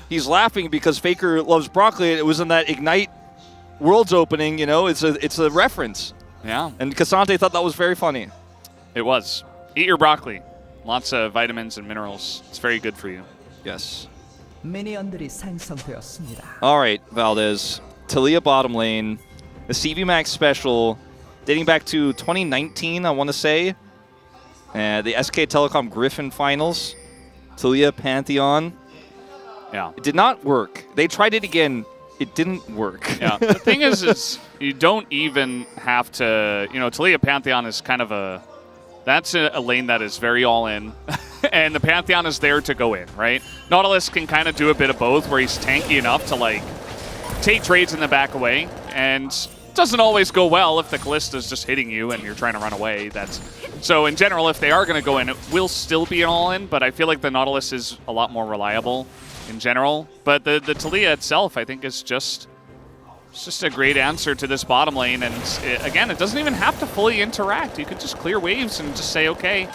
He's laughing because Faker loves broccoli, and it was in that Ignite Worlds opening, you know, it's a reference. Yeah. And Cassante thought that was very funny. It was. Eat your broccoli. Lots of vitamins and minerals. It's very good for you. Yes. 미니언들이 생성되었습니다. All right, Valdez. Taliyah bottom lane. The CV Max special dating back to 2019, I want to say. The SK Telecom Griffin finals. Taliyah Pantheon. Yeah. It did not work. They tried it again. It didn't work. Yeah. The thing is you don't even have to, you know, Taliyah Pantheon is kind of that's a lane that is very all in. And the Pantheon is there to go in, right? Nautilus can kind of do a bit of both, where he's tanky enough to, like, take trades in the back away, and doesn't always go well if the Kallista's just hitting you and you're trying to run away. So in general, if they are going to go in, it will still be an all-in, but I feel like the Nautilus is a lot more reliable in general. But the Taliyah itself, I think, is just a great answer to this bottom lane. And again, it doesn't even have to fully interact. You could just clear waves and just say, okay,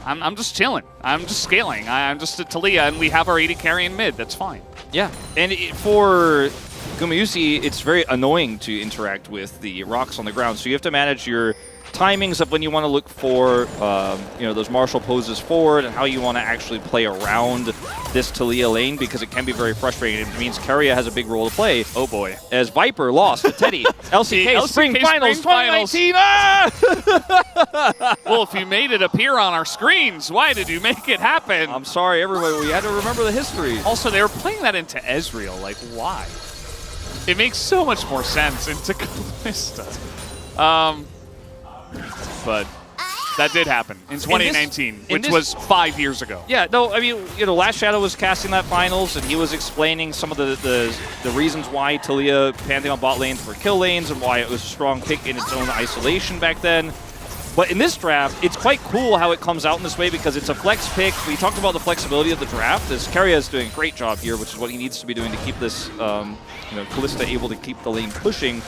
I'm just chilling. I'm just scaling. I'm just a Taliyah, and we have our 80 carry in mid. That's fine. Yeah, and for Gumayusi, it's very annoying to interact with the rocks on the ground. So you have to manage your timings of when you want to look for, you know, those martial poses forward, and how you want to actually play around this Taliyah lane, because it can be very frustrating. It means Keria has a big role to play. Oh boy. As Viper lost to Teddy. LCK Spring Finals 2019. Well, if you made it appear on our screens, why did you make it happen? I'm sorry, everybody. We had to remember the history. Also, they were playing that into Ezreal. Like, why? It makes so much more sense into Kalista. But that did happen in 2019, which was 5 years ago. Yeah, no, I mean, you know, Last Shadow was casting that finals, and he was explaining some of the reasons why Taliyah Pantheon bot lanes were kill lanes and why it was a strong pick in its own isolation back then. But in this draft, it's quite cool how it comes out in this way, because it's a flex pick. We talked about the flexibility of the draft, as Keria is doing a great job here, which is what he needs to be doing to keep this, you know, Kalista able to keep the lane pushing.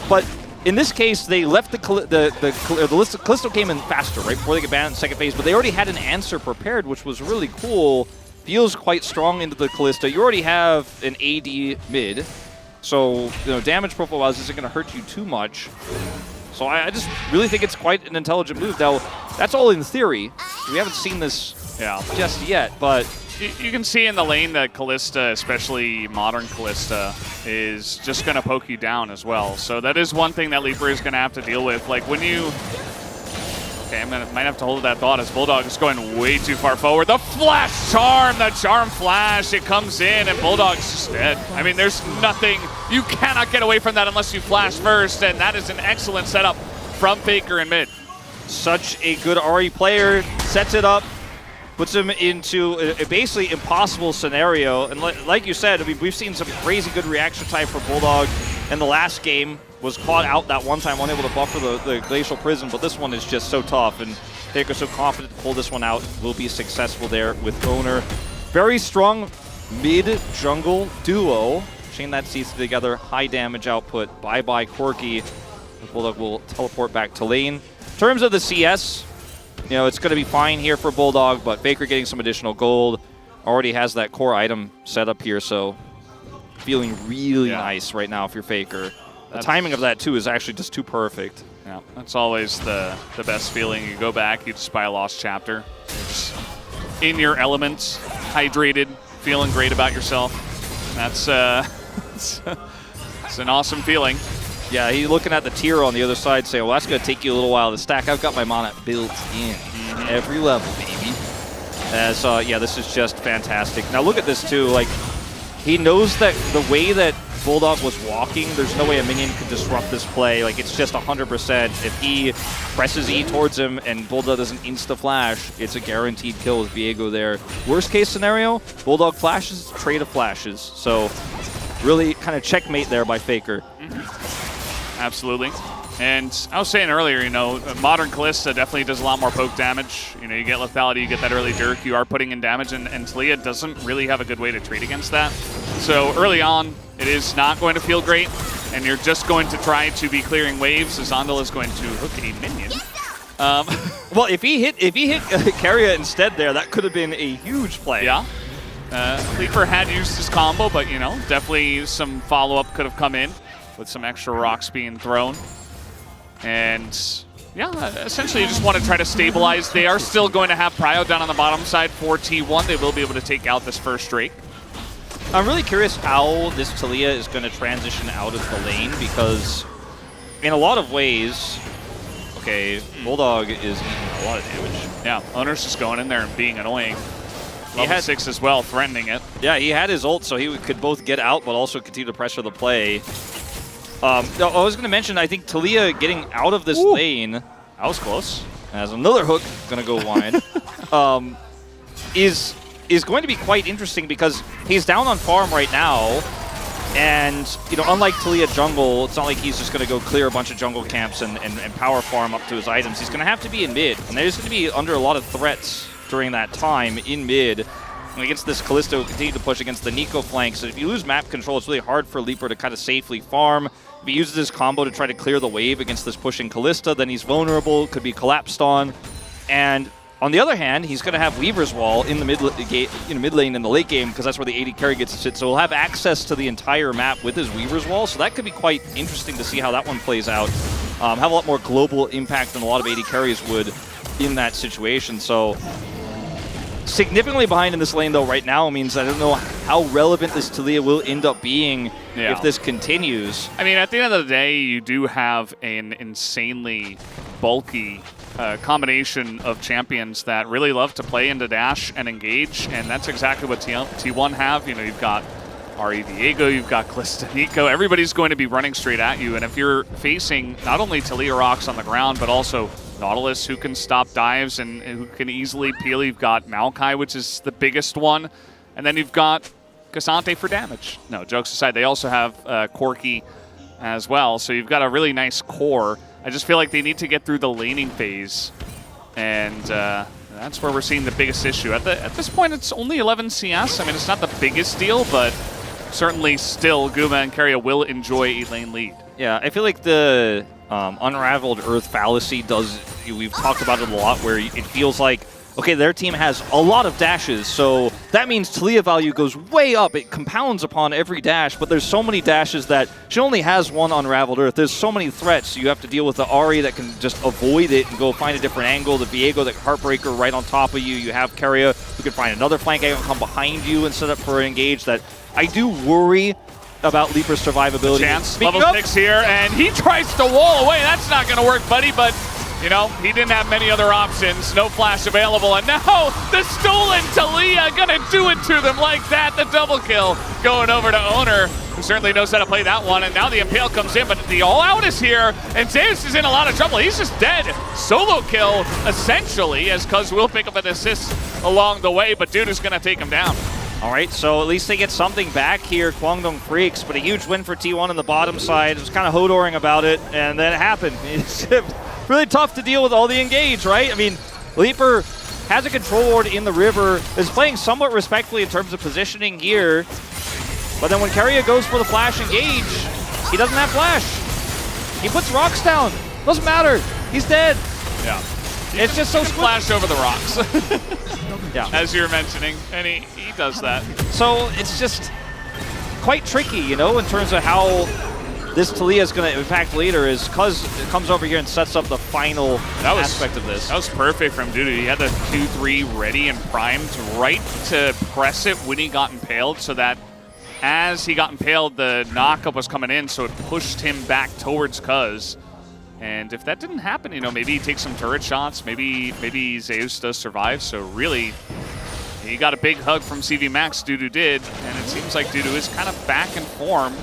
But in this case, they left the Kalista came in faster, right, before they get banned in second phase, but they already had an answer prepared, which was really cool. Feels quite strong into the Kalista. You already have an AD mid, so, you know, damage profile-wise isn't going to hurt you too much. So I just really think it's quite an intelligent move. Now, that's all in theory. We haven't seen this just yet, but you can see in the lane that Kalista, especially modern Kalista, is just going to poke you down as well. So that is one thing that Leaper is going to have to deal with. Like when you... Okay, might have to hold that thought as Bulldog is going way too far forward. The flash charm, the charm flash, it comes in and Bulldog's just dead. I mean, there's nothing, you cannot get away from that unless you flash first, and that is an excellent setup from Faker in mid. Such a good Ahri player, sets it up, puts him into a basically impossible scenario. And like you said, I mean, we've seen some crazy good reaction time from Bulldog in the last game was caught out that one time, unable to buffer the Glacial Prison, but this one is just so tough, and Faker so confident to pull this one out, will be successful there with Owner. Very strong mid-jungle duo. Chain that CC together, high damage output. Bye-bye Corki. Bulldog will teleport back to lane. In terms of the CS, you know, it's going to be fine here for Bulldog, but Faker getting some additional gold. Already has that core item set up here, so feeling really nice right now if you're Faker. The timing of that, too, is actually just too perfect. Yeah, that's always the best feeling. You go back, you just buy a lost chapter. You're just in your elements, hydrated, feeling great about yourself. That's it's an awesome feeling. Yeah, he's looking at the tier on the other side saying, well, that's going to take you a little while to stack. I've got my mana built in every level, baby. So, yeah, this is just fantastic. Now, look at this, too. Like, he knows that the way that Bulldog was walking, there's no way a minion could disrupt this play. Like, it's just 100%. If he presses E towards him and Bulldog does an insta-flash, it's a guaranteed kill with Viego there. Worst case scenario, Bulldog flashes, trade of flashes. So, really kind of checkmate there by Faker. Absolutely. And I was saying earlier, you know, modern Kalista definitely does a lot more poke damage. You know, you get lethality, you get that early Dirk, you are putting in damage, and Talia doesn't really have a good way to trade against that. So early on, it is not going to feel great, and you're just going to try to be clearing waves. Zondel is going to hook a minion. Well, if he hit Keria instead there, that could have been a huge play. Yeah. Leaper had used his combo, but, you know, definitely some follow-up could have come in with some extra rocks being thrown. And, yeah, essentially you just want to try to stabilize. They are still going to have Prio down on the bottom side for T1. They will be able to take out this first Drake. I'm really curious how this Talia is going to transition out of the lane, because in a lot of ways, okay, Bulldog is eating a lot of damage. Yeah, Owner's just going in there and being annoying. Level 6 as well, threatening it. Yeah, he had his ult, so he could both get out, but also continue to pressure the play. I was going to mention, I think Talia getting out of this lane, that was close, as another hook going to go wide, is going to be quite interesting, because he's down on farm right now, and, you know, unlike Talia jungle, it's not like he's just going to go clear a bunch of jungle camps and power farm up to his items. He's going to have to be in mid, and there's going to be under a lot of threats during that time in mid. And against this Kalista, will continue to push against the Nico flank. So if you lose map control, it's really hard for Leaper to kind of safely farm. If he uses his combo to try to clear the wave against this pushing Kalista, then he's vulnerable, could be collapsed on. And on the other hand, he's going to have Weaver's Wall in the mid lane in the late game, because that's where the AD carry gets to sit. So he'll have access to the entire map with his Weaver's Wall. So that could be quite interesting to see how that one plays out. Have a lot more global impact than a lot of AD carries would in that situation. So significantly behind in this lane, though, right now means I don't know how relevant this Talia will end up being if this continues. I mean, at the end of the day, you do have an insanely bulky combination of champions that really love to play into dash and engage, and that's exactly what T1 have. You know, you've got Ari Viego, you've got Kalista Nico. Everybody's going to be running straight at you, and if you're facing not only Talia rocks on the ground, but also Nautilus, who can stop dives and who can easily peel. You've got Maokai, which is the biggest one. And then you've got Cassante for damage. No, jokes aside, they also have Corki as well. So you've got a really nice core. I just feel like they need to get through the laning phase. And that's where we're seeing the biggest issue. At this point, it's only 11 CS. I mean, it's not the biggest deal, but certainly still Guma and Keria will enjoy a lane lead. Yeah, I feel like the Unraveled Earth fallacy we've talked about it a lot, where it feels like, okay, their team has a lot of dashes, so that means Talia value goes way up. It compounds upon every dash, but there's so many dashes that she only has one Unraveled Earth. There's so many threats. You have to deal with the Ahri that can just avoid it and go find a different angle, the Viego, the Heartbreaker right on top of you. You have Keria who can find another flank angle, come behind you and set up for an engage. That I do worry about Leaper's survivability. Chance, level 6 here, and he tries to wall away. That's not going to work, buddy, but, you know, he didn't have many other options. No flash available, and now the stolen Talia going to do it to them like that. The double kill going over to Owner, who certainly knows how to play that one, and now the Impale comes in, but the all-out is here, and Zeus is in a lot of trouble. He's just dead. Solo kill, essentially, as Cuz will pick up an assist along the way, but dude is going to take him down. All right, so at least they get something back here, Kwangdong Freaks, but a huge win for T1 on the bottom side. It was kind of hodoring about it, and then it happened. It's really tough to deal with all the engage, right? I mean, Leaper has a control ward in the river, is playing somewhat respectfully in terms of positioning here, but then when Keria goes for the flash engage, he doesn't have flash. He puts rocks down. Doesn't matter. He's dead. Yeah. It's just so flash over the rocks. Yeah. As you were mentioning, and he does that. So it's just quite tricky, you know, in terms of how this Talia is going to impact later, is because it comes over here and sets up the final aspect of this. That was perfect from Dudu. He had the 2-3 ready and primed right to press it when he got impaled, so that as he got impaled, the knockup was coming in, so it pushed him back towards Cuz. And if that didn't happen, you know, maybe he takes some turret shots, maybe Zeus does survive. So really, he got a big hug from CV Max, Dudu did, and it seems like Dudu is kind of back in form,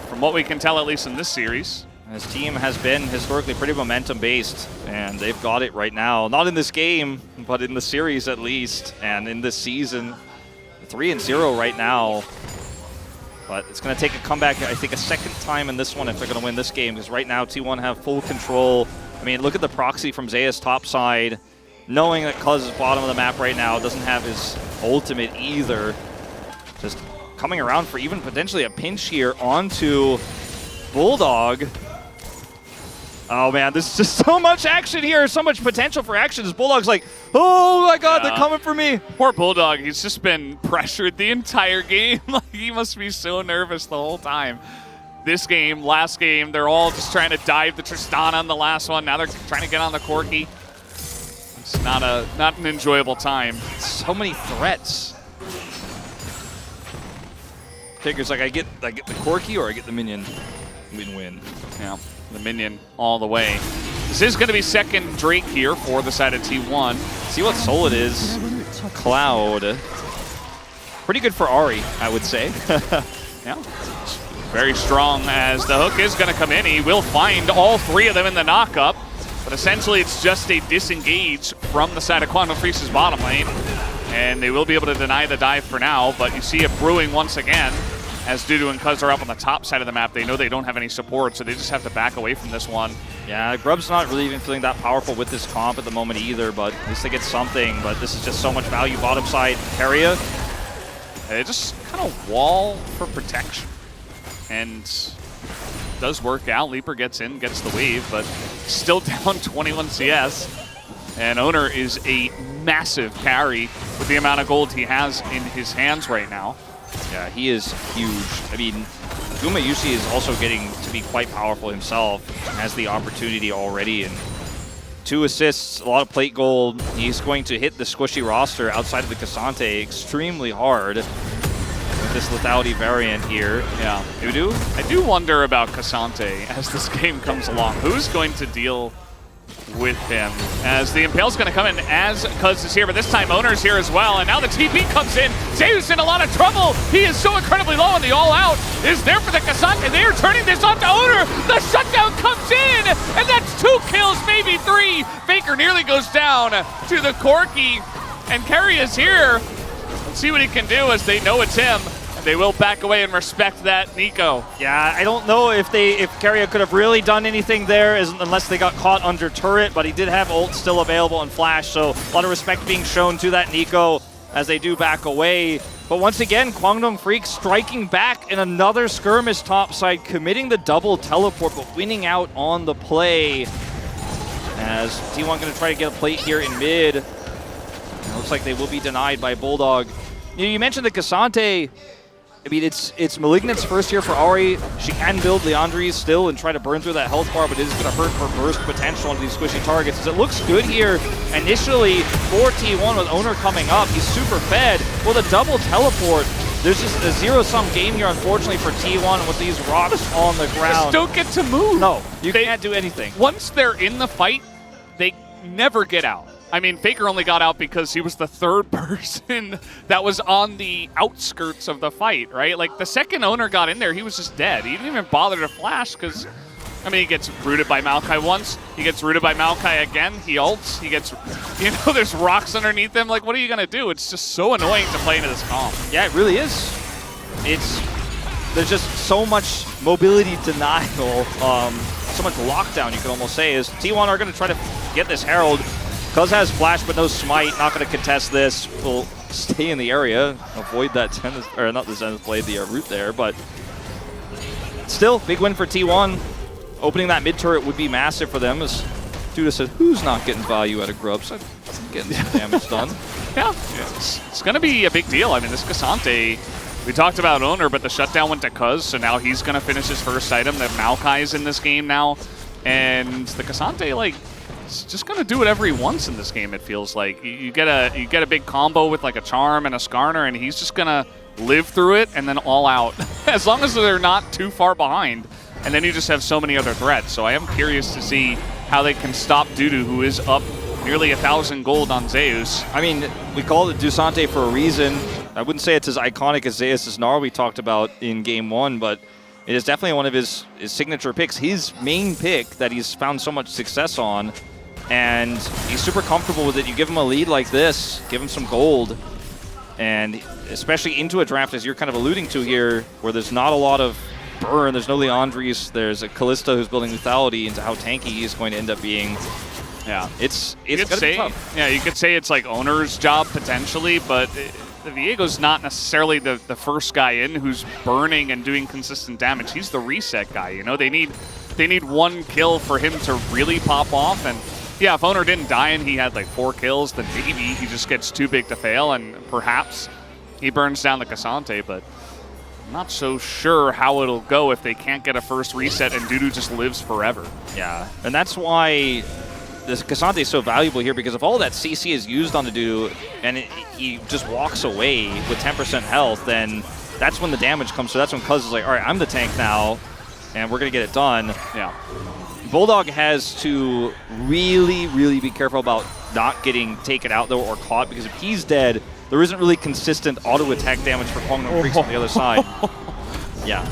from what we can tell, at least in this series. His team has been historically pretty momentum-based, and they've got it right now. Not in this game, but in the series at least, and in this season. 3-0 right now. But it's going to take a comeback, I think, a second time in this one if they're going to win this game, because right now T1 have full control. I mean, look at the proxy from Zeus top side, knowing that Cuz is bottom of the map right now, doesn't have his ultimate either. Just coming around for even potentially a pinch here onto Bulldog. Oh man, there's just so much action here, so much potential for action. As Bulldog's like, oh my god, they're coming for me. Poor Bulldog, he's just been pressured the entire game. Like, he must be so nervous the whole time. This game, last game, they're all just trying to dive the Tristana on the last one. Now they're trying to get on the Corki. It's not an enjoyable time. So many threats. Figures like I get the Corki or I get the minion. Win-win. Yeah. The minion all the way. This is going to be second Drake here for the side of T1. See what soul it is. Cloud. Pretty good for Ari, I would say. Yeah. Very strong as the hook is going to come in. He will find all three of them in the knockup. But essentially, it's just a disengage from the side of Kwangdong Freaks' bottom lane. And they will be able to deny the dive for now. But you see it brewing once again. As Dudu and Cuz are up on the top side of the map, they know they don't have any support, so they just have to back away from this one. Yeah, Grub's not really even feeling that powerful with this comp at the moment either, but at least they get something. But this is just so much value bottom side. Keria. They just kind of wall for protection. And does work out. Leaper gets in, gets the wave, but still down 21 CS. And Owner is a massive carry with the amount of gold he has in his hands right now. Yeah, he is huge. I mean, Guma Yushi is also getting to be quite powerful himself. Has the opportunity already, and 2 assists, a lot of plate gold. He's going to hit the squishy roster outside of the Cassante extremely hard with this lethality variant here. Yeah, Dudu. I do wonder about Cassante as this game comes along. Who's going to deal with him? As the Impale's going to come in as Cuz is here, but this time Owner's here as well, and now the TP comes in. Zeus in a lot of trouble. He is so incredibly low, and the all-out is there for the Cassante. They are turning this on to Owner. The shutdown comes in, and that's 2 kills, maybe 3. Faker nearly goes down to the Corki, and Keria is here. Let's see what he can do as they know it's him. They will back away and respect that, Nico. Yeah, I don't know if Keria could have really done anything there unless they got caught under turret, but he did have ult still available and flash, so a lot of respect being shown to that Nico as they do back away. But once again, Kwangdong Freaks striking back in another skirmish topside, committing the double teleport, but winning out on the play. As T1 going to try to get a plate here in mid. It looks like they will be denied by Bulldog. You mentioned the Cassante. I mean, it's Malignant's first year for Ari. She can build Leandri's still and try to burn through that health bar, but it is going to hurt her burst potential on these squishy targets. As it looks good here initially for T1 with Owner coming up. He's super fed. Well, the double teleport, there's just a zero-sum game here, unfortunately, for T1 with these rocks on the ground. Just don't get to move. No, you can't do anything. Once they're in the fight, they never get out. I mean, Faker only got out because he was the third person that was on the outskirts of the fight, right? Like, the second Owner got in there, he was just dead. He didn't even bother to flash because, I mean, he gets rooted by Maokai once. He gets rooted by Maokai again. He ults. He gets, you know, there's rocks underneath him. Like, what are you going to do? It's just so annoying to play into this comp. Yeah, it really is. There's just so much mobility denial, so much lockdown, you could almost say, is T1 are going to try to get this Herald. Cuz has flash but no smite, not going to contest this. Will stay in the area, avoid that Zenith, or not the Zenith Blade, the root there, but still, big win for T1. Opening that mid turret would be massive for them, as Duda said, who's not getting value out of Grubs? I'm getting some damage done. Yeah, it's going to be a big deal. I mean, this Cassante, we talked about Owner, but the shutdown went to Cuz, so now he's going to finish his first item. The Maokai is in this game now, and the Cassante, like, it's just going to do whatever he wants in this game, it feels like. You get a big combo with, like, a Charm and a Skarner, and he's just going to live through it and then all out, as long as they're not too far behind. And then you just have so many other threats. So I am curious to see how they can stop Dudu, who is up nearly 1,000 gold on Zeus. I mean, we call it Dusante for a reason. I wouldn't say it's as iconic as Zeus' Gnar we talked about in Game 1, but it is definitely one of his signature picks. His main pick that he's found so much success on, and he's super comfortable with it. You give him a lead like this, give him some gold, and especially into a draft, as you're kind of alluding to here, where there's not a lot of burn, there's no Leandries, there's a Kalista who's building lethality into how tanky he's going to end up being. Yeah, it's gonna be tough. Yeah, you could say it's like Owner's job potentially, but the Viego's not necessarily the first guy in who's burning and doing consistent damage. He's the reset guy, you know? They need one kill for him to really pop off, and yeah, if Owner didn't die and he had like 4 kills, then maybe he just gets too big to fail, and perhaps he burns down the Cassante, but I'm not so sure how it'll go if they can't get a first reset and Dudu just lives forever. Yeah, and that's why this Cassante is so valuable here, because if all that CC is used on the Dudu and he just walks away with 10% health, then that's when the damage comes. So that's when Cuz is like, all right, I'm the tank now, and we're going to get it done. Yeah. Bulldog has to really, really be careful about not getting taken out, though, or caught, because if he's dead, there isn't really consistent auto-attack damage for Kwangdong Freaks on the other side. Yeah.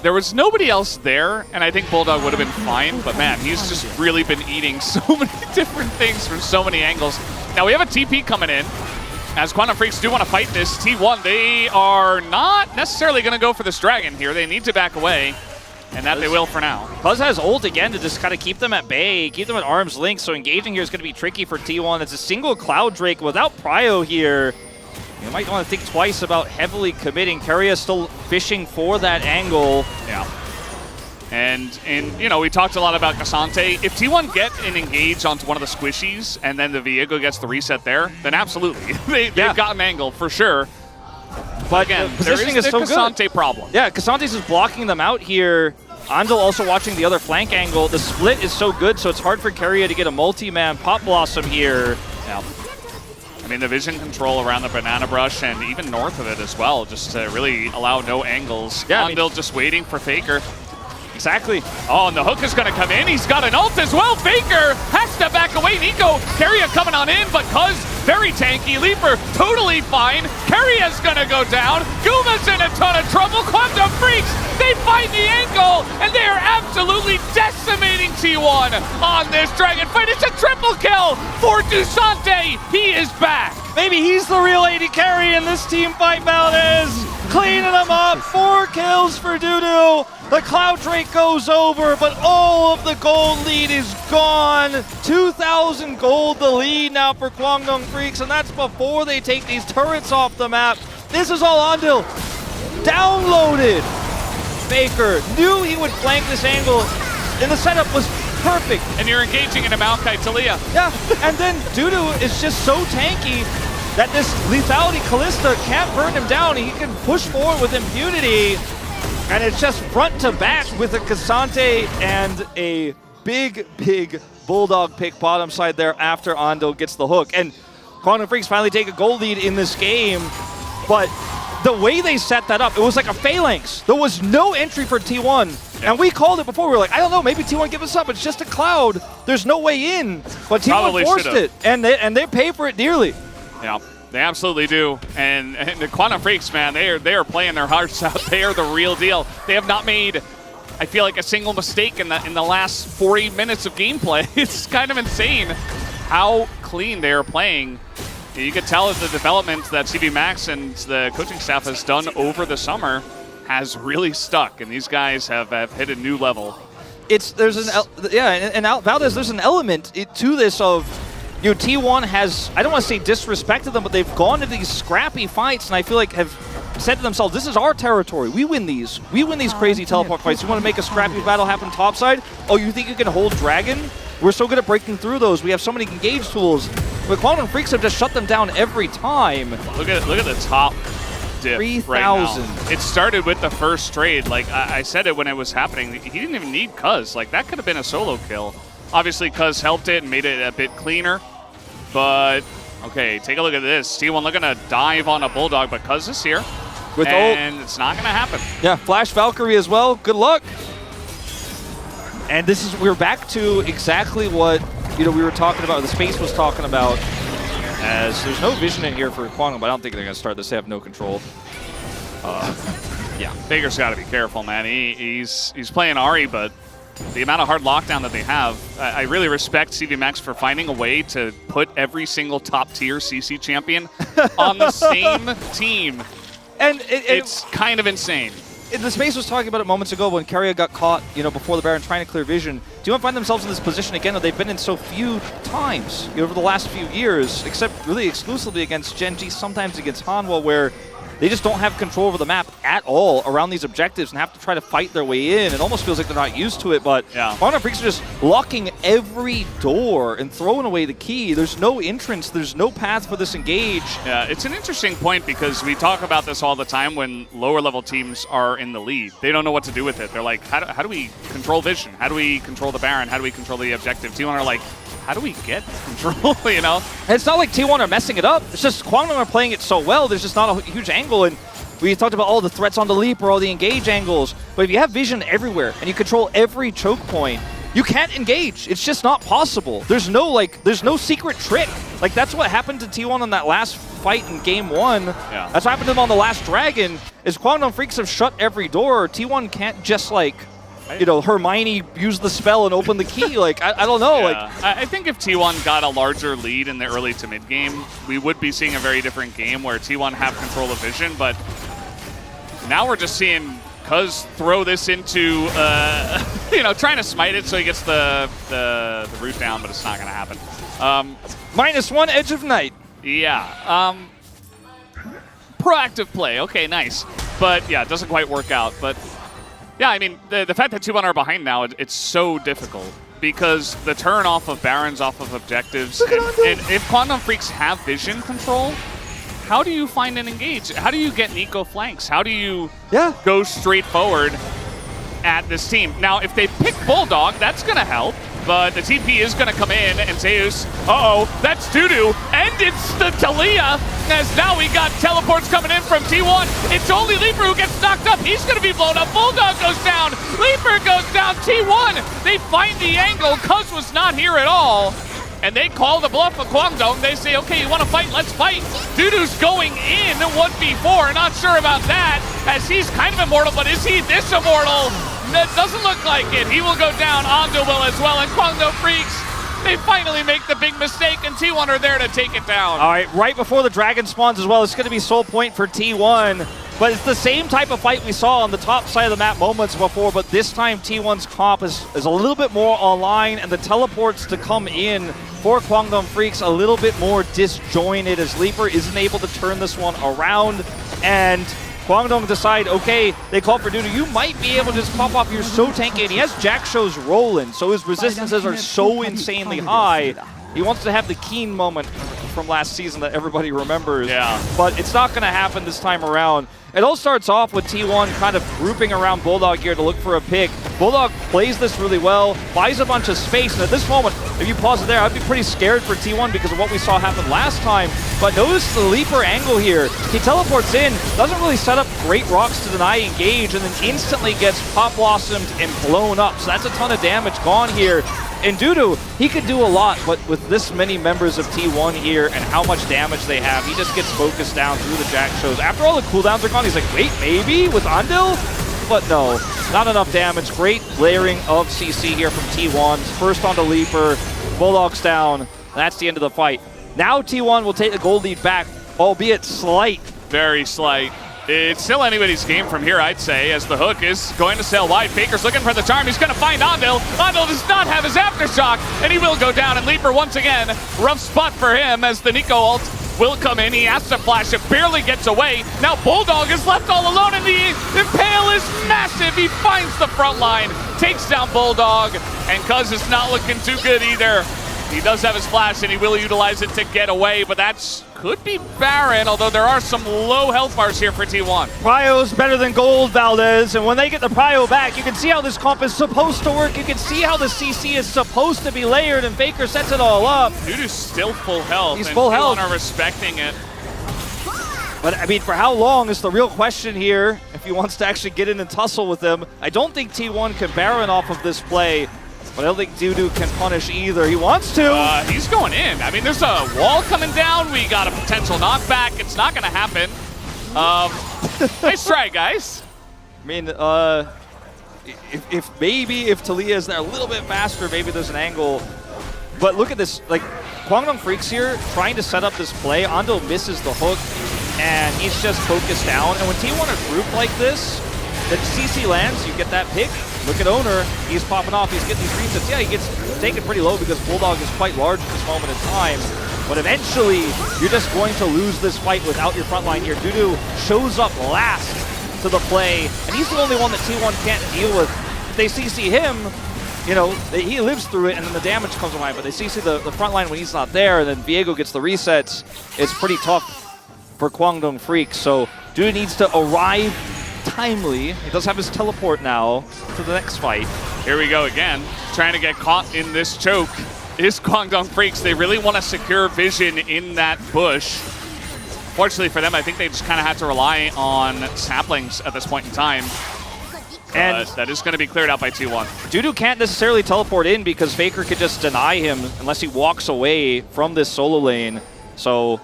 There was nobody else there, and I think Bulldog would have been fine, but man, he's just really been eating so many different things from so many angles. Now we have a TP coming in, as Kwangdong Freaks do want to fight this. T1, they are not necessarily going to go for this dragon here. They need to back away, and that they will for now. Cuz has ult again to just kind of keep them at bay, keep them at arm's length, so engaging here is going to be tricky for T1. It's a single Cloud Drake without Prio here. You might want to think twice about heavily committing. Keria still fishing for that angle. Yeah. And you know, we talked a lot about Cassante. If T1 get an engage onto one of the squishies and then the Viego gets the reset there, then absolutely. They've got an angle for sure. But again, there is the Cassante problem. Yeah, Cassante's just blocking them out here. Andal also watching the other flank angle. The split is so good, so it's hard for Keria to get a multi-man Pop Blossom here. Yeah. I mean, the vision control around the banana brush and even north of it as well, just to really allow no angles. Yeah, Andal just waiting for Faker. Exactly. Oh, and the hook is going to come in. He's got an ult as well. Faker has to back away. Nico, Keria coming on in, but Cuz very tanky. Leaper totally fine. Keria's going to go down. Guma's in a ton of trouble. Kwangdong Freaks, they find the angle, and they are absolutely decimating T1 on this dragon fight. It's a triple kill for Dusante. He is back. Maybe he's the real AD carry in this team fight, Valdez. Cleaning them up. 4 kills for Dudu. The Cloud Drake goes over, but all of the gold lead is gone. 2,000 gold the lead now for Kwangdong Freaks, and that's before they take these turrets off the map. This is all Andal. Downloaded. Faker knew he would flank this angle, and the setup was perfect. And you're engaging in a Maokai Talia. Yeah, and then Dudu is just so tanky that this lethality Kalista can't burn him down. He can push forward with impunity. And it's just front to back with a Cassante and a big, big Bulldog pick bottom side there after Andal gets the hook. And Kwangdong Freaks finally take a gold lead in this game, but the way they set that up, it was like a phalanx. There was no entry for T1. And we called it before. We were like, I don't know, maybe T1 give us up. It's just a cloud. There's no way in. But T1 Probably forced it, and they pay for it dearly. Yeah. They absolutely do, and the Kwangdong Freaks, man, they are playing their hearts out. They are the real deal. They have not made I feel like a single mistake in the last 40 minutes of gameplay. It's kind of insane how clean they are playing. You can tell that the development that CV Max and the coaching staff has done over the summer has really stuck, and these guys have hit a new level. There's Valdez, there's an element to this of, you know, T1 has, I don't want to say disrespected them, but they've gone to these scrappy fights, and I feel like have said to themselves, this is our territory. We win these. We win these crazy teleport fights. You want to make a scrappy battle happen topside? Oh, you think you can hold Dragon? We're so good at breaking through those. We have so many engage tools. But Quantum Freaks have just shut them down every time. Look at the top dip 3,000. right now. It started with the first trade. Like I said it when it was happening. He didn't even need Cuz. Like that could have been a solo kill. Obviously, Cuz helped it and made it a bit cleaner. But okay, take a look at this. T1 looking to dive on a Bulldog, but Cuz is here. And it's not going to happen. Yeah, Flash Valkyrie as well. Good luck. And we're back to exactly what, you know, we were talking about, the space was talking about, as there's no vision in here for Quantum, but I don't think they're going to start this. They have no control. Yeah, Baker's got to be careful, man. He's playing Ahri, but the amount of hard lockdown that they have, I really respect CV Max for finding a way to put every single top-tier CC champion on the same team. And it's kind of insane. The space was talking about it moments ago when Keria got caught, you know, before the Baron trying to clear vision. Do you find themselves in this position again that they've been in so few times, you know, over the last few years, except really exclusively against Genji, sometimes against Hanwha, where they just don't have control over the map at all around these objectives and have to try to fight their way in. It almost feels like they're not used to it, but Quantum Freaks are just locking every door and throwing away the key. There's no entrance. There's no path for this engage. Yeah, it's an interesting point because we talk about this all the time when lower level teams are in the lead. They don't know what to do with it. They're like, how do we control vision? How do we control the Baron? How do we control the objective? T1 are like, how do we get control, you know? And it's not like T1 are messing it up. It's just Quantum are playing it so well, there's just not a huge angle. And we talked about all the threats on the leap or all the engage angles. But if you have vision everywhere and you control every choke point, you can't engage. It's just not possible. There's no secret trick. Like, that's what happened to T1 on that last fight in game 1. Yeah. That's what happened to them on the last Dragon, is Quantum Freaks have shut every door. T1 can't just, like, you know, Hermione used the spell and opened the key. Like, I don't know. Yeah. Like, I think if T1 got a larger lead in the early to mid game, we would be seeing a very different game where T1 have control of vision. But now we're just seeing Cuz throw this into, you know, trying to smite it so he gets the root down, but it's not going to happen. -1 Edge of Night. Yeah. Proactive play. Okay, nice. But yeah, it doesn't quite work out. But yeah, I mean, the fact that T1 are behind now, it's so difficult because the turn off of Barons, off of objectives, and if Quantum Freaks have vision control, how do you find an engage? How do you get Nico flanks? How do you go straight forward at this team? Now, if they pick Bulldog, that's going to help, but the TP is going to come in, and Zeus, that's Dudu, and it's the Talia, as now we got teleports coming in from T1. It's only Leaper who gets knocked up. He's going to be blown up. Bulldog goes down. Leaper goes down. T1, they find the angle. Cuz was not here at all. And they call the bluff of Kwangdong. They say, okay, you want to fight? Let's fight. Dudu's going in 1v4. Not sure about that, as he's kind of immortal, but is he this immortal? That doesn't look like it. He will go down. Ando will as well. And Kwangdong Freaks, they finally make the big mistake, and T1 are there to take it down. All right, right before the Dragon spawns as well, it's going to be soul point for T1. But it's the same type of fight we saw on the top side of the map moments before, but this time T1's comp is a little bit more online, and the teleports to come in for Kwangdong Freaks a little bit more disjointed, as Leaper isn't able to turn this one around. And Kwangdong decide, okay, they call for Dudu. You might be able to just pop off your so tanky, and he has Jack Shows rolling, so his resistances are so insanely high. He wants to have the Keen moment from last season that everybody remembers. Yeah. But it's not going to happen this time around. It all starts off with T1 kind of grouping around Bulldog here to look for a pick. Bulldog plays this really well, buys a bunch of space, and at this moment, if you pause it there, I'd be pretty scared for T1 because of what we saw happen last time. But notice the Leaper angle here. He teleports in, doesn't really set up great rocks to deny engage, and then instantly gets pop blossomed and blown up. So that's a ton of damage gone here. And Dudu, he could do a lot, but with this many members of T1 here and how much damage they have, he just gets focused down through the Jack Shows. After all the cooldowns are gone, he's like, wait, maybe with Andil? But no, Not enough damage. Great layering of CC here from T1. First onto Leaper. Bulldog's down. That's the end of the fight. Now T1 will take the gold lead back, albeit slight. Very slight. It's still anybody's game from here, I'd say, as the hook is going to sail wide. Faker's looking for the charm. He's going to find Andil. Andil does not have his aftershock, and he will go down. And Leaper, once again, rough spot for him as the Nico ult will come in. He has to flash it, barely gets away. Now Bulldog is left all alone, and the Impale is massive. He finds the front line, takes down Bulldog, and Cuz is not looking too good either. He does have his flash, and he will utilize it to get away, but that's could be Baron, although there are some low health bars here for T1. Prio's better than gold, Valdez, and when they get the Prio back, you can see how this comp is supposed to work. You can see how the CC is supposed to be layered, and Faker sets it all up. Dudu's still full health. He's full health. T1 are respecting it. But, I mean, for how long is the real question here, if he wants to actually get in and tussle with them. I don't think T1 can Baron off of this play, but I don't think Dudu can punish either. He wants to. He's going in. I mean, there's a wall coming down. We got a potential knockback. It's not going to happen. Nice try, guys. I mean, if Talia is there a little bit faster, maybe there's an angle. But look at this. Like, Kwangdong Freaks here trying to set up this play. Ando misses the hook, and he's just focused down. And when T1 are grouped like this, the CC lands, you get that pick. Look at Owner, he's popping off, he's getting these resets. Yeah, he gets taken pretty low because Bulldog is quite large at this moment in time. But eventually, you're just going to lose this fight without your front line here. Dudu shows up last to the play, and he's the only one that T1 can't deal with. If they CC him, you know, he lives through it, and then the damage comes away. But they CC the front line when he's not there, and then Viego gets the resets. It's pretty tough for Kwangdong Freaks. So Dudu needs to arrive timely. He does have his teleport now to the next fight. Here we go again. Trying to get caught in this choke is Kwangdong Freaks. They really want to secure vision in that bush. Fortunately for them, I think they just kind of had to rely on saplings at this point in time. And that is going to be cleared out by T1. Dudu can't necessarily teleport in because Faker could just deny him unless he walks away from this solo lane. So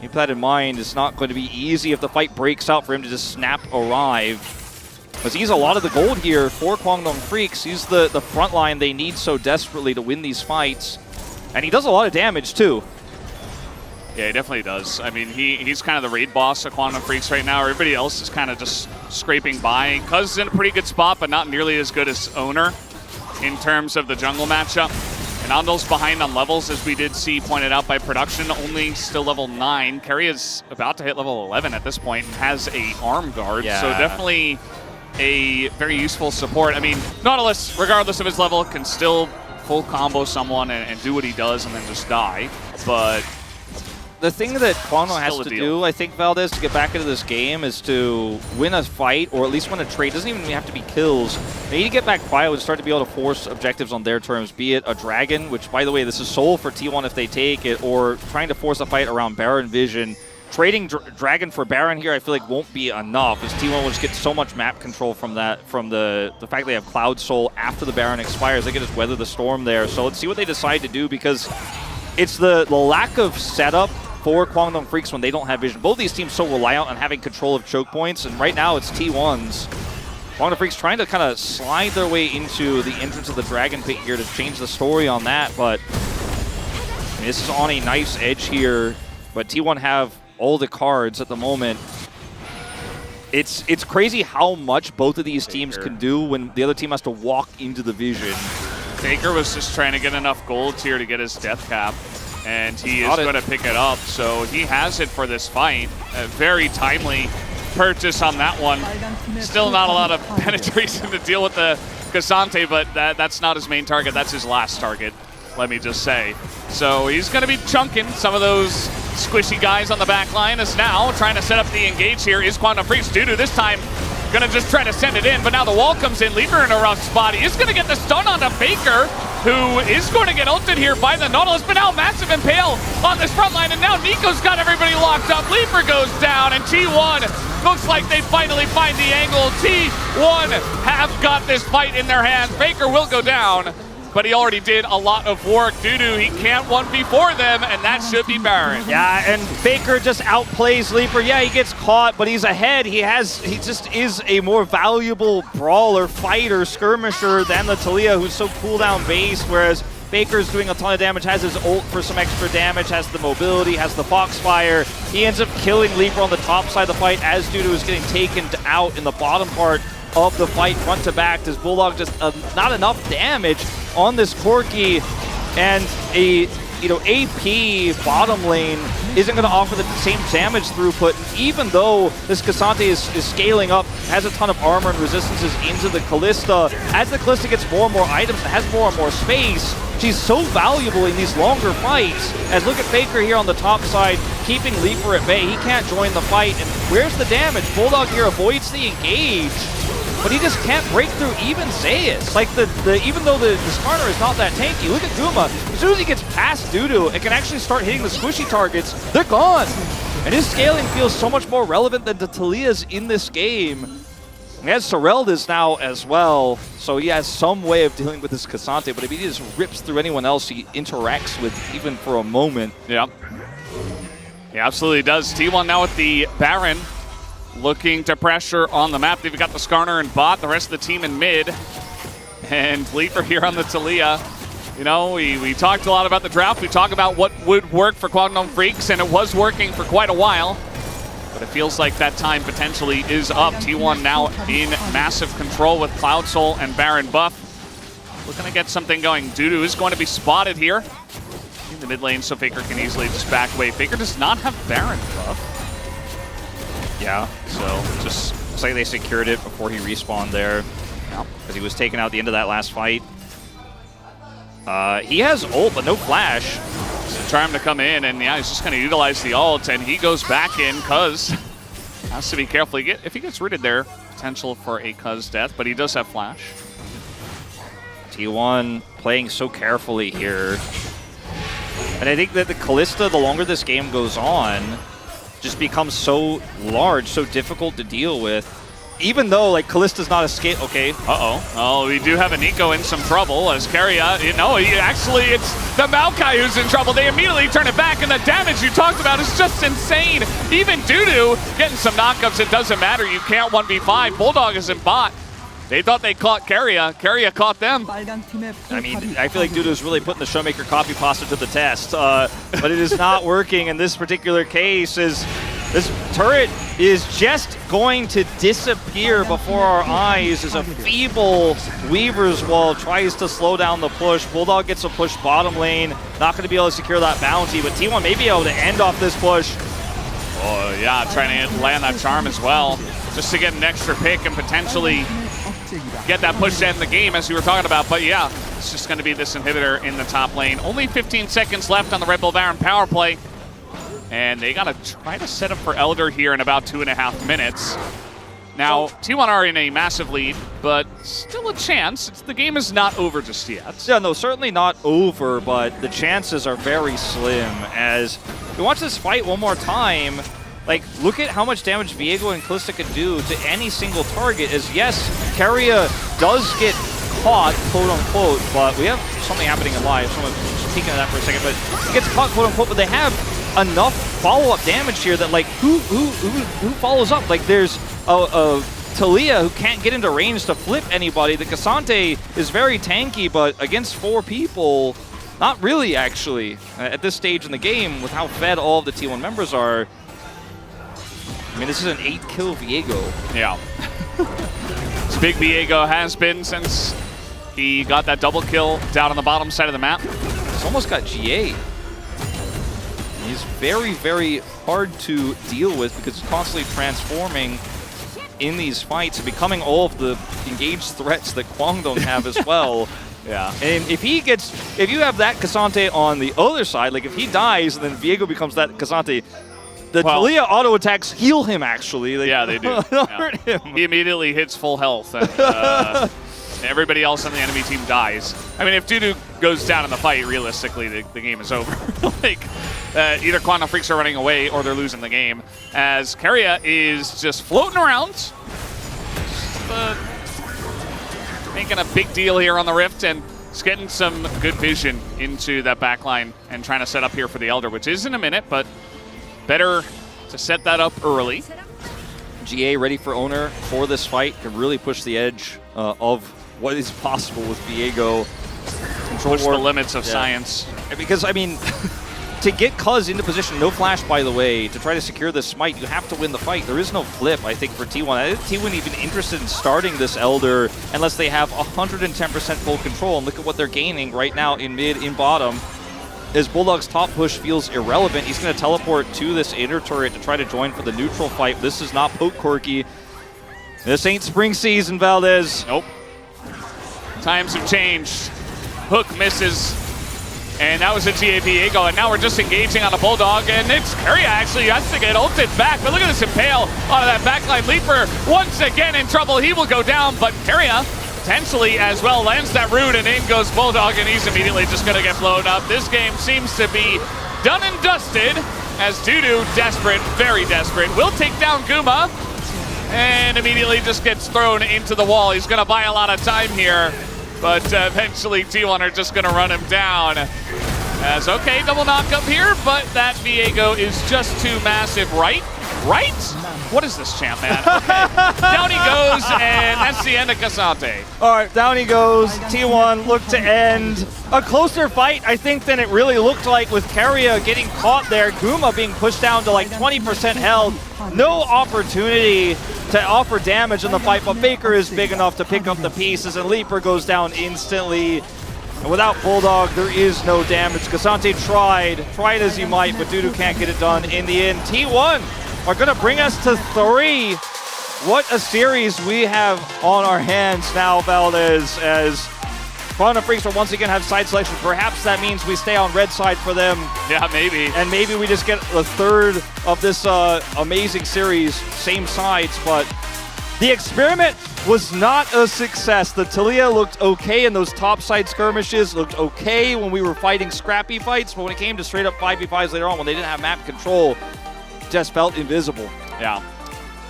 keep that in mind. It's not going to be easy if the fight breaks out for him to just snap arrive. Because he's a lot of the gold here for Kwangdong Freaks. He's the front line they need so desperately to win these fights. And he does a lot of damage too. Yeah, he definitely does. I mean, he's kind of the raid boss of Kwangdong Freaks right now. Everybody else is kind of just scraping by. Cuz is in a pretty good spot, but not nearly as good as Owner in terms of the jungle matchup. And Andil's behind on levels, as we did see pointed out by production, only still level 9. Kerry is about to hit level 11 at this point and has a arm guard, so definitely a very useful support. I mean, Nautilus, regardless of his level, can still full combo someone and do what he does and then just die, but the thing that Kwangdong has to do, I think, Valdez, to get back into this game is to win a fight or at least win a trade. It doesn't even have to be kills. They need to get back Cryo and start to be able to force objectives on their terms, be it a Dragon, which, by the way, this is soul for T1 if they take it, or trying to force a fight around Baron Vision. Trading Dragon for Baron here, I feel like won't be enough, as T1 will just get so much map control from that, from the fact they have Cloud Soul after the Baron expires. They can just weather the storm there. So let's see what they decide to do, because it's the lack of setup for Kwangdong Freaks when they don't have vision. Both these teams so reliant on having control of choke points, and right now it's T1's. Kwangdong Freaks trying to kind of slide their way into the entrance of the Dragon Pit here to change the story on that, but I mean, this is on a nice edge here, but T1 have all the cards at the moment. It's crazy how much both of these teams can do when the other team has to walk into the vision. Faker was just trying to get enough gold here to get his death cap, and he is going to pick it up, so he has it for this fight. A very timely purchase on that one. Still not a lot of penetration to deal with the Cassante, but that's not his main target. That's his last target, let me just say. So he's going to be chunking some of those squishy guys on the back line. Is now trying to set up the engage here is Kwangdong Freaks. Dudu this time going to just try to send it in, but now the wall comes in. Leaper in a rough spot. He is going to get the stun onto Faker, who is going to get ulted here by the Nautilus, but now massive impale on this front line, and now Nico's got everybody locked up. Leaper goes down, and T1 looks like they finally find the angle. T1 have got this fight in their hands. Faker will go down, but he already did a lot of work. Dudu, he can't 1v4 them, and that should be Baron. Yeah, and Faker just outplays Leaper. Yeah, he gets caught, but he's ahead. He just is a more valuable brawler, fighter, skirmisher than the Taliyah, who's so cooldown based, whereas Faker's doing a ton of damage, has his ult for some extra damage, has the mobility, has the Foxfire. He ends up killing Leaper on the top side of the fight as Dudu is getting taken out in the bottom part of the fight, front to back. Does Bulldog just not enough damage on this Corki, and a AP bottom lane isn't going to offer the same damage throughput, even though this Cassante is scaling up, has a ton of armor and resistances into the Kalista. As the Kalista gets more and more items and has more and more space, she's so valuable in these longer fights. As look at Faker here on the top side, keeping Leaper at bay. He can't join the fight, and where's the damage? Bulldog here avoids the engage, but he just can't break through even Zeus. Like, even though the Skarner is not that tanky, look at Guma. As soon as he gets past Dudu and can actually start hitting the squishy targets, they're gone. And his scaling feels so much more relevant than the Taliyah's in this game. He has Sorelda's now as well, so he has some way of dealing with this Cassante, but if he just rips through anyone else he interacts with even for a moment. Yeah. He absolutely does. T1 now with the Baron, looking to pressure on the map. They've got the Skarner and bot, the rest of the team in mid. And Leaper here on the Taliyah. You know, we talked a lot about the draft. We talked about what would work for Kwangdong Freaks, and it was working for quite a while. But it feels like that time potentially is up. T1 now in massive control with Cloud Soul and Baron buff. Looking to get something going. Dudu is going to be spotted here in the mid lane, so Faker can easily just back away. Faker does not have Baron buff. Yeah, so just looks like they secured it before he respawned there, because he was taken out at the end of that last fight. He has ult, but no flash. So try him to come in, and yeah, he's just going to utilize the ult, and he goes back in, Cuz has to be careful. If he gets rooted there, potential for a Cuz death, but he does have flash. T1 playing so carefully here. And I think that the Kalista, the longer this game goes on, just becomes so large, so difficult to deal with. Even though, like, Kalista's not a scale. Okay. Uh-oh. Oh, we do have a Nico in some trouble as Keria, actually it's the Maokai who's in trouble. They immediately turn it back, and the damage you talked about is just insane. Even Dudu getting some knockups, it doesn't matter. You can't 1v5. Bulldog is in bot. They thought they caught Keria. Keria caught them. I mean, I feel like Dudu's really putting the Showmaker copy pasta to the test, but it is not working in this particular case. This turret is just going to disappear before our eyes as a feeble Weaver's Wall tries to slow down the push. Bulldog gets a push bottom lane, not going to be able to secure that bounty, but T1 may be able to end off this push. Oh yeah, trying to land that charm as well, just to get an extra pick and potentially get that push to end the game, as we were talking about. But yeah, it's just going to be this inhibitor in the top lane. Only 15 seconds left on the Red Bull Baron power play. And they got to try to set up for Elder here in about 2.5 minutes. Now, T1 are in a massive lead, but still a chance. The game is not over just yet. Yeah, no, certainly not over, but the chances are very slim. As we watch this fight one more time, like, look at how much damage Viego and Kalista can do to any single target. As yes, Keria does get caught, quote unquote, but we have something happening in live. Someone's peeking at that for a second, but he gets caught, quote unquote, but they have enough follow-up damage here that, like, who follows up? Like, there's a Taliyah who can't get into range to flip anybody. The Cassante is very tanky, but against 4 people, not really, actually. At this stage in the game, with how fed all of the T1 members are, I mean, this is an 8-kill Viego. Yeah. It's big Viego has been since he got that double kill down on the bottom side of the map. He's almost got GA. He's very, very hard to deal with because he's constantly transforming in these fights and becoming all of the engaged threats that Kwangdong have as well. Yeah. And if you have that Cassante on the other side, like if he dies and then Viego becomes that Cassante, the Taliyah auto attacks heal him, actually. Yeah, they do. Hurt him. He immediately hits full health, and everybody else on the enemy team dies. I mean, if Dudu goes down in the fight, realistically, the game is over. Like, either Kwangdong Freaks are running away or they're losing the game, as Keria is just floating around, making a big deal here on the Rift, and He's getting some good vision into that backline and trying to set up here for the Elder, which is in a minute, but better to set that up early. GA ready for Owner for this fight, can really push the edge of what is possible with Viego. Push the limits of science. Because, I mean, to get Cuz into position, no flash by the way, to try to secure this smite, you have to win the fight. There is no flip, I think, for T1. I think T1 even interested in starting this Elder unless they have 110% full control. And look at what they're gaining right now in mid, in bottom. As Bulldog's top push feels irrelevant, he's going to teleport to this inner turret to try to join for the neutral fight. This is not Poke Corky. This ain't spring season, Valdez. Nope. Times have changed. Hook misses. And that was a GA Viego, and now we're just engaging on a Bulldog, and it's Keria actually has to get ulted back, but look at this Impale onto that backline. Leaper once again in trouble. He will go down, but Keria potentially as well lands that root, and in goes Bulldog, and he's immediately just going to get blown up. This game seems to be done and dusted as Dudu, desperate, very desperate, will take down Guma, and immediately just gets thrown into the wall. He's going to buy a lot of time here, but eventually T1 are just going to run him down. As, okay, double knock up here, but that Viego is just too massive, right? Right? What is this champ, man? Okay. Down he goes, and that's the end of Cassante. All right, down he goes. T1 look to end a closer fight, I think, than it really looked like, with Keria getting caught there. Guma being pushed down to like 20% health. No opportunity to offer damage in the fight, but Faker is big enough to pick up the pieces, and Leaper goes down instantly. And without Bulldog, there is no damage. Cassante tried as he might, but Dudu can't get it done in the end. T1 are going to bring us to 3. What a series we have on our hands now, Valdez, as Quantum Freaks will once again have side selection. Perhaps that means we stay on red side for them. Yeah, maybe. And maybe we just get the third of this amazing series, same sides, but the experiment was not a success. The Talia looked okay in those top side skirmishes, looked okay when we were fighting scrappy fights, but when it came to straight up 5v5s later on, when they didn't have map control, just felt invisible. Yeah.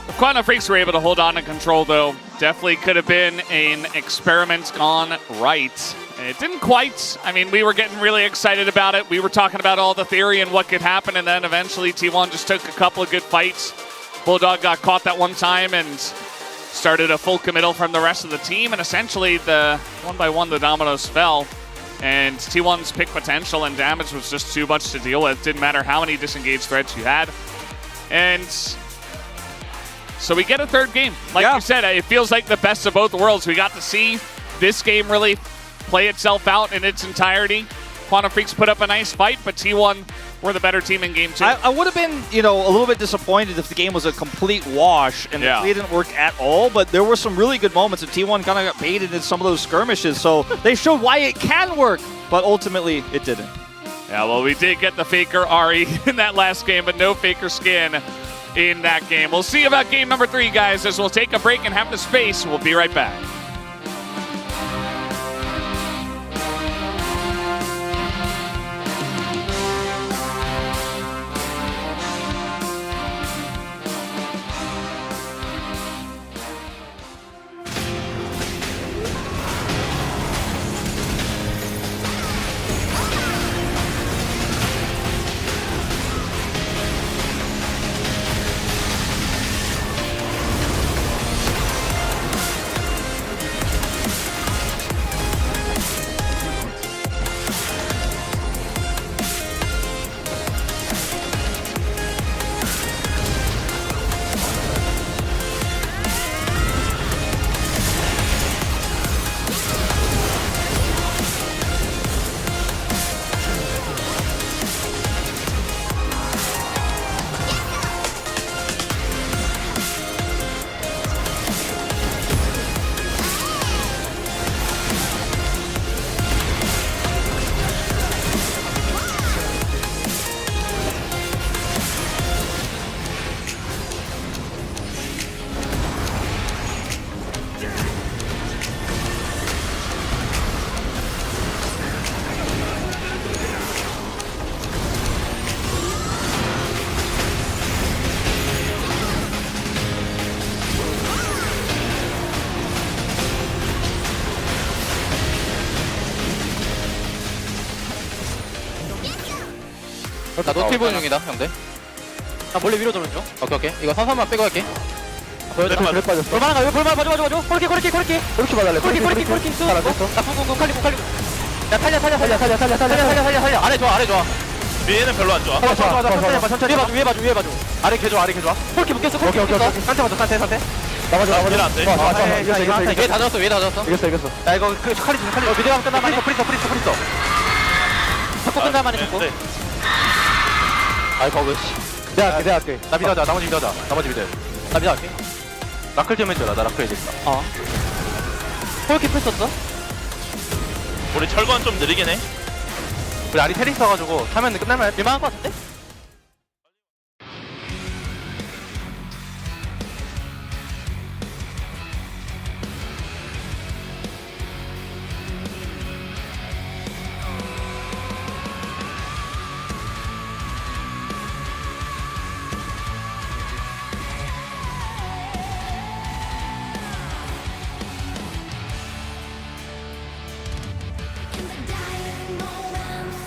The Quantum Freaks were able to hold on to control, though. Definitely could have been an experiment gone right. It didn't quite. I mean, we were getting really excited about it. We were talking about all the theory and what could happen, and then eventually T1 just took a couple of good fights. Bulldog got caught that one time and started a full committal from the rest of the team, and essentially one by one the dominoes fell, and T1's pick potential and damage was just too much to deal with. Didn't matter how many disengaged threats you had. And so we get a third game. Like you said, it feels like the best of both worlds. We got to see this game really play itself out in its entirety. Quantum Freaks put up a nice fight, but T1 were the better team in game 2. I would have been, a little bit disappointed if the game was a complete wash and the play didn't work at all, but there were some really good moments, and T1 kind of got baited in some of those skirmishes, so they showed why it can work, but ultimately it didn't. Yeah, well, we did get the Faker Ari in that last game, but no Faker skin in that game. We'll see about game number 3, guys, as we'll take a break and have the space. We'll be right back. 나 노틸 중이다 형들. 나 몰래 위로 도는 중. 오케이. 이거 사선만 빼고 갈게. 보여줘. 그래 빠졌어. 볼만한 거 볼만 봐줘. 코르키. 그렇게 봐달래. 코르키. 잘했어. 나 쿵쿵쿵 칼리. 야 살려. 아래 좋아. 위에는 별로 안 좋아. 천천히 위에 봐줘. 아래 개 좋아. 코르키 묶였어. 오케이. 상태 맞춰. 나머지. 안 돼. 위에 다 잡았어. 이겼어. 야 이거 그 칼리 미드가 끝나면 프리스. 자꾸 끝나만 해 자꾸. 아이 거기. 내가 할게. 나 미드 하자. 나머지 미드. 나 미드 할게. 라클 좀 해줘라. 나 라클 해야겠다. 코르키 풀 썼어? 우리 철권 좀 느리긴 해. 우리 아리 테리 써가지고 하면 끝날만 밀만한 것 같은데? In the dying moments,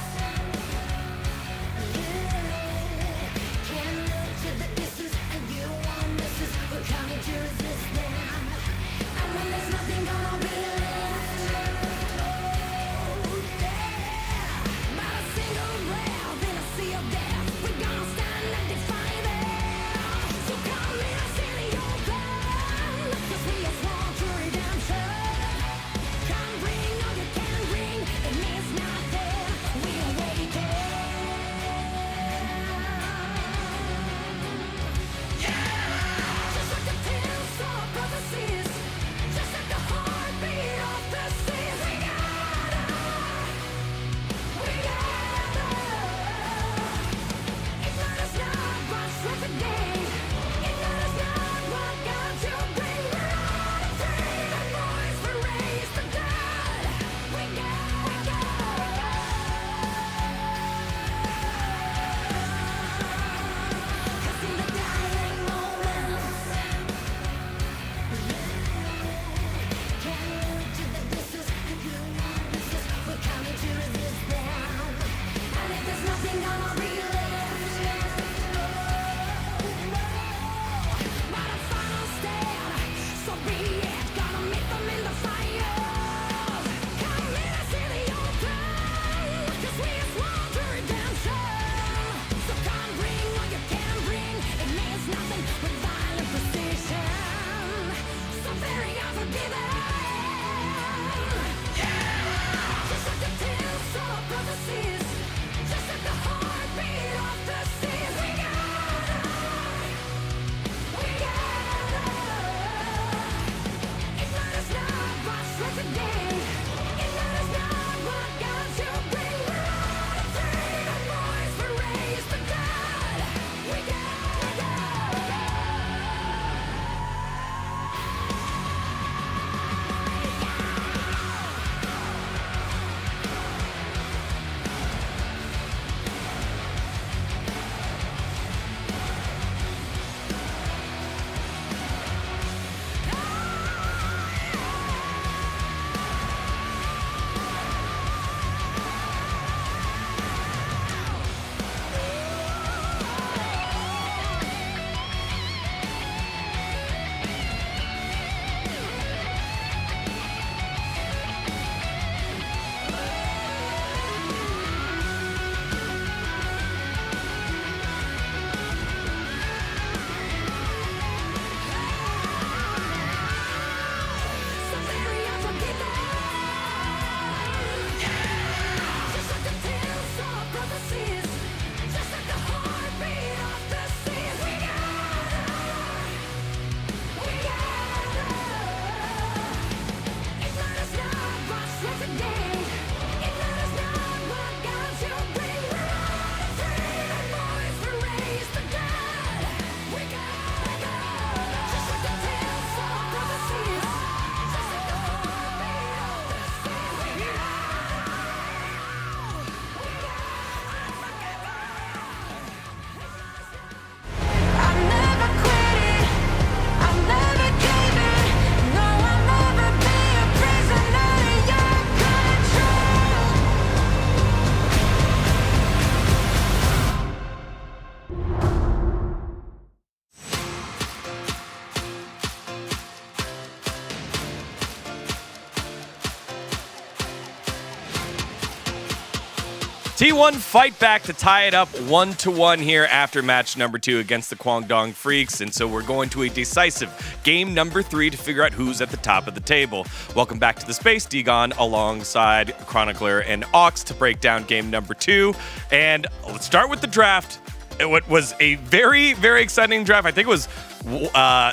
T1 fight back to tie it up 1-1 here after match number 2 against the Guangdong Freaks. And so we're going to a decisive game number 3 to figure out who's at the top of the table. Welcome back to the space, Digon, alongside Chronicler and Ox to break down game number 2. And let's start with the draft. It was a very, very exciting draft. I think it was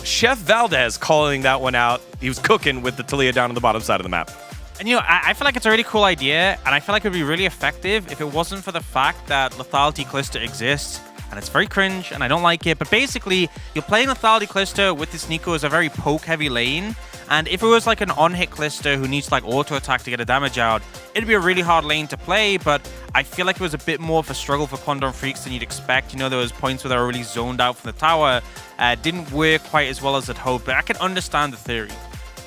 Chef Valdez calling that one out. He was cooking with the Taliyah down on the bottom side of the map. And I feel like it's a really cool idea, and I feel like it would be really effective if it wasn't for the fact that Lethality Callisto exists, and it's very cringe, and I don't like it. But basically, you're playing Lethality Callisto with this Nico as a very poke-heavy lane, and if it was like an on-hit Callisto who needs like auto-attack to get a damage out, it'd be a really hard lane to play, but I feel like it was a bit more of a struggle for Guangdong Freaks than you'd expect. You know, there was points where they were really zoned out from the tower. Didn't work quite as well as I'd hoped, but I can understand the theory.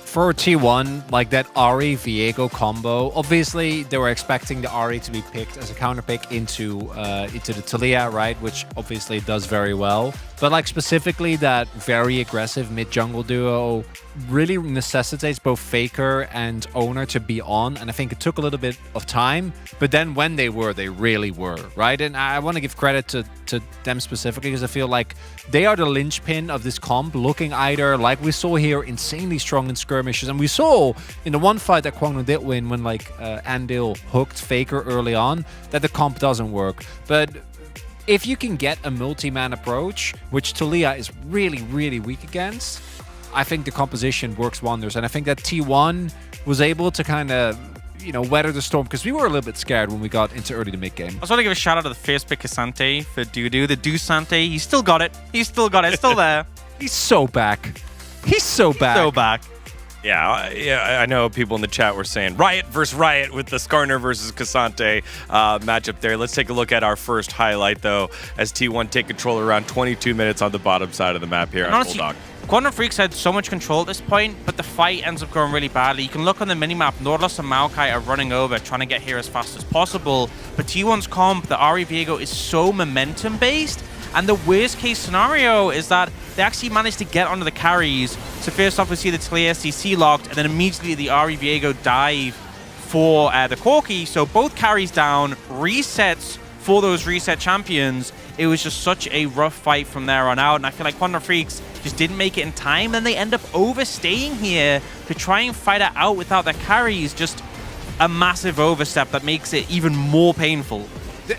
For T1, like that Ahri Viego combo, obviously they were expecting the Ahri to be picked as a counter pick into the Taliyah, right? Which obviously does very well. But like specifically that very aggressive mid-jungle duo really necessitates both Faker and Owner to be on. And I think it took a little bit of time. But then when they really were, right? And I want to give credit to them specifically because I feel like they are the linchpin of this comp, looking either like we saw here, insanely strong in skirmishes. And we saw in the one fight that Guangdong did win when like Andil hooked Faker early on, that the comp doesn't work. But if you can get a multi-man approach, which Taliyah is really, really weak against, I think the composition works wonders. And I think that T1 was able to kind of, you know, weather the storm because we were a little bit scared when we got into early to mid game. I just want to give a shout out to the first pick Kasante for Dudu. The Dusante, he's still got it. He's still got it. It's still there. He's so back. He's so back. So back. Yeah, I know people in the chat were saying Riot versus Riot with the Skarner versus Kasante matchup there. Let's take a look at our first highlight, though, as T1 take control around 22 minutes on the bottom side of the map here on Bulldog. Guangdong Freaks had so much control at this point, but the fight ends up going really badly. You can look on the minimap, Nautilus and Maokai are running over, trying to get here as fast as possible. But T1's comp, the Ahri Viego, is so momentum-based, and the worst case scenario is that they actually managed to get onto the carries. So first off, we see the Taliyah STC locked, and then immediately the Ahri Viego dive for the Corki. So both carries down, resets for those reset champions. It was just such a rough fight from there on out, and I feel like Guangdong Freaks just didn't make it in time, and they end up overstaying here to try and fight it out without their carries. Just a massive overstep that makes it even more painful.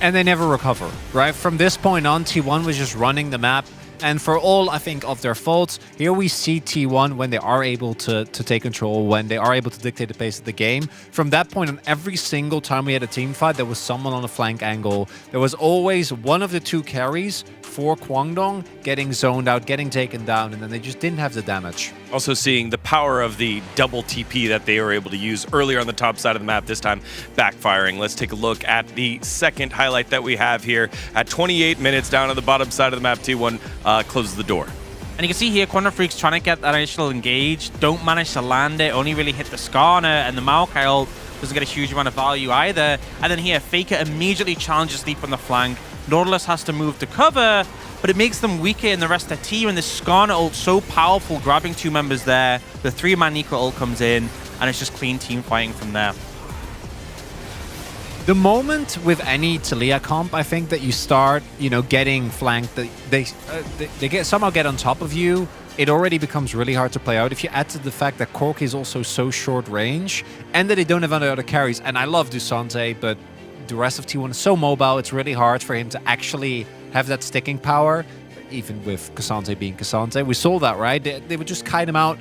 And they never recover, right? From this point on, T1 was just running the map. And for all, I think, of their faults, here we see T1 when they are able to take control, when they are able to dictate the pace of the game. From that point on, every single time we had a team fight, there was someone on a flank angle. There was always one of the two carries for Guangdong getting zoned out, getting taken down, and then they just didn't have the damage. Also seeing the power of the double TP that they were able to use earlier on the top side of the map, this time backfiring. Let's take a look at the second highlight that we have here. At 28 minutes down on the bottom side of the map, T1 closes the door. And you can see here, Guangdong Freaks trying to get that initial engage, don't manage to land it, only really hit the Skarner, and the Maokai ult doesn't get a huge amount of value either. And then here, Faker immediately challenges Leap on the flank. Nautilus has to move to cover, but it makes them weaker in the rest of their team, and this Skarner ult so powerful, grabbing two members there. The 3-man Nico ult comes in, and it's just clean team fighting from there. The moment with any Taliyah comp, I think that you start, you know, getting flanked, they somehow get on top of you, it already becomes really hard to play out. If you add to the fact that Corki is also so short range, and that they don't have any other carries, and I love Dusante, but the rest of T1 is so mobile, it's really hard for him to actually have that sticking power, even with Kasante being Kasante. We saw that, right? They would just kite him out,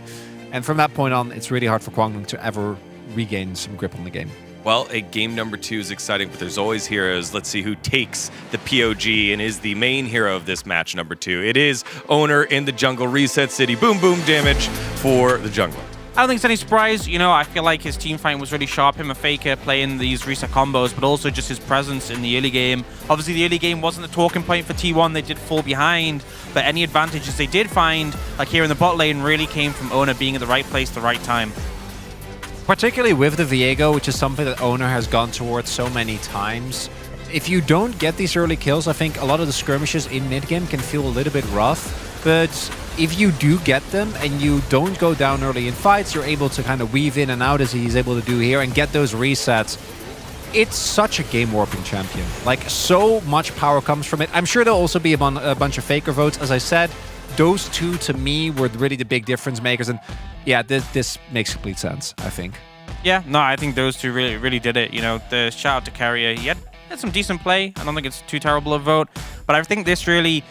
and from that point on, it's really hard for Guangdong to ever regain some grip on the game. Well, a game number 2 is exciting, but there's always heroes. Let's see who takes the POG and is the main hero of this match number 2. It is Owner in the jungle, Reset City, boom, boom damage for the jungler. I don't think it's any surprise. You know, I feel like his team fight was really sharp. Him and Faker playing these reset combos, but also just his presence in the early game. Obviously, the early game wasn't the talking point for T1. They did fall behind, but any advantages they did find, like here in the bot lane, really came from Owner being at the right place at the right time. Particularly with the Viego, which is something that Owner has gone towards so many times. If you don't get these early kills, I think a lot of the skirmishes in mid-game can feel a little bit rough. But if you do get them and you don't go down early in fights, you're able to kind of weave in and out as he's able to do here and get those resets. it's such a game warping champion. Like, so much power comes from it. I'm sure there'll also be a bunch of faker votes. As I said, those two to me were really the big difference makers. And yeah, this makes complete sense, I think. Yeah, no, I think those two really did it. You know, the shout out to Carrier, he had some decent play. I don't think it's too terrible a vote, but I think this really,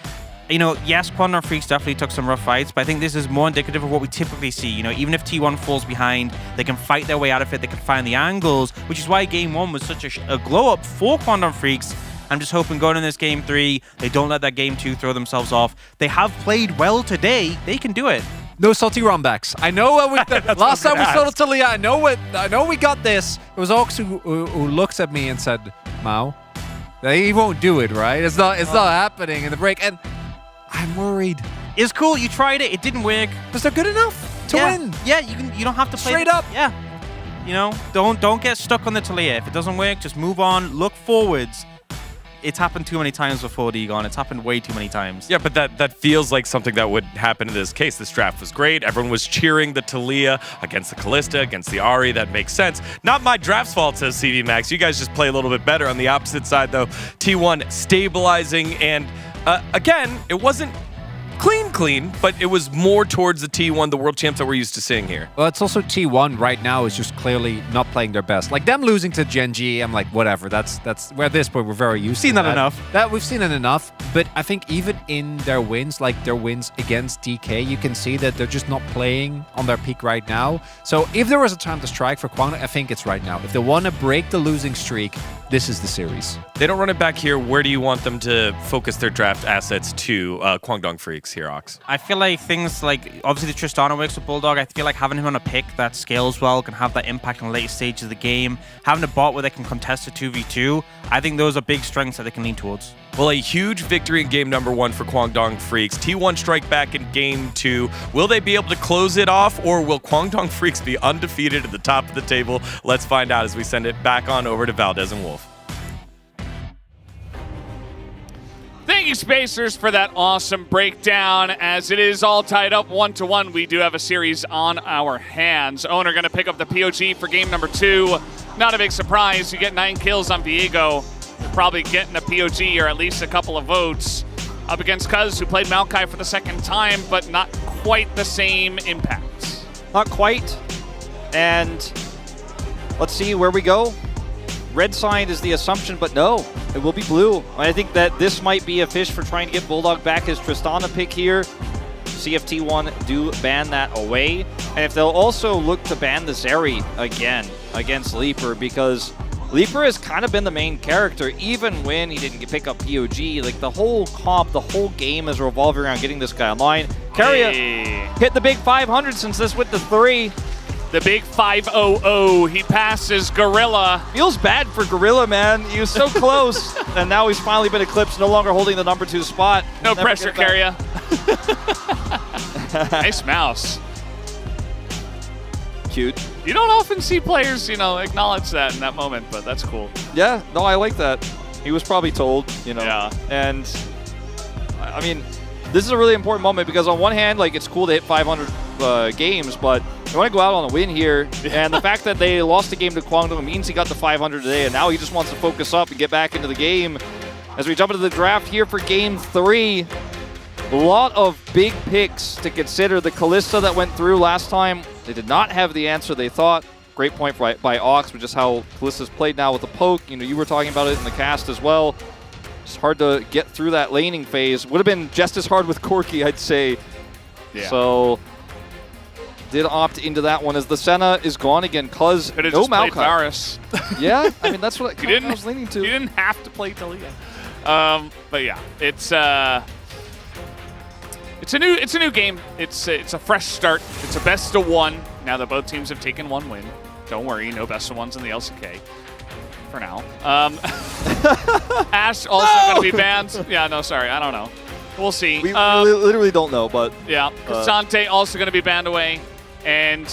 you know, yes, Quandong Freaks definitely took some rough fights, but I think this is more indicative of what we typically see. You know, even if T1 falls behind, they can fight their way out of it, they can find the angles, which is why Game 1 was such a glow-up for Quandong Freaks. I'm just hoping going in this Game 3, they don't let that Game 2 throw themselves off. They have played well today, they can do it. No salty runbacks. I know last time we saw the Talia, I know we got this. It was Ox who looked at me and said, Mao, he won't do it, right? It's not happening in the break. And I'm worried. It's cool, you tried it, it didn't work. Because they're good enough to win. Yeah, you don't have to play straight up. Yeah. You know, don't get stuck on the Talia. If it doesn't work, just move on, look forwards. It's happened too many times before, Degon. It's happened way too many times. Yeah, but that feels like something that would happen in this case. This draft was great. Everyone was cheering the Talia against the Kalista, against the Ahri. That makes sense. Not my draft's fault, says CV Max. You guys just play a little bit better. On the opposite side, though, T1 stabilizing. And again, it wasn't clean, but it was more towards the T1, the world champs that we're used to seeing here. Well, it's also T1 right now is just clearly not playing their best. Like them losing to Gen G, I'm like, whatever. That's where at this point we're very used to. Seen that enough. We've seen it enough. But I think even in their wins, like their wins against DK, you can see that they're just not playing on their peak right now. So if there was a time to strike for Kwangdong, I think it's right now. If they want to break the losing streak, this is the series. They don't run it back here. Where do you want them to focus their draft assets to, Kwangdong Freaks here, Ox? I feel like things like, obviously the Tristana works with Bulldog. I feel like having him on a pick that scales well can have that impact on the later stages of the game. Having a bot where they can contest a 2v2, I think those are big strengths that they can lean towards. Well, a huge victory in game number 1 for Kwangdong Freaks. T1 strike back in game 2. Will they be able to close it off, or will Kwangdong Freaks be undefeated at the top of the table? Let's find out as we send it back on over to Valdez and Wolf. Thank you, Spacers, for that awesome breakdown. As it is all tied up 1-1, we do have a series on our hands. Owner going to pick up the POG for game number 2. Not a big surprise. You get 9 kills on Viego. You're probably getting a POG or at least a couple of votes. Up against Cuz, who played Maokai for the second time, but not quite the same impact. Not quite. And let's see where we go. Red side is the assumption, but no, it will be blue. I think that this might be a fish for trying to get Bulldog back his Tristana pick here. See if T1 do ban that away. And if they'll also look to ban the Zeri again against Leaper, because Leaper has kind of been the main character, even when he didn't pick up POG. Like, the whole comp, the whole game is revolving around getting this guy online. Carrier hit the big 500 since this went to 3. The big 5-0-0. He passes Gorilla. Feels bad for Gorilla, man. He was so close. And now he's finally been eclipsed, no longer holding the number 2 spot. No pressure, Carrier. Nice mouse. Cute. You don't often see players, acknowledge that in that moment, but that's cool. Yeah, no, I like that. He was probably told, Yeah. And, I mean, this is a really important moment because on one hand, like, it's cool to hit 500 games, but you want to go out on a win here. And the fact that they lost the game to Kwangdong means he got the 500 today, and now he just wants to focus up and get back into the game. As we jump into the draft here for game 3, a lot of big picks to consider. The Kalista that went through last time, they did not have the answer they thought. Great point by Ox, with just how Kalista's played now with the poke. You were talking about it in the cast as well. It's hard to get through that laning phase. Would have been just as hard with Corki, I'd say. Yeah. So, did opt into that one as the Senna is gone again, cuz no Maokai. Yeah, I mean, that's what I was leaning to. You didn't have to play Talia. But yeah, it's a new game. It's a fresh start. It's a best of 1. Now that both teams have taken 1 win. Don't worry, no best of 1s in the LCK. For now. Ash also going to be banned. Yeah, no, sorry, I don't know. We'll see. We literally don't know, but... Yeah, Cassante also going to be banned away. And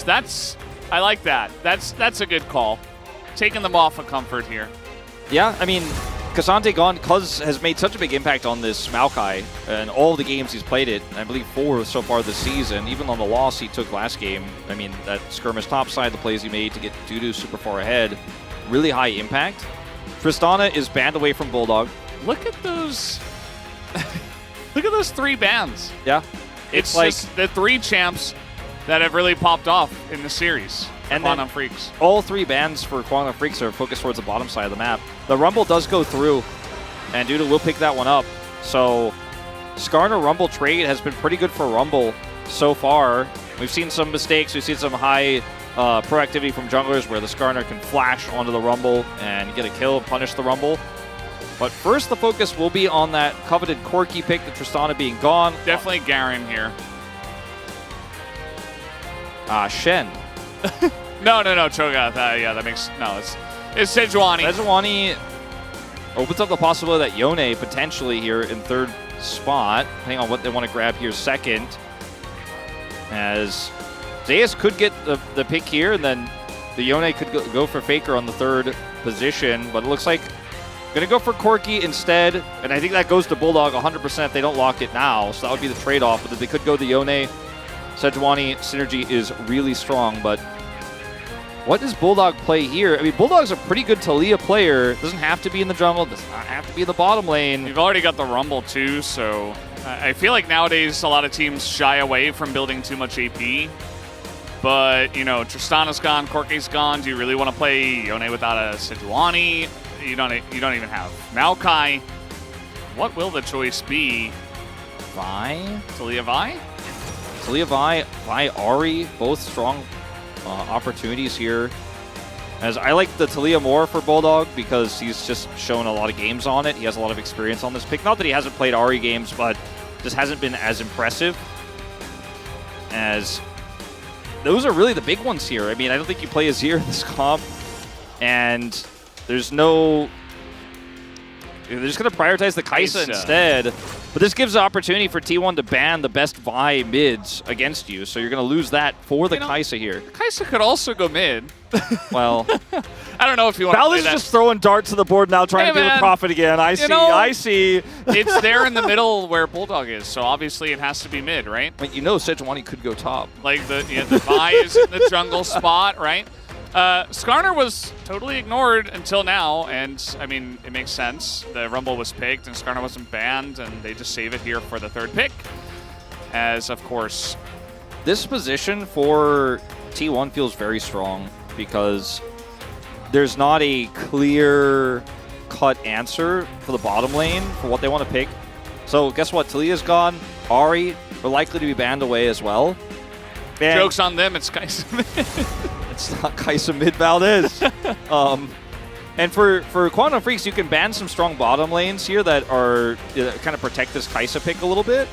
I like that. That's a good call. Taking them off of comfort here. Yeah, I mean, Cassante gone, Cuz has made such a big impact on this Maokai and all the games he's played it. I believe 4 so far this season. Even on the loss he took last game. I mean, that skirmish topside, the plays he made to get Dudu super far ahead, really high impact. Tristana is banned away from Bulldog. Look at those. Look at those 3 bans. Yeah. It's like just the 3 champs that have really popped off in the series. And Quantum Freaks. All 3 bans for Quantum Freaks are focused towards the bottom side of the map. The Rumble does go through, and Doodle will pick that one up. So Skarner Rumble trade has been pretty good for Rumble so far. We've seen some mistakes. We've seen some high proactivity from junglers where the Skarner can flash onto the Rumble and get a kill, punish the Rumble. But first, the focus will be on that coveted Corki pick, the Tristana being gone. Definitely Garen here. Shen. No, Cho'Gath. Yeah, that makes it's Sejuani. Sejuani opens up the possibility that Yone potentially here in 3rd spot, depending on what they want to grab here second. As Zeus could get the pick here, and then the Yone could go for Faker on the 3rd position, but it looks like going to go for Corki instead, and I think that goes to Bulldog 100% if they don't lock it now, so that would be the trade-off, but they could go the Yone. Sejuani synergy is really strong, but what does Bulldog play here? I mean, Bulldog's a pretty good Taliyah player. Doesn't have to be in the jungle, does not have to be in the bottom lane. You've already got the Rumble too, so I feel like nowadays a lot of teams shy away from building too much AP. But, you know, Tristana's gone, Corki's gone. Do you really want to play Yone without a Sejuani? You don't even have Maokai. What will the choice be? Vi? Taliyah Vi? Taliyah Vi, Ahri, both strong opportunities here. As I like the Taliyah more for Bulldog because he's just shown a lot of games on it. He has a lot of experience on this pick. Not that he hasn't played Ahri games, but just hasn't been as impressive. As those are really the big ones here. I mean, I don't think you play Azir in this comp. And there's no... They're just going to prioritize the Kai'Sa instead. But this gives the opportunity for T1 to ban the best Vi mids against you. So you're going to lose that for the Kai'Sa here. Kai'Sa could also go mid. Well, I don't know if you want to play is that. just throwing darts to the board now, trying to be able to profit again. I see. It's there in the middle where Bulldog is, so obviously it has to be mid, right? But you know Sejuani could go top. Like the Vi is in the jungle spot, right? Skarner was totally ignored until now, and I mean, it makes sense. The Rumble was picked, and Skarner wasn't banned, and they just save it here for the 3rd pick. As, of course... This position for T1 feels very strong, because there's not a clear-cut answer for the bottom lane for what they want to pick. So, guess what? Taliyah's gone. Ahri are likely to be banned away as well. And joke's on them, it's Kai'Sa. It's not Kai'Sa mid Valdez. And for Quantum Freaks, you can ban some strong bottom lanes here that are kind of protect this Kai'Sa pick a little bit.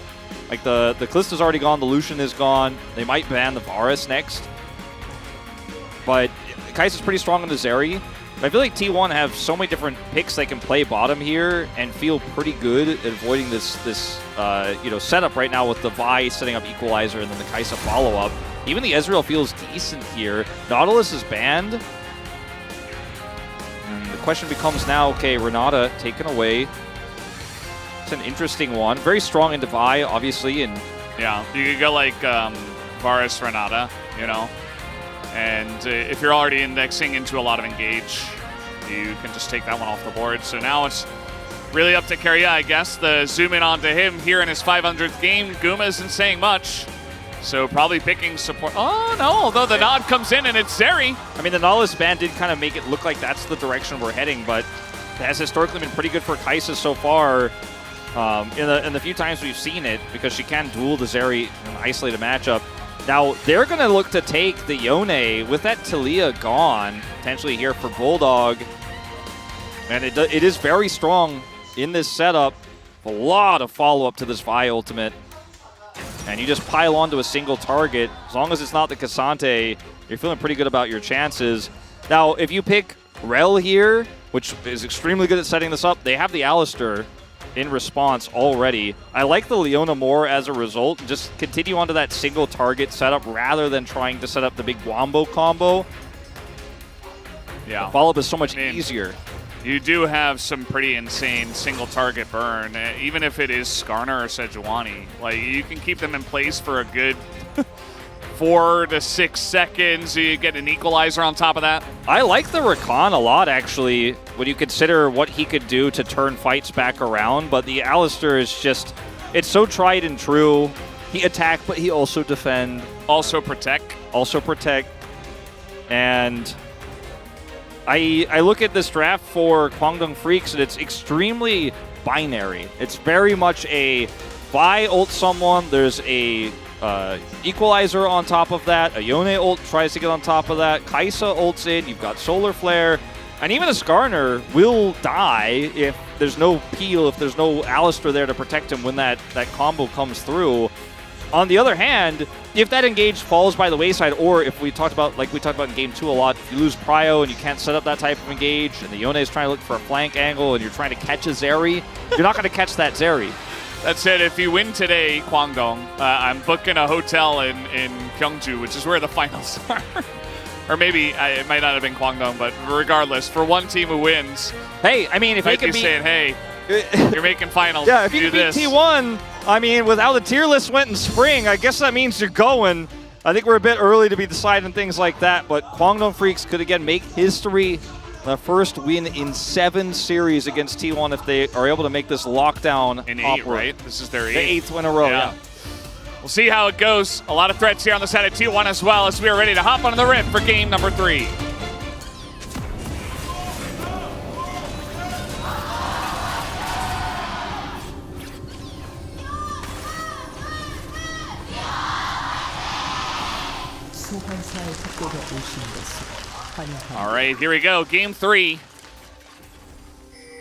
Like the Kallista's already gone, the Lucian is gone. They might ban the Varus next. But Kai'Sa's pretty strong on the Zeri. I feel like T1 have so many different picks they can play bottom here and feel pretty good at avoiding this setup right now with the Vi setting up Equalizer and then the Kai'Sa follow-up. Even the Ezreal feels decent here. Nautilus is banned. And the question becomes now, okay, Renata taken away. It's an interesting one. Very strong into Vi, obviously. And yeah, you could go like Varus Renata, you know. And if you're already indexing into a lot of engage, you can just take that one off the board. So now it's really up to Keria, I guess. The zoom in onto him here in his 500th game. Guma isn't saying much. So probably picking support. Oh, no, although the nod comes in and it's Zeri. I mean, the Nautilus ban did kind of make it look like that's the direction we're heading, but it has historically been pretty good for Kai'Sa so far in the few times we've seen it, because she can duel the Zeri in an isolated matchup. Now, they're going to look to take the Yone with that Taliyah gone, potentially here for Bulldog. And it is very strong in this setup. A lot of follow-up to this Vi ultimate. And you just pile onto a single target. As long as it's not the Cassante, you're feeling pretty good about your chances. Now, if you pick Rel here, which is extremely good at setting this up, they have the Alistar in response already. I like the Leona more as a result. Just continue onto that single target setup rather than trying to set up the big Wombo combo. Yeah. The follow-up is so much easier. You do have some pretty insane single target burn, even if it is Skarner or Sejuani. Like, you can keep them in place for a good 4 to 6 seconds. You get an equalizer on top of that. I like the Rakan a lot, actually, when you consider what he could do to turn fights back around. But the Alistair is just, it's so tried and true. He attack, but he also defend. Also protect. Also protect. And I look at this draft for Kwangdong Freaks, and it's extremely binary. It's very much a Vi ult someone, there's a equalizer on top of that, a Yone ult tries to get on top of that, Kai'Sa ults in, you've got Solar Flare, and even a Skarner will die if there's no peel, if there's no Alistair there to protect him when that combo comes through. On the other hand, if that engage falls by the wayside, or if we talked about, like we talked about in Game 2 a lot, if you lose Prio and you can't set up that type of engage, and the Yone is trying to look for a flank angle, and you're trying to catch a Zeri, you're not going to catch that Zeri. That said, if you win today, Kwangdong, I'm booking a hotel in Gyeongju, which is where the finals are. Or maybe it might not have been Kwangdong, but regardless, for one team who wins, hey, I mean, if they you can be beat, saying, hey, you're making finals. Yeah, if you do can beat this. T1, I mean, with how the tier list went in spring, I guess that means you're going. I think we're a bit early to be deciding things like that, but Kwangdong Freaks could again make history. The first win in 7 series against T1 if they are able to make this lockdown. In 8, right? This is their 8th. The 8th win in a row, yeah. We'll see how it goes. A lot of threats here on the side of T1 as well, as we are ready to hop on the rip for game number 3. All right, here we go, game 3.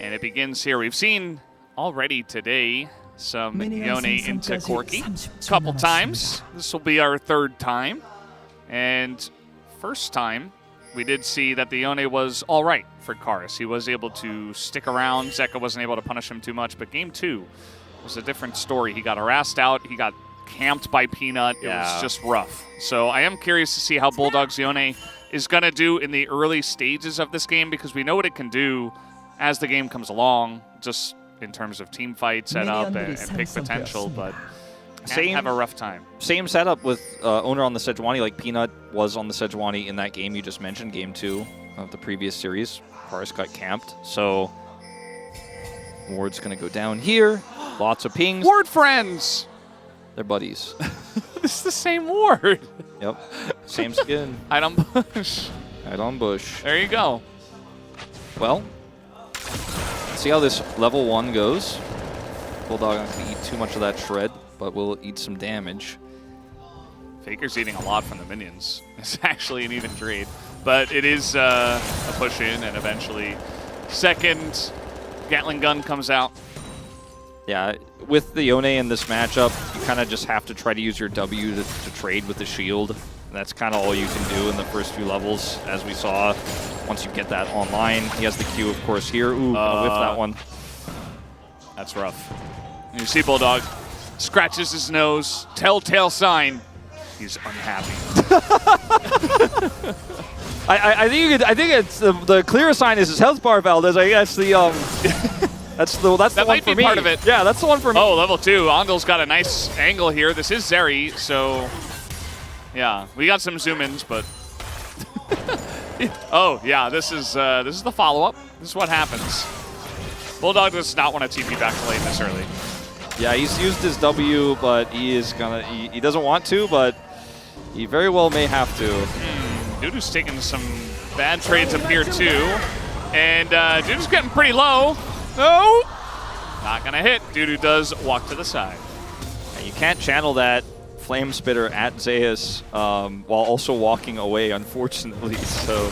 And it begins here. We've seen already today some Yone into Corki a couple times. This will be our 3rd time. And first time, we did see that the Yone was all right for Karis. He was able to stick around. Zeka wasn't able to punish him too much. But game 2 was a different story. He got harassed out. He got camped by Peanut. It was just rough. So I am curious to see how Bulldog's Yone is going to do in the early stages of this game, because we know what it can do as the game comes along, just in terms of team fight setup and pick potential, but can have a rough time. Same setup with Owner on the Sejuani, like Peanut was on the Sejuani in that game you just mentioned, game 2 of the previous series. Karis got camped, so Ward's going to go down here. Lots of pings. Ward friends! They're buddies. This is the same Ward. Yep, same skin. Hide on bush. Hide on bush. There you go. Well, let's see how this level 1 goes. Bulldog not going to eat too much of that shred, but will eat some damage. Faker's eating a lot from the minions. It's actually an even trade. But it is a push in, and eventually second Gatling gun comes out. Yeah, with the Yone in this matchup, you kind of just have to try to use your W to trade with the shield. And that's kind of all you can do in the first few levels, as we saw. Once you get that online, he has the Q, of course, here. Ooh, gonna whiff that one. That's rough. And you see Bulldog scratches his nose, telltale sign. He's unhappy. I think it's the clear sign is his health bar, Valdez. I guess the that's the one for me. That might be part of it. Yeah, that's the one for me. Oh, level 2. Ondil's got a nice angle here. This is Zeri, so yeah, we got some zoom-ins, but oh yeah, this is the follow-up. This is what happens. Bulldog does not want to TP back to lane this early. Yeah, he's used his W, but he doesn't want to, but he very well may have to. Dudu's taking some bad trades up here too, and Dudu's getting pretty low. No, not gonna hit. Dudu does walk to the side. And you can't channel that Flame Spitter at Zeus while also walking away, unfortunately. So,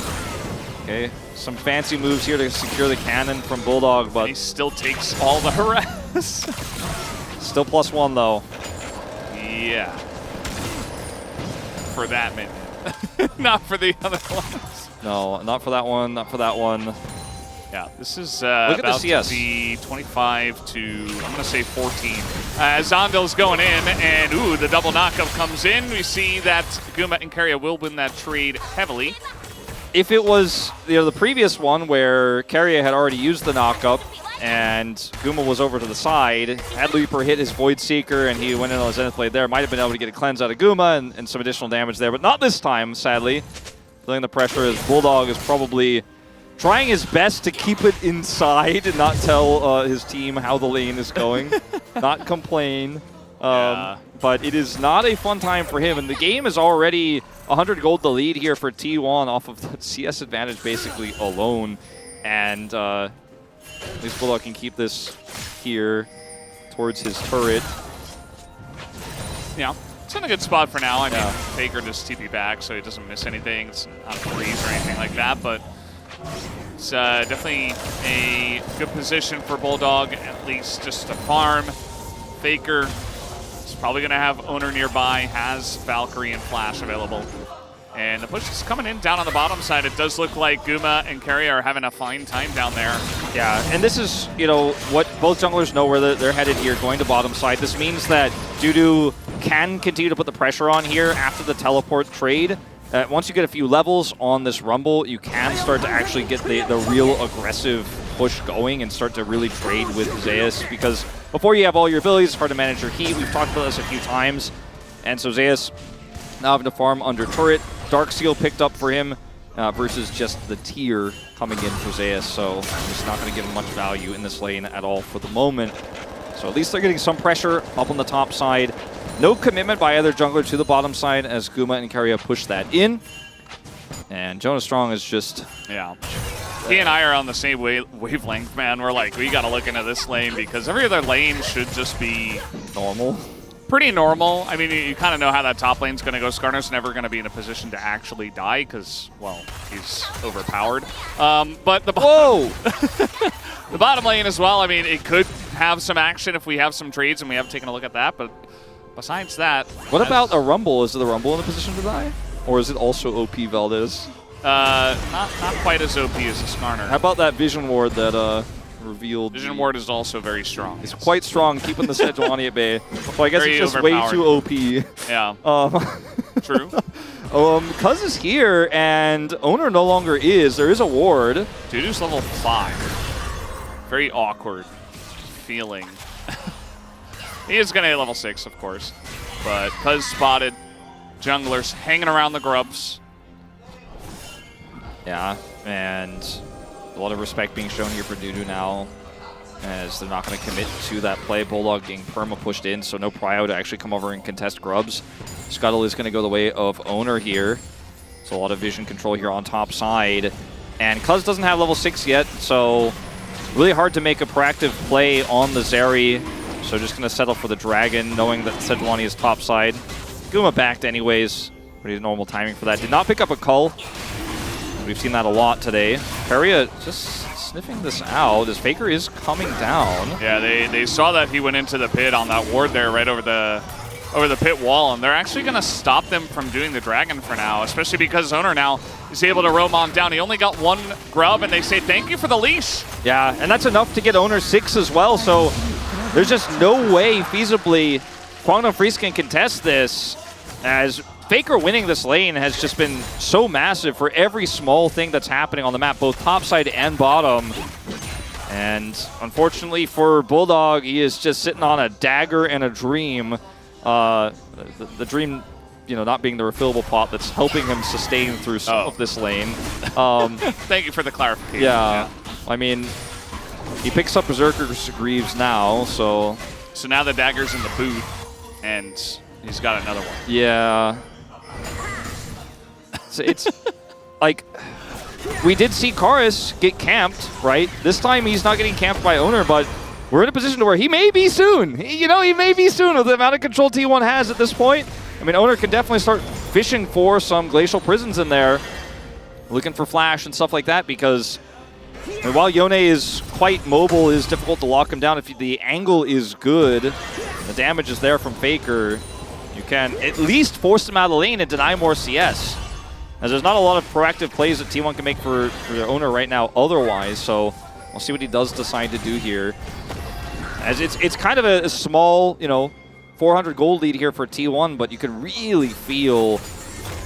okay, some fancy moves here to secure the cannon from Bulldog, but he still takes all the harass. Still +1 though. Yeah. For that minute. Not for the other ones. No, not for that one, not for that one. Yeah, this is Look about at the CS. to be 25 to, I'm going to say 14. Zondil's going in, and ooh, the double knockup comes in. We see that Guma and Keria will win that trade heavily. If it was the previous one where Keria had already used the knockup, And Guma was over to the side. Had Leaper hit his Void Seeker, and he went in on his Zenith Blade there. Might have been able to get a cleanse out of Guma and some additional damage there, but not this time, sadly. Feeling the pressure as Bulldog is probably trying his best to keep it inside and not tell his team how the lane is going, not complain. But it is not a fun time for him, and the game is already 100 gold the lead here for T1 off of the CS advantage basically alone. And at least Bulldog can keep this here towards his turret. Yeah, it's in a good spot for now. I mean, Faker just TP back so he doesn't miss anything. It's not a freeze or anything like that, but it's definitely a good position for Bulldog, at least just to farm. Faker is probably going to have Owner nearby, has Valkyrie and Flash available. And the push is coming in down on the bottom side. It does look like Guma and Carry are having a fine time down there. Yeah, and this is, you know, what both junglers know where they're headed here, going to bottom side. This means that Dudu can continue to put the pressure on here after the teleport trade. Once you get a few levels on this Rumble, you can start to actually get the real aggressive push going and start to really trade with Zeus, because before you have all your abilities, it's hard to manage your heat. We've talked about this a few times. And so Zeus now having to farm under turret. Dark Seal picked up for him versus just the tier coming in for Zeus, so it's not going to give him much value in this lane at all for the moment. So at least they're getting some pressure up on the top side. No commitment by either jungler to the bottom side as Guma and Karya push that in. And Jonas Strong is just... Yeah. He and I are on the same wavelength, man. We're like, we got to look into this lane because every other lane should just be... normal. Pretty normal. I mean, you kind of know how that top lane's going to go. Skarner's never going to be in a position to actually die because, well, he's overpowered. But the the bottom lane as well, I mean, it could have some action if we have some trades, and we haven't taken a look at that. But besides that... What about a Rumble? Is the Rumble in a position to die? Or is it also OP Valdez? Not quite as OP as the Skarner. How about that Vision Ward that... revealed. Vision Ward is also very strong. It's quite strong, keeping the Sejuani at bay. So I guess it's just way too OP. Yeah. True. Cuz is here, and Owner no longer is. There is a ward. Dudu's level 5. Very awkward feeling. He is going to hit level 6, of course. But Cuz spotted junglers hanging around the grubs. Yeah, and... a lot of respect being shown here for Dudu now, as they're not going to commit to that play. Bulldog getting perma pushed in, so no prio to actually come over and contest grubs. Scuttle is going to go the way of Owner here. So a lot of vision control here on top side. And Cuz doesn't have level 6 yet, so really hard to make a proactive play on the Zeri. So just going to settle for the Dragon, knowing that Sejuani is top side. Guma backed anyways. Pretty normal timing for that. Did not pick up a cull. We've seen that a lot today. Karya just sniffing this out as Faker is coming down. Yeah, they saw that he went into the pit on that ward there right over the pit wall, and they're actually going to stop them from doing the Dragon for now, especially because Owner now is able to roam on down. He only got one grub, and they say thank you for the leash. Yeah, and that's enough to get Owner 6 as well, so there's just no way feasibly Kwangdong Freeze can contest this, as Faker winning this lane has just been so massive for every small thing that's happening on the map, both top side and bottom. And unfortunately for Bulldog, he is just sitting on a dagger and a dream. The dream, you know, not being the refillable pot that's helping him sustain through some of this lane. Thank you for the clarification. Yeah, I mean, he picks up Berserker's Greaves now, so... So now the dagger's in the boot, and he's got another one. Yeah. So it's like, we did see Karis get camped, right? This time he's not getting camped by Owner, but we're in a position to where he may be soon. You know, he may be soon with the amount of control T1 has at this point. I mean, Owner can definitely start fishing for some Glacial Prisons in there, looking for Flash and stuff like that, because I mean, while Yone is quite mobile, it is difficult to lock him down. If the angle is good, the damage is there from Faker, you can at least force him out of the lane and deny more CS. As there's not a lot of proactive plays that T1 can make for their Owner right now otherwise, so we'll see what he does decide to do here. As it's kind of a small, you know, 400 gold lead here for T1, but you can really feel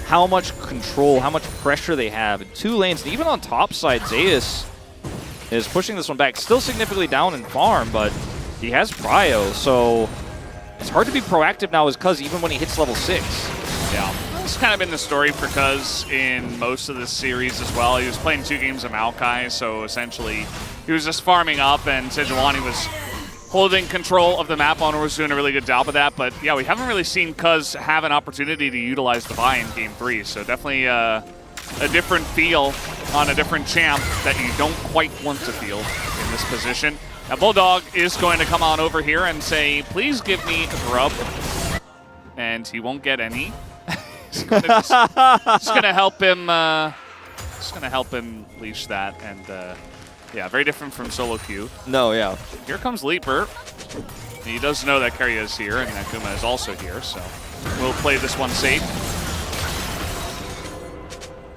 how much control, how much pressure they have in two lanes. And even on top side, Zeus is pushing this one back. Still significantly down in farm, but he has prio, so it's hard to be proactive now as Cuz even when he hits level 6. Yeah. It's kind of been the story for Cuz in most of this series as well. He was playing 2 games of Maokai, so essentially he was just farming up, and Sejuani was holding control of the map. Owner was doing a really good job of that, but yeah, we haven't really seen Cuz have an opportunity to utilize the buy in Game 3, so definitely a different feel on a different champ that you don't quite want to feel in this position. Now Bulldog is going to come on over here and say, please give me a grub, and he won't get any. Just gonna help him leash that, and yeah, very different from solo queue. No, yeah. Here comes Leaper. He does know that Keria is here, and that Kuma is also here, so we'll play this one safe.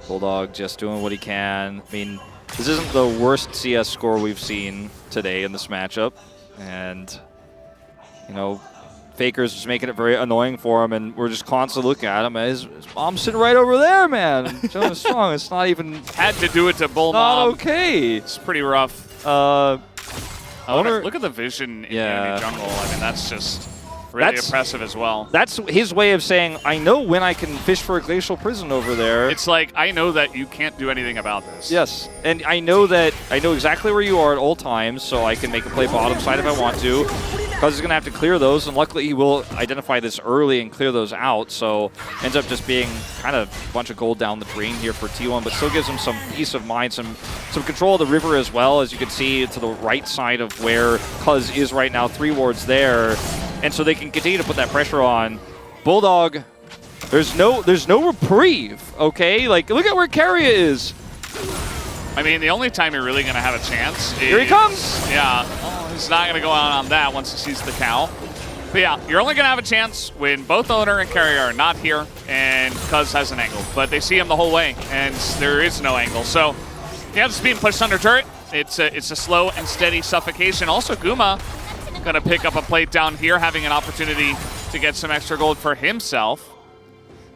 Bulldog just doing what he can. I mean, this isn't the worst CS score we've seen today in this matchup, and you know, Faker's just making it very annoying for him, and we're just constantly looking at him. His mom's sitting right over there, man. Showing us strong. It's not even... Had to do it to Bull Not Mom. okay. It's pretty rough. Owner, look at the vision in enemy jungle. I mean, that's just really impressive as well. That's his way of saying, I know when I can fish for a glacial prison over there. It's like, I know that you can't do anything about this. Yes, and I know exactly where you are at all times, so I can make a play bottom side if I want to. Cuz he's going to have to clear those, and luckily he will identify this early and clear those out, so ends up just being kind of a bunch of gold down the drain here for T1, but still gives him some peace of mind, some control of the river as well, as you can see to the right side of where Cuz is right now, 3 wards there, and so they can continue to put that pressure on. Bulldog, there's no reprieve, okay? Like, look at where Keria is. I mean, the only time you're really going to have a chance is... Here he comes! Yeah, well, he's not going to go out on that once he sees the cow. But yeah, you're only going to have a chance when both Owner and Keria are not here and Cuz has an angle. But they see him the whole way, and there is no angle. So, yeah, just being pushed under turret. It's a slow and steady suffocation. Also, Guma going to pick up a plate down here, having an opportunity to get some extra gold for himself.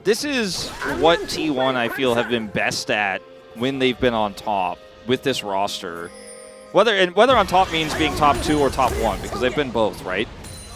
This is what T1, I feel, have been best at when they've been on top with this roster. Whether on top means being top 2 or top 1, because they've been both, right?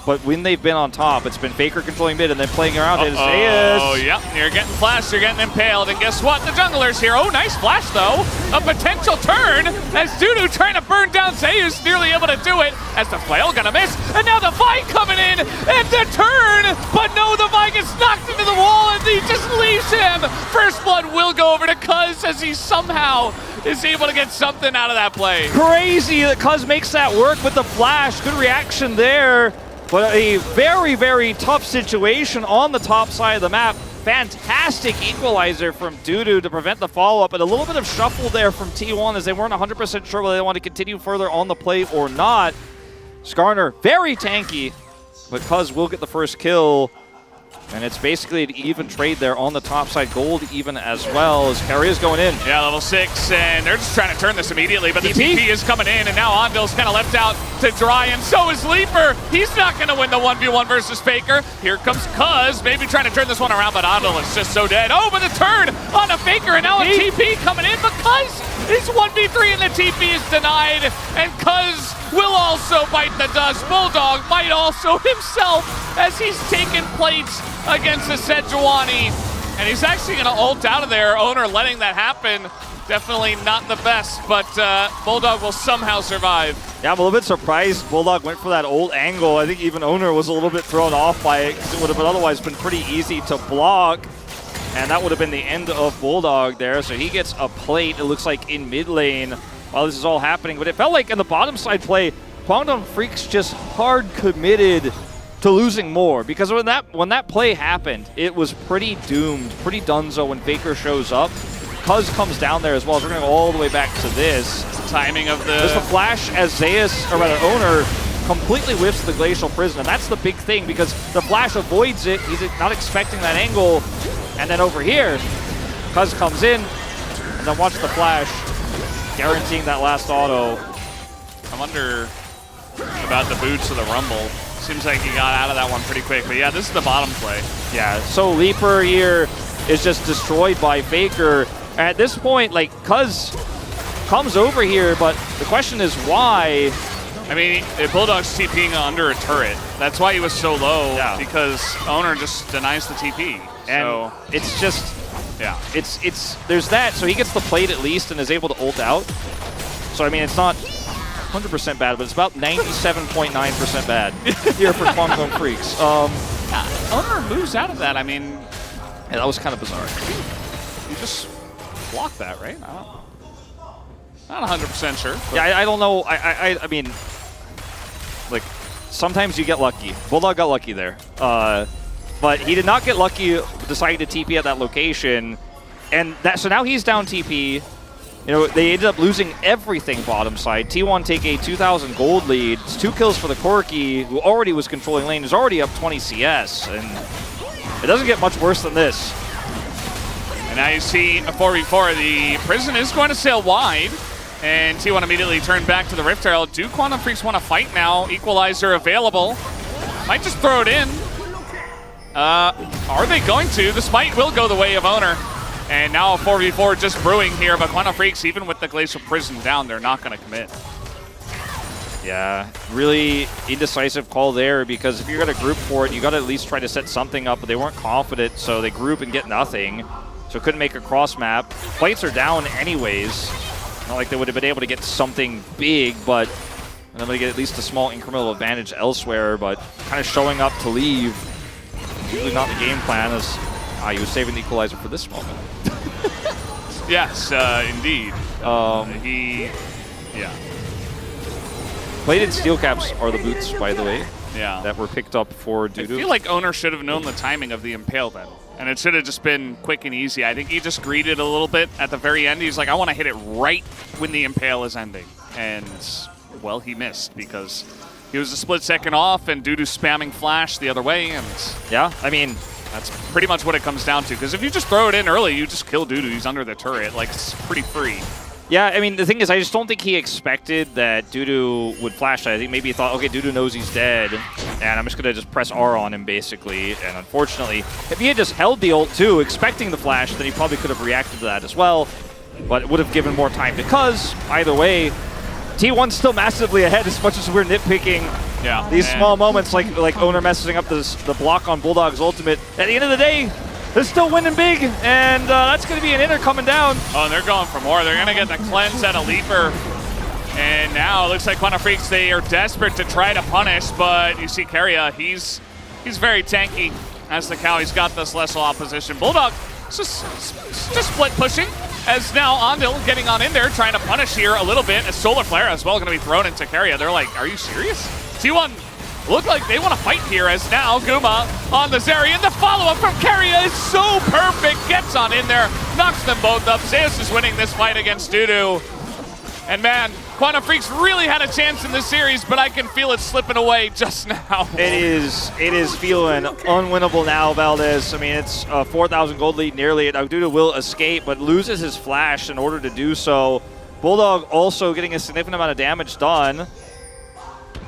But when they've been on top, it's been Faker controlling mid and then playing around it. Oh, yeah, you're getting flashed, you're getting impaled, and guess what? The jungler's here. Oh, nice flash, though. A potential turn as Dudu trying to burn down Zeus, nearly able to do it as the flail gonna miss, and now the fight coming in, and the turn, but no, the fight gets knocked into the wall, and he just leaves him. First blood will go over to Cuz as he somehow is able to get something out of that play. Crazy that Cuz makes that work with the flash. Good reaction there. But a very, very tough situation on the top side of the map. Fantastic equalizer from Dudu to prevent the follow-up, and a little bit of shuffle there from T1 as they weren't 100% sure whether they want to continue further on the play or not. Skarner, very tanky, but Cuz will get the first kill. And it's basically an even trade there on the top side. Gold even as well as Keria's going in. Yeah, level 6, and they're just trying to turn this immediately, but the TP is coming in, and now Andil's kind of left out to dry, and so is Leaper. He's not going to win the 1v1 versus Faker. Here comes Cuz, maybe trying to turn this one around, but Andil is just so dead. Oh, but the turn on a Faker, and now a TP coming in, but Cuz is 1v3, and the TP is denied, and Cuz will also bite the dust. Bulldog might also himself as he's taking plates against the Sejuani. And he's actually going to ult out of there. Owner letting that happen. Definitely not the best, but Bulldog will somehow survive. Yeah, I'm a little bit surprised Bulldog went for that old angle. I think even Owner was a little bit thrown off by it because it would have otherwise been pretty easy to block. And that would have been the end of Bulldog there. So he gets a plate, it looks like, in mid lane while this is all happening. But it felt like in the bottom side play, Guangdong Freaks just hard committed to losing more, because when that play happened, it was pretty doomed, pretty donezo when Faker shows up. Cuz comes down there as well, so we're going to go all the way back to this. It's the timing of the... There's the flash as Zeus, or rather Owner, completely whiffs the Glacial Prison, and that's the big thing, because the flash avoids it, he's not expecting that angle, and then over here, Cuz comes in, and then watch the flash, guaranteeing that last auto. I wonder about the boots of the Rumble. Seems like he got out of that one pretty quick, but yeah, this is the bottom play. Yeah, so Leaper here is just destroyed by Faker. At this point, like, Cuz comes over here, but the question is why? I mean, Bulldog's TPing under a turret. That's why he was so low, because Owner just denies the TP. And so it's just, there's that, so he gets the plate at least and is able to ult out. So, I mean, it's not 100% bad, but it's about 97.9% bad here for Kwangdong Freaks. Owner moves out of that. I mean, yeah, that was kind of bizarre. You just block that, right? Not 100% sure. Yeah, I don't know. I mean, like, sometimes you get lucky. Bulldog got lucky there. But he did not get lucky deciding to TP at that location. And so now he's down TP. You know, they ended up losing everything bottom side. T1 take a 2,000 gold lead. It's 2 kills for the Corki, who already was controlling lane, is already up 20 CS. And it doesn't get much worse than this. And now you see a 4v4. The Prison is going to sail wide. And T1 immediately turned back to the Rift Herald. Do Quantum Freaks want to fight now? Equalizer available. Might just throw it in. Are they going to? The Smite will go the way of Owner. And now a 4v4 just brewing here, but Quantum Freaks, even with the Glacial Prison down, they're not going to commit. Yeah, really indecisive call there, because if you're going to group for it, you got to at least try to set something up, but they weren't confident, so they group and get nothing. So couldn't make a cross map. Plates are down anyways. Not like they would have been able to get something big, but I'm going to get at least a small incremental advantage elsewhere, but kind of showing up to leave. Usually not the game plan, as he was saving the equalizer for this moment. Yes, indeed. Yeah. Plated steel caps are the boots, by the way. Yeah. That were picked up for Dudu. I feel like Owner should have known the timing of the Impale then. And it should have just been quick and easy. I think he just greeted a little bit at the very end. He's like, I want to hit it right when the Impale is ending. And, well, he missed because he was a split second off and Dudu spamming flash the other way. And yeah, I mean, that's pretty much what it comes down to. Because if you just throw it in early, you just kill Dudu. He's under the turret. Like, it's pretty free. Yeah, I mean, the thing is, I just don't think he expected that Dudu would flash. I think maybe he thought, okay, Dudu knows he's dead, and I'm just going to just press R on him, basically. And unfortunately, if he had just held the ult, too, expecting the flash, then he probably could have reacted to that as well. But it would have given more time, because, either way, T1's still massively ahead, as much as we're nitpicking these small moments, like Owner messing up the block on Bulldog's ultimate. At the end of the day, they're still winning big, and that's going to be an inner coming down. Oh, and they're going for more. They're going to get the cleanse at a leaper. And now it looks like Quantum Freaks, they are desperate to try to punish, but you see Keria, he's very tanky as the cow. He's got this less opposition. Bulldog just split pushing, as now Ondil getting on in there, trying to punish here a little bit. A Solar Flare as well going to be thrown into Keria. They're like, are you serious? T1 look like they want to fight here, as now Guma on the Zeri, and the follow-up from Keria is so perfect. Gets on in there, knocks them both up. Zeus is winning this fight against Dudu. And man, Quantum Freaks really had a chance in this series, but I can feel it slipping away just now. It is feeling unwinnable now, Valdez. I mean, it's a 4,000 gold lead nearly. Dudu will escape, but loses his flash in order to do so. Bulldog also getting a significant amount of damage done.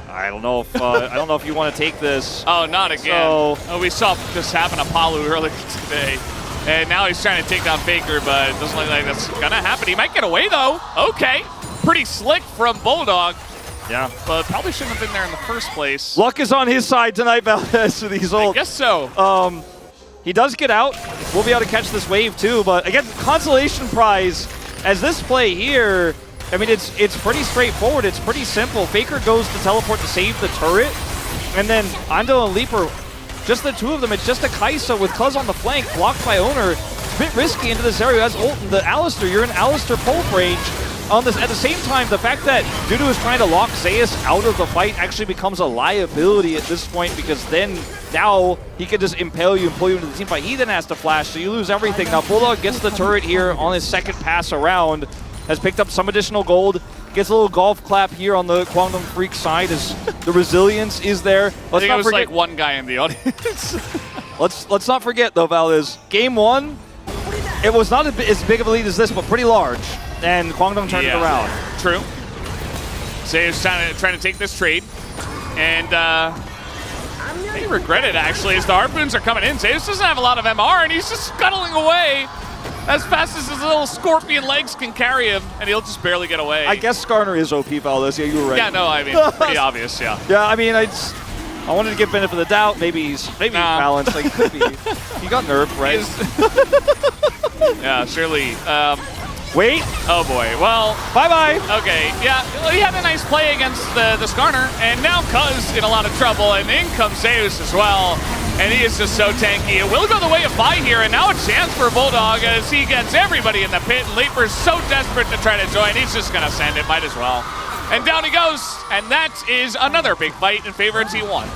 I don't know if you want to take this. Oh, not again. So, we saw this happen to Palu earlier today. And now he's trying to take down Faker, but it doesn't look like that's going to happen. He might get away, though. Okay. Pretty slick from Bulldog. Yeah. But probably shouldn't have been there in the first place. Luck is on his side tonight, Valdez, with these ults. I guess so. He does get out. We'll be able to catch this wave, too. But, again, consolation prize, as this play here, I mean, it's pretty straightforward. It's pretty simple. Faker goes to teleport to save the turret. And then Ando and Leaper, just the two of them. It's just a Kaisa with Cuz on the flank, blocked by Owner. It's a bit risky into this area. As ult, the Alistar, you're in Alistar pulse range. At the same time, the fact that Dudu is trying to lock Zeus out of the fight actually becomes a liability at this point, because then now he can just impale you and pull you into the team fight. He then has to flash, so you lose everything. Now Bulldog gets the turret here on his second pass around, has picked up some additional gold, gets a little golf clap here on the Kwangdong Freak side as the resilience is there. I think it was like one guy in the audience. Let's not forget, though, Valdez, game one, it was not as big of a lead as this, but pretty large. And Kwangdong turned it around. True. Zeus trying to take this trade. And they regret it, actually, as the Harpoons are coming in. Zeus doesn't have a lot of MR, and he's just scuttling away. as fast as his little scorpion legs can carry him, and he'll just barely get away. I guess Skarner is OP, Valdez. Yeah, you were right. Yeah, no, I mean, pretty obvious, yeah. Yeah, I mean, I wanted to give benefit of the doubt. Maybe he's balanced. Like, could be. He got nerfed, right? Yeah, surely. Wait. Oh boy. Well. Bye-bye. Okay. Yeah. He had a nice play against the Skarner, and now Cuz in a lot of trouble, and in comes Zeus as well, and he is just so tanky. It will go the way of Vi here, and now a chance for Bulldog as he gets everybody in the pit. And Leaper's so desperate to try to join, he's just gonna send it. Might as well. And down he goes, and that is another big fight in favor of T1.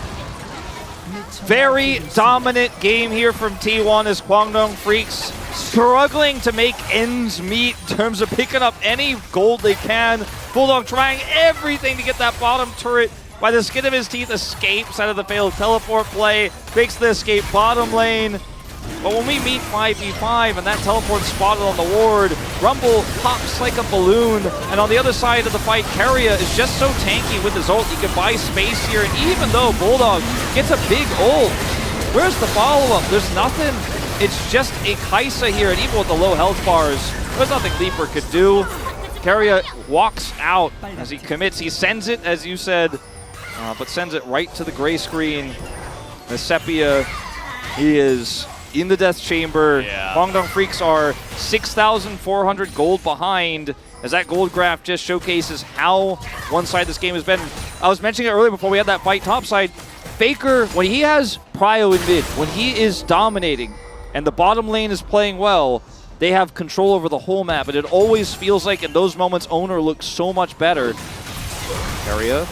Very dominant game here from T1 as Kwangdong Freaks struggling to make ends meet in terms of picking up any gold they can. Bulldog trying everything to get that bottom turret. By the skin of his teeth, escapes out of the failed teleport play, makes the escape bottom lane. But when we meet 5v5 and that teleport spotted on the ward, Rumble pops like a balloon. And on the other side of the fight, Keria is just so tanky with his ult. He can buy space here. And even though Bulldog gets a big ult, where's the follow-up? There's nothing. It's just a Kaisa here. And even with the low health bars, there's nothing Leaper could do. Keria walks out as he commits. He sends it, as you said, but sends it right to the gray screen. As Sepia, he is in the death chamber. Yeah. Kwangdong Freaks are 6,400 gold behind, as that gold graph just showcases how one-sided this game has been. I was mentioning it earlier before we had that fight topside. Faker, when he has Prio in mid, when he is dominating and the bottom lane is playing well, they have control over the whole map, and it always feels like in those moments Owner looks so much better. Keria.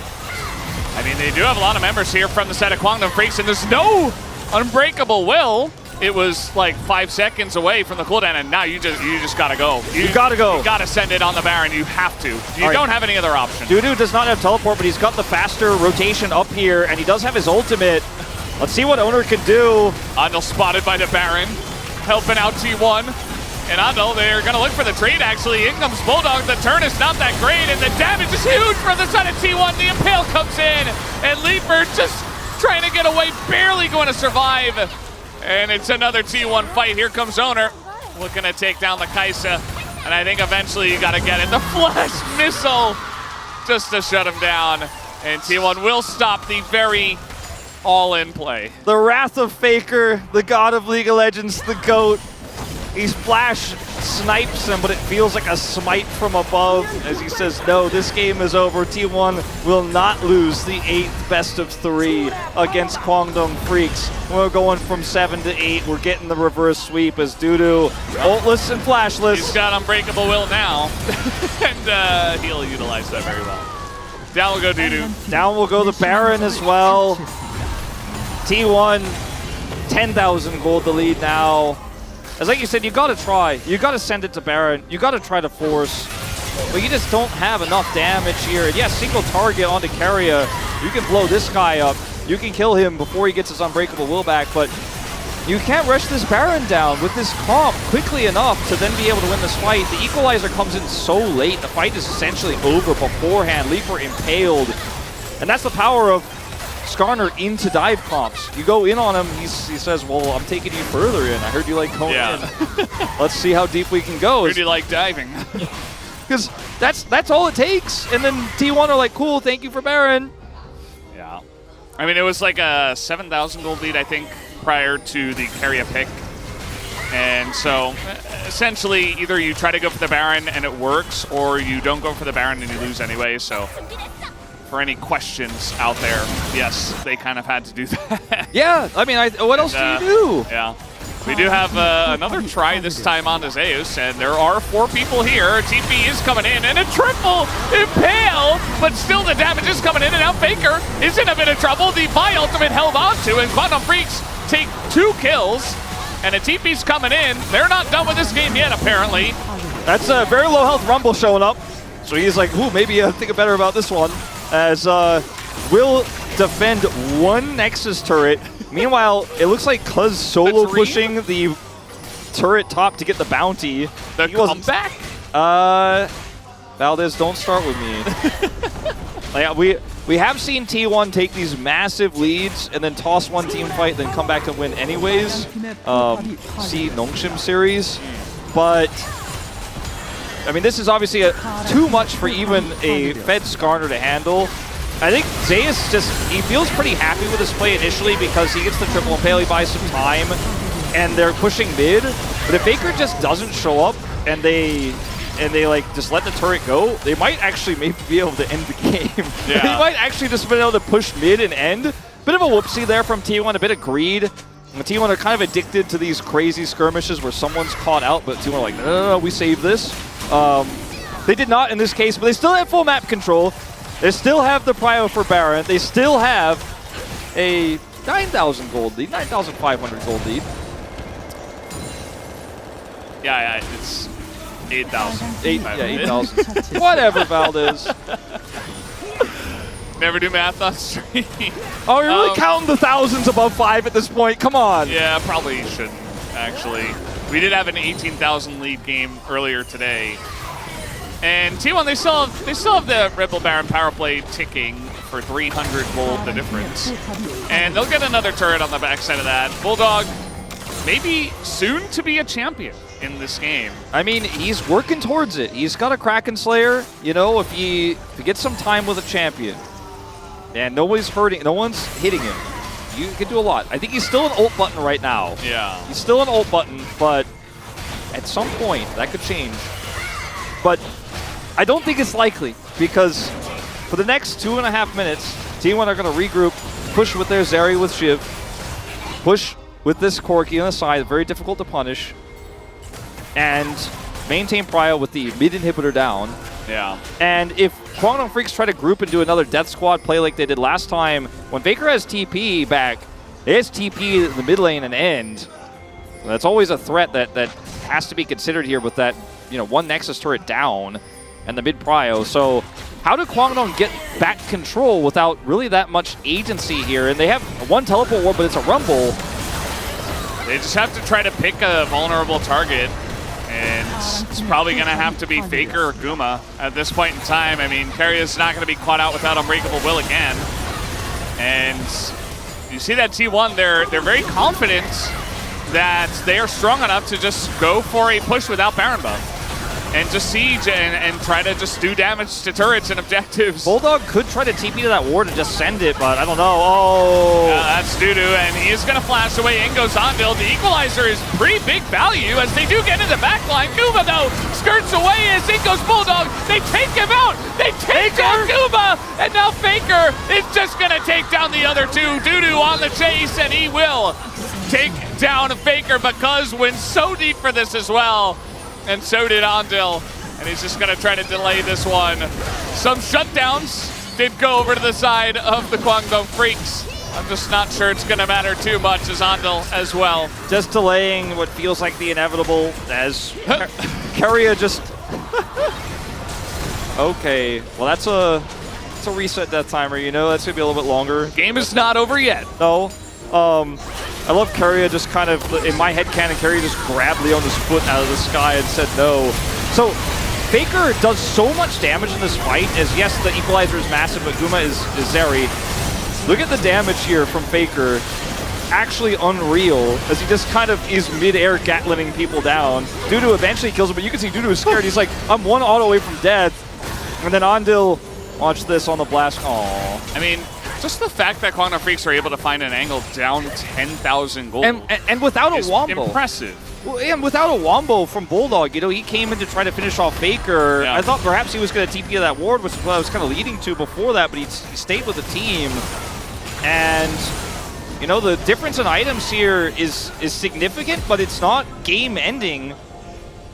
I mean, they do have a lot of members here from the set of Kwangdong Freaks, and there's no Unbreakable Will. It was like 5 seconds away from the cooldown, and now you just gotta go. You gotta go. You gotta send it on the Baron. You have to. You don't have any other option. Dudu does not have teleport, but he's got the faster rotation up here, and he does have his ultimate. Let's see what Owner can do. Andal spotted by the Baron, helping out T1. And Andal, they're gonna look for the trade actually. In comes Bulldog. The turn is not that great, and the damage is huge from the side of T1. The Impale comes in, and Leaper just trying to get away, barely going to survive. And it's another T1 fight. Here comes Owner, looking to take down the Kaisa. And I think eventually you gotta get it. The flash missile just to shut him down. And T1 will stop the very all-in play. The Wrath of Faker, the god of League of Legends, the GOAT. He flash snipes him, but it feels like a smite from above as he says, no, this game is over. T1 will not lose the 8th best of 3 against Kwangdong Freaks. We're going from 7 to 8. We're getting the reverse sweep as Dudu ultless and flashless. He's got Unbreakable Will now, and he'll utilize that very well. Down will go Dudu. Down will go the Baron as well. T1, 10,000 gold the lead now. As like you said, you gotta try. You gotta send it to Baron. You gotta try to force. But you just don't have enough damage here. And yes, single target onto Keria. You can blow this guy up. You can kill him before he gets his Unbreakable Will back, but you can't rush this Baron down with this comp quickly enough to then be able to win this fight. The Equalizer comes in so late. The fight is essentially over beforehand. Leaper impaled. And that's the power of Skarner into dive comps. You go in on him, he says, well, I'm taking you further in. I heard you like going in. Let's see how deep we can go. Heard you like diving. Because that's all it takes. And then T1 are like, cool, thank you for Baron. Yeah. I mean, it was like a 7,000 gold lead, I think, prior to the Keria pick. And so, essentially, either you try to go for the Baron and it works, or you don't go for the Baron and you lose anyway, so for any questions out there, yes, they kind of had to do that. Yeah, I mean, what else do you do? Yeah. We do have another try this time on the Zeus, and there are 4 people here. TP is coming in, and a triple impale, but still the damage is coming in, and now Faker is in a bit of trouble. The Vi ultimate held on to, and Kwangdong Freaks take 2 kills, and a TP's coming in. They're not done with this game yet, apparently. That's a very low health Rumble showing up. So he's like, ooh, maybe I'll think better about this one. As will defend 1 Nexus turret. Meanwhile, it looks like Cuz solo pushing the turret top to get the bounty. The comeback? Valdez, don't start with me. Like, we have seen T1 take these massive leads and then toss one team fight, then come back and win anyways. See Nongshim series. but I mean, this is obviously too much for even a Fed Skarner to handle. I think Zeus he feels pretty happy with his play initially because he gets the triple impale, he buys some time, and they're pushing mid. But if Faker just doesn't show up and they like just let the turret go, they might actually maybe be able to end the game. Yeah. They might actually just be able to push mid and end. Bit of a whoopsie there from T1, a bit of greed. And the T1 are kind of addicted to these crazy skirmishes where someone's caught out, but T1 are like, no, we saved this. They did not in this case, but they still have full map control. They still have the prio for Baron. They still have a 9,000 gold lead, 9,500 gold lead. Yeah, it's 8,000. 8,000. Whatever, Valdez. Never do math on stream. Oh, you're really counting the thousands above 5 at this point? Come on. Yeah, probably shouldn't, actually. We did have an 18,000 lead game earlier today. And T1, they still have the Rebel Baron power play ticking for 300 gold, the difference. And they'll get another turret on the backside of that. Bulldog, maybe soon to be a champion in this game. I mean, he's working towards it. He's got a Kraken Slayer. You know, if he gets some time with a champion, and no one's hitting him, you can do a lot. I think he's still an ult button right now. Yeah. He's still an ult button, but at some point, that could change. But I don't think it's likely, because for the next 2.5 minutes, T1 are going to regroup, push with their Zeri with Shiv, push with this Corki on the side, very difficult to punish, and maintain prio with the mid inhibitor down. Yeah. And if Kwangdong Freaks try to group and do another Death Squad play like they did last time, when Faker has TP back, they has TP in the mid lane and end. That's always a threat that has to be considered here with that, one Nexus turret down and the mid prio. So how do Kwangdong get back control without really that much agency here? And they have one teleport ward, but it's a rumble. They just have to try to pick a vulnerable target. And it's probably going to have to be Faker or Guma at this point in time. I mean, Karia's not going to be caught out without Unbreakable Will again. And you see that T1, they're very confident that they are strong enough to just go for a push without Baron buff. And just siege and try to just do damage to turrets and objectives. Bulldog could try to TP to that ward and just send it, but I don't know. Oh! That's Dudu, and he is going to flash away. In goes Andil. The equalizer is pretty big value as they do get in the backline. Guma, though, skirts away as in goes Bulldog. They take him out. They take down Guma, and now Faker is just going to take down the other two. Dudu on the chase, and he will take down Faker because went so deep for this as well. And so did Andil, and he's just going to try to delay this one. Some shutdowns did go over to the side of the Kwangdong Freaks. I'm just not sure it's going to matter too much as Andil as well. Just delaying what feels like the inevitable as Keria just... Okay, well that's a reset death timer, that's going to be a little bit longer. Game is not over yet. No. I love Keria just kind of, in my headcanon, Keria just grabbed Leona's foot out of the sky and said no. So, Faker does so much damage in this fight, as yes, the equalizer is massive, but Guma is Zeri. Look at the damage here from Faker. Actually unreal, as he just kind of is mid-air gatlining people down. Dudu eventually kills him, but you can see Dudu is scared. He's like, I'm one auto away from death. And then Andil, watch this on the blast. Aww. I mean, just the fact that Kwangdong Freaks are able to find an angle down 10,000 gold and without a wombo. Impressive. Well, and without a wombo from Bulldog, he came in to try to finish off Faker. Yeah. I thought perhaps he was going to TP to that ward, which is what I was kind of leading to before that, but he stayed with the team. And, the difference in items here is significant, but it's not game-ending.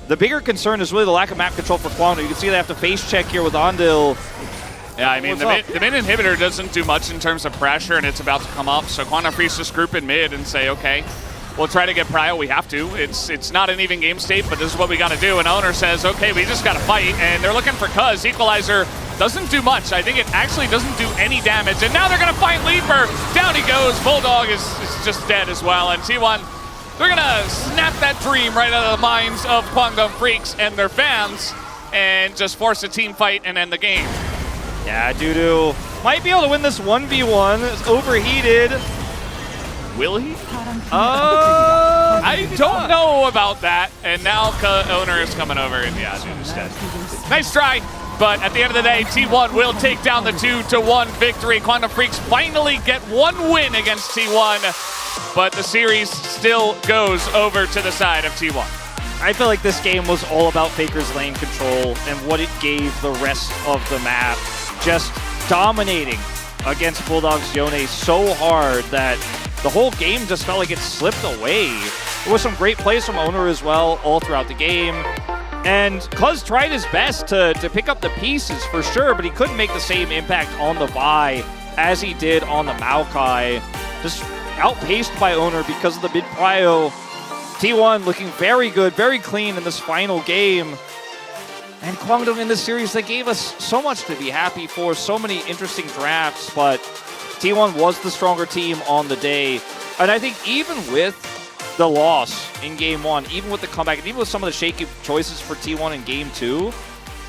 The bigger concern is really the lack of map control for Kwangdong. You can see they have to face check here with Andil. Yeah, I mean, the mid inhibitor doesn't do much in terms of pressure, and it's about to come up. So Kwangdong Freaks just group in mid and say, okay, we'll try to get prio. We have to. It's not an even game state, but this is what we got to do. And owner says, okay, we just got to fight. And they're looking for Cuz. Equalizer doesn't do much. I think it actually doesn't do any damage. And now they're going to find Leaper. Down he goes. Bulldog is just dead as well. And T1, they're going to snap that dream right out of the minds of Kwangdong Freaks and their fans and just force a team fight and end the game. Yeah, Dudu might be able to win this 1v1. It's overheated. Will he? I I don't know about that. And now Owner is coming over and yeah, dude, instead. Nice try. But at the end of the day, T1 will take down the 2-1 victory. Quantum Freaks finally get one win against T1, but the series still goes over to the side of T1. I feel like this game was all about Faker's lane control and what it gave the rest of the map. Just dominating against Bulldog's Yone so hard that the whole game just felt like it slipped away. There was some great plays from Owner as well all throughout the game. And Cuz tried his best to pick up the pieces for sure, but he couldn't make the same impact on the Vi as he did on the Maokai. Just outpaced by Owner because of the mid-prio. T1 looking very good, very clean in this final game. And Kwangdong in this series, they gave us so much to be happy for, so many interesting drafts, but T1 was the stronger team on the day. And I think even with the loss in Game 1, even with the comeback, and even with some of the shaky choices for T1 in Game 2,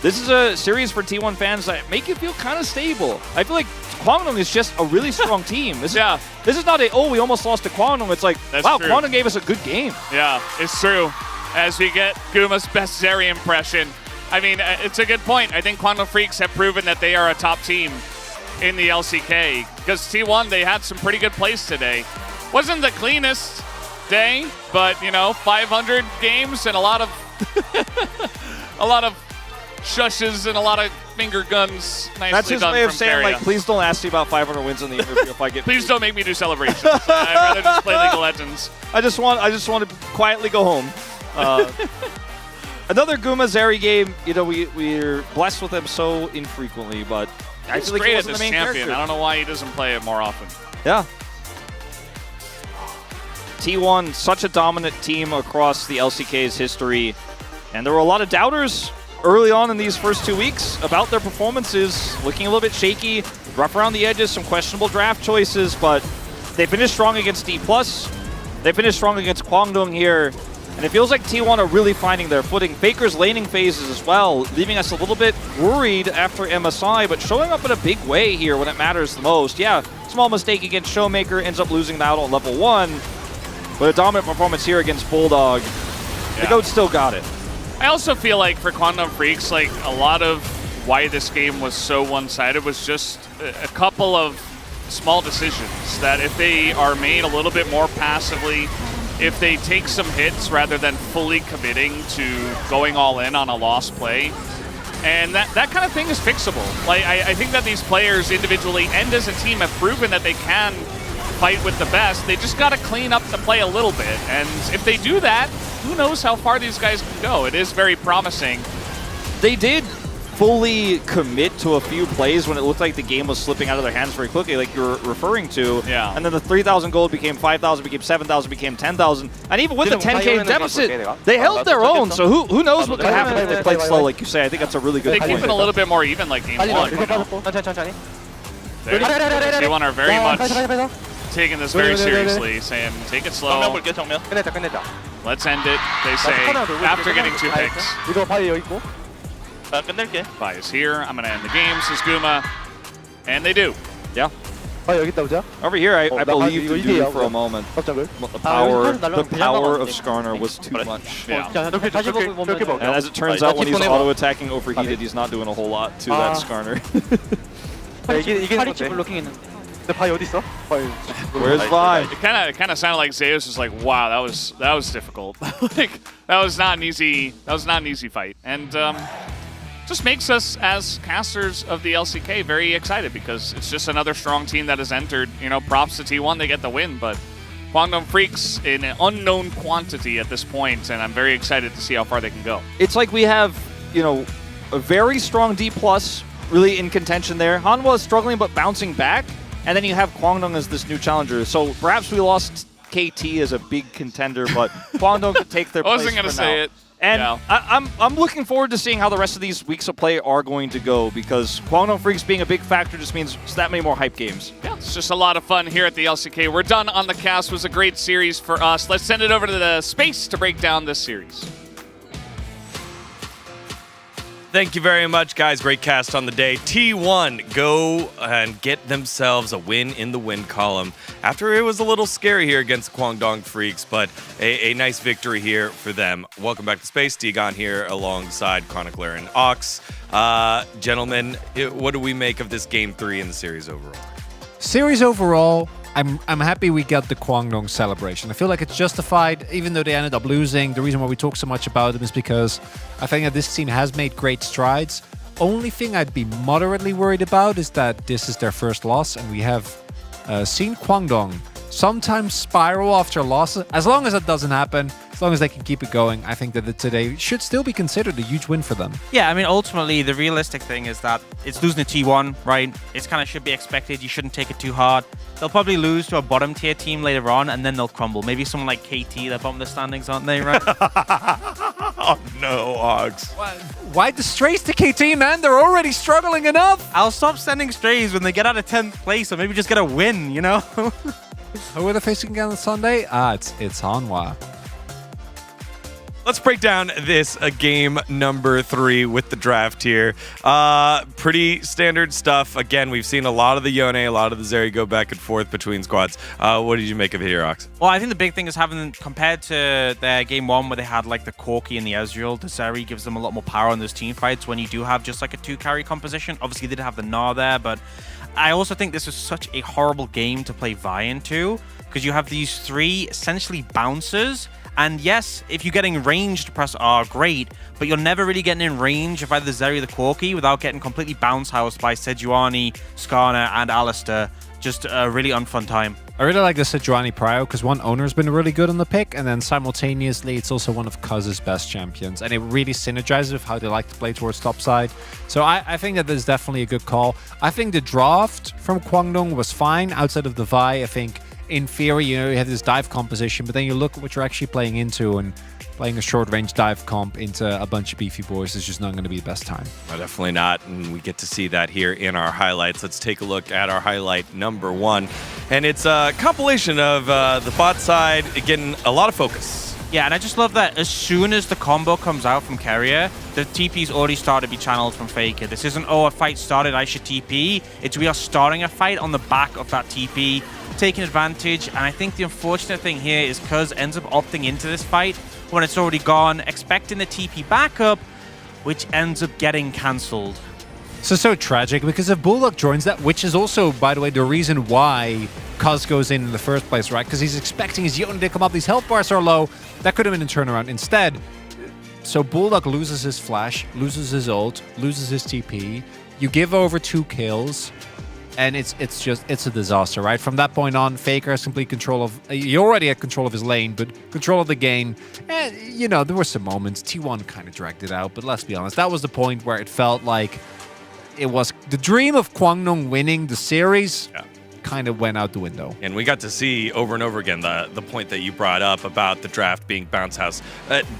this is a series for T1 fans that make you feel kind of stable. I feel like Kwangdong is just a really strong team. This is not a, oh, we almost lost to Kwangdong. It's like, wow, true. Kwangdong gave us a good game. Yeah, it's true. As we get Guma's best Zeri impression. I mean, it's a good point. I think Quantum Freaks have proven that they are a top team in the LCK. Because T1, they had some pretty good plays today. Wasn't the cleanest day, but, you know, 500 games and a lot of shushes and a lot of finger guns. Nicely That's his done way of from saying, Teria. like, please don't ask me about 500 wins in the interview if I get. Please don't make me do celebrations. I'd rather just play League of Legends. I just want to quietly go home. Another Guma Zeri game. You know, we're blessed with him so infrequently, but I He's feel like great he at wasn't this the main champion. character. I don't know why he doesn't play it more often. Yeah. T1, such a dominant team across the LCK's history, and there were a lot of doubters early on in these first 2 weeks about their performances, looking a little bit shaky, rough around the edges, some questionable draft choices, but they finished strong against D+. They finished strong against Kwangdong here, and it feels like T1 are really finding their footing. Faker's laning phases as well, leaving us a little bit worried after MSI, but showing up in a big way here when it matters the most. Yeah, small mistake against Showmaker, ends up losing the battle at level 1, but a dominant performance here against Bulldog. The GOAT still got it. I also feel like for Quantum Freaks, like a lot of why this game was so one-sided was just a couple of small decisions that if they are made a little bit more passively, if they take some hits rather than fully committing to going all in on a lost play, and that kind of thing is fixable. Like I think that these players individually and as a team have proven that they can fight with the best. They just got to clean up the play a little bit, and if they do that, who knows how far these guys can go. It is very promising. They did fully commit to a few plays when it looked like the game was slipping out of their hands very quickly, like you're referring to. Yeah. And then the 3,000 gold became 5,000, became 7,000, became 10,000. And even with the 10K deficit, they held their own. So who knows what could happen if they played slow, like you say. I think that's a really good point. They keep it a little bit more even like Game 1. T1 are very much taking this very seriously, saying, take it slow. Let's end it, they say, after getting 2 picks. Vi is here. I'm going to end the game, says Guma. And they do. Yeah. Over here, I believe the dude for a moment. The power of Skarner was too much. Yeah. And as it turns out, when he's auto-attacking overheated, he's not doing a whole lot to that Skarner. Where's Vi? It kind of sounded like Zeus was like, wow, that was difficult. Like that was not an easy fight, and just makes us as casters of the LCK very excited because it's just another strong team that has entered. You know, props to T1, they get the win, but Kwangdong Freaks in an unknown quantity at this point, and I'm very excited to see how far they can go. It's like we have, you know, a very strong D+, really in contention there. Hanwha is struggling but bouncing back. And then you have Kwangdong as this new challenger. So perhaps we lost KT as a big contender, but Kwangdong could take their place. I wasn't going to say it. And yeah. I'm looking forward to seeing how the rest of these weeks of play are going to go because Kwangdong Freaks being a big factor just means it's that many more hype games. Yeah, it's just a lot of fun here at the LCK. We're done on the cast. It was a great series for us. Let's send it over to the space to break down this series. Thank you very much, guys. Great cast on the day. T1 go and get themselves a win in the win column after it was a little scary here against the Kwangdong Freaks, but a nice victory here for them. Welcome back to Space. Degon here alongside Chronicler and Ox. Gentlemen, what do we make of this Game 3 in the series overall? Series overall, I'm happy we got the Kwangdong celebration. I feel like it's justified, even though they ended up losing. The reason why we talk so much about them is because I think that this team has made great strides. Only thing I'd be moderately worried about is that this is their first loss, and we have seen Kwangdong sometimes spiral after losses. As long as that doesn't happen, as long as they can keep it going, I think that today should still be considered a huge win for them. Yeah, I mean, ultimately, the realistic thing is that it's losing to T1, right? It's kind of should be expected. You shouldn't take it too hard. They'll probably lose to a bottom tier team later on, and then they'll crumble. Maybe someone like KT, they're bottom of the standings, aren't they, right? Oh no, Ox. Why the strays to KT, man? They're already struggling enough. I'll stop sending strays when they get out of 10th place, or maybe just get a win, you know? Who are they facing again on Sunday? It's Hanwha. Let's break down this game number 3 with the draft here. Pretty standard stuff. Again, we've seen a lot of the Yone, a lot of the Zeri go back and forth between squads. What did you make of it here, Ox? Well, I think the big thing is having, compared to their game 1 where they had like the Corki and the Ezreal, the Zeri gives them a lot more power on those team fights when you do have just like a 2-carry composition. Obviously, they did have the Gnar there, but I also think this was such a horrible game to play Vi into because you have these 3 essentially bouncers. And yes, if you're getting range to press R, great, but you're never really getting in range of either the Zeri or the Corki without getting completely bounce housed by Sejuani, Skarner, and Alistair. Just a really unfun time. I really like the Sejuani Prio because one owner's been really good on the pick, and then simultaneously it's also one of Cuz's best champions, and it really synergizes with how they like to play towards topside. So I think that this is definitely a good call. I think the draft from Kwangdong was fine outside of the Vi. I think in theory, you know, you have this dive composition, but then you look at what you're actually playing into, and playing a short-range dive comp into a bunch of beefy boys is just not going to be the best time. No, definitely not, and we get to see that here in our highlights. Let's take a look at our highlight number 1, and it's a compilation of the bot side getting a lot of focus. Yeah, and I just love that as soon as the combo comes out from Carrier, the TP's already started to be channeled from Faker. This isn't, oh, a fight started, I should TP. It's we are starting a fight on the back of that TP, taking advantage, and I think the unfortunate thing here is Cuz ends up opting into this fight when it's already gone, expecting the TP backup, which ends up getting cancelled. So tragic, because if Bulldog joins that, which is also, by the way, the reason why Cuz goes in the first place, right? Because he's expecting his Yone to come up, these health bars are low. That could have been a turnaround. Instead, so Bulldog loses his flash, loses his ult, loses his TP. You give over 2 kills, and it's a disaster, right? From that point on, Faker has complete control of... he already had control of his lane, but control of the game. And, you know, there were some moments. T1 kind of dragged it out, but let's be honest. That was the point where it felt like it was... the dream of Kwangdong winning the series kind of went out the window. And we got to see over and over again the point that you brought up about the draft being bounce house.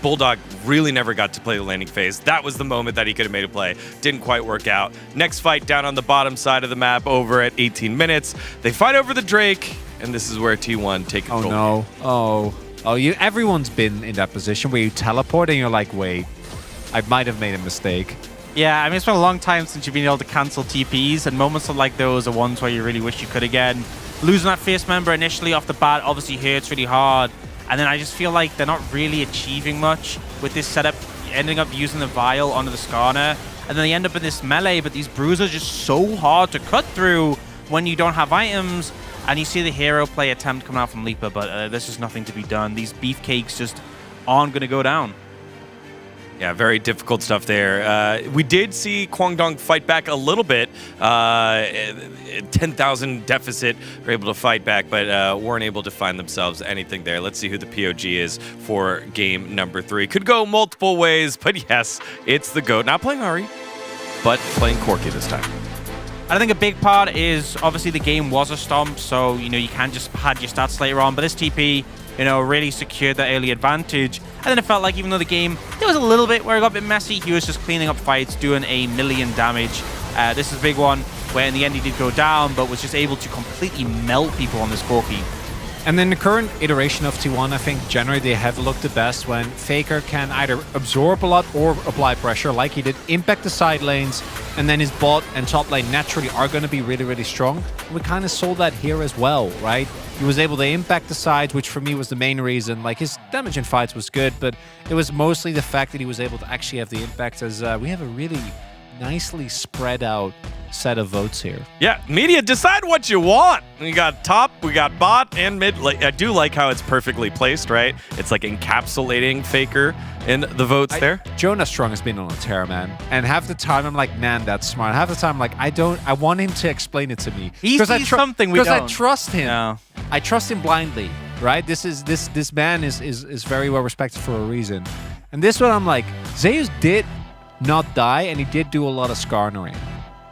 Bulldog really never got to play the landing phase. That was the moment that he could have made a play. Didn't quite work out. Next fight down on the bottom side of the map over at 18 minutes. They fight over the Drake, and this is where T1 take control. Oh no. Everyone's been in that position where you teleport and you're like, wait, I might have made a mistake. Yeah, I mean, it's been a long time since you've been able to cancel TPs, and moments like those are ones where you really wish you could again. Losing that Fierce member initially off the bat obviously hurts really hard, and then I just feel like they're not really achieving much with this setup, ending up using the Vial onto the Skarner, and then they end up in this melee, but these bruisers are just so hard to cut through when you don't have items, and you see the hero play attempt coming out from Leaper, but there's just nothing to be done. These beefcakes just aren't going to go down. Yeah, very difficult stuff there. We did see Kwangdong fight back a little bit. 10,000 deficit, were able to fight back, but weren't able to find themselves anything there. Let's see who the POG is for game number 3. Could go multiple ways, but yes, it's the GOAT. Not playing Ari, but playing Corki this time. I think a big part is obviously the game was a stomp, so you know you can't just pad your stats later on. But this TP, you know, really secured that early advantage. And then it felt like even though the game, there was a little bit where it got a bit messy, he was just cleaning up fights, doing 1 million damage. This is a big one where in the end he did go down, but was just able to completely melt people on this Corki. And in the current iteration of T1, I think generally they have looked the best when Faker can either absorb a lot or apply pressure like he did, impact the side lanes, and then his bot and top lane naturally are going to be really, really strong. We kind of saw that here as well, right? He was able to impact the sides, which for me was the main reason. Like, his damage in fights was good, but it was mostly the fact that he was able to actually have the impact, as we have a really nicely spread out set of votes here. Yeah, media, decide what you want. We got top, we got bot, and mid. Like, I do like how it's perfectly placed, right? It's like encapsulating Faker in the votes there. Jonas Strong has been on a tear, man. And half the time I'm like, man, that's smart. Half the time I'm like, I want him to explain it to me. He sees something we don't. Because I trust him. Yeah. I trust him blindly, right? This man is very well respected for a reason. And this one I'm like, Zeus did not die, and he did do a lot of skarnering.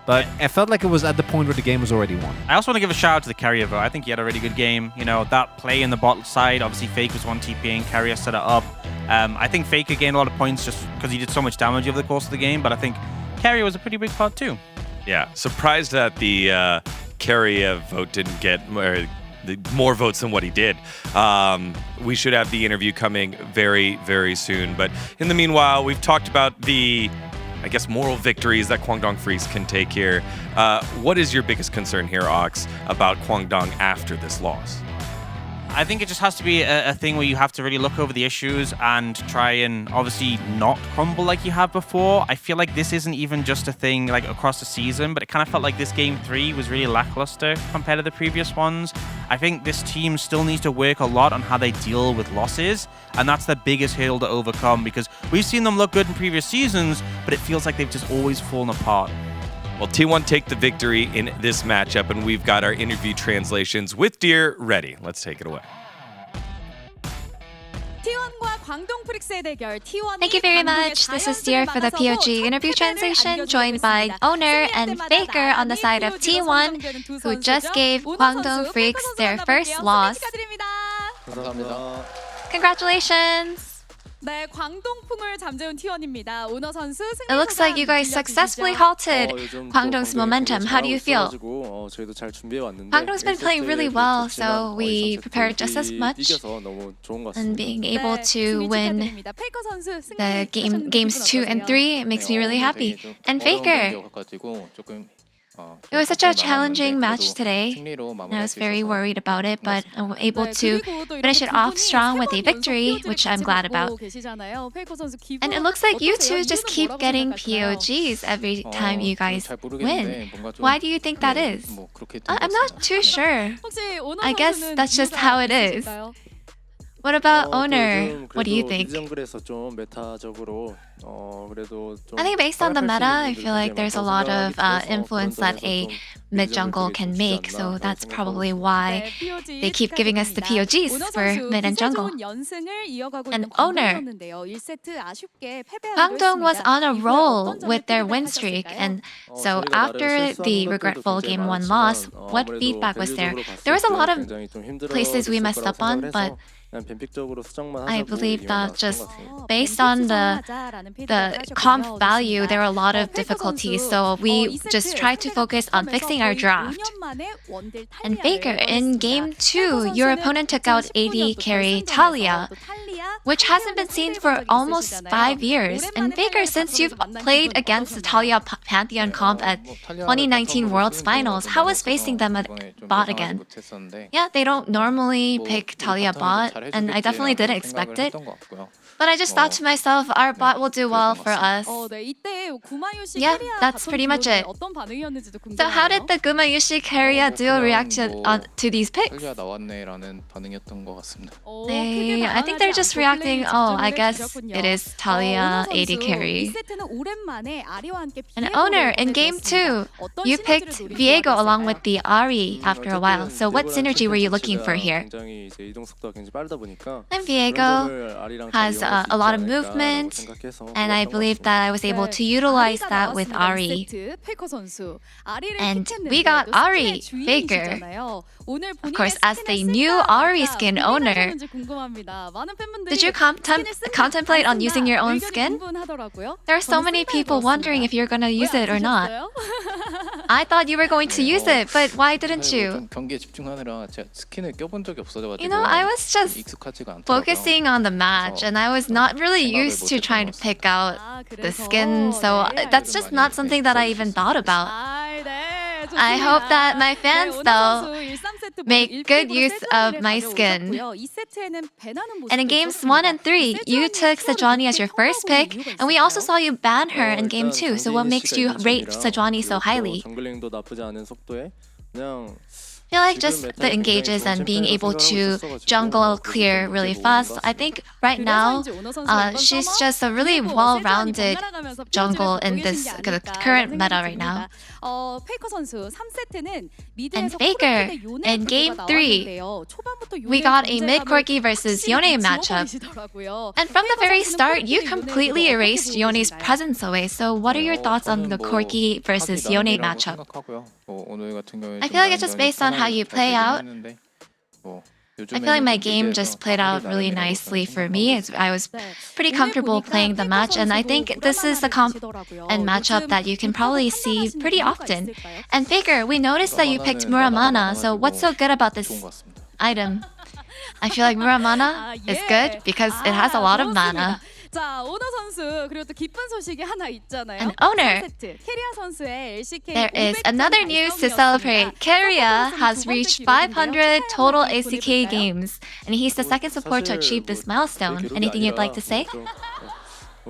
But I felt like it was at the point where the game was already won. I also want to give a shout out to the carrier, though. I think he had a really good game. You know, that play in the bot side, obviously Faker was one TPing, carrier set it up. I think Faker gained a lot of points just because he did so much damage over the course of the game, but I think carrier was a pretty big part too. Yeah, surprised that the carrier vote didn't get more votes than what he did. We should have the interview coming very, very soon. But in the meanwhile, we've talked about the, I guess, moral victories that Kwangdong Freaks can take here. What is your biggest concern here, Ox, about Kwangdong after this loss? I think it just has to be a thing where you have to really look over the issues and try and obviously not crumble like you have before. I feel like this isn't even just a thing like across the season, but it kind of felt like this game 3 was really lackluster compared to the previous ones. I think this team still needs to work a lot on how they deal with losses, and that's the biggest hurdle to overcome, because we've seen them look good in previous seasons, but it feels like they've just always fallen apart. Well, T1 take the victory in this matchup, and we've got our interview translations with Deer ready. Let's take it away. Thank you very much. This is Deer for the POG interview translation, joined by Owner and Faker on the side of T1, who just gave Kwangdong Freaks their first loss. Congratulations! 네, 광동풍을 잠재운 T1입니다. 오너 선수 It looks like you guys successfully halted Kwangdong's momentum. How do you feel? Kwangdong's been playing really well, so we prepared just as much. And being able to win the games 2 and 3, it makes me really happy. And Faker! It was such a challenging match today, and I was very worried about it, but I was able to finish it off strong with a victory, which I'm glad about. And it looks like you two just keep getting POGs every time you guys win. Why do you think that is? I'm not too sure. I guess that's just how it is. What about Owner? What do you think? I think based on the meta, I feel like there's a lot of influence that a mid-jungle can make, so that's probably why they keep giving us the POGs for mid and jungle. And Owner, Kwangdong was on a roll with their win streak, and so after the regretful Game 1 loss, what feedback was there? There was a lot of places we messed up on, but I believe that just based on the comp value, there are a lot of difficulties, so we just try to focus on fixing our draft. And Faker, in Game 2, your opponent took out AD carry Talia, which hasn't been seen for almost 5 years. And Faker, since you've played against the Talia Pantheon comp at 2019 Worlds Finals, how was facing them at bot again? Yeah, they don't normally pick Talia bot, and I definitely didn't expect it. But I just thought to myself, our bot will do well for us. Yeah, that's pretty much it. So how did the Gumayushi carrier duo react to these picks? I think they're just reacting, oh, I guess it is Talia AD carry. And Owner, in Game 2, you picked Viego along with the Ahri after a while. So what synergy were you looking for here? And Viego has a lot of movement, and I believe that I was able to utilize that with Ahri. And we got Ahri, Faker. Of course, as the new Ahri skin owner, did you contemplate on using your own skin? There are so many people wondering if you're gonna use it or not. I thought you were going to use it, but why didn't you? 경기에 집중하느라 제가 스킨을 껴본 적이 없어가지고 You know, I was just 익숙하지가 않더라고요. focusing on the match, and I was not really used to trying to pick out the skin, so that's just not something that I even thought about. I hope that my fans, though, make good use of my skin. And in games 1 and 3, you took Sejuani as your first pick, and we also saw you ban her in game 2. So what makes you rate Sejuani so highly? 정글링도 나쁘지 않은 속도에 그냥 I feel like just the engages and being able to jungle clear really fast. I think right now she's just a really well-rounded jungle in this current meta right now. And Faker, in game 3, we got a mid Corki versus Yone matchup. And from the very start, you completely erased Yone's presence away. So what are your thoughts on the Corki versus Yone matchup? I feel like it's just based on how you play out. I feel like my game just played out really nicely for me. I was pretty comfortable playing the match, and I think this is the comp and matchup that you can probably see pretty often. And Faker, we noticed that you picked Muramana, so what's so good about this item? I feel like Muramana is good because it has a lot of mana. 자, 오너 선수 그리고 또 기쁜 소식이 하나 있잖아요. And Owner, 캐리아 선수의 LCK there is another news to celebrate. Keria has reached 500 total ACK games, and he's the second support to achieve this milestone. Anything you'd like to say?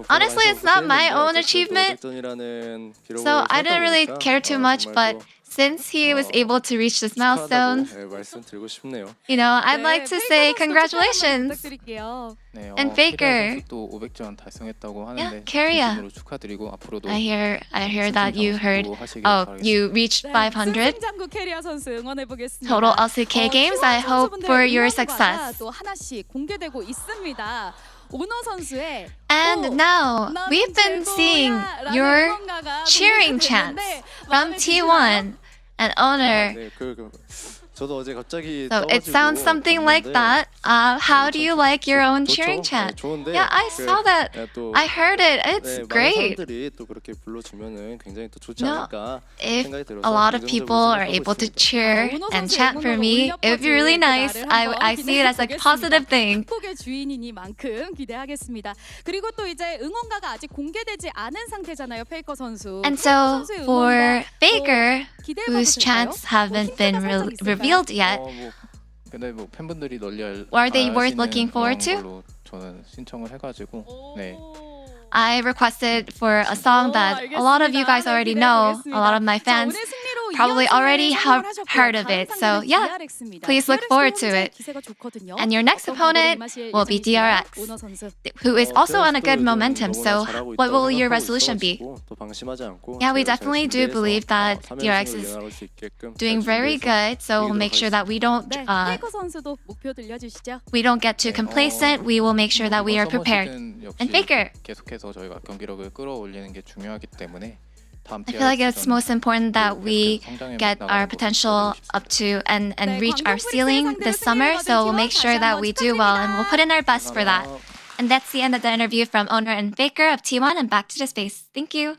Honestly, it's not my own achievement, so I didn't really care too much, but since he was able to reach this milestone, you know, I'd like to say congratulations. And Faker, yeah, Keria, I hear that you heard, you reached 500 total LCK games. I hope for your success. And now, we've been seeing your cheering chants from T1 and Owner. So it sounds something like that. How do you like your own cheering chant? Yeah, I saw that. I heard it. It's great. No, if a lot of people are able to cheer and chant for me, it would be really nice. I see it as a positive thing. And so for Faker, whose chants haven't been revealed yet, are they worth looking forward to? I requested for a song that a lot of you guys already know. A lot of my fans probably already have heard of it. So yeah, please look forward to it. And your next opponent will be DRX, who is also on a good momentum. So what will your resolution be? Yeah, we definitely do believe that DRX is doing very good. So we'll make sure that we don't get too complacent. We will make sure that we are prepared. And Faker, I feel like it's most important that we get our potential up to and reach our ceiling this summer. So we'll make sure that we do well and we'll put in our best for that. And that's the end of the interview from Owner and Faker of T1 and back to the space. Thank you.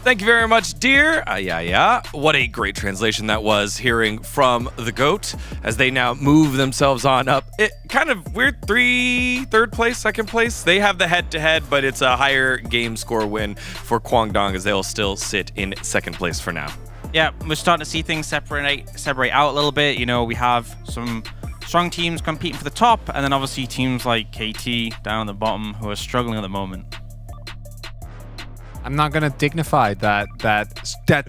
Thank you very much, dear. Yeah. What a great translation that was, hearing from the GOAT as they now move themselves on up. It kind of weird, third place, second place. They have the head-to-head, but it's a higher game score win for Kwangdong as they'll still sit in second place for now. Yeah, we're starting to see things separate out a little bit. You know, we have some strong teams competing for the top, and then obviously teams like KT down at the bottom who are struggling at the moment. I'm not gonna dignify that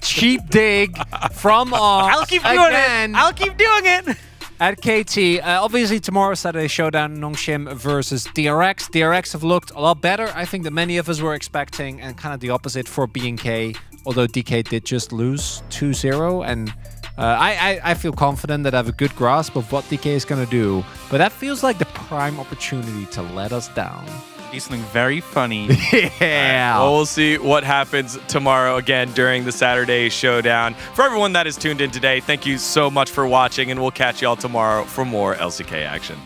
cheap dig from I'll keep doing it. I'll keep doing it. At KT, obviously tomorrow Saturday showdown Nongshim versus DRX. DRX have looked a lot better, I think, than many of us were expecting, and kind of the opposite for BNK. Although DK did just lose 2-0, and I feel confident that I have a good grasp of what DK is gonna do. But that feels like the prime opportunity to let us down. Do something very funny. Yeah. Well, we'll see what happens tomorrow again during the Saturday showdown. For everyone that is tuned in today, thank you so much for watching, and we'll catch y'all tomorrow for more LCK action.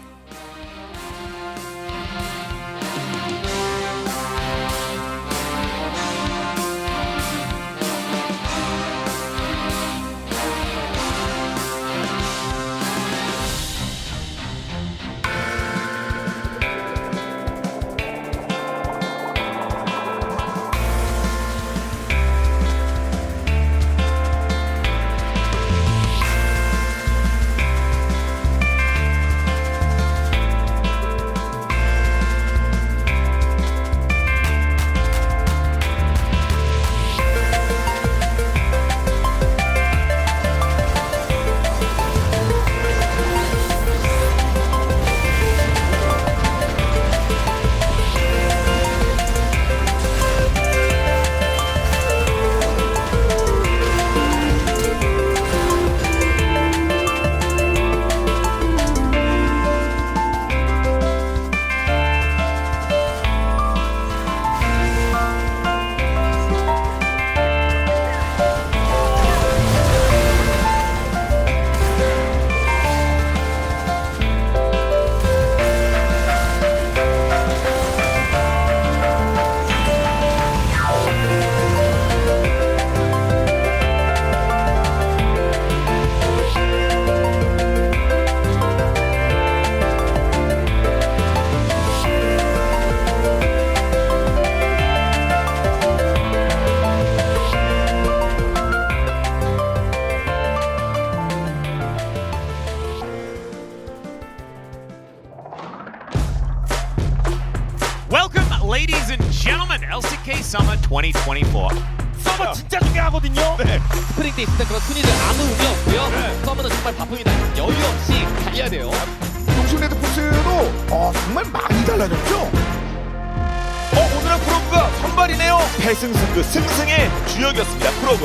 ladies and gentlemen, LCK Summer 2024. 서버 진짜 중요하거든요. 네. 스프링 때 있을 때 그런 순위들 아무 의미 없고요. 서버는 정말 바쁩니다. 여유 없이 달려야 돼요. 동시레드 포스도 정말 많이 달라졌죠? 오늘은 프로브가 선발이네요. 패승승 그 승승의 주역이었습니다. 프로브.